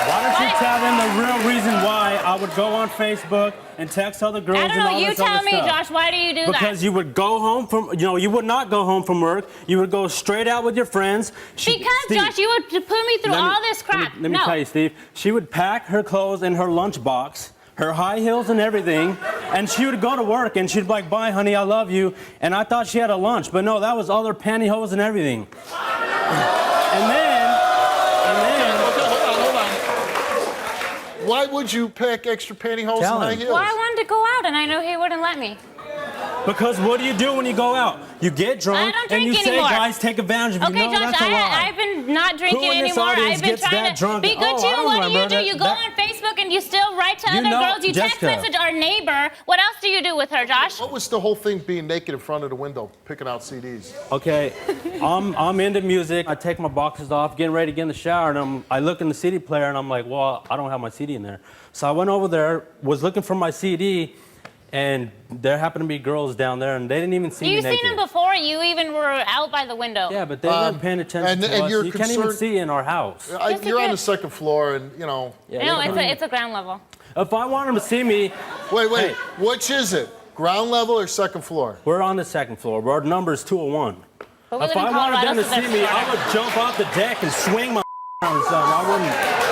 Why don't you tell them the real reason why I would go on Facebook and text other girls I don't and know. all You this other tell me, stuff? Josh. Why do you do that? Because you would go home from, you would not go home from work. You would go straight out with your friends. Because, Josh, you would put me through all this crap. Let me tell you, Steve. She would pack her clothes in her lunchbox, her high heels and everything, and she would go to work and she'd be like, bye, honey, I love you. And I thought she had a lunch, but no, that was all her pantyhose and everything. And then, hold on. Why would you pack extra pantyhose and high heels? Well, I wanted to go out, and I know he wouldn't let me. because what do you do when you go out? You get drunk I don't and drink you anymore. say guys take advantage of you. Okay, No, Josh, that's a lie. I've been not drinking Who in this anymore. audience I've been gets trying that to drunk? be good Oh, to you. I What do you remember do? You go that- on Facebook and you still write to other girls. You text Jessica. message our neighbor. What else do you do with her, Josh? What was the whole thing being naked in front of the window, picking out CDs? Okay, I'm into music. I take my boxes off, getting ready to get in the shower, and I look in the CD player, and I'm like, well, I don't have my CD in there. So I went over there, was looking for my CD, and there happened to be girls down there, and they didn't even see me You've naked. seen him before. You even were out by the window. Yeah, but they weren't paying attention to us. you're You can't even concerned- see in our house. You're on the second floor, and No, it's a ground level. If I want them to see me... Wait, Hey, which is it? Ground level or second floor? we're on the second floor. Our number is 201. But we If live in I wanted Colorado, them to so see that's me, shorter. I would jump off the deck and swing my around or something. I wouldn't...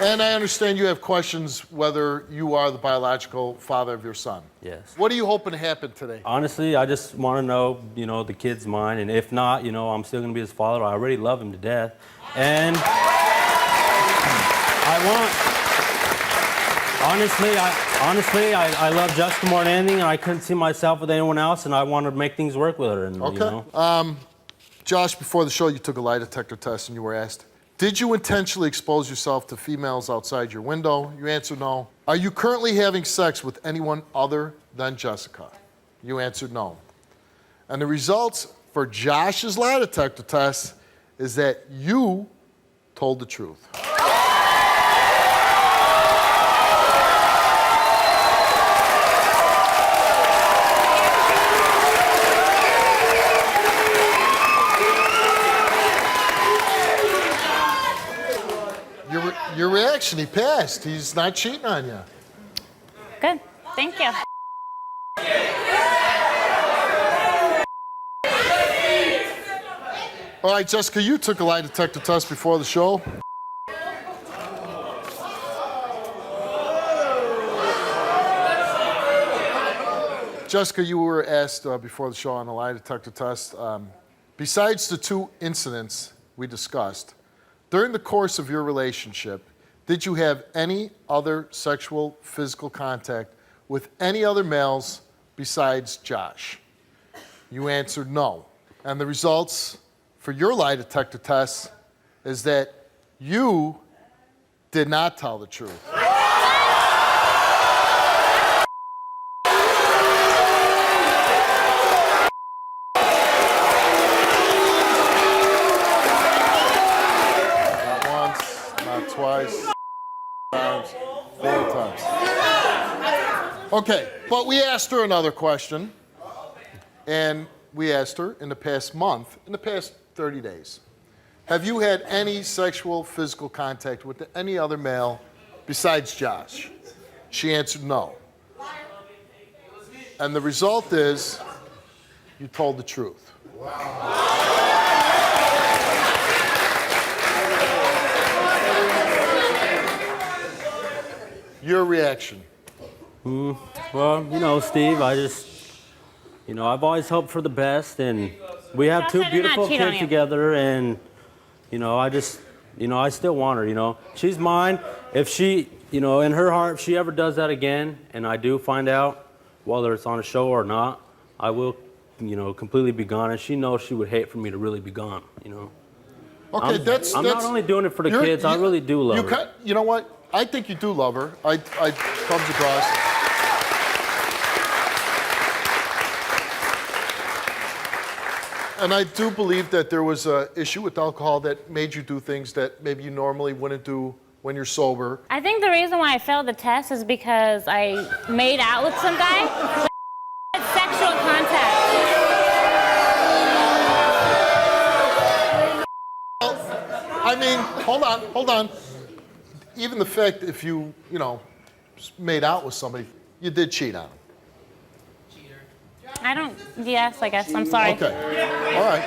And I understand you have questions whether you are the biological father of your son. Yes. What are you hoping to happen today? Honestly, I just want to know, the kid's mine, and if not, I'm still going to be his father. I already love him to death. And I love Jessica more than anything, and I couldn't see myself with anyone else, and I wanted to make things work with her. And, Okay. Josh, before the show, you took a lie detector test and you were asked, did you intentionally expose yourself to females outside your window? You answered no. Are you currently having sex with anyone other than Jessica? You answered no. And the results for Josh's lie detector test is that you told the truth. Your reaction, he passed. He's not cheating on you. Good. Thank you. All right, Jessica, you took a lie detector test before the show. Jessica, you were asked before the show on a lie detector test, besides the 2 incidents we discussed, during the course of your relationship, did you have any other sexual physical contact with any other males besides Josh? You answered no. And the results for your lie detector test is that you did not tell the truth. Twice, times, 4 times. Okay, but we asked her another question, and we asked her in the past month, in the past 30 days, have you had any sexual physical contact with any other male besides Josh? She answered no. And the result is you told the truth. Your reaction? Well, you know, Steve, I've always hoped for the best, and we have 2 beautiful kids together, and, I still want her, She's mine. If she, in her heart, if she ever does that again, and I do find out, whether it's on a show or not, I will, completely be gone, and she knows she would hate for me to really be gone, Okay, I'm not only doing it for the kids, I really do love her. You know what? I think you do love her. I comes across. And I do believe that there was an issue with alcohol that made you do things that maybe you normally wouldn't do when you're sober. I think the reason why I failed the test is because I made out with some guy. Sexual contact. I mean, hold on. Even the fact if you, made out with somebody, you did cheat on him. Yes, I guess. I'm sorry. Okay. All right.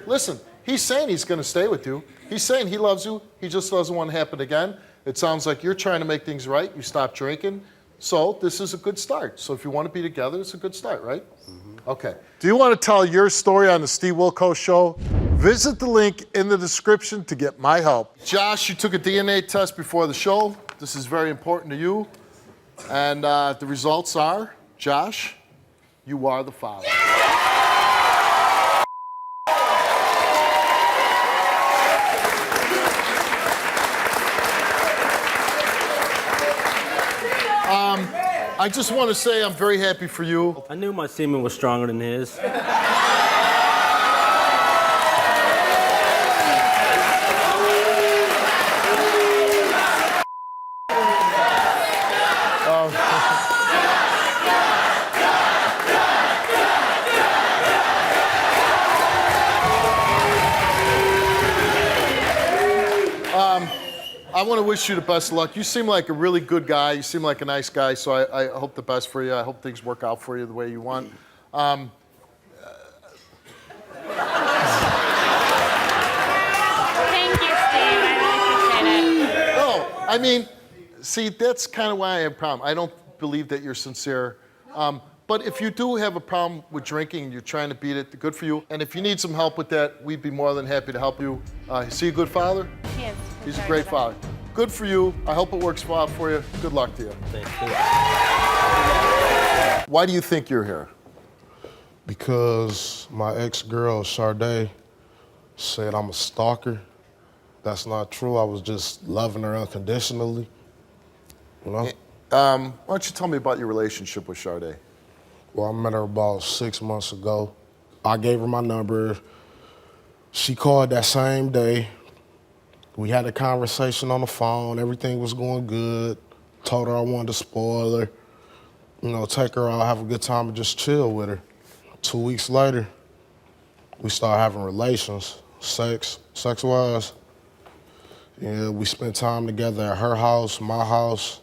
Listen. He's saying he's going to stay with you. He's saying he loves you. He just doesn't want it to happen again. It sounds like you're trying to make things right. You stopped drinking. So this is a good start. So if you want to be together, it's a good start, right? Mm-hmm. Okay. Do you want to tell your story on the Steve Wilkos Show? Visit the link in the description to get my help. Josh, you took a DNA test before the show. This is very important to you. And the results are, Josh, you are the father. I just want to say I'm very happy for you. I knew my semen was stronger than his. I want to wish you the best of luck. You seem like a really good guy. You seem like a nice guy, so I hope the best for you. I hope things work out for you the way you want. Thank you, Steve. I really appreciate it. No, I mean, see, that's kind of why I have a problem. I don't believe that you're sincere. But if you do have a problem with drinking and you're trying to beat it, good for you. And if you need some help with that, we'd be more than happy to help you. Is he a good father? He is. He's a great father. Good for you. I hope it works out for you. Good luck to you. Thank you. Why do you think you're here? Because my ex-girl, Sade, said I'm a stalker. That's not true. I was just loving her unconditionally. You know? Why don't you tell me about your relationship with Sade? Well, I met her about 6 months ago. I gave her my number. She called that same day. We had a conversation on the phone. Everything was going good. Told her I wanted to spoil her. Take her out, have a good time, and just chill with her. 2 weeks later, we started having relations, sex-wise. Yeah, we spent time together at her house, my house.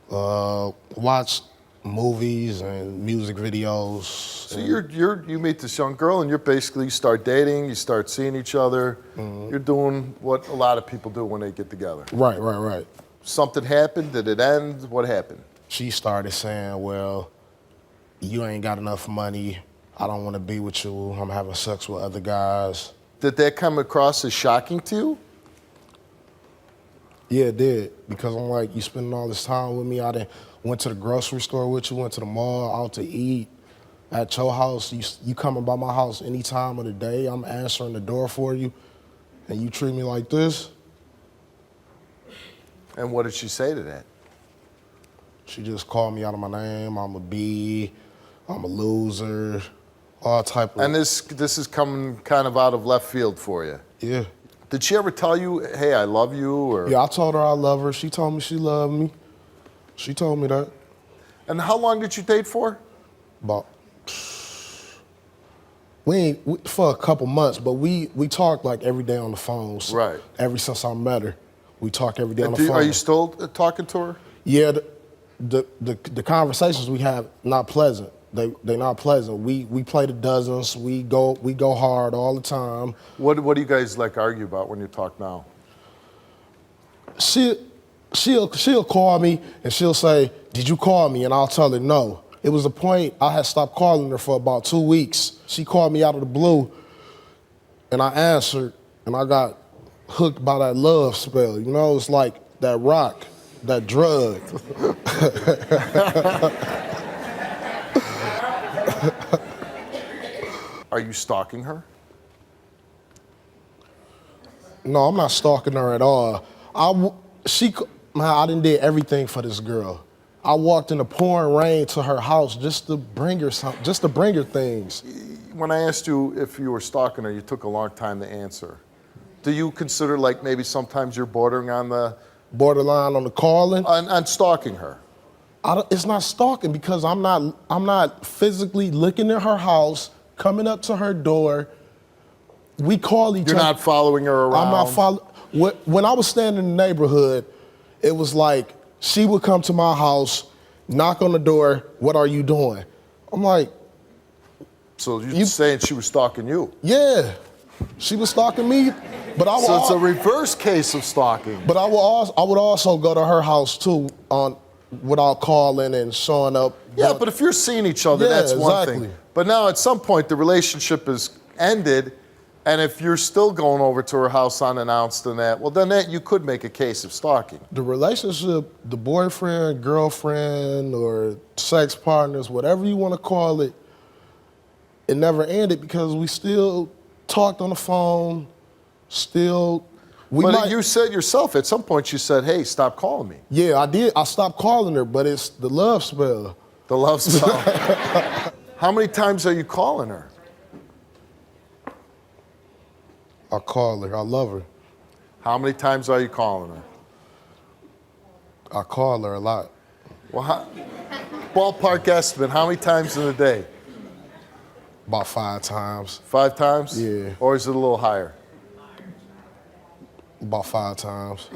Watched movies and music videos. So you meet this young girl and you start dating, you start seeing each other. You're doing what a lot of people do when they get together. Right. Something happened, did it end? What happened? She started saying, well, you ain't got enough money. I don't want to be with you. I'm having sex with other guys. Did that come across as shocking to you? Yeah, it did. Because I'm like, you spending all this time with me. I done went to the grocery store with you, went to the mall, out to eat. At your house, you coming by my house any time of the day. I'm answering the door for you. And you treat me like this? And what did she say to that? She just called me out of my name. I'm a B. I'm a loser. All type of... And this is coming kind of out of left field for you? Yeah. Did she ever tell you, hey, I love you? Or? Yeah, I told her I love her. She told me she loved me. She told me that. And how long did you date for? About... for a couple months, but we talked like every day on the phone. So right. Ever since I met her, we talk every day on the phone. Are you still talking to her? Yeah, the conversations we have not pleasant. They not pleasant. We play the dozens. We go hard all the time. What do you guys like argue about when you talk now? She'll call me and she'll say, "Did you call me?" And I'll tell her no. It was a point I had stopped calling her for about 2 weeks. She called me out of the blue, and I answered, and I got hooked by that love spell. You know, it's like that rock, that drug. Are you stalking her? No, I'm not stalking her at all. I done did everything for this girl. I walked in the pouring rain to her house just to bring her things. When I asked you if you were stalking her, you took a long time to answer. Do you consider like maybe sometimes you're bordering on the... Borderline on the calling? On stalking her? It's not stalking because I'm not physically looking at her house, coming up to her door. We call each other. You're not following her around? I'm not following. When I was standing in the neighborhood, it was like she would come to my house, knock on the door, "What are you doing?" I'm like... So you're saying she was stalking you? Yeah, she was stalking me, but I would... So it's a reverse case of stalking. But I would also go to her house too without calling and showing up. Yeah, but if you're seeing each other, that's one exactly. thing. But now at some point the relationship is ended, and if you're still going over to her house unannounced and that, well then you could make a case of stalking. The relationship, the boyfriend, girlfriend, or sex partners, whatever you want to call it, it never ended because we still talked on the phone, You said yourself, at some point you said, hey, stop calling me. Yeah, I did. I stopped calling her, but it's the love spell. The love spell. How many times are you calling her? I call her. I love her. How many times are you calling her? I call her a lot. Well, ballpark estimate, how many times in a day? About 5 times. 5 times? Yeah. Or is it a little higher? About 5 times.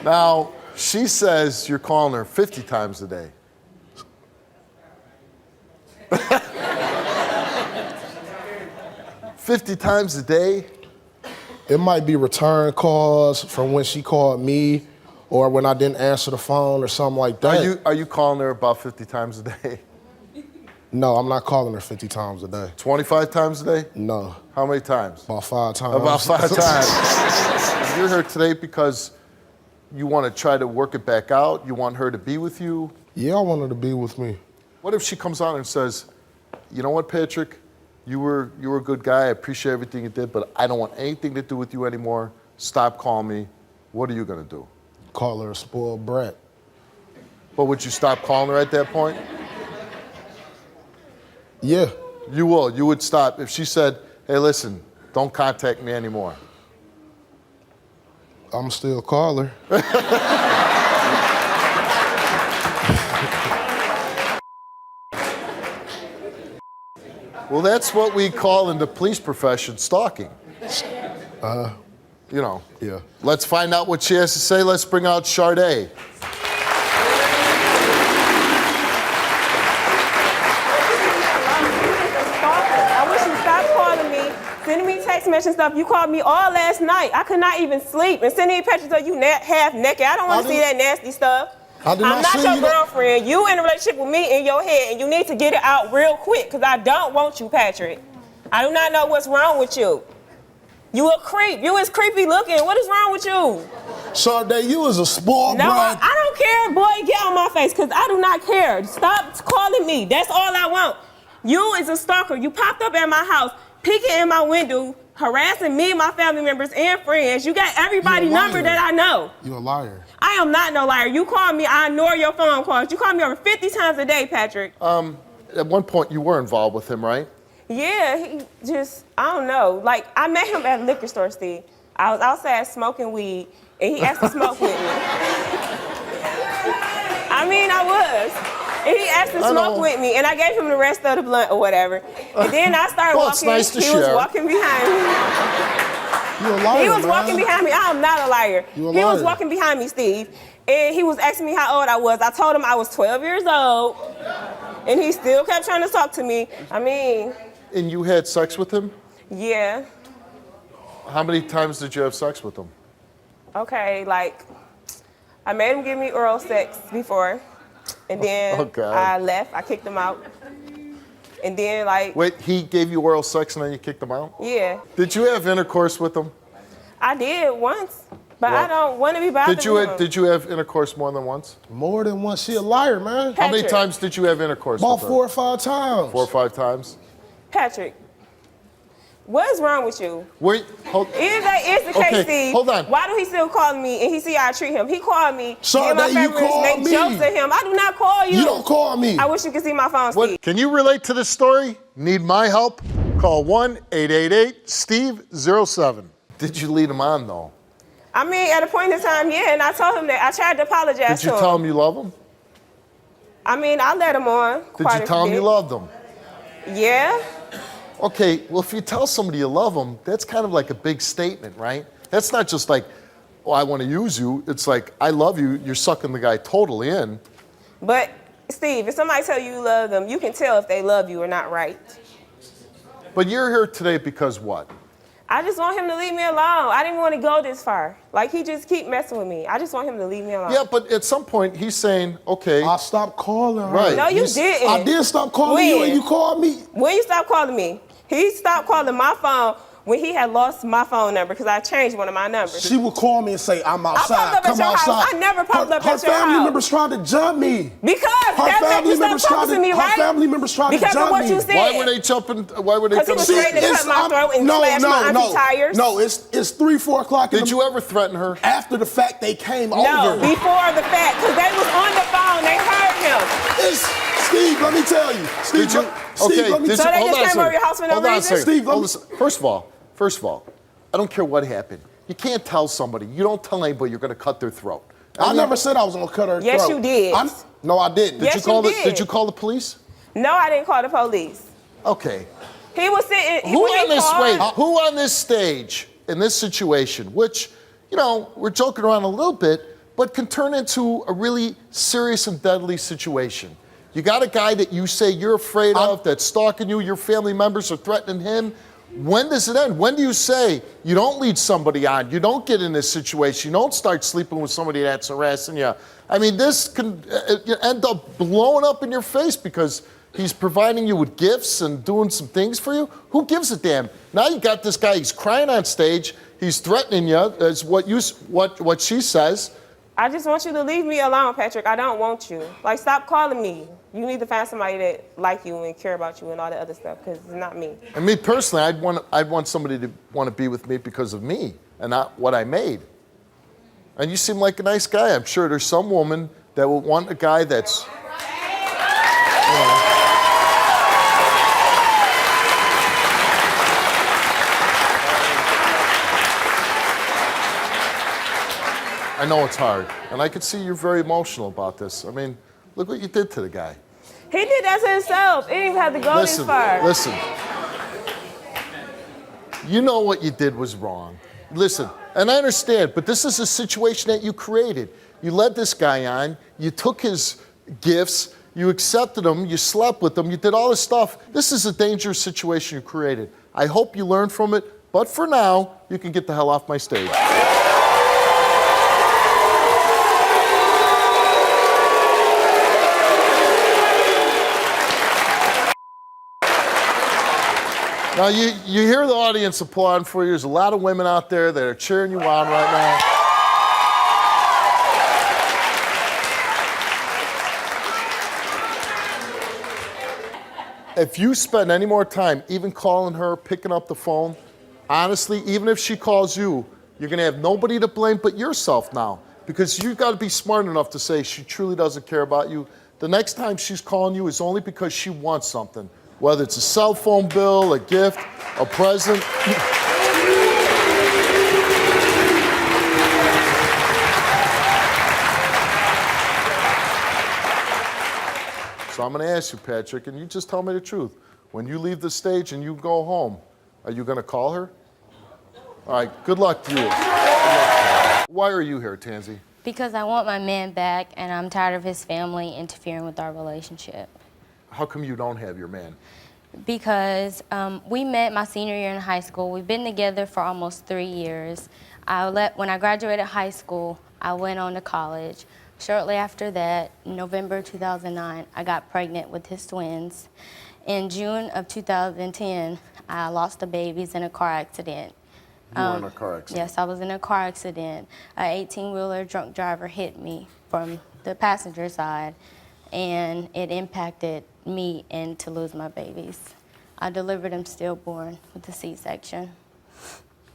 Now, she says you're calling her 50 times a day. 50 times a day? It might be return calls from when she called me or when I didn't answer the phone or something like that. Are you calling her about 50 times a day? No, I'm not calling her 50 times a day. 25 times a day? No. How many times? About 5 times. About 5 times. You're here today because you want to try to work it back out? You want her to be with you? Yeah, I want her to be with me. What if she comes on and says, you know what, Patrick? You were a good guy. I appreciate everything you did, but I don't want anything to do with you anymore. Stop calling me. What are you going to do? Call her a spoiled brat. But would you stop calling her at that point? Yeah. You will. You would stop. If she said, hey, listen, don't contact me anymore. I'm still call her. Well, that's what we call in the police profession stalking. You know. Yeah. Let's find out what she has to say. Let's bring out Sade. text message stuff. You called me all last night. I could not even sleep. And sending me pictures of you half naked. I don't want to see that nasty stuff. I'm not your girlfriend. You in a relationship with me in your head, and you need to get it out real quick, because I don't want you, Patrick. I do not know what's wrong with you. You a creep. You is creepy looking. What is wrong with you? Sade, you is a spoiled No, brat. I don't care, boy. Get on my face, because I do not care. Stop calling me. That's all I want. You is a stalker. You popped up at my house, peeking in my window, harassing me, my family members, and friends. You got everybody's number that I know. You a liar. I am not no liar. You call me, I ignore your phone calls. You call me over 50 times a day, Patrick. At one point, you were involved with him, right? Yeah, he just, I don't know. Like, I met him at a liquor store, Steve. I was outside smoking weed, and he asked to smoke with me. I mean, I was. And he asked to smoke with me, and I gave him the rest of the blunt or whatever. And then I started walking. Nice to he share. was walking behind me. You a liar, He was man. walking behind me. I am not a liar. You a He was liar. walking behind me, Steve, and he was asking me how old I was. I told him I was 12 years old, and he still kept trying to talk to me. I mean, And you had sex with him? yeah. How many times did you have sex with him? Okay, like, I made him give me oral sex before, and then Oh, God. I left. I kicked him out. And then, like, Wait, he gave you oral sex and then you kicked him out? yeah, Did you have intercourse with him? I did once, but I Well, don't want to be bothered with him. Did you have intercourse more than once? More than once. She a liar, man. How many Patrick. times did you have intercourse About with her? 4 or 5 times. 4 or 5 times? Patrick, what is wrong with you? Wait, hold. If that is the case, Okay, Steve, hold on. why do he still call me and he see how I treat him? He called me, Sir, me and my that you family members call make me. jokes at him. I do not call you. You don't call me. I wish you could see my phone, Steve. Can you relate to this story? Need my help? Call 1-888-STEVE-07. Did you lead him on, though? I mean, at a point in time, yeah, and I told him that. I tried to apologize Did you to him. tell him you love him? I mean, I let him on. Did you tell him you loved him? Yeah. Okay, well, if you tell somebody you love them, that's kind of like a big statement, right? That's not just like, oh, I want to use you. It's like, I love you. You're sucking the guy totally in. But, Steve, if somebody tell you love them, you can tell if they love you or not, right? But you're here today because what? I just want him to leave me alone. I didn't want to go this far. Like, he just keep messing with me. I just want him to leave me alone. Yeah, but at some point, he's saying, okay. I stopped calling her. Right. No, you didn't. I did stop calling you and you called me. When you stopped calling me? He stopped calling my phone when he had lost my phone number because I changed one of my numbers. She would call me and say, I'm outside. I popped up at Come your outside. house. I never popped up at your Her family house. members tried to jump me. Because Her that family made you members stop tried talking to me, to. right? Her family members tried to Because jump of what me. you said. Why were they jumping? Why were they Because he was jumping? ready to cut my throat and slash my auntie tires. No, it's 3, 4 o'clock. Did you ever threaten her? After the fact, they came No, over. before the fact, because they was on the phone. They heard him. Steve, let me tell you. Steve, Did you? Steve, let me So they just came over your house for no Hold on a reason? second. Steve, Hold on. First of all, I don't care what happened. You can't tell somebody. You don't tell anybody you're going to cut their throat. I never said I was going to cut her throat. Yes, you did. No, I didn't. Yes, you did. Did you call the police? No, I didn't call the police. Okay. He was sitting. Who on this stage, in this situation, which, you know, we're joking around a little bit, but can turn into a really serious and deadly situation. You got a guy that you say you're afraid of, that's stalking you, your family members are threatening him. When does it end? When do you say you don't lead somebody on, you don't get in this situation, you don't start sleeping with somebody that's harassing you? I mean, this can end up blowing up in your face because he's providing you with gifts and doing some things for you. Who gives a damn? Now you got this guy, he's crying on stage, he's threatening you, is what she says. I just want you to leave me alone, Patrick. I don't want you. Like, stop calling me. You need to find somebody that like you and care about you and all that other stuff, because it's not me. And me personally, I'd want somebody to want to be with me because of me and not what I made. And you seem like a nice guy. I'm sure there's some woman that would want a guy that's, you know. I know it's hard, and I can see you're very emotional about this. I mean, look what you did to the guy. He did that to himself. He didn't even have to go this far. Listen. You know what you did was wrong. Listen, and I understand, but this is a situation that you created. You led this guy on, you took his gifts, you accepted him, you slept with him, you did all this stuff. This is a dangerous situation you created. I hope you learn from it. But for now, you can get the hell off my stage. Now, you hear the audience applauding for you. There's a lot of women out there that are cheering you on right now. If you spend any more time even calling her, picking up the phone, honestly, even if she calls you, you're going to have nobody to blame but yourself now. Because you've got to be smart enough to say she truly doesn't care about you. The next time she's calling you is only because she wants something. Whether it's a cell phone bill, a gift, a present. So I'm going to ask you, Patrick, and you just tell me the truth. When you leave the stage and you go home, are you going to call her? All right, good luck to you. Why are you here, Tansy? Because I want my man back, and I'm tired of his family interfering with our relationship. How come you don't have your man? Because we met my senior year in high school. We've been together for almost 3 years. When I graduated high school, I went on to college. Shortly after that, November 2009, I got pregnant with his twins. In June of 2010, I lost the babies in a car accident. You were in a car accident? Yes, I was in a car accident. An 18-wheeler drunk driver hit me from the passenger side, and it impacted me and to lose my babies. I delivered them stillborn with a C-section.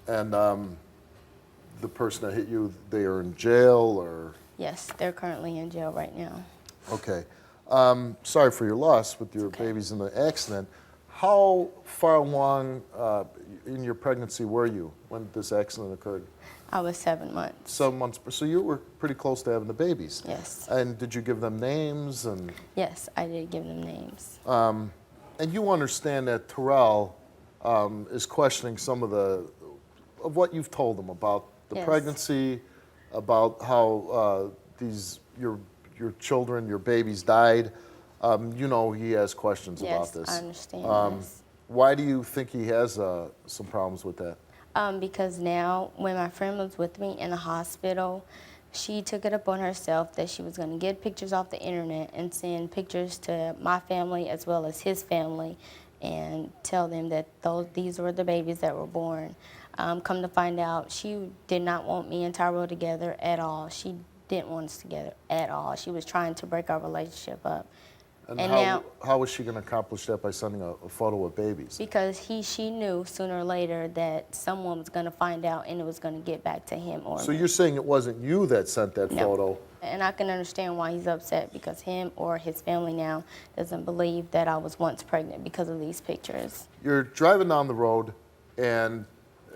And the person that hit you, they are in jail or? Yes, they're currently in jail right now. Okay. Sorry for your loss with your babies in the accident. How far along in your pregnancy were you when this accident occurred? I was 7 months. 7 months. So you were pretty close to having the babies. Yes. And did you give them names? And yes, I did give them names. And you understand that Terrell is questioning some of what you've told him about the Yes. pregnancy, about how your children, your babies died. You know he has questions about this. Yes, I understand this. Why do you think he has some problems with that? Because now, when my friend was with me in the hospital, she took it upon herself that she was going to get pictures off the internet and send pictures to my family as well as his family and tell them that these were the babies that were born. Come to find out, she did not want me and Tyrell together at all. She didn't want us together at all. She was trying to break our relationship up. And how was she going to accomplish that by sending a photo of babies? Because she knew sooner or later that someone was going to find out and it was going to get back to him or So me. you're saying it wasn't you that sent that photo? And I can understand why he's upset, because him or his family now doesn't believe that I was once pregnant because of these pictures. You're driving down the road and,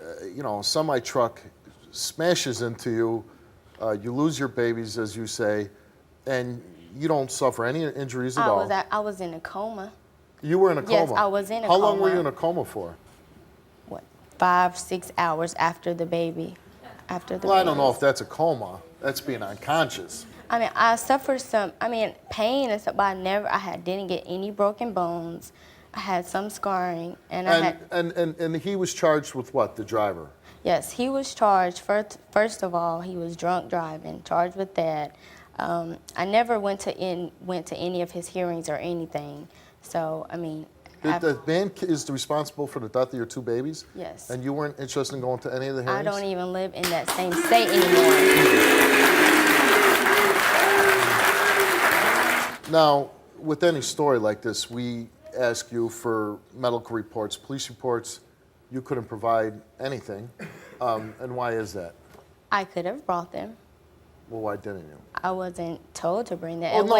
a semi-truck smashes into you. You lose your babies, as you say, and you don't suffer any injuries at all. I was in a coma. You were in a coma? Yes, I was in a coma. How long were you in a coma for? 5, 6 hours after the baby. Well, I don't know if that's a coma. That's being unconscious. I mean, I suffered pain and stuff, but I didn't get any broken bones. I had some scarring, and he was charged with what, the driver? Yes, he was charged. First of all, he was drunk driving, charged with that. I never went to any of his hearings or anything. So, I mean... The man is responsible for the death of your 2 babies? Yes. And you weren't interested in going to any of the hearings? I don't even live in that same state anymore. Now, with any story like this, we ask you for medical reports, police reports. You couldn't provide anything. And why is that? I could have brought them. Well, why didn't you? I wasn't told to bring that. Oh, no,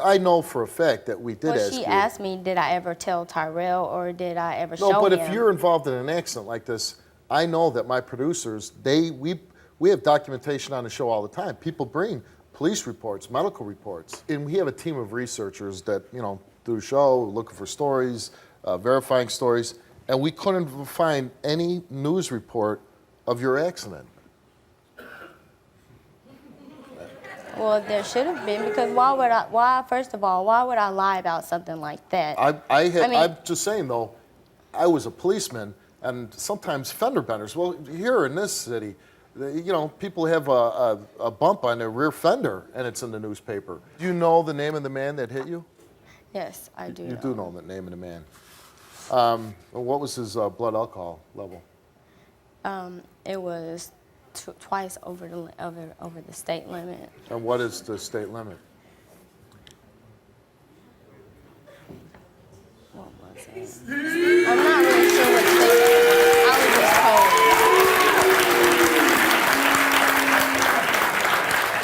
I know for a fact that we did ask you. She asked me, did I ever tell Tyrell or did I ever show him? No, but if you're involved in an accident like this, I know that my producers, we have documentation on the show all the time. People bring police reports, medical reports. And we have a team of researchers that, do the show, looking for stories, verifying stories, and we couldn't find any news report of your accident. Well, there should have been, because first of all, why would I lie about something like that? I'm just saying, though, I was a policeman, and sometimes fender benders. Well, here in this city, people have a bump on their rear fender, and it's in the newspaper. Do you know the name of the man that hit you? Yes, I do. You do know the name of the man. What was his blood alcohol level? It was twice over the state limit. And what is the state limit? What was it? I'm not really sure what state limit was.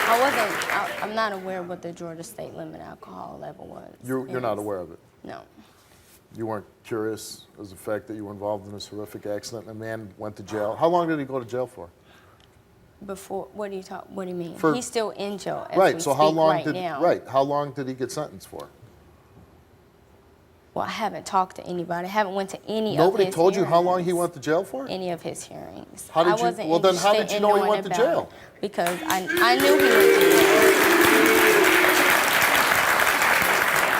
I was just told. I'm not aware what the Georgia state limit alcohol level was. You're not aware of it? No. You weren't curious as the fact that you were involved in this horrific accident and a man went to jail. How long did he go to jail for? Before, what do you mean? For, He's still in jail as right, we so how speak long right did now. right, how long did he get sentenced for? Well, I haven't talked to anybody. I haven't went to any of his Nobody told you how long hearings. he went to jail for? Any of his hearings. How did I you, wasn't well then how did interested you in know he knowing went to about jail? it because I knew he went to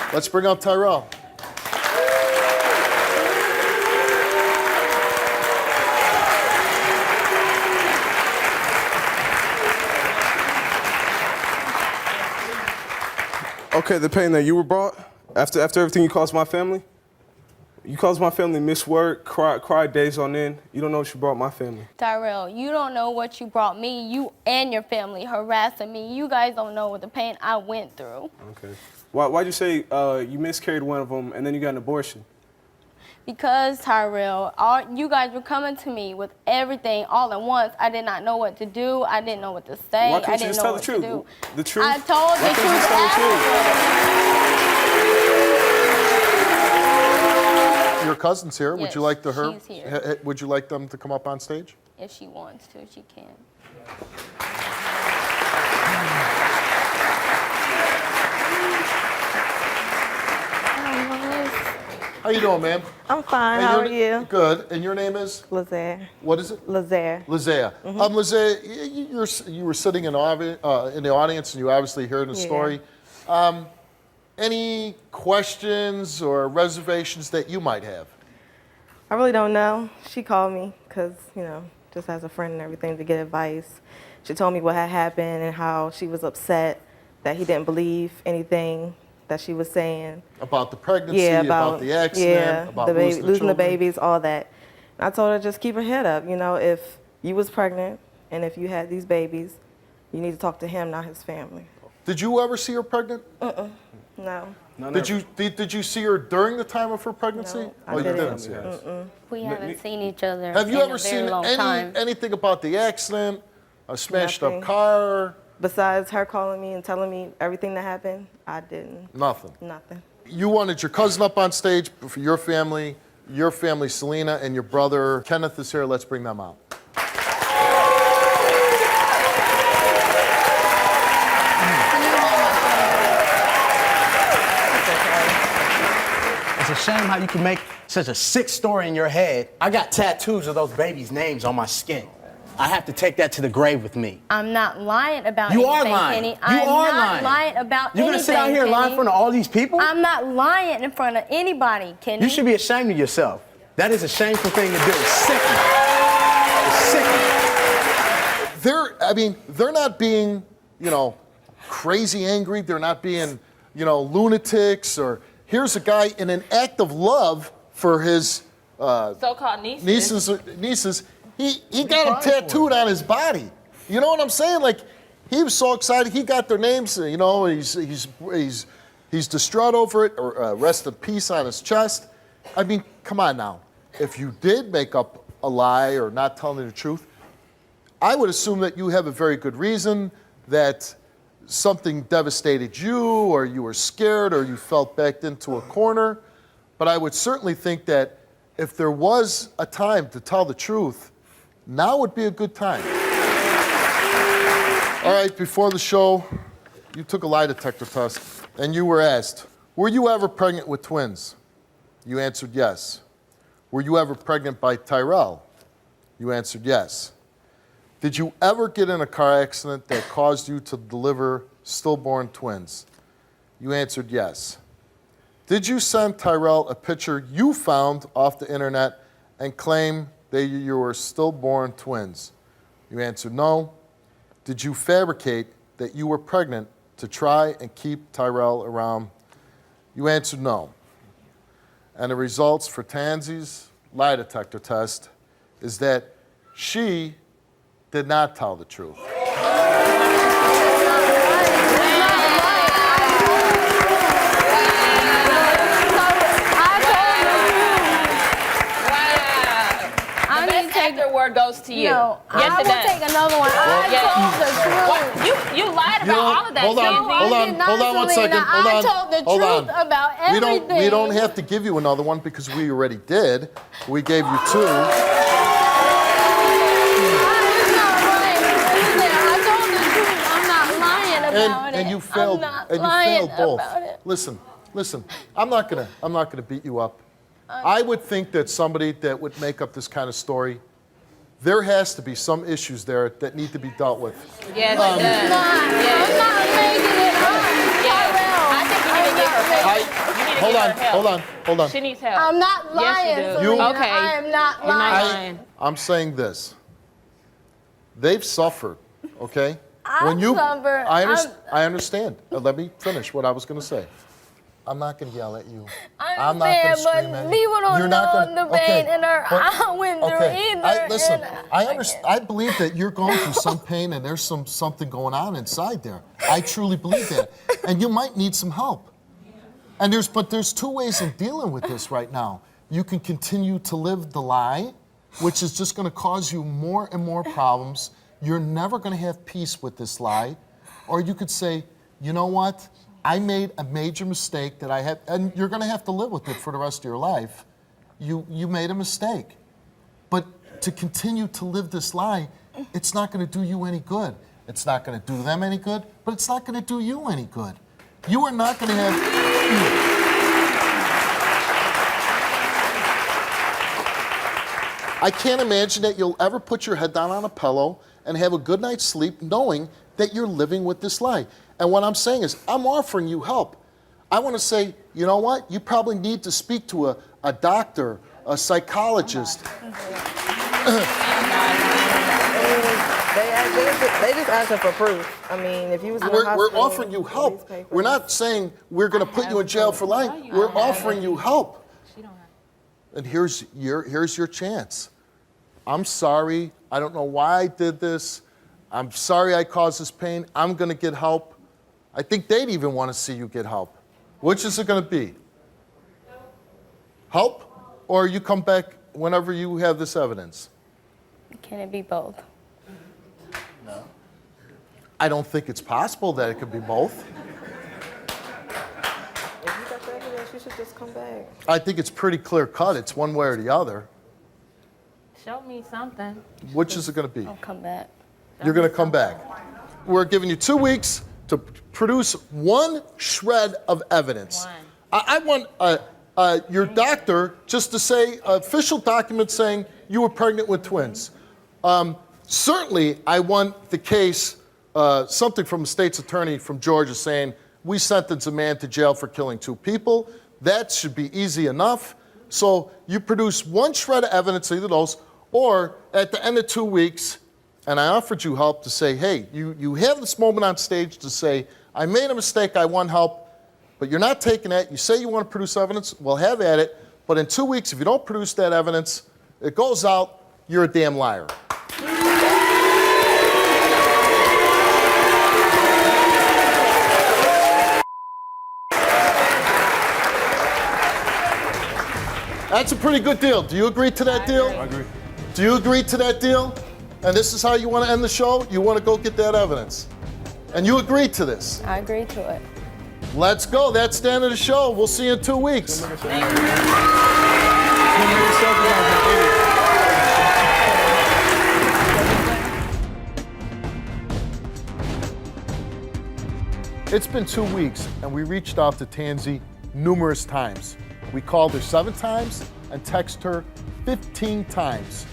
jail. Let's bring up Tyrell. Okay, the pain that you were brought after everything you caused my family. You caused my family miss work, cry days on end. You don't know what you brought my family. Tyrell, you don't know what you brought me. You and your family harassing me. You guys don't know what the pain I went through. Okay. Why'd you say you miscarried one of them and then you got an abortion? Because, Tyrell, you guys were coming to me with everything all at once. I did not know what to do. I didn't know what to say. Why can't I you didn't just know tell what the truth? to do. The truth? I told Why the can't you truth just tell the truth? Your cousin's here. Would Yes, you like to she's here. Would you like them to come up on stage? If she wants to, she can. How you doing, ma'am? I'm fine. And How your- are you? Good. And your name is? Lazaire. What is it? Lazaire. Lizea. Mhm. Lizea, you were sitting in the audience and you obviously heard the Yeah. story. Any questions or reservations that you might have? I really don't know. She called me because, just as a friend and everything to get advice. She told me what had happened and how she was upset that he didn't believe anything that she was saying. About the pregnancy, about the accident, about the baby, losing losing the children? babies, all that. And I told her just keep her head up. If you was pregnant and if you had these babies, you need to talk to him, not his family. Did you ever see her pregnant? No. Did you see her during the time of her pregnancy? No, I you didn't. didn't see her. We haven't seen each other Have you in ever a very seen long time. anything about the accident, a smashed Nothing. up car? Besides her calling me and telling me everything that happened, I didn't. Nothing. Nothing. You wanted your cousin up on stage for your family, Selena, and your brother Kenneth is here. Let's bring them out. It's a shame how you can make such a sick story in your head. I got tattoos of those babies' names on my skin. I have to take that to the grave with me. I'm not lying about You anything, are lying. Kenny. You I'm are not lying. lying about You're anything, gonna sit out here and lie in Kenny. front of all these people? I'm not lying in front of anybody, Kenny. You should be ashamed of yourself. That is a shameful thing to do. It's sickening. It's sickening. They're not being, crazy angry. They're not being, lunatics. Or here's a guy in an act of love for his So-called nieces. nieces. He got them tattooed on his body. You know what I'm saying? Like, he was so excited. He got their names. He's distraught over it. Or rest in peace on his chest. I mean, come on now. If you did make up a lie or not telling the truth, I would assume that you have a very good reason, that something devastated you, or you were scared, or you felt backed into a corner. But I would certainly think that if there was a time to tell the truth, now would be a good time. All right, before the show, you took a lie detector test, and you were asked, were you ever pregnant with twins? You answered yes. Were you ever pregnant by Tyrell? You answered yes. Did you ever get in a car accident that caused you to deliver stillborn twins? You answered yes. Did you send Tyrell a picture you found off the internet and claim that you were stillborn twins? You answered no. Did you fabricate that you were pregnant to try and keep Tyrell around? You answered no. And the results for Tansy's lie detector test is that she did not tell the truth. Detector word goes to you. No, yes, I it will does. take another one. I told the truth. You lied about all of that. Hold on one second. I told the truth about everything. We don't have to give you another one because we already did. We gave you 2. And you failed. And you failed both. Listen. I'm not gonna beat you up. I would think that somebody that would make up this kind of story, there has to be some issues there that need to be dealt with. Yes, it does. I'm not making it up. I think you need to get her help. Hold on. She needs help. I'm not lying. Yes, you do. Serena. Okay. I am not lying. I'm saying this. They've suffered, okay? I've suffered. I understand. Let me finish what I was going to say. I'm not going to yell at you. I'm not fair, going to scream but at you. people don't You're not know gonna, the pain in her. but- I went through either. Listen, I believe that you're going through some pain and there's something going on inside there. I truly believe that. And you might need some help. And there's 2 ways of dealing with this right now. You can continue to live the lie, which is just going to cause you more and more problems. You're never going to have peace with this lie. Or you could say, you know what? I made a major mistake that I had, and you're going to have to live with it for the rest of your life. You made a mistake. But to continue to live this lie, it's not going to do you any good. It's not going to do them any good, but it's not going to do you any good. You are not going to have... I can't imagine that you'll ever put your head down on a pillow and have a good night's sleep knowing that you're living with this lie. And what I'm saying is, I'm offering you help. I want to say, you know what? You probably need to speak to a doctor, a psychologist. They just asking for proof. I mean, if you was in the hospital, we're offering you help. We're not saying we're going to put you in jail for lying. We're offering you help. And here's your chance. I'm sorry. I don't know why I did this. I'm sorry I caused this pain. I'm going to get help. I think they'd even want to see you get help. Which is it going to be? Help? Or you come back whenever you have this evidence? Can it be both? No. I don't think it's possible that it could be both. If you got the evidence, you should just come back. I think it's pretty clear cut. It's one way or the other. Show me something. Which is it going to be? I'll come back. You're going to come back. We're giving you 2 weeks to produce 1 shred of evidence. I want your doctor just to say official document saying you were pregnant with twins. Certainly, I want the case, something from the state's attorney from Georgia saying we sentenced a man to jail for killing 2 people. That should be easy enough. So you produce 1 shred of evidence, either those, or at the end of 2 weeks, and I offered you help to say, hey, you have this moment on stage to say, I made a mistake, I want help, but you're not taking that. You say you want to produce evidence, well, have at it. But in 2 weeks, if you don't produce that evidence, it goes out, you're a damn liar. That's a pretty good deal. Do you agree to that deal? I agree. Do you agree to that deal? And this is how you want to end the show? You want to go get that evidence. And you agree to this. I agree to it. Let's go. That's the end of the show. We'll see you in 2 weeks. It's been 2 weeks, and we reached out to Tansy numerous times. We called her 7 times and texted her 15 times.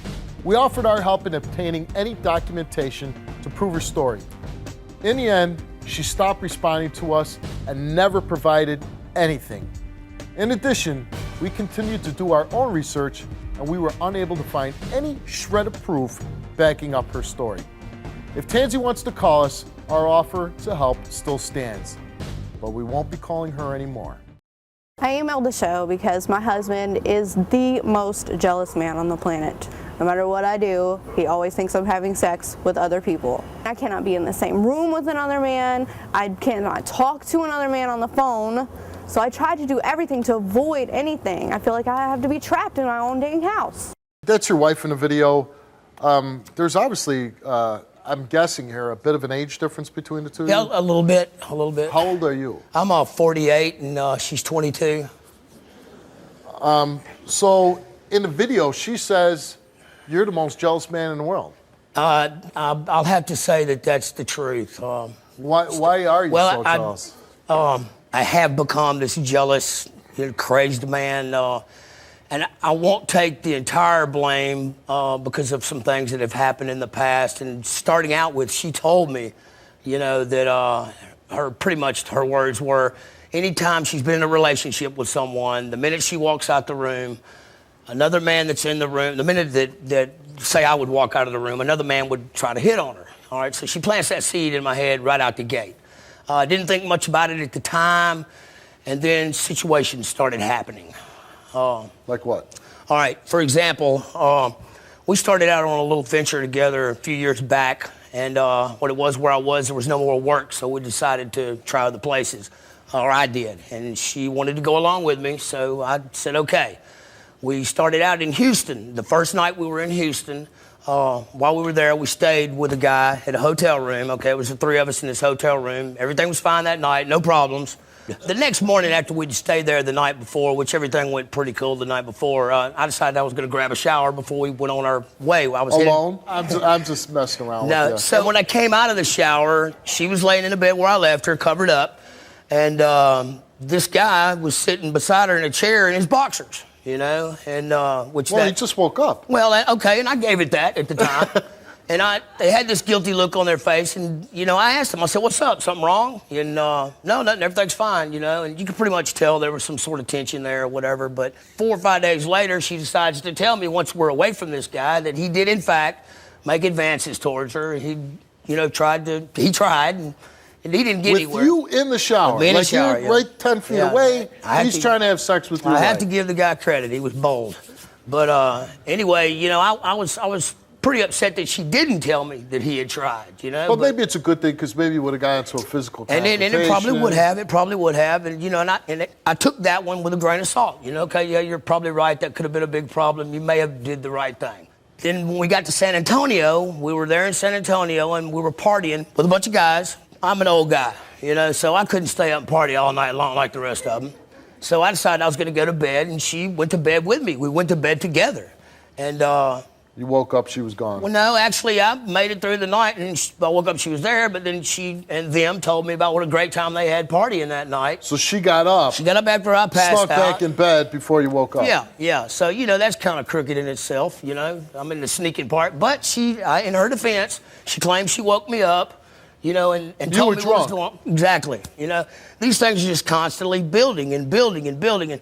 We offered our help in obtaining any documentation to prove her story. In the end, she stopped responding to us and never provided anything. In addition, we continued to do our own research and we were unable to find any shred of proof backing up her story. If Tansy wants to call us, our offer to help still stands, but we won't be calling her anymore. I emailed the show because my husband is the most jealous man on the planet. No matter what I do, he always thinks I'm having sex with other people. I cannot be in the same room with another man. I cannot talk to another man on the phone. So I tried to do everything to avoid anything. I feel like I have to be trapped in my own dang house. That's your wife in the video. There's obviously, I'm guessing here, a bit of an age difference between the two of you? Yeah, a little bit. How old are you? I'm 48 and she's 22. So in the video, she says you're the most jealous man in the world. I'll have to say that that's the truth. Why are you so jealous? I have become this jealous, crazed man, and I won't take the entire blame because of some things that have happened in the past. And starting out with, she told me, that pretty much her words were, anytime she's been in a relationship with someone, the minute she walks out the room, another man that's in the room, the minute that say I would walk out of the room, another man would try to hit on her. All right, so she plants that seed in my head right out the gate. I didn't think much about it at the time, and then situations started happening. Like what? All right, for example, we started out on a little venture together a few years back, and what it was where I was, there was no more work, so we decided to try other places, or I did, and she wanted to go along with me, so I said, okay. We started out in Houston. The first night we were in Houston, while we were there, we stayed with a guy at a hotel room. Okay, it was the three of us in this hotel room. Everything was fine that night, no problems. The next morning after we'd stayed there the night before, which everything went pretty cool the night before, I decided I was going to grab a shower before we went on our way. I was alone? I'm just messing around with you. So when I came out of the shower, she was laying in the bed where I left her, covered up, and this guy was sitting beside her in a chair in his boxers. And which he just woke up. Well, okay, and I gave it that at the time. And they had this guilty look on their face, and, I asked them, I said, what's up, something wrong? And, no, nothing, everything's fine, and you could pretty much tell there was some sort of tension there or whatever, but 4 or 5 days later, she decides to tell me once we're away from this guy that he did, in fact, make advances towards her. He, tried, and he didn't get anywhere. With you in the shower. With me in the shower, you're right 10 feet away, he's trying to have sex with you. I have to give the guy credit. He was bold. But anyway, I was pretty upset that she didn't tell me that he had tried, Well, maybe it's a good thing because maybe you would have gotten into a physical confrontation. And it probably would have. It probably would have. And, I took that one with a grain of salt. Okay, yeah, you're probably right. That could have been a big problem. You may have did the right thing. Then when we got to San Antonio, we were there in San Antonio, and we were partying with a bunch of guys. I'm an old guy, so I couldn't stay up and party all night long like the rest of them. So I decided I was going to go to bed, and she went to bed with me. We went to bed together. And you woke up, she was gone. Well, no, actually, I made it through the night, and I woke up, she was there, but then she and them told me about what a great time they had partying that night. So she got up. She got up after I passed out. Snuck back in bed before you woke up. Yeah. So, that's kind of crooked in itself, I'm in the sneaking part. But she, in her defense, she claimed she woke me up, and told me what was going on. Exactly. These things are just constantly building and building and building. And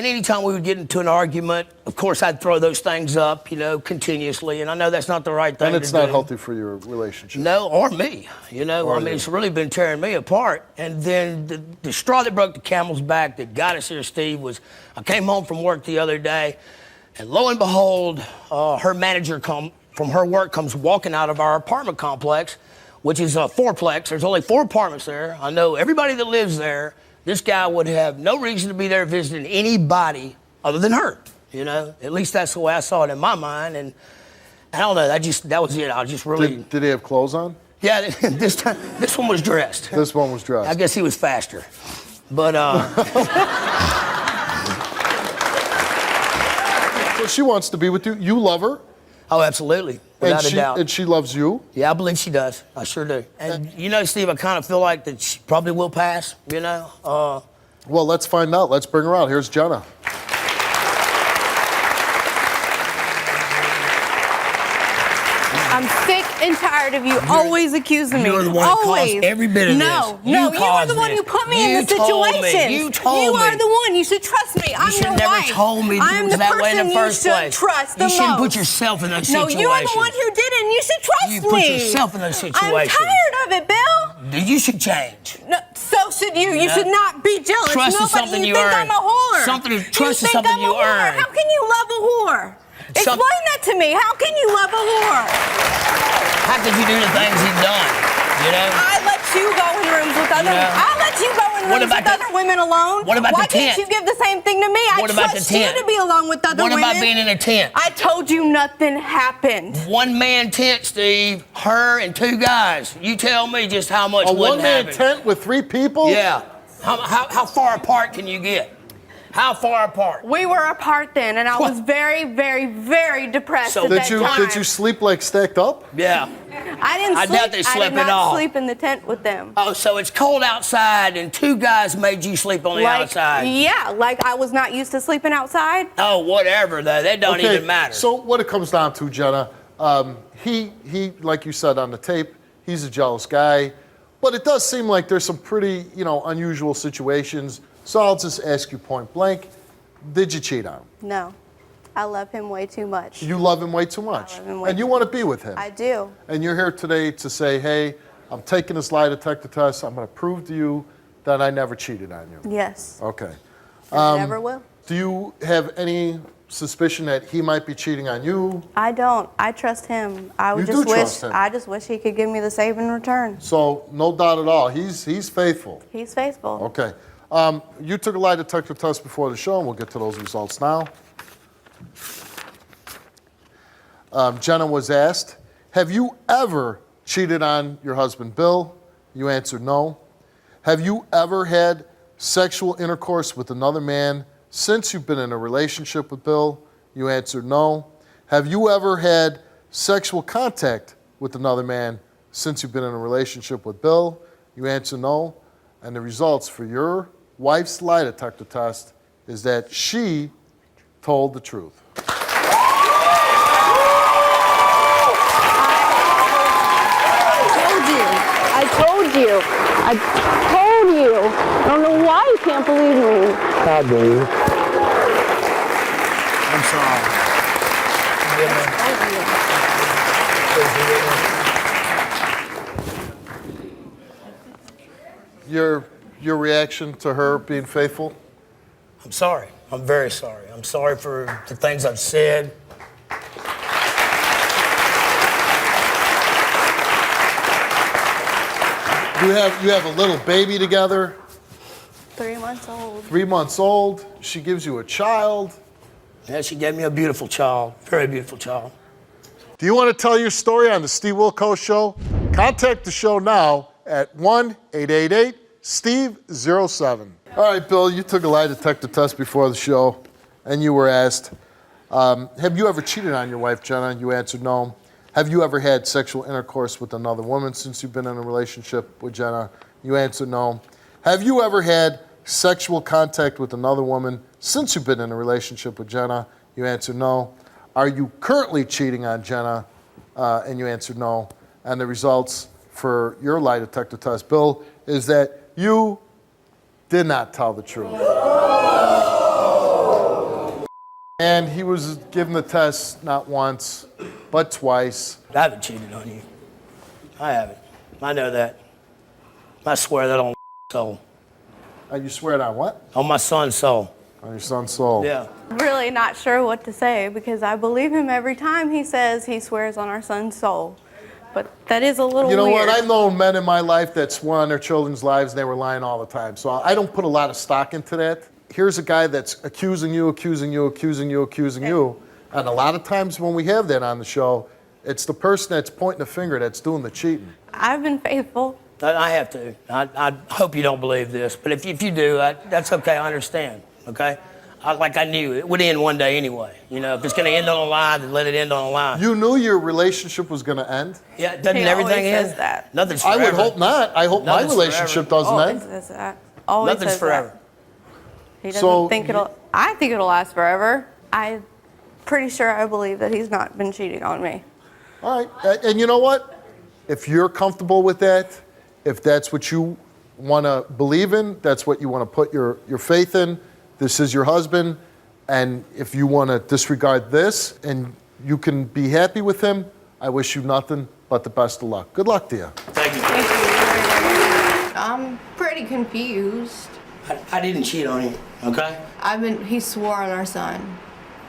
anytime we would get into an argument, of course, I'd throw those things up, continuously. And I know that's not the right thing to do. And it's not healthy for your relationship. No, or me. It's really been tearing me apart. And then the straw that broke the camel's back that got us here, Steve, was I came home from work the other day, and lo and behold, her manager from her work comes walking out of our apartment complex, which is a fourplex. There's only 4 apartments there. I know everybody that lives there. This guy would have no reason to be there visiting anybody other than her, At least that's the way I saw it in my mind, and I don't know, that was it. I just really... Did he have clothes on? Yeah, this one was dressed. This one was dressed. I guess he was faster, but... So she wants to be with you. You love her? Oh, absolutely. Without a doubt. And she loves you? Yeah, I believe she does. I sure do. And Steve, I kind of feel like that she probably will pass, Well, let's find out. Let's bring her out. Here's Jenna. I'm sick and tired of you always accusing me. You're the one that caused every bit of No, this. you are the one who put me in the situation. You told me. You are the one. You should trust me. I'm You should your have never wife. told me I'm it was the that way in person the first you should place. trust the You shouldn't most. put yourself in those No, situations. you are the one who did it, and you should trust me. You put yourself in those situations. I'm tired of it, Bill. You should change. No, so should you. You should not be jealous. Trust is Nobody, something you think earn. I'm a whore. Trust is something you earn. How can you love a whore? Explain that to me. How can you love a whore? How could you do the things he's done? You know? I let you go in rooms with other. I let you go in rooms with other women alone. What about Why the tent? can't you give the same thing to me? What about the trust tent? you to be alone with other women. What about being in a tent? I told you nothing happened. One-man tent, Steve. Her and two guys. You tell me just how much A wouldn't one-man happen. tent with 3 people? Yeah. How far apart can you get? How far apart? We were apart then, and I was very, very, very depressed at that time. Did you sleep like stacked up? Yeah. I didn't I sleep. doubt they slept I did at not all. sleep in the tent with them. Oh, so it's cold outside and two guys made you sleep on the outside? Yeah, like I was not used to sleeping outside. Oh, whatever, though. That don't even matter. So what it comes down to, Jenna, he, like you said on the tape, he's a jealous guy. But it does seem like there's some pretty, unusual situations. So I'll just ask you point blank, did you cheat on him? No, I love him way too much. You love him way too much. I love him way And you too want to be with him. I do. And you're here today to say, hey, I'm taking this lie detector test. I'm going to prove to you that I never cheated on you. Yes. Okay. I never will. Do you have any suspicion that he might be cheating on you? I don't. I trust him. You do trust him. I just wish he could give me the save in return. So no doubt at all, he's faithful. He's faithful. Okay. You took a lie detector test before the show, and we'll get to those results now. Jenna was asked, have you ever cheated on your husband, Bill? You answered no. Have you ever had sexual intercourse with another man since you've been in a relationship with Bill? You answered no. Have you ever had sexual contact with another man since you've been in a relationship with Bill? You answered no. And the results for your wife's lie detector test is that she told the truth. I told you. I told you. I don't know why you can't believe me. I do. I'm sorry. Your reaction to her being faithful? I'm sorry. I'm very sorry. I'm sorry for the things I've said. You have a little baby together. 3 months old. 3 months old. She gives you a child. Yeah, she gave me a beautiful child. Very beautiful child. Do you want to tell your story on the Steve Wilkos Show? Contact the show now at 1-888-STEVE-07. All right, Bill, you took a lie detector test before the show, and you were asked, have you ever cheated on your wife, Jenna? You answered no. Have you ever had sexual intercourse with another woman since you've been in a relationship with Jenna? You answered no. Have you ever had sexual contact with another woman since you've been in a relationship with Jenna? You answered no. Are you currently cheating on Jenna? And you answered no. And the results for your lie detector test, Bill, is that you did not tell the truth. And he was given the test not once, but twice. I haven't cheated on you. I haven't. I know that. I swear that on soul. You swear it on what? On my son's soul. On your son's soul. Yeah. Really not sure what to say because I believe him every time he says he swears on our son's soul. But that is a little You know weird. what? I've known men in my life that swore on their children's lives and they were lying all the time. So I don't put a lot of stock into that. Here's a guy that's accusing you. And a lot of times when we have that on the show, it's the person that's pointing the finger that's doing the cheating. I've been faithful. I have to. I hope you don't believe this, but if you do, that's okay. I understand. Okay. I knew it would end one day anyway. You know, if it's going to end on a lie, then let it end on a lie. You knew your relationship was going to end? Yeah, doesn't He everything always end? says that. Nothing's forever. I would hope not. I hope my relationship doesn't Always end. says that. Always Nothing's says forever. that. He doesn't think it'll. I think it'll last forever. I'm pretty sure I believe that he's not been cheating on me. All right, and you know what? If you're comfortable with that, if that's what you want to believe in, that's what you want to put your faith in, this is your husband, and if you want to disregard this and you can be happy with him, I wish you nothing but the best of luck. Good luck to you. Thank you. I'm pretty confused. I didn't cheat on you, okay? He swore on our son.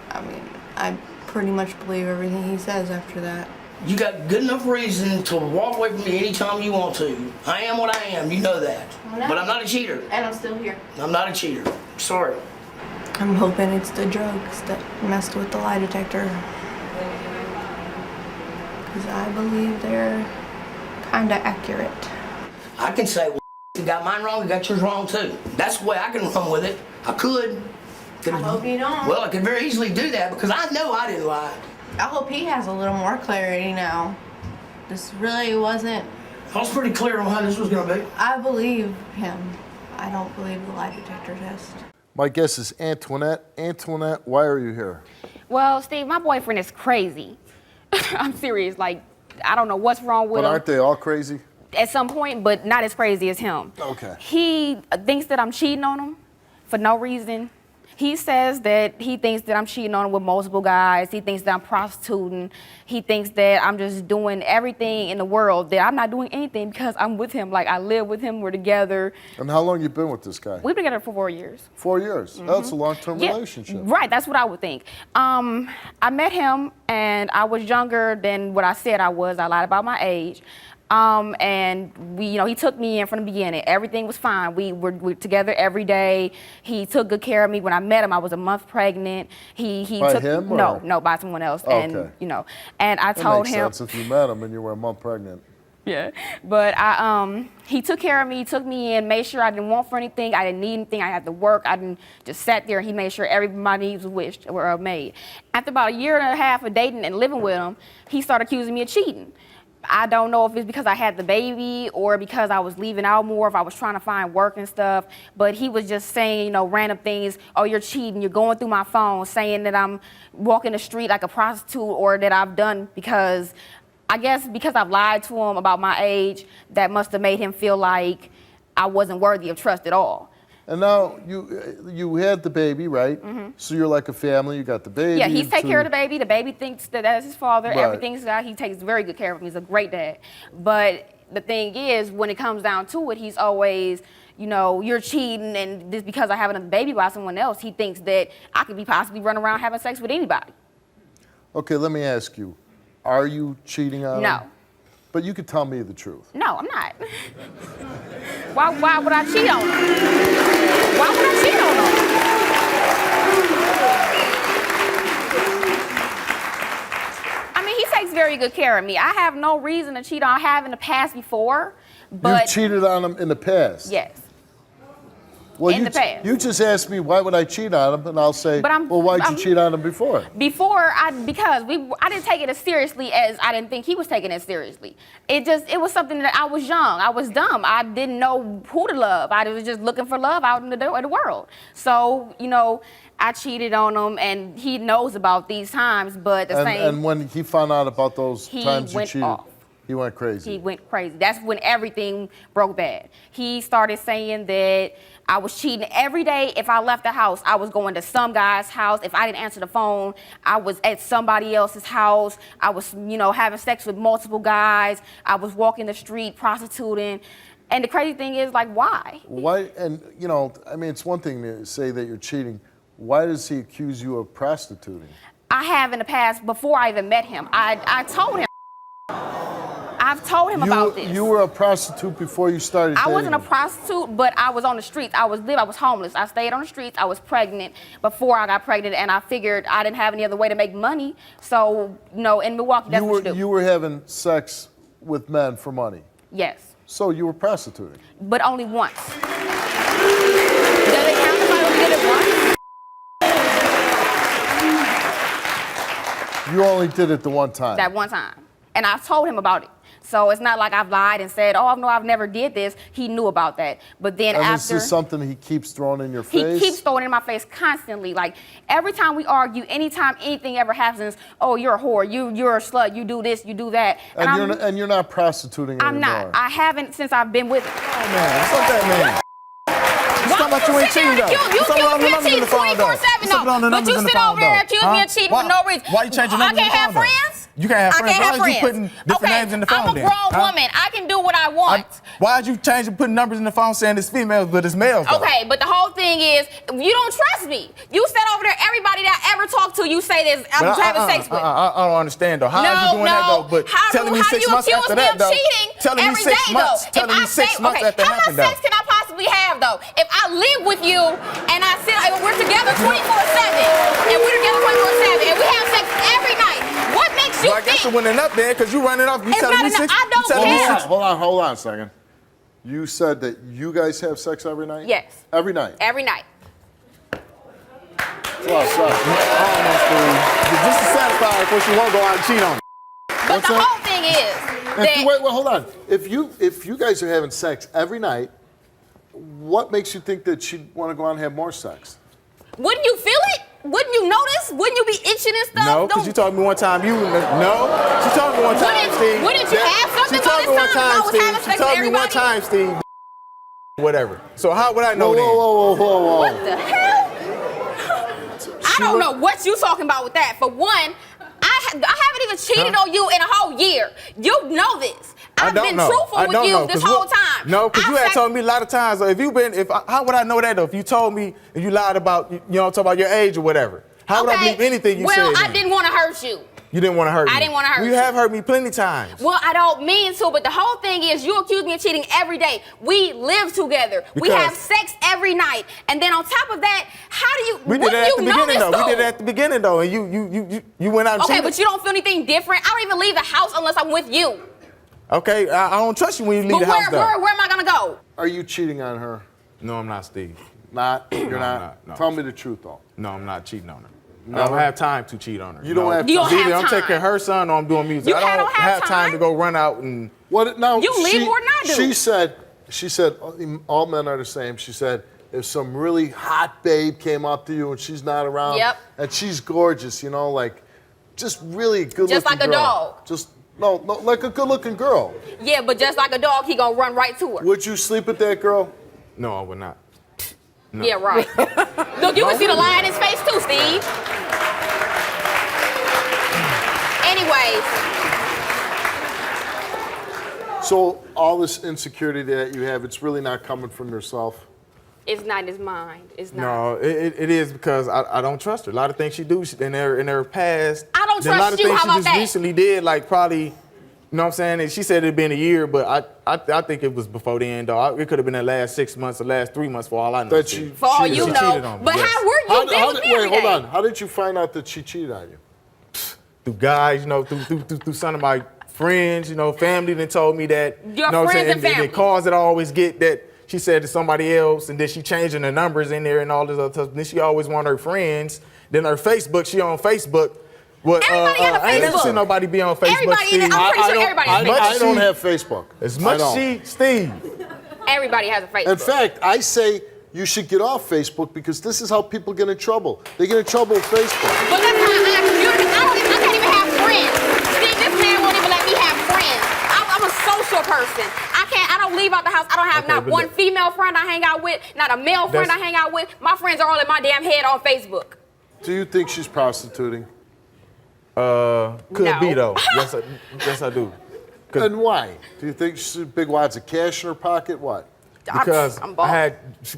I mean, I pretty much believe everything he says after that. You got good enough reason to walk away from me anytime you want to. I am what I am, you know that. No. But I'm not a cheater. And I'm still here. I'm not a cheater. Sorry. I'm hoping it's the drugs that messed with the lie detector. Because I believe they're kind of accurate. I can say, well, you got mine wrong, you got yours wrong too. That's the way I can run with it. I could. I hope you don't. Well, I could very easily do that because I know I didn't lie. I hope he has a little more clarity now. This really wasn't... I was pretty clear on how this was going to be. I believe him. I don't believe the lie detector test. My guess is Antoinette. Antoinette, why are you here? Well, Steve, my boyfriend is crazy. I'm serious. Like, I don't know what's wrong with But him. aren't they all crazy? At some point, but not as crazy as him. Okay. He thinks that I'm cheating on him for no reason. He says that he thinks that I'm cheating on him with multiple guys. He thinks that I'm prostituting. He thinks that I'm just doing everything in the world, that I'm not doing anything because I'm with him. Like, I live with him, we're together. And how long you been with this guy? We've been together for 4 years. 4 years? That's a long-term relationship. Right, that's what I would think. I met him and I was younger than what I said I was. I lied about my age. And he took me in from the beginning. Everything was fine. We were together every day. He took good care of me. When I met him, I was a month pregnant. He By took him, or? No, by someone else. Okay. And and I told That him. makes sense if you met him and you were a month pregnant. Yeah, but he took care of me, took me in, made sure I didn't want for anything, I didn't need anything, I had to work, I didn't just sat there. He made sure every my needs were made. After about a year and a half of dating and living with him, he started accusing me of cheating. I don't know if it's because I had the baby or because I was leaving out more, if I was trying to find work and stuff, but he was just saying, random things. Oh, you're cheating, you're going through my phone, saying that I'm walking the street like a prostitute or that I've done because I guess because I've lied to him about my age, that must have made him feel like I wasn't worthy of trust at all. And now you had the baby, right? Mm-hmm. So you're like a family. You got the baby. Yeah, he's taking care of the baby. The baby thinks that that's his father. Right. Everything's that he takes very good care of him. He's a great dad. But the thing is, when it comes down to it, he's always, you're cheating, and just because I have another baby by someone else, he thinks that I could be possibly running around having sex with anybody. Okay, let me ask you. Are you cheating on him? No. But you could tell me the truth. No, I'm not. Why would I cheat on him? Why would I cheat on him? I mean, he takes very good care of me. I have no reason to cheat on. I have in the past before, but... You've cheated on him in the past? Yes. Well, in the past. You just asked me, why would I cheat on him? And I'll say, well, why'd you cheat on him before? Before, I didn't take it as seriously as I didn't think he was taking it seriously. It was something that I was young. I was dumb. I didn't know who to love. I was just looking for love out in the world. So, I cheated on him, and he knows about these times, but And when he found out about those times you cheated, off. he went crazy. He went crazy. That's when everything broke bad. He started saying that I was cheating every day. If I left the house, I was going to some guy's house. If I didn't answer the phone, I was at somebody else's house. I was, having sex with multiple guys. I was walking the street, prostituting. And the crazy thing is, why? Why? And, it's one thing to say that you're cheating. Why does he accuse you of prostituting? I have in the past, before I even met him. I told him. I've told him about this. You were a prostitute before you started dating. I wasn't a prostitute, but I was on the streets. I was homeless. I stayed on the streets. I was pregnant before I got pregnant, and I figured I didn't have any other way to make money. So, in Milwaukee, that's what you do. You were having sex with men for money? Yes. So you were prostituting? But only once. Does it count if I only did it once? You only did it the one time? That one time. And I told him about it. So it's not like I've lied and said, oh, no, I've never did this. He knew about that. But then And after... is this something he keeps throwing in your He face? keeps throwing it in my face constantly. Like, every time we argue, anytime anything ever happens, oh, you're a whore, you're a slut, you do this, you do that. And you're not prostituting I'm anymore. not. I haven't since I've been with him. Oh, man, what's up that man? Talking about you ain't cheating though. You accuse me of cheating 24/7 though. But you sit over there and accuse me of cheating for no reason. Why you changing numbers I can't have friends? You can't have friends. I can't have Why are you friends. putting different names in the phone I'm a grown woman. I can do what I want. Why'd you change and put numbers in the phone saying it's females but it's males though? Okay, but the whole thing is, you don't trust me. You said over there, everybody that I ever talked to, you say this, I'm having sex with. I don't understand though. How are you doing that though? But telling me 6 months after that though. Telling me 6 months. Telling me 6 months after that happened though. How much sex can I possibly have though? If I live with you and I sit, we're together 24/7, and we're together 24/7, and we have sex every night. What makes you think? I guess you winning up there because you running off. You it's telling me not 6. I don't care. Hold on a second. You said that you guys have sex every night? Yes. Every night? Every night. Well, just to satisfy her before she won't go out and cheat on me. But the whole thing is that... Wait, hold on. If you guys are having sex every night, what makes you think that she'd want to go out and have more sex? Wouldn't you feel it? Wouldn't you notice? Wouldn't you be itching and stuff? No, because you told me one time She told me one time, Steve. Wouldn't you have something by this time if I was having sex with everybody? She told me one time, Steve. Whatever. So how would I know then? Whoa. What the hell? I don't know what you talking about with that. For one, I haven't even cheated on you in a whole year. You know this. I've been truthful with you this whole time. No, because you had told me a lot of times. How would I know that though? If you told me and you lied about, talk about your age or whatever. How would I believe anything you said? Well, I didn't want to hurt you. You didn't want to hurt me. I didn't want to hurt you. You have hurt me plenty times. Well, I don't mean to, but the whole thing is you accuse me of cheating every day. We live together. We have sex every night. And then on top of that, how do you... We did that at the beginning though. We did that at the beginning though. And you went out and cheated. Okay, but you don't feel anything different? I don't even leave the house unless I'm with you. Okay, I don't trust you when you leave the house though. Where am I going to go? Are you cheating on her? No, I'm not, Steve. Not? You're not? I'm not. No. Tell me the truth though. No, I'm not cheating on her. No. I don't have time to cheat on her. You don't have time. You don't have I'm time. taking her son or I'm doing music. I don't have time to go run out and... What now? You leave more than I do. She said all men are the same. She said if some really hot babe came up to you and she's not around, and she's gorgeous, like just really good-looking Just like a dog. Just no, like a good-looking girl. Yeah, but just like a dog, he gonna run right to her. Would you sleep with that girl? No, I would not. No. Yeah, right. Look, you can see the lie in his face too, Steve. Anyways. So all this insecurity that you have, it's really not coming from yourself? It's not in his mind. It's not. No, it is because I don't trust her. A lot of things she do in her past. I don't a lot trust of you. things How she about just that? recently did, like probably, you know what I'm saying? And she said it'd been a year, but I think it was before then, though. It could have been the last 6 months, the last 3 months, for all I know. For all you know. But how were you there with me every Wait, day? hold on. How did you find out that she cheated on you? Through guys, through some of my friends, family that told me that. Your know what I'm friends saying? and family. The calls that I always get that she said to somebody else, and then she changing the numbers in there and all this other stuff. Then she always want her friends. Then her Facebook, she on Facebook. Well, Everybody got a I ain't never Facebook. seen nobody be on Facebook. Everybody, Steve. I'm pretty sure everybody has Facebook. I don't have Facebook. As much Steve. Everybody has a Facebook. In fact, I say you should get off Facebook because this is how people get in trouble. They get in trouble with Facebook. But that's why I can't even have friends. Steve, this man won't even let me have friends. I'm a social person. I don't leave out the house. I don't have not one female friend I hang out with, not a male friend I hang out with. My friends are all in my damn head on Facebook. Do you think she's prostituting? Could be though. Yes, I do. And why? Do you think she's big wads of cash in her pocket? What? Because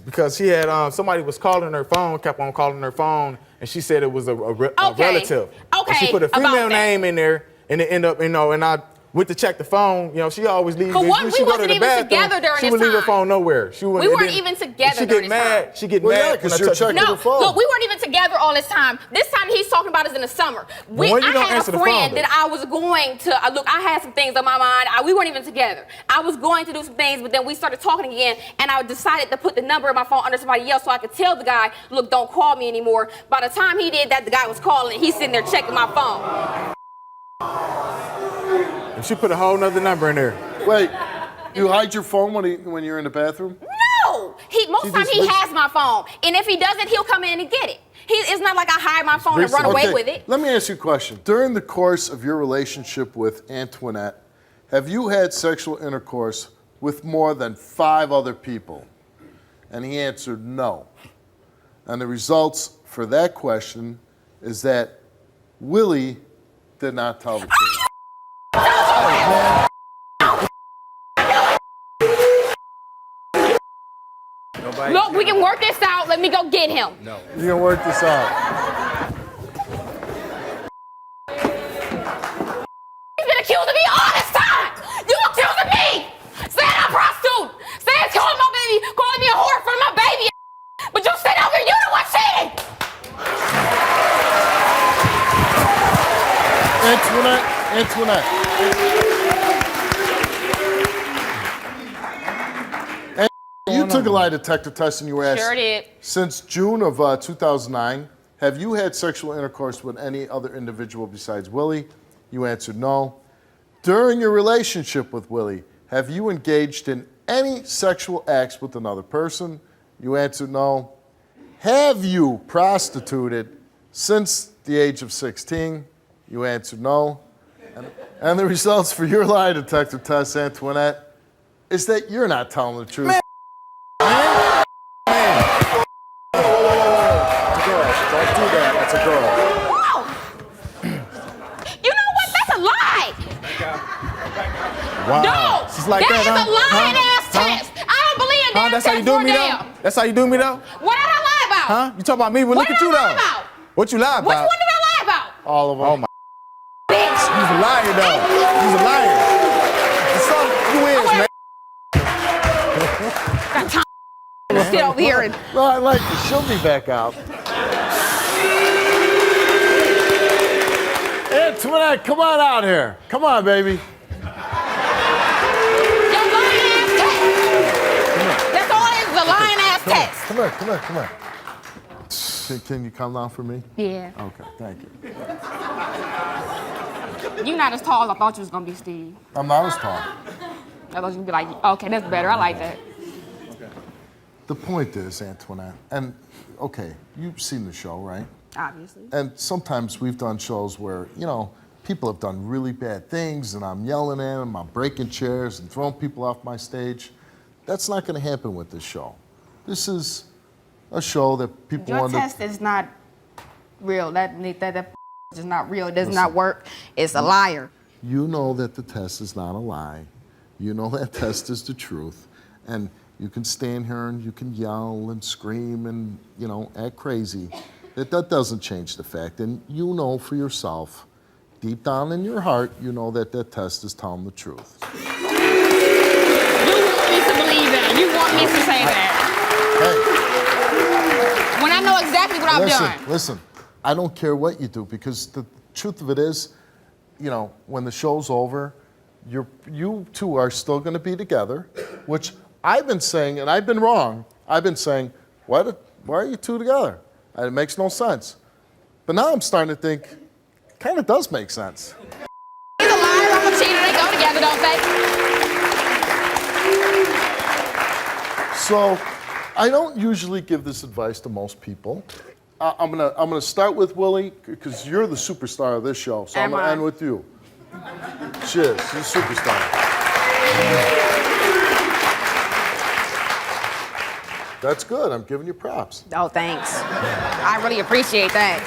because she had somebody was calling her phone, kept on calling her phone, and she said it was a relative. Okay. And she put a female name in there, and it ended up, and I went to check the phone. She always leave. For one, we wasn't even together during She this would leave her time. phone nowhere. We weren't even together during this time. She get mad because you're checking her phone. Look, we weren't even together all this time. This time he's talking about is in the summer. I had a friend that I was going to, look, I had some things on my mind. We weren't even together. I was going to do some things, but then we started talking again, and I decided to put the number of my phone under somebody else so I could tell the guy, look, don't call me anymore. By the time he did that, the guy was calling, and he's sitting there checking my phone. She put a whole nother number in there. Wait, you hide your phone when you're in the bathroom? No! Most times he has my phone. And if he doesn't, he'll come in and get it. It's not like I hide my phone and run away with it. Let me ask you a question. During the course of your relationship with Antoinette, have you had sexual intercourse with more than 5 other people? And he answered no. And the results for that question is that Willie did not tell the truth. Look, we can work this out. Let me go get him. No. You can work this out. He's been accusing me all this time. You accusing me? Saying I'm a prostitute. Saying calling my baby, calling me a whore for my baby. But you sit over here, you the one cheating. Antoinette. You took a lie detector test and you were asked, Sure did. Since June of 2009, have you had sexual intercourse with any other individual besides Willie? You answered no. During your relationship with Willie, have you engaged in any sexual acts with another person? You answered no. Have you prostituted since the age of 16? You answered no. And the results for your lie detector test, Antoinette, is that you're not telling the truth. Man. Don't do that. That's a girl. You know what? That's a lie. Wow. No, She's like that that, is a lying ass test. I don't believe in that. That's how you do me, though? That's how you do me, though? What did I lie about? Huh? You talking about me? Well, What look at did you, I lie though. about? What you lie about? Which one did I lie about? All of them. Oh, my. Bitch. He's a liar, though. He's a liar. So, you is, man. Got time to sit over here and... Well, I like it. She'll be back out. Antoinette, come on out here. Come on, baby. Your lying ass test. That's all it is, a lying ass test. Come here. Can you come down for me? Yeah. Okay, thank you. You're not as tall as I thought you was gonna be, Steve. I'm not as tall. I thought you'd be like, okay, that's better. I like that. The point is, Antoinette, and okay, you've seen the show, right? Obviously. And sometimes we've done shows where, people have done really bad things and I'm yelling at them, I'm breaking chairs and throwing people off my stage. That's not going to happen with this show. This is a show that people Your want test is not real. That is not real. It does not work. It's a liar. You know that the test is not a lie. You know that test is the truth. And you can stand here and you can yell and scream and, act crazy. That doesn't change the fact. And you know for yourself, deep down in your heart, you know that test is telling the truth. You want me to believe that. You want me to say that. Hey. When I know exactly what I've done. Listen, I don't care what you do because the truth of it is, when the show's over, you two are still going to be together, which I've been saying, and I've been wrong. I've been saying, why are you two together? It makes no sense. But now I'm starting to think, kind of does make sense. He's a liar, I'm a cheater. They go together, don't they? So, I don't usually give this advice to most people. I'm gonna start with Willie because you're the superstar of this show. So I'm gonna end with you. She is. She's a superstar. That's good. I'm giving you props. Oh, thanks. I really appreciate that.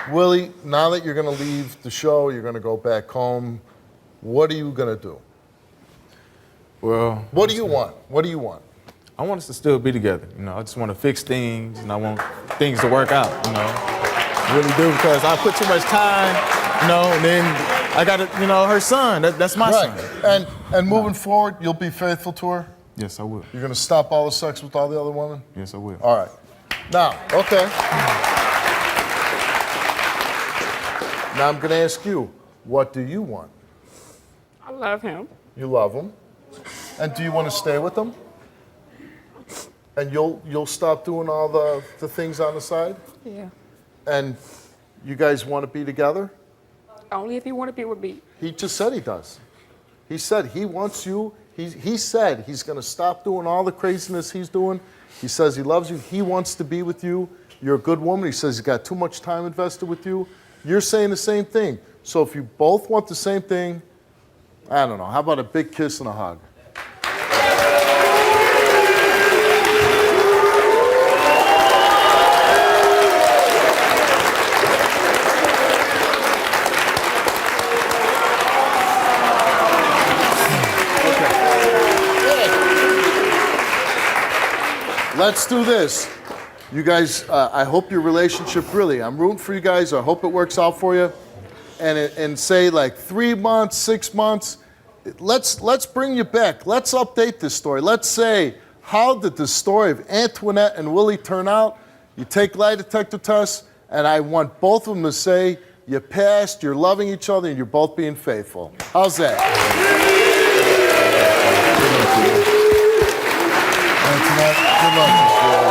Willie, now that you're going to leave the show, you're going to go back home, what are you going to do? Well... What do you want? What do you want? I want us to still be together, I just want to fix things, and I want things to work out, I really do, because I put too much time, and then I got her son, that's my son. And moving forward, you'll be faithful to her? Yes, I will. You're going to stop all the sex with all the other women? Yes, I will. All right. Now, okay. Now I'm going to ask you, what do you want? I love him. You love him. And do you want to stay with him? And you'll stop doing all the things on the side? Yeah. And you guys want to be together? Only if he want to be with me. He just said he does. He said he wants you. He said he's going to stop doing all the craziness he's doing. He says he loves you. He wants to be with you. You're a good woman. He says he's got too much time invested with you. You're saying the same thing. So if you both want the same thing, I don't know. How about a big kiss and a hug? Let's do this. You guys, I hope your relationship really, I'm rooting for you guys. I hope it works out for you. And say like 3 months, 6 months, let's bring you back. Let's update this story. Let's say, how did the story of Antoinette and Willie turn out? You take lie detector tests, and I want both of them to say you passed, you're loving each other, and you're both being faithful. How's that? Antoinette, good luck.